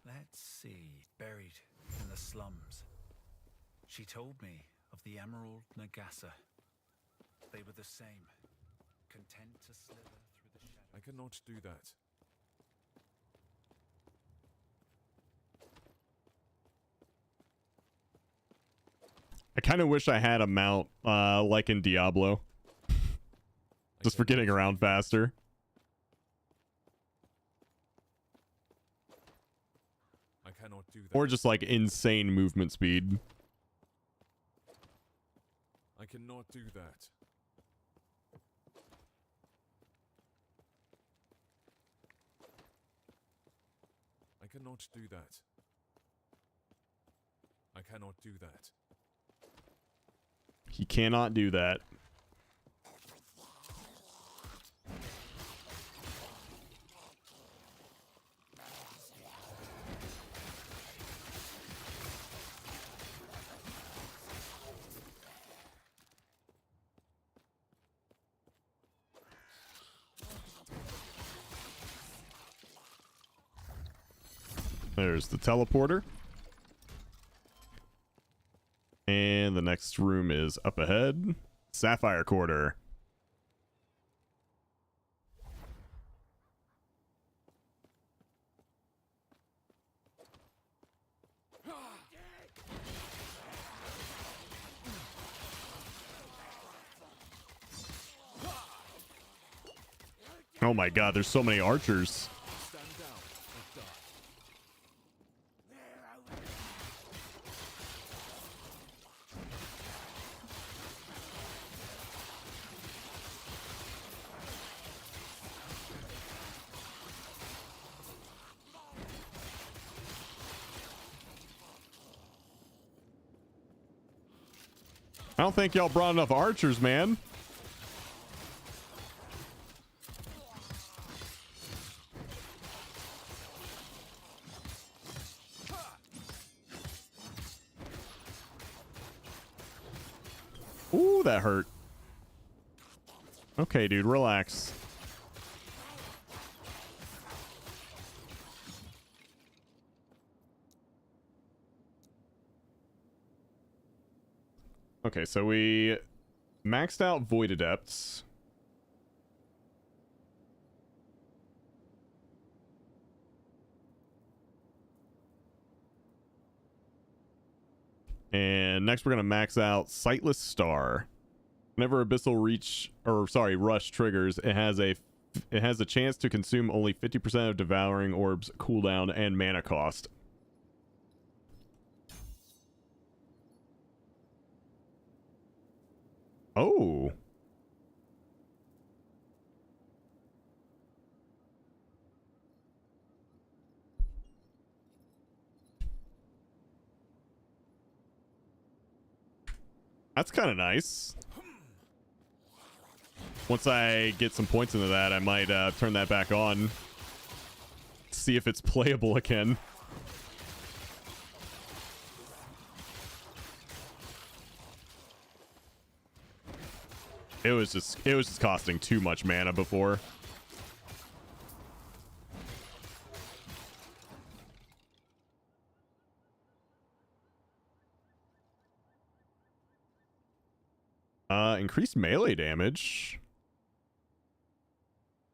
Let's see. Buried in the slums. She told me of the Emerald Nagasa. They were the same. Content to slither through the shadows. I cannot do that. I kind of wish I had a mount like in Diablo. Just for getting around faster. I cannot do that. Or just like insane movement speed. I cannot do that. I cannot do that. I cannot do that. He cannot do that. There's the teleporter. And the next room is up ahead. Sapphire Quarter. Oh my god, there's so many archers. I don't think y'all brought enough archers, man. Ooh, that hurt. Okay, dude, relax. Okay, so we maxed out Void Adepts. And next we're going to max out Sightless Star. Whenever Abyssal Rush triggers, it has a it has a chance to consume only 50% of Devouring Orb's cooldown and mana cost. Oh. That's kind of nice. Once I get some points into that, I might turn that back on. See if it's playable again. It was just costing too much mana before. Increased melee damage.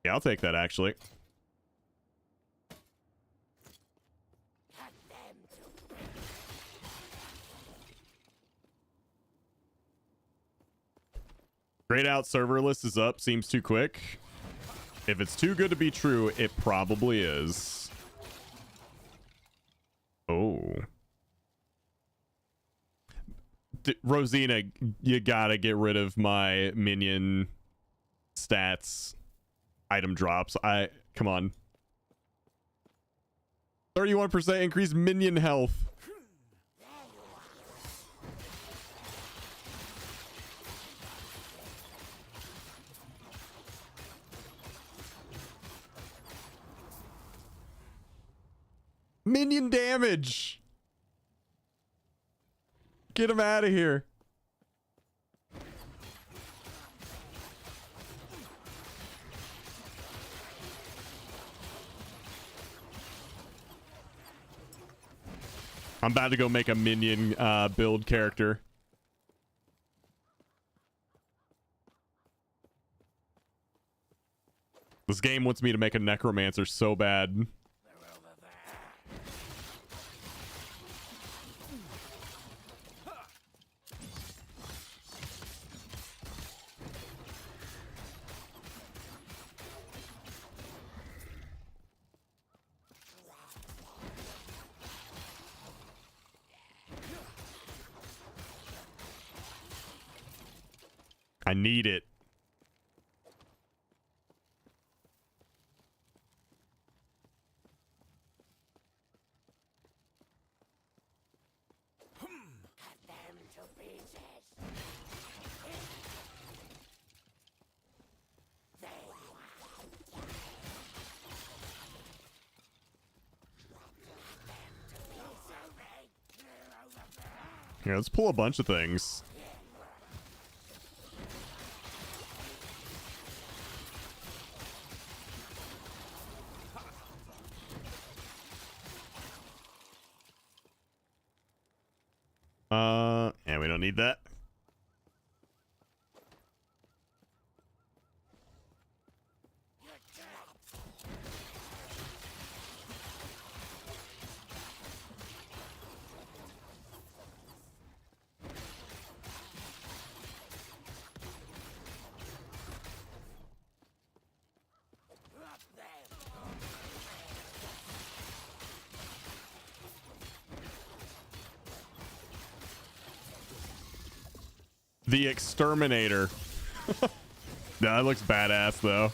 Yeah, I'll take that actually. Grayed out serverless is up. Seems too quick. If it's too good to be true, it probably is. Oh. Rosina, you gotta get rid of my minion stats item drops. Come on. 31% increased minion health. Minion damage. Get him out of here. I'm about to go make a minion build character. This game wants me to make a necromancer so bad. I need it. Here, let's pull a bunch of things. Yeah, we don't need that. The Exterminator. That looks badass, though.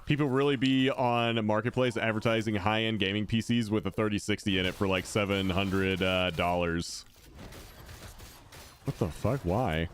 People really be on Marketplace advertising high-end gaming PCs with a 3060 in it for like $700. What the fuck? Why?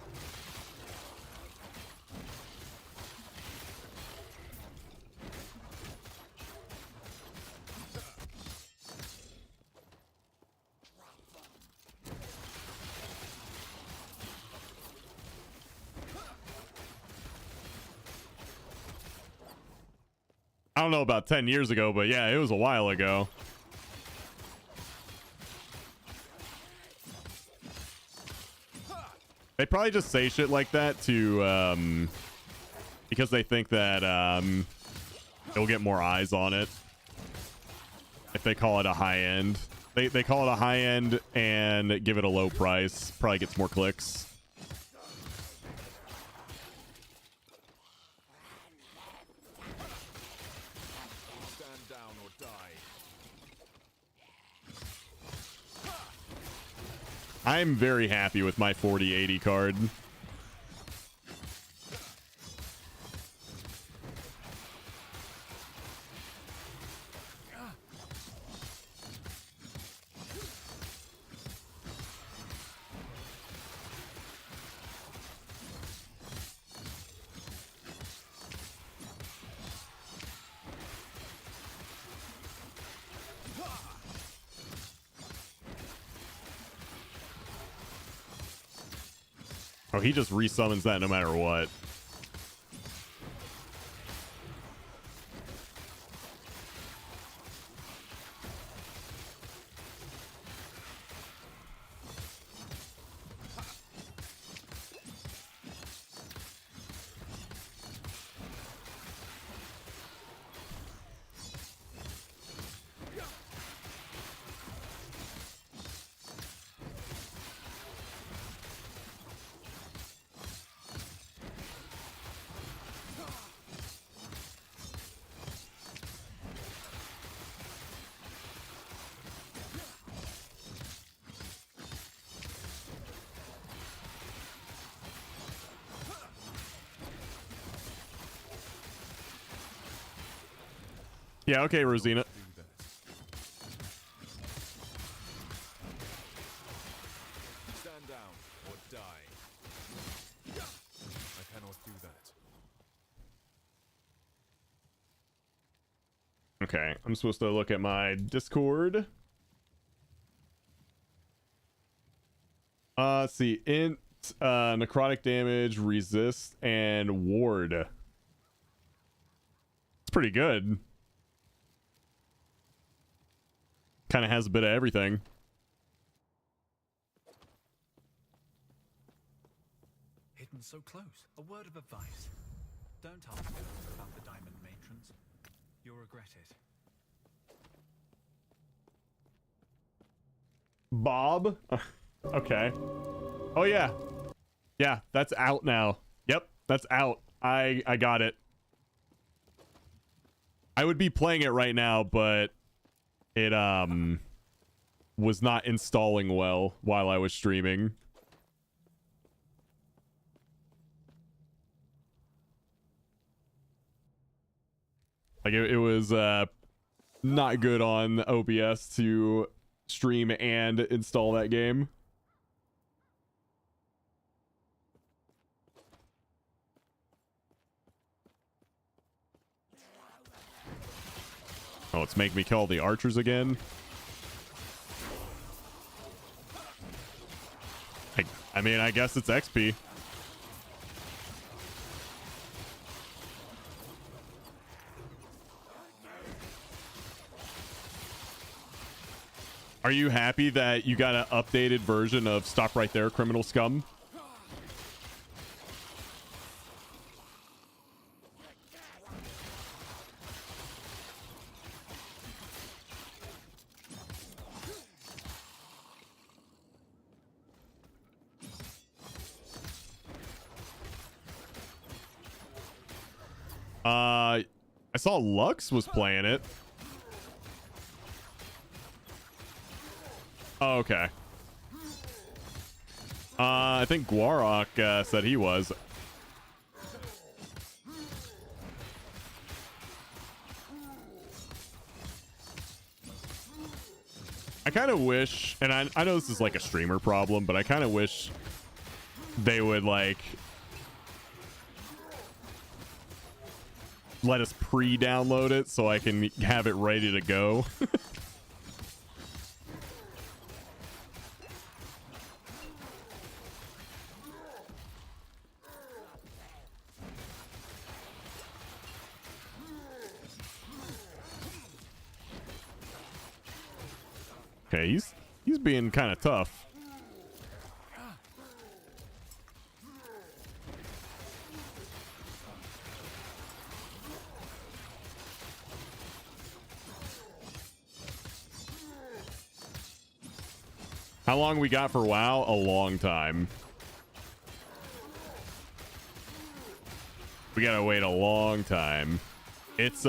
I don't know about 10 years ago, but yeah, it was a while ago. They probably just say shit like that to, because they think that, it'll get more eyes on it. If they call it a high end. They call it a high end and give it a low price. Probably gets more clicks. Stand down or die. I'm very happy with my 4080 card. Oh, he just resummons that no matter what. Yeah, okay, Rosina. Stand down or die. I cannot do that. Okay, I'm supposed to look at my Discord. Let's see. Int, necrotic damage, resist, and ward. It's pretty good. Kind of has a bit of everything. Hidden so close. A word of advice. Don't ask her about the diamond matrons. You'll regret it. Bob? Okay. Oh, yeah. Yeah, that's out now. Yep, that's out. I got it. I would be playing it right now, but it was not installing well while I was streaming. Like it was not good on OBS to stream and install that game. Oh, it's making me kill the archers again. I mean, I guess it's XP. Are you happy that you got an updated version of Stop Right There, Criminal Scum? I saw Lux was playing it. Oh, okay. I think Guarok said he was. I kind of wish, and I know this is like a streamer problem, but I kind of wish they would like let us pre-download it so I can have it ready to go. Okay, he's being kind of tough. How long we got for WoW? A long time. We gotta wait a long time. It's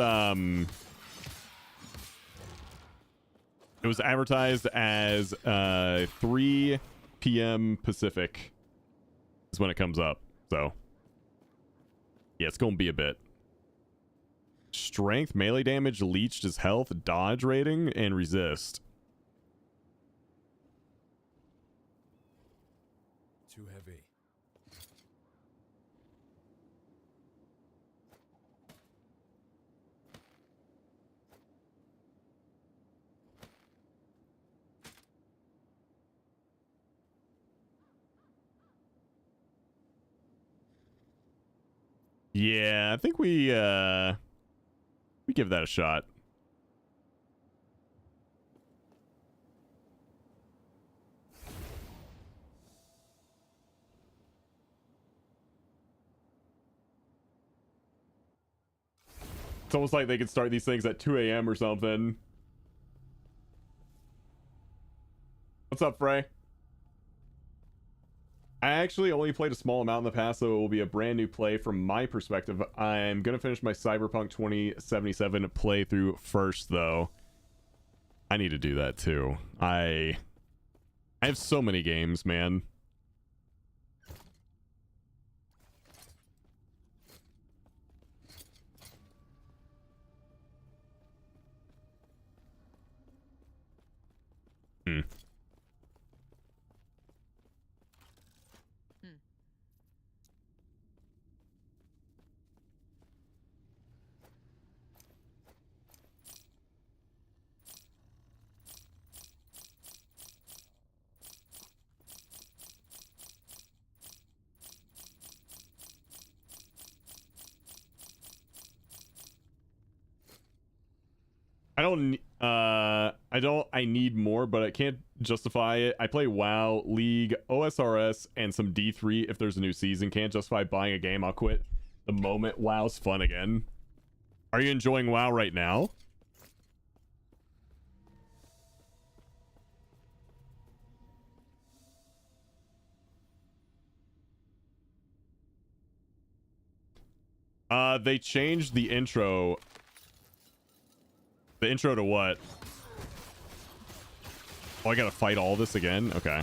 it was advertised as 3 p.m. Pacific is when it comes up. So yeah, it's gonna be a bit. Strength, melee damage, leeched is health, dodge rating, and resist. Too heavy. Yeah, I think we give that a shot. It's almost like they could start these things at 2 a.m. or something. What's up, Frey? I actually only played a small amount in the past, so it will be a brand new play from my perspective. I'm going to finish my Cyberpunk 2077 playthrough first, though. I need to do that, too. I have so many games, man. I need more, but I can't justify it. I play WoW, League, OSRS, and some D3 if there's a new season. Can't justify buying a game. I'll quit the moment WoW's fun again. Are you enjoying WoW right now? They changed the intro. The intro to what? Oh, I gotta fight all this again? Okay.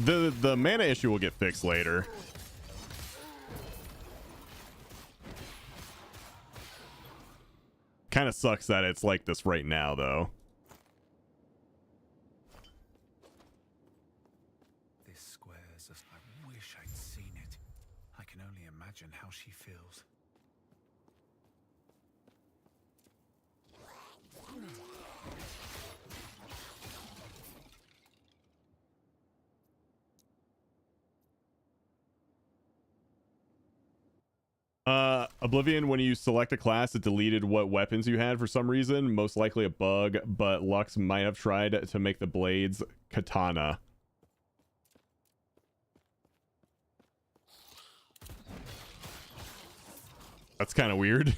The mana issue will get fixed later. Kind of sucks that it's like this right now, though. This squares us. I wish I'd seen it. I can only imagine how she feels. Oblivion, when you select a class, it deleted what weapons you had for some reason. Most likely a bug, but Lux might have tried to make the blades katana. That's kind of weird.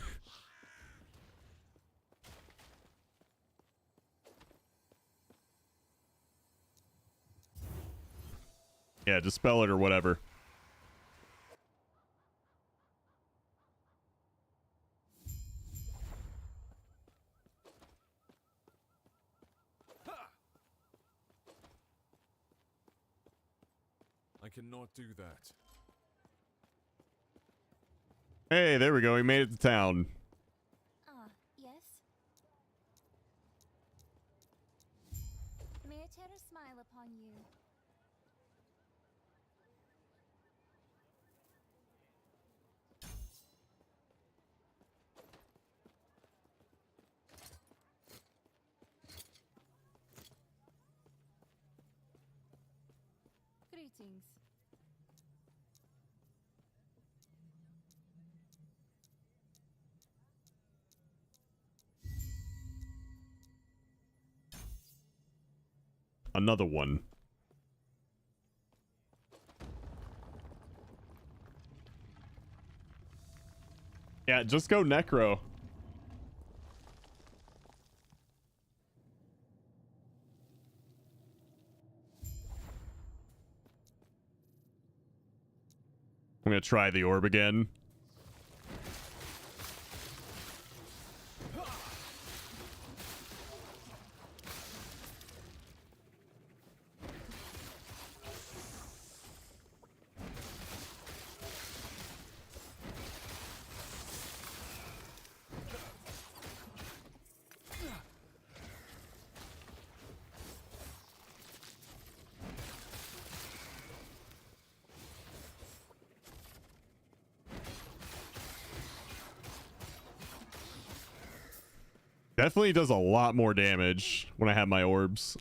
dispel it or whatever. I cannot do that. Hey, there we go. We made it to town. Ah, yes? May Terra smile upon you. Greetings. Another one. Yeah, just go Necro. I'm gonna try the orb again. Definitely does a lot more damage when I have my orbs.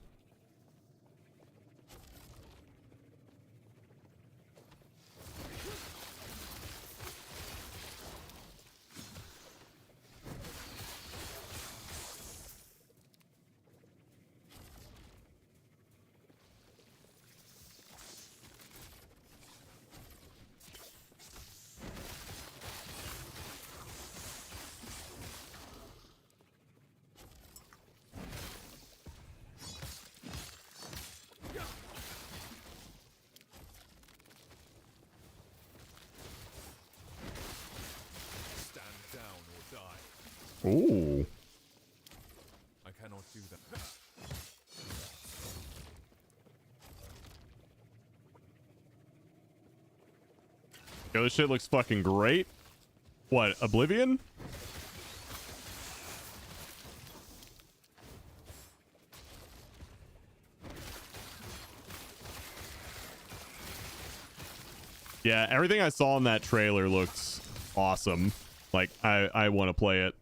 Ooh. I cannot do that. Yo, this shit looks fucking great. What, Oblivion? Yeah, everything I saw in that trailer looks awesome. Like, I want to play it.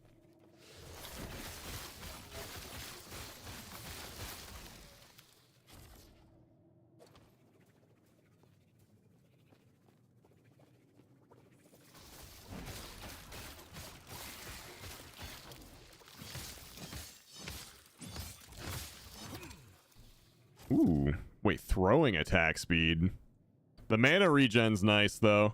Ooh, wait, throwing attack speed. The mana regen's nice, though.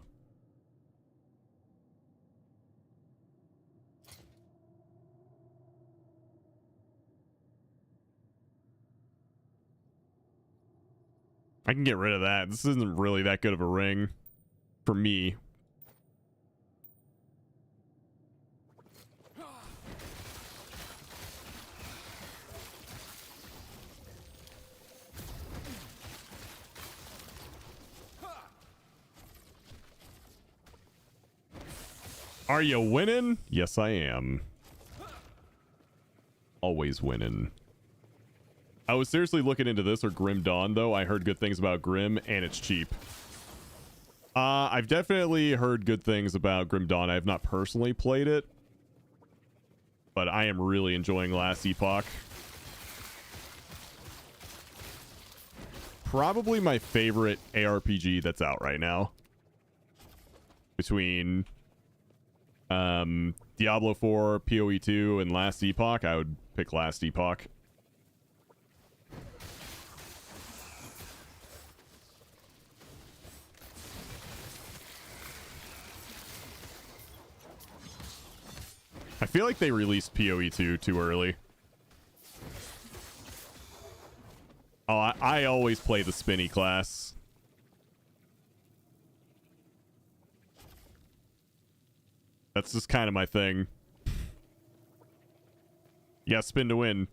I can get rid of that. This isn't really that good of a ring for me. Are you winning? Yes, I am. Always winning. I was seriously looking into this or Grim Dawn, though. I heard good things about Grim, and it's cheap. I've definitely heard good things about Grim Dawn. I have not personally played it, but I am really enjoying Last Epoch. Probably my favorite ARPG that's out right now. Between Diablo 4, PoE 2, and Last Epoch, I would pick Last Epoch. I feel like they released PoE 2 too early. Oh, I always play the Spinny class. That's just kind of my thing. Yeah, spin to win.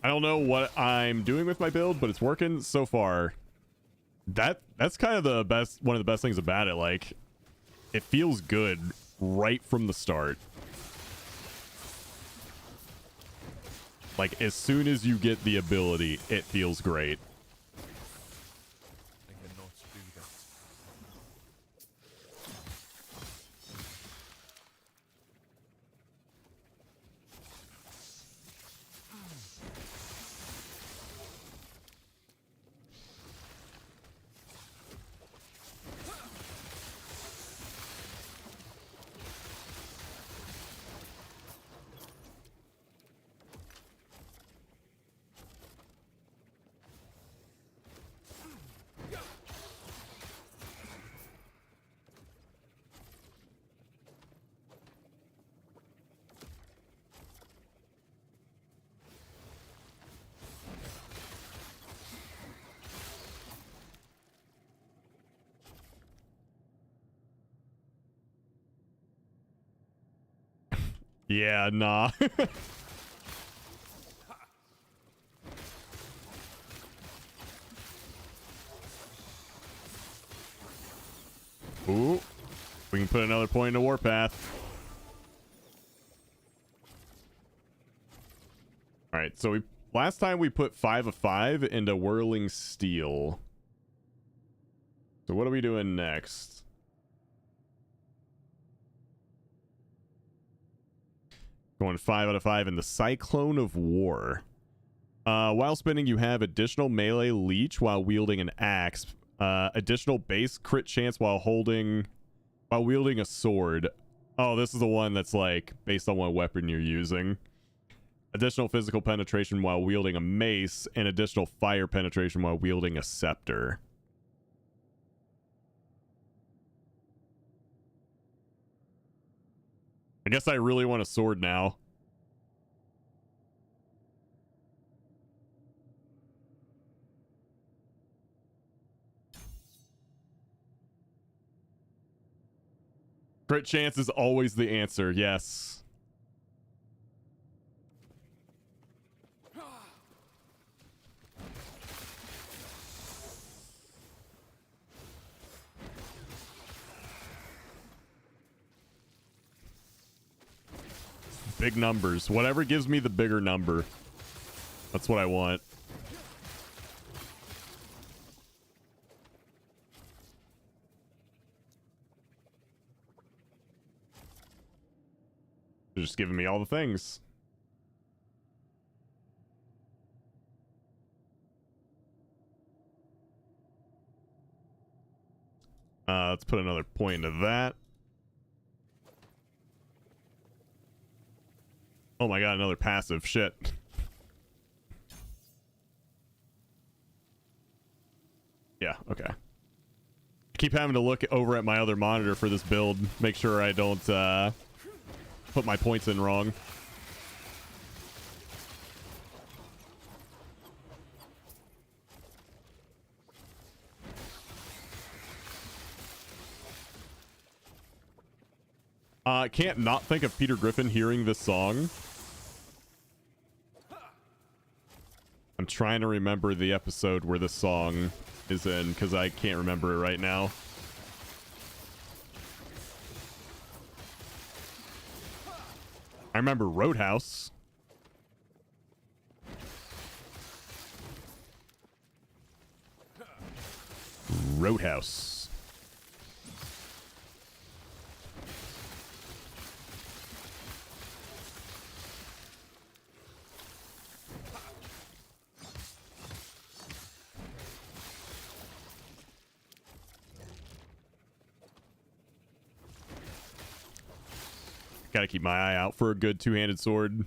I don't know what I'm doing with my build, but it's working so far. That's kind of the best, one of the best things about it. Like, it feels good right from the start. Like, as soon as you get the ability, it feels great. I cannot do that. Yeah, nah. Ooh. We can put another point into Warpath. Alright, so last time we put 5 of 5 into Whirling Steel. So what are we doing next? Going 5 out of 5 in the Cyclone of War. While spinning, you have additional melee leech while wielding an axe. Additional base crit chance while wielding a sword. Oh, this is the one that's like based on what weapon you're using. Additional physical penetration while wielding a mace, and additional fire penetration while wielding a scepter. I guess I really want a sword now. Crit chance is always the answer, yes. Big numbers. Whatever gives me the bigger number. That's what I want. They're just giving me all the things. Let's put another point into that. Oh my god, another passive. Shit. Yeah, okay. I keep having to look over at my other monitor for this build. Make sure I don't put my points in wrong. Can't not think of Peter Griffin hearing this song. I'm trying to remember the episode where this song is in, because I can't remember it right now. I remember Roadhouse. Roadhouse. Gotta keep my eye out for a good two-handed sword.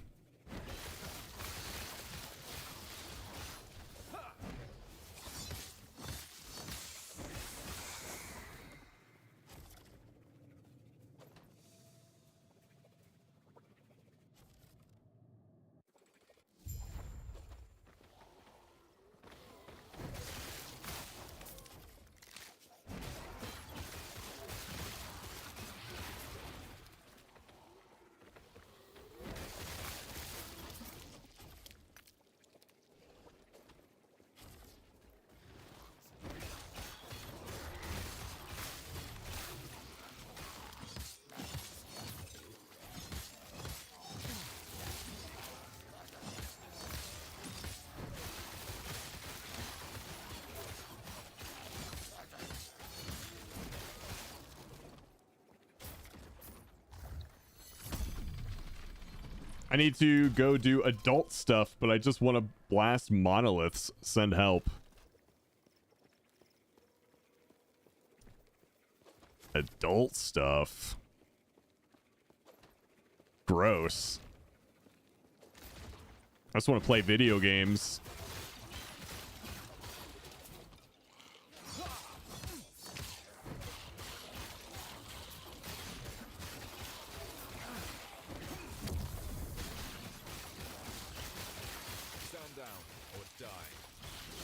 I need to go do adult stuff, but I just want to blast monoliths. Send help. Adult stuff. Gross. I just want to play video games. Stand down or die.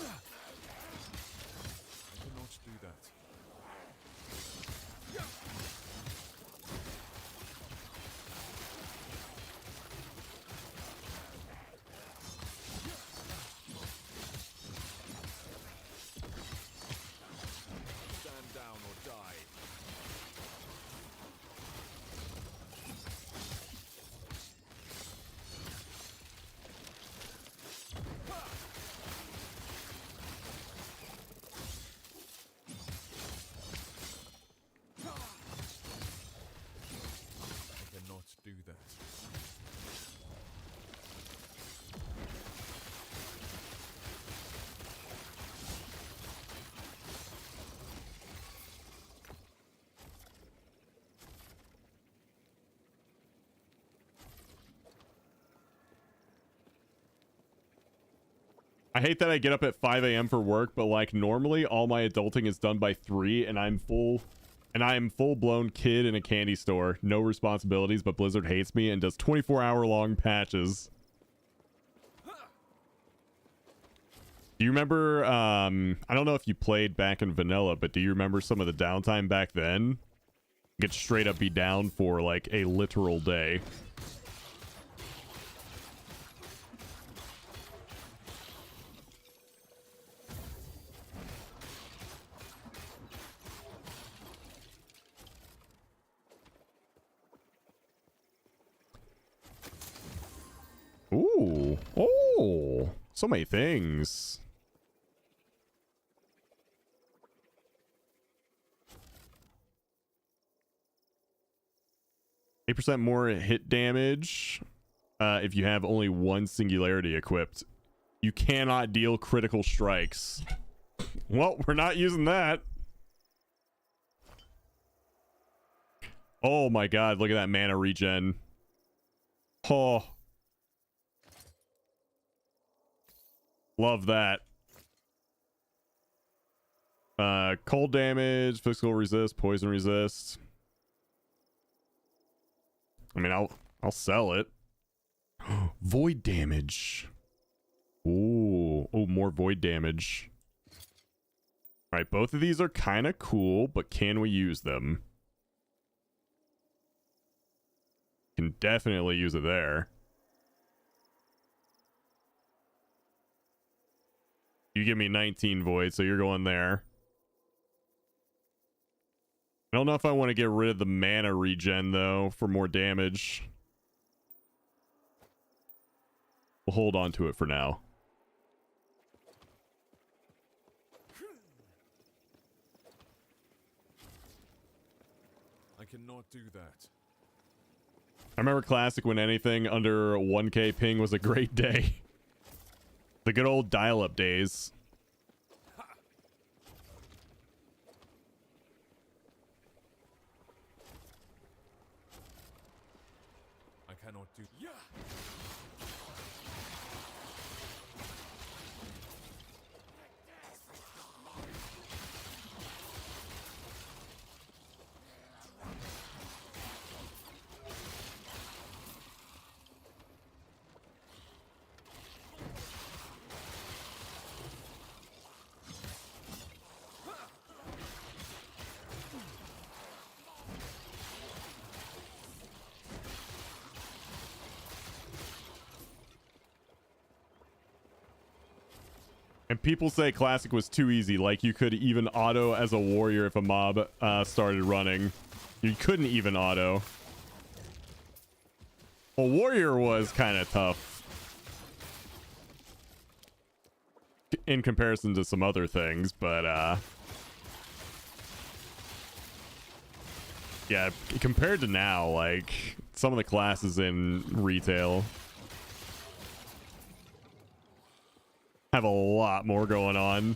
I cannot do that. Stand down or die. I cannot do that. I hate that I get up at 5 a.m. for work, but like normally all my adulting is done by 3 and I'm full-blown kid in a candy store. No responsibilities, but Blizzard hates me and does 24-hour long patches. Do you remember, I don't know if you played back in vanilla, but do you remember some of the downtime back then? You could straight up be down for like a literal day. Ooh. Oh. So many things. %8 more hit damage if you have only one singularity equipped. You cannot deal critical strikes. Well, we're not using that. Oh my god, look at that mana regen. Oh. Love that. Cold damage, physical resist, poison resist. I mean, I'll sell it. Void damage. Ooh, oh, more void damage. All right, both of these are kind of cool, but can we use them? Can definitely use it there. You give me 19 void, so you're going there. I don't know if I want to get rid of the mana regen, though, for more damage. We'll hold on to it for now. I cannot do that. I remember Classic when anything under 1K ping was a great day. The good old dial-up days. do. Yeah. And people say classic was too easy, like you could even auto as a warrior if a mob started running. You couldn't even auto. Well, warrior was kind of tough in comparison to some other things, but yeah, compared to now, like some of the classes in retail have a lot more going on.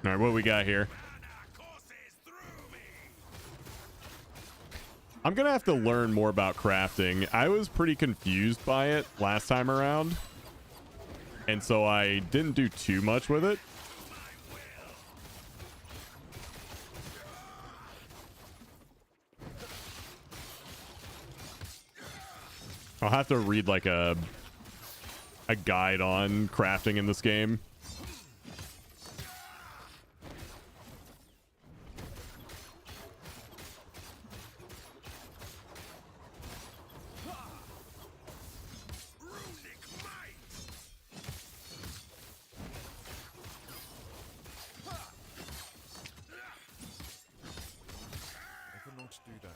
All right, what we got here? I'm gonna have to learn more about crafting. I was pretty confused by it last time around, and so I didn't do too much with it. I'll have to read like a guide on crafting in this game. I cannot do that.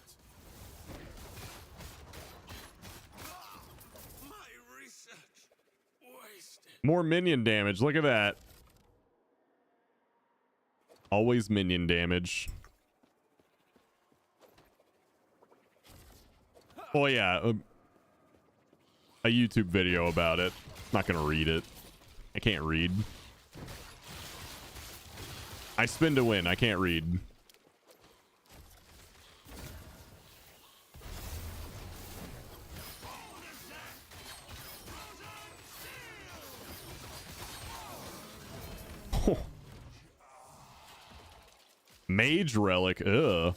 More minion damage. Look at that. Always minion damage. Oh yeah, a YouTube video about it. Not gonna read it. I can't read. I spin to win. I can't read. Mage relic. Ugh.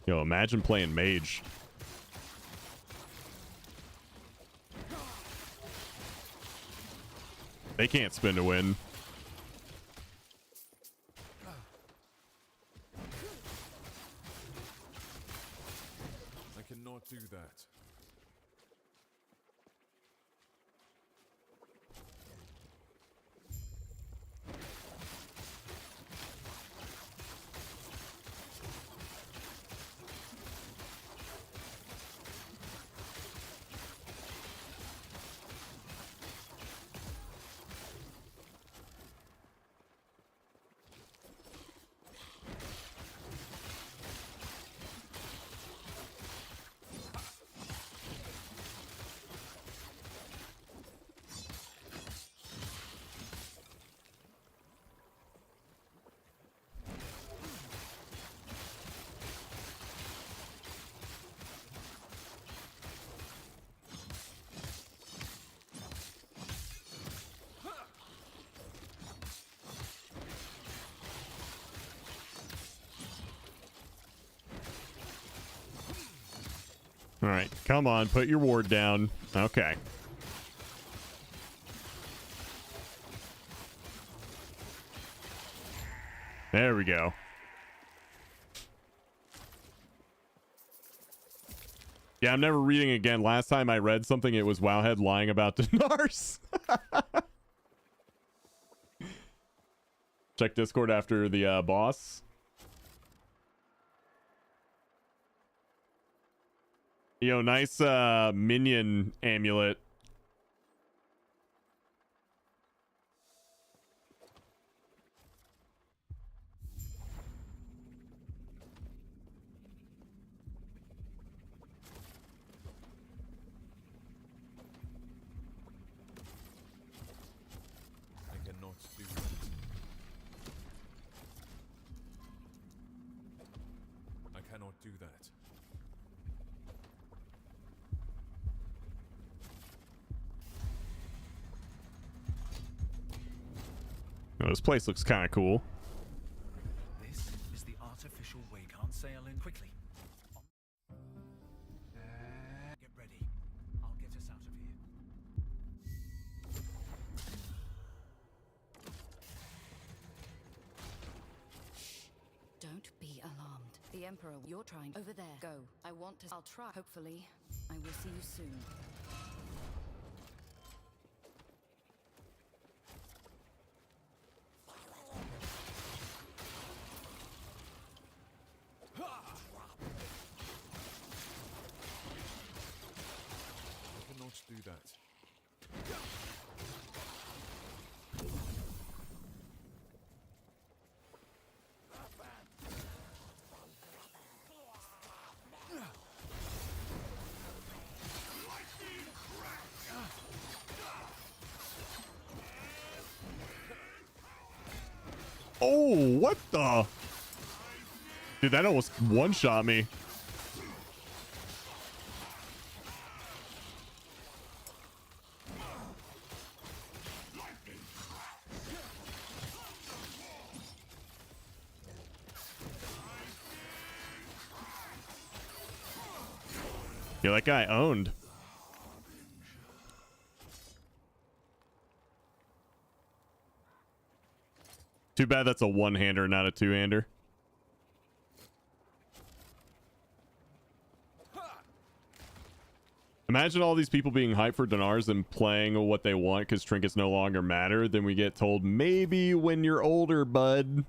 Yo, imagine playing mage. They can't spin to win. I cannot do that. All right, come on, put your ward down. Okay. There we go. Yeah, I'm never reading again. Last time I read something, it was Wowhead lying about Dinars. Check Discord after the boss. Yo, nice minion amulet. I cannot do that. Oh, this place looks kind of cool. This is the artificial way. Can't sail in quickly. Get ready. I'll get us out of here. Don't be alarmed. The Emperor, you're trying over there. Go. I want to. I'll try. Hopefully, I will see you soon. I cannot do that. Oh, what the? Dude, that almost one-shot me. Yeah, that guy owned. Too bad that's a one-hander, not a two-hander. Imagine all these people being hyped for dinars and playing what they want because trinkets no longer matter. Then we get told, maybe when you're older, bud.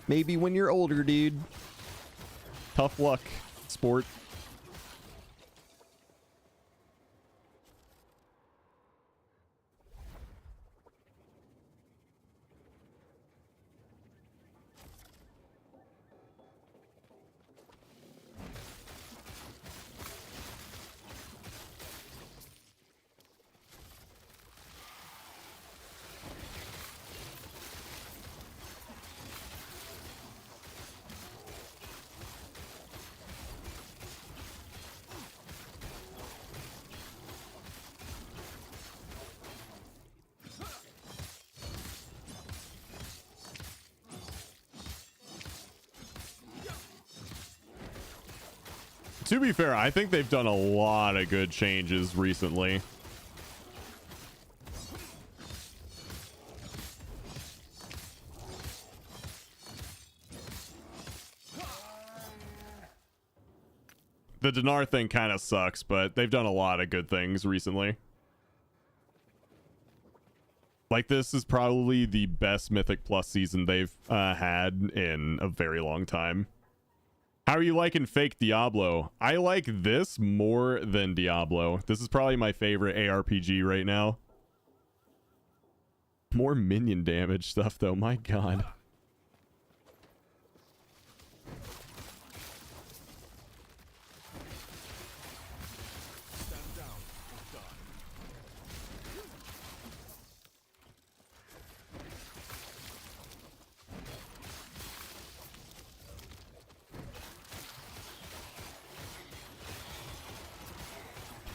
Maybe when you're older, dude. Tough luck, sport. To be fair, I think they've done a lot of good changes recently. The dinar thing kind of sucks, but they've done a lot of good things recently. Like, this is probably the best Mythic Plus season they've had in a very long time. How are you liking fake Diablo? I like this more than Diablo. This is probably my favorite ARPG right now. More minion damage stuff, though. My God.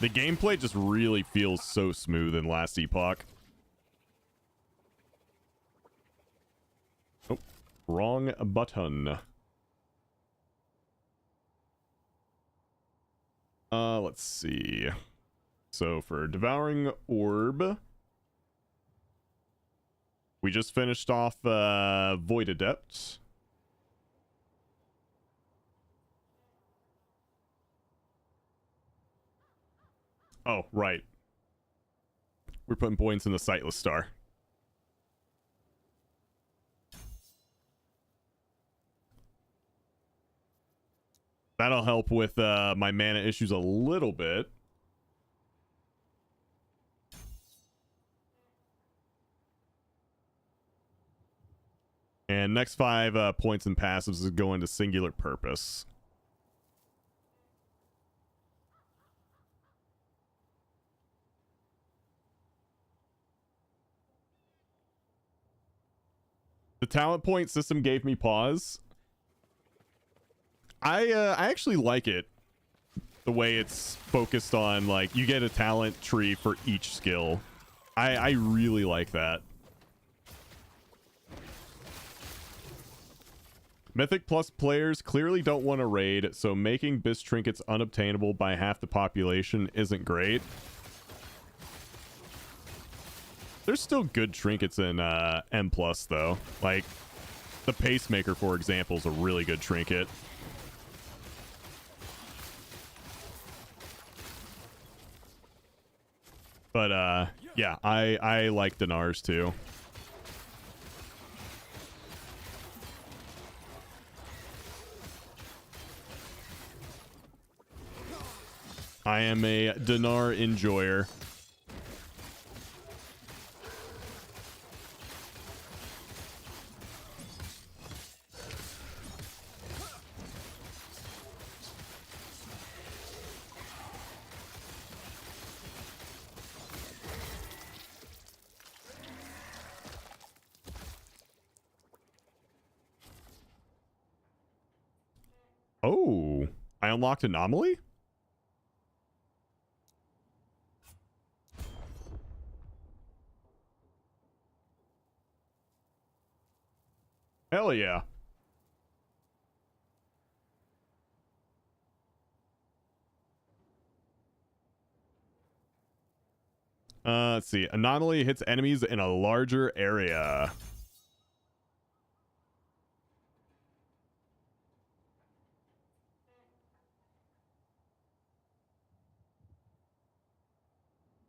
The gameplay just really feels so smooth in Last Epoch. Oh, wrong button. Let's see. So for Devouring Orb, we just finished off Void Adept. Oh, right. We're putting points in the Sightless Star. That'll help with my mana issues a little bit. And next 5 points in passives is going to Singular Purpose. The talent point system gave me pause. I actually like it. the way it's focused on, like, you get a talent tree for each skill. I really like that. Mythic Plus players clearly don't want to raid, so making BIS trinkets unobtainable by half the population isn't great. There's still good trinkets in M+, though. Like, the Pacemaker, for example, is a really good trinket. But, yeah, I like Dinars, too. I am a Dinar enjoyer. Oh, I unlocked Anomaly? Hell yeah. Let's see. Anomaly hits enemies in a larger area.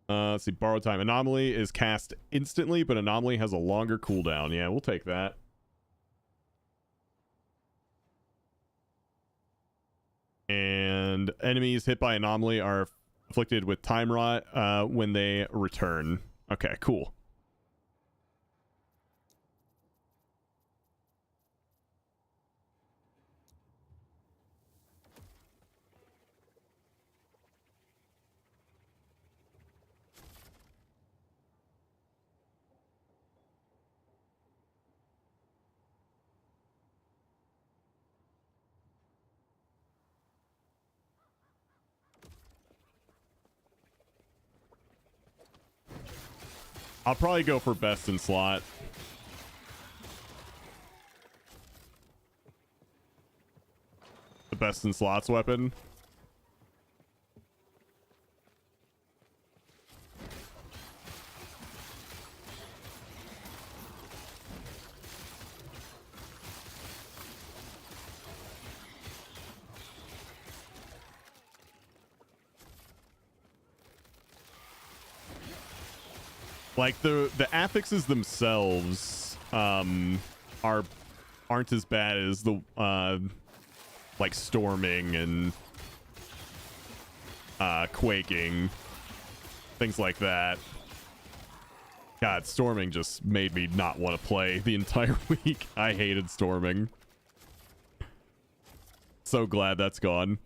Let's see. Borrow time. Anomaly is cast instantly, but Anomaly has a longer cooldown. Yeah, we'll take that. And enemies hit by Anomaly are afflicted with Time Rot when they return. Okay, cool. I'll probably go for best in slot. The best in slots weapon. Like the affixes themselves aren't as bad as the like storming and quaking, things like that. God, storming just made me not want to play the entire week. I hated storming. So glad that's gone.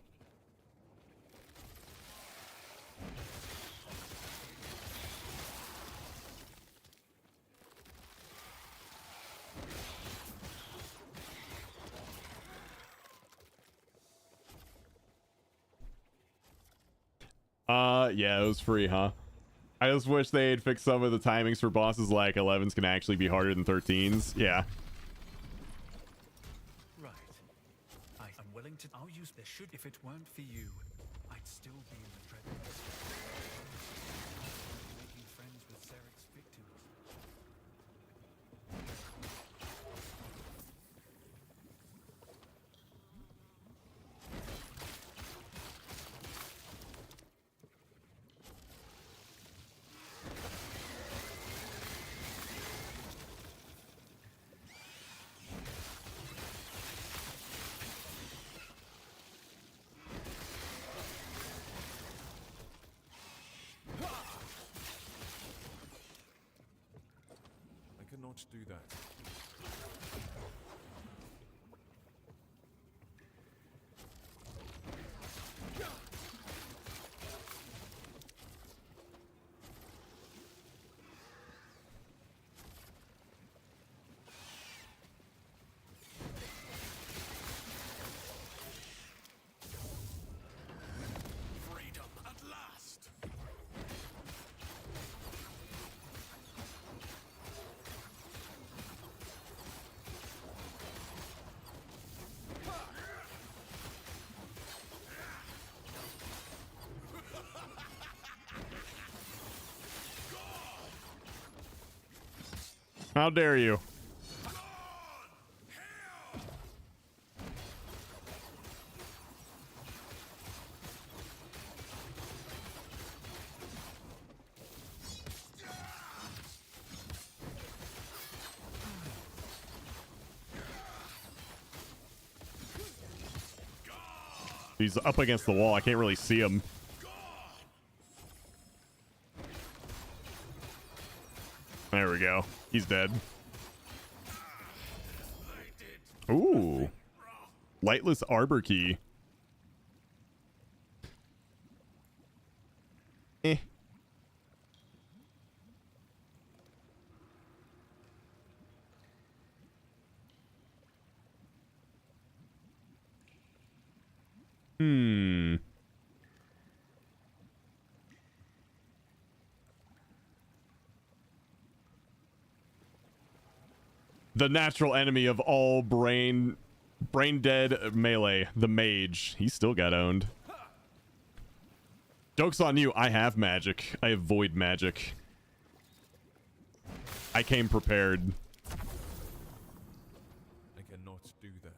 Yeah, it was free, huh? I just wish they'd fix some of the timings for bosses, like 11s can actually be harder than 13s. Yeah. Right. I'm willing to. I'll use this. Should if it weren't for you, I'd still be in the dreadnought. Making friends with Zarek's victims. I cannot do that. How dare you? He's up against the wall. I can't really see him. There we go. He's dead. Ooh. Lightless Arbor Key. Eh. Hmm. The natural enemy of all brain dead melee, the mage. He still got owned. Joke's on you. I have magic. I have void magic. I came prepared. I cannot do that.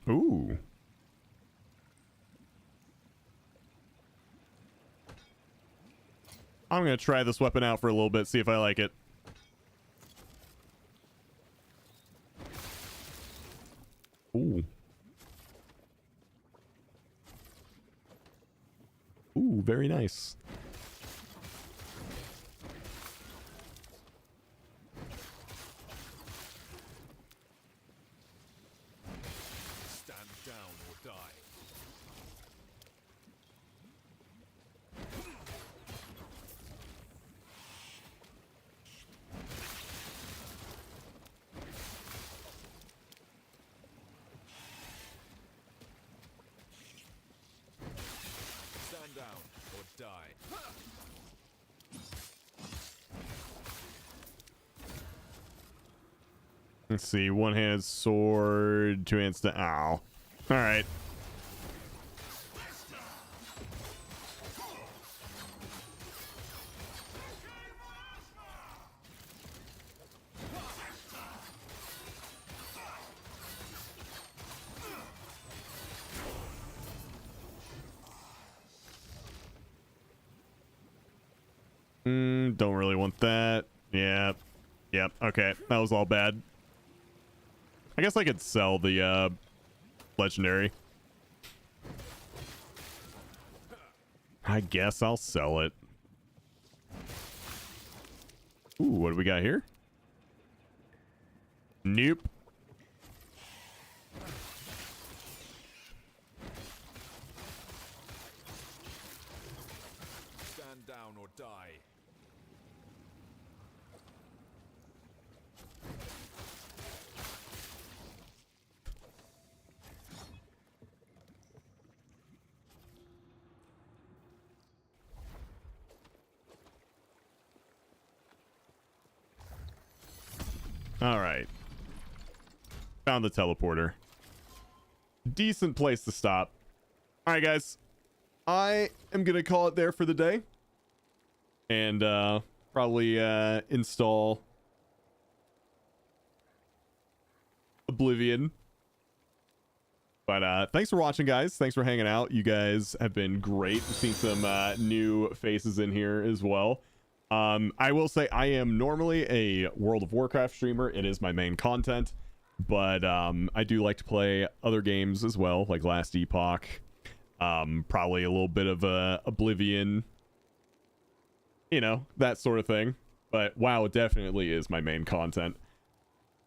Ooh. I'm gonna try this weapon out for a little bit, see if I like it. Ooh. Ooh, very nice. Stand down or die. Stand down or die. Let's see, one-handed sword, two hands to ow. All right. Don't really want that. Yeah. Yep. Okay. That was all bad. I guess I could sell the legendary. I guess I'll sell it. Ooh, what do we got here? Nope. Stand down or die. All right. Found the teleporter. Decent place to stop. All right, guys. I am going to call it there for the day. And probably install Oblivion. But thanks for watching, guys. Thanks for hanging out. You guys have been great. We've seen some new faces in here as well. I will say I am normally a World of Warcraft streamer. It is my main content, but I do like to play other games as well, like Last Epoch, probably a little bit of Oblivion, you know, that sort of thing. But WoW definitely is my main content.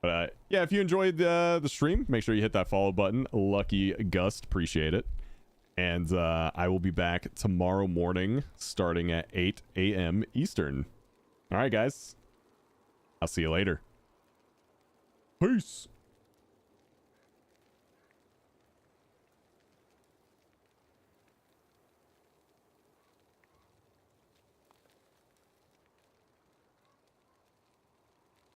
But yeah, if you enjoyed the stream, make sure you hit that follow button. Lucky Gust, appreciate it. And I will be back tomorrow morning starting at 8 a.m. Eastern. All right, guys. I'll see you later. Peace.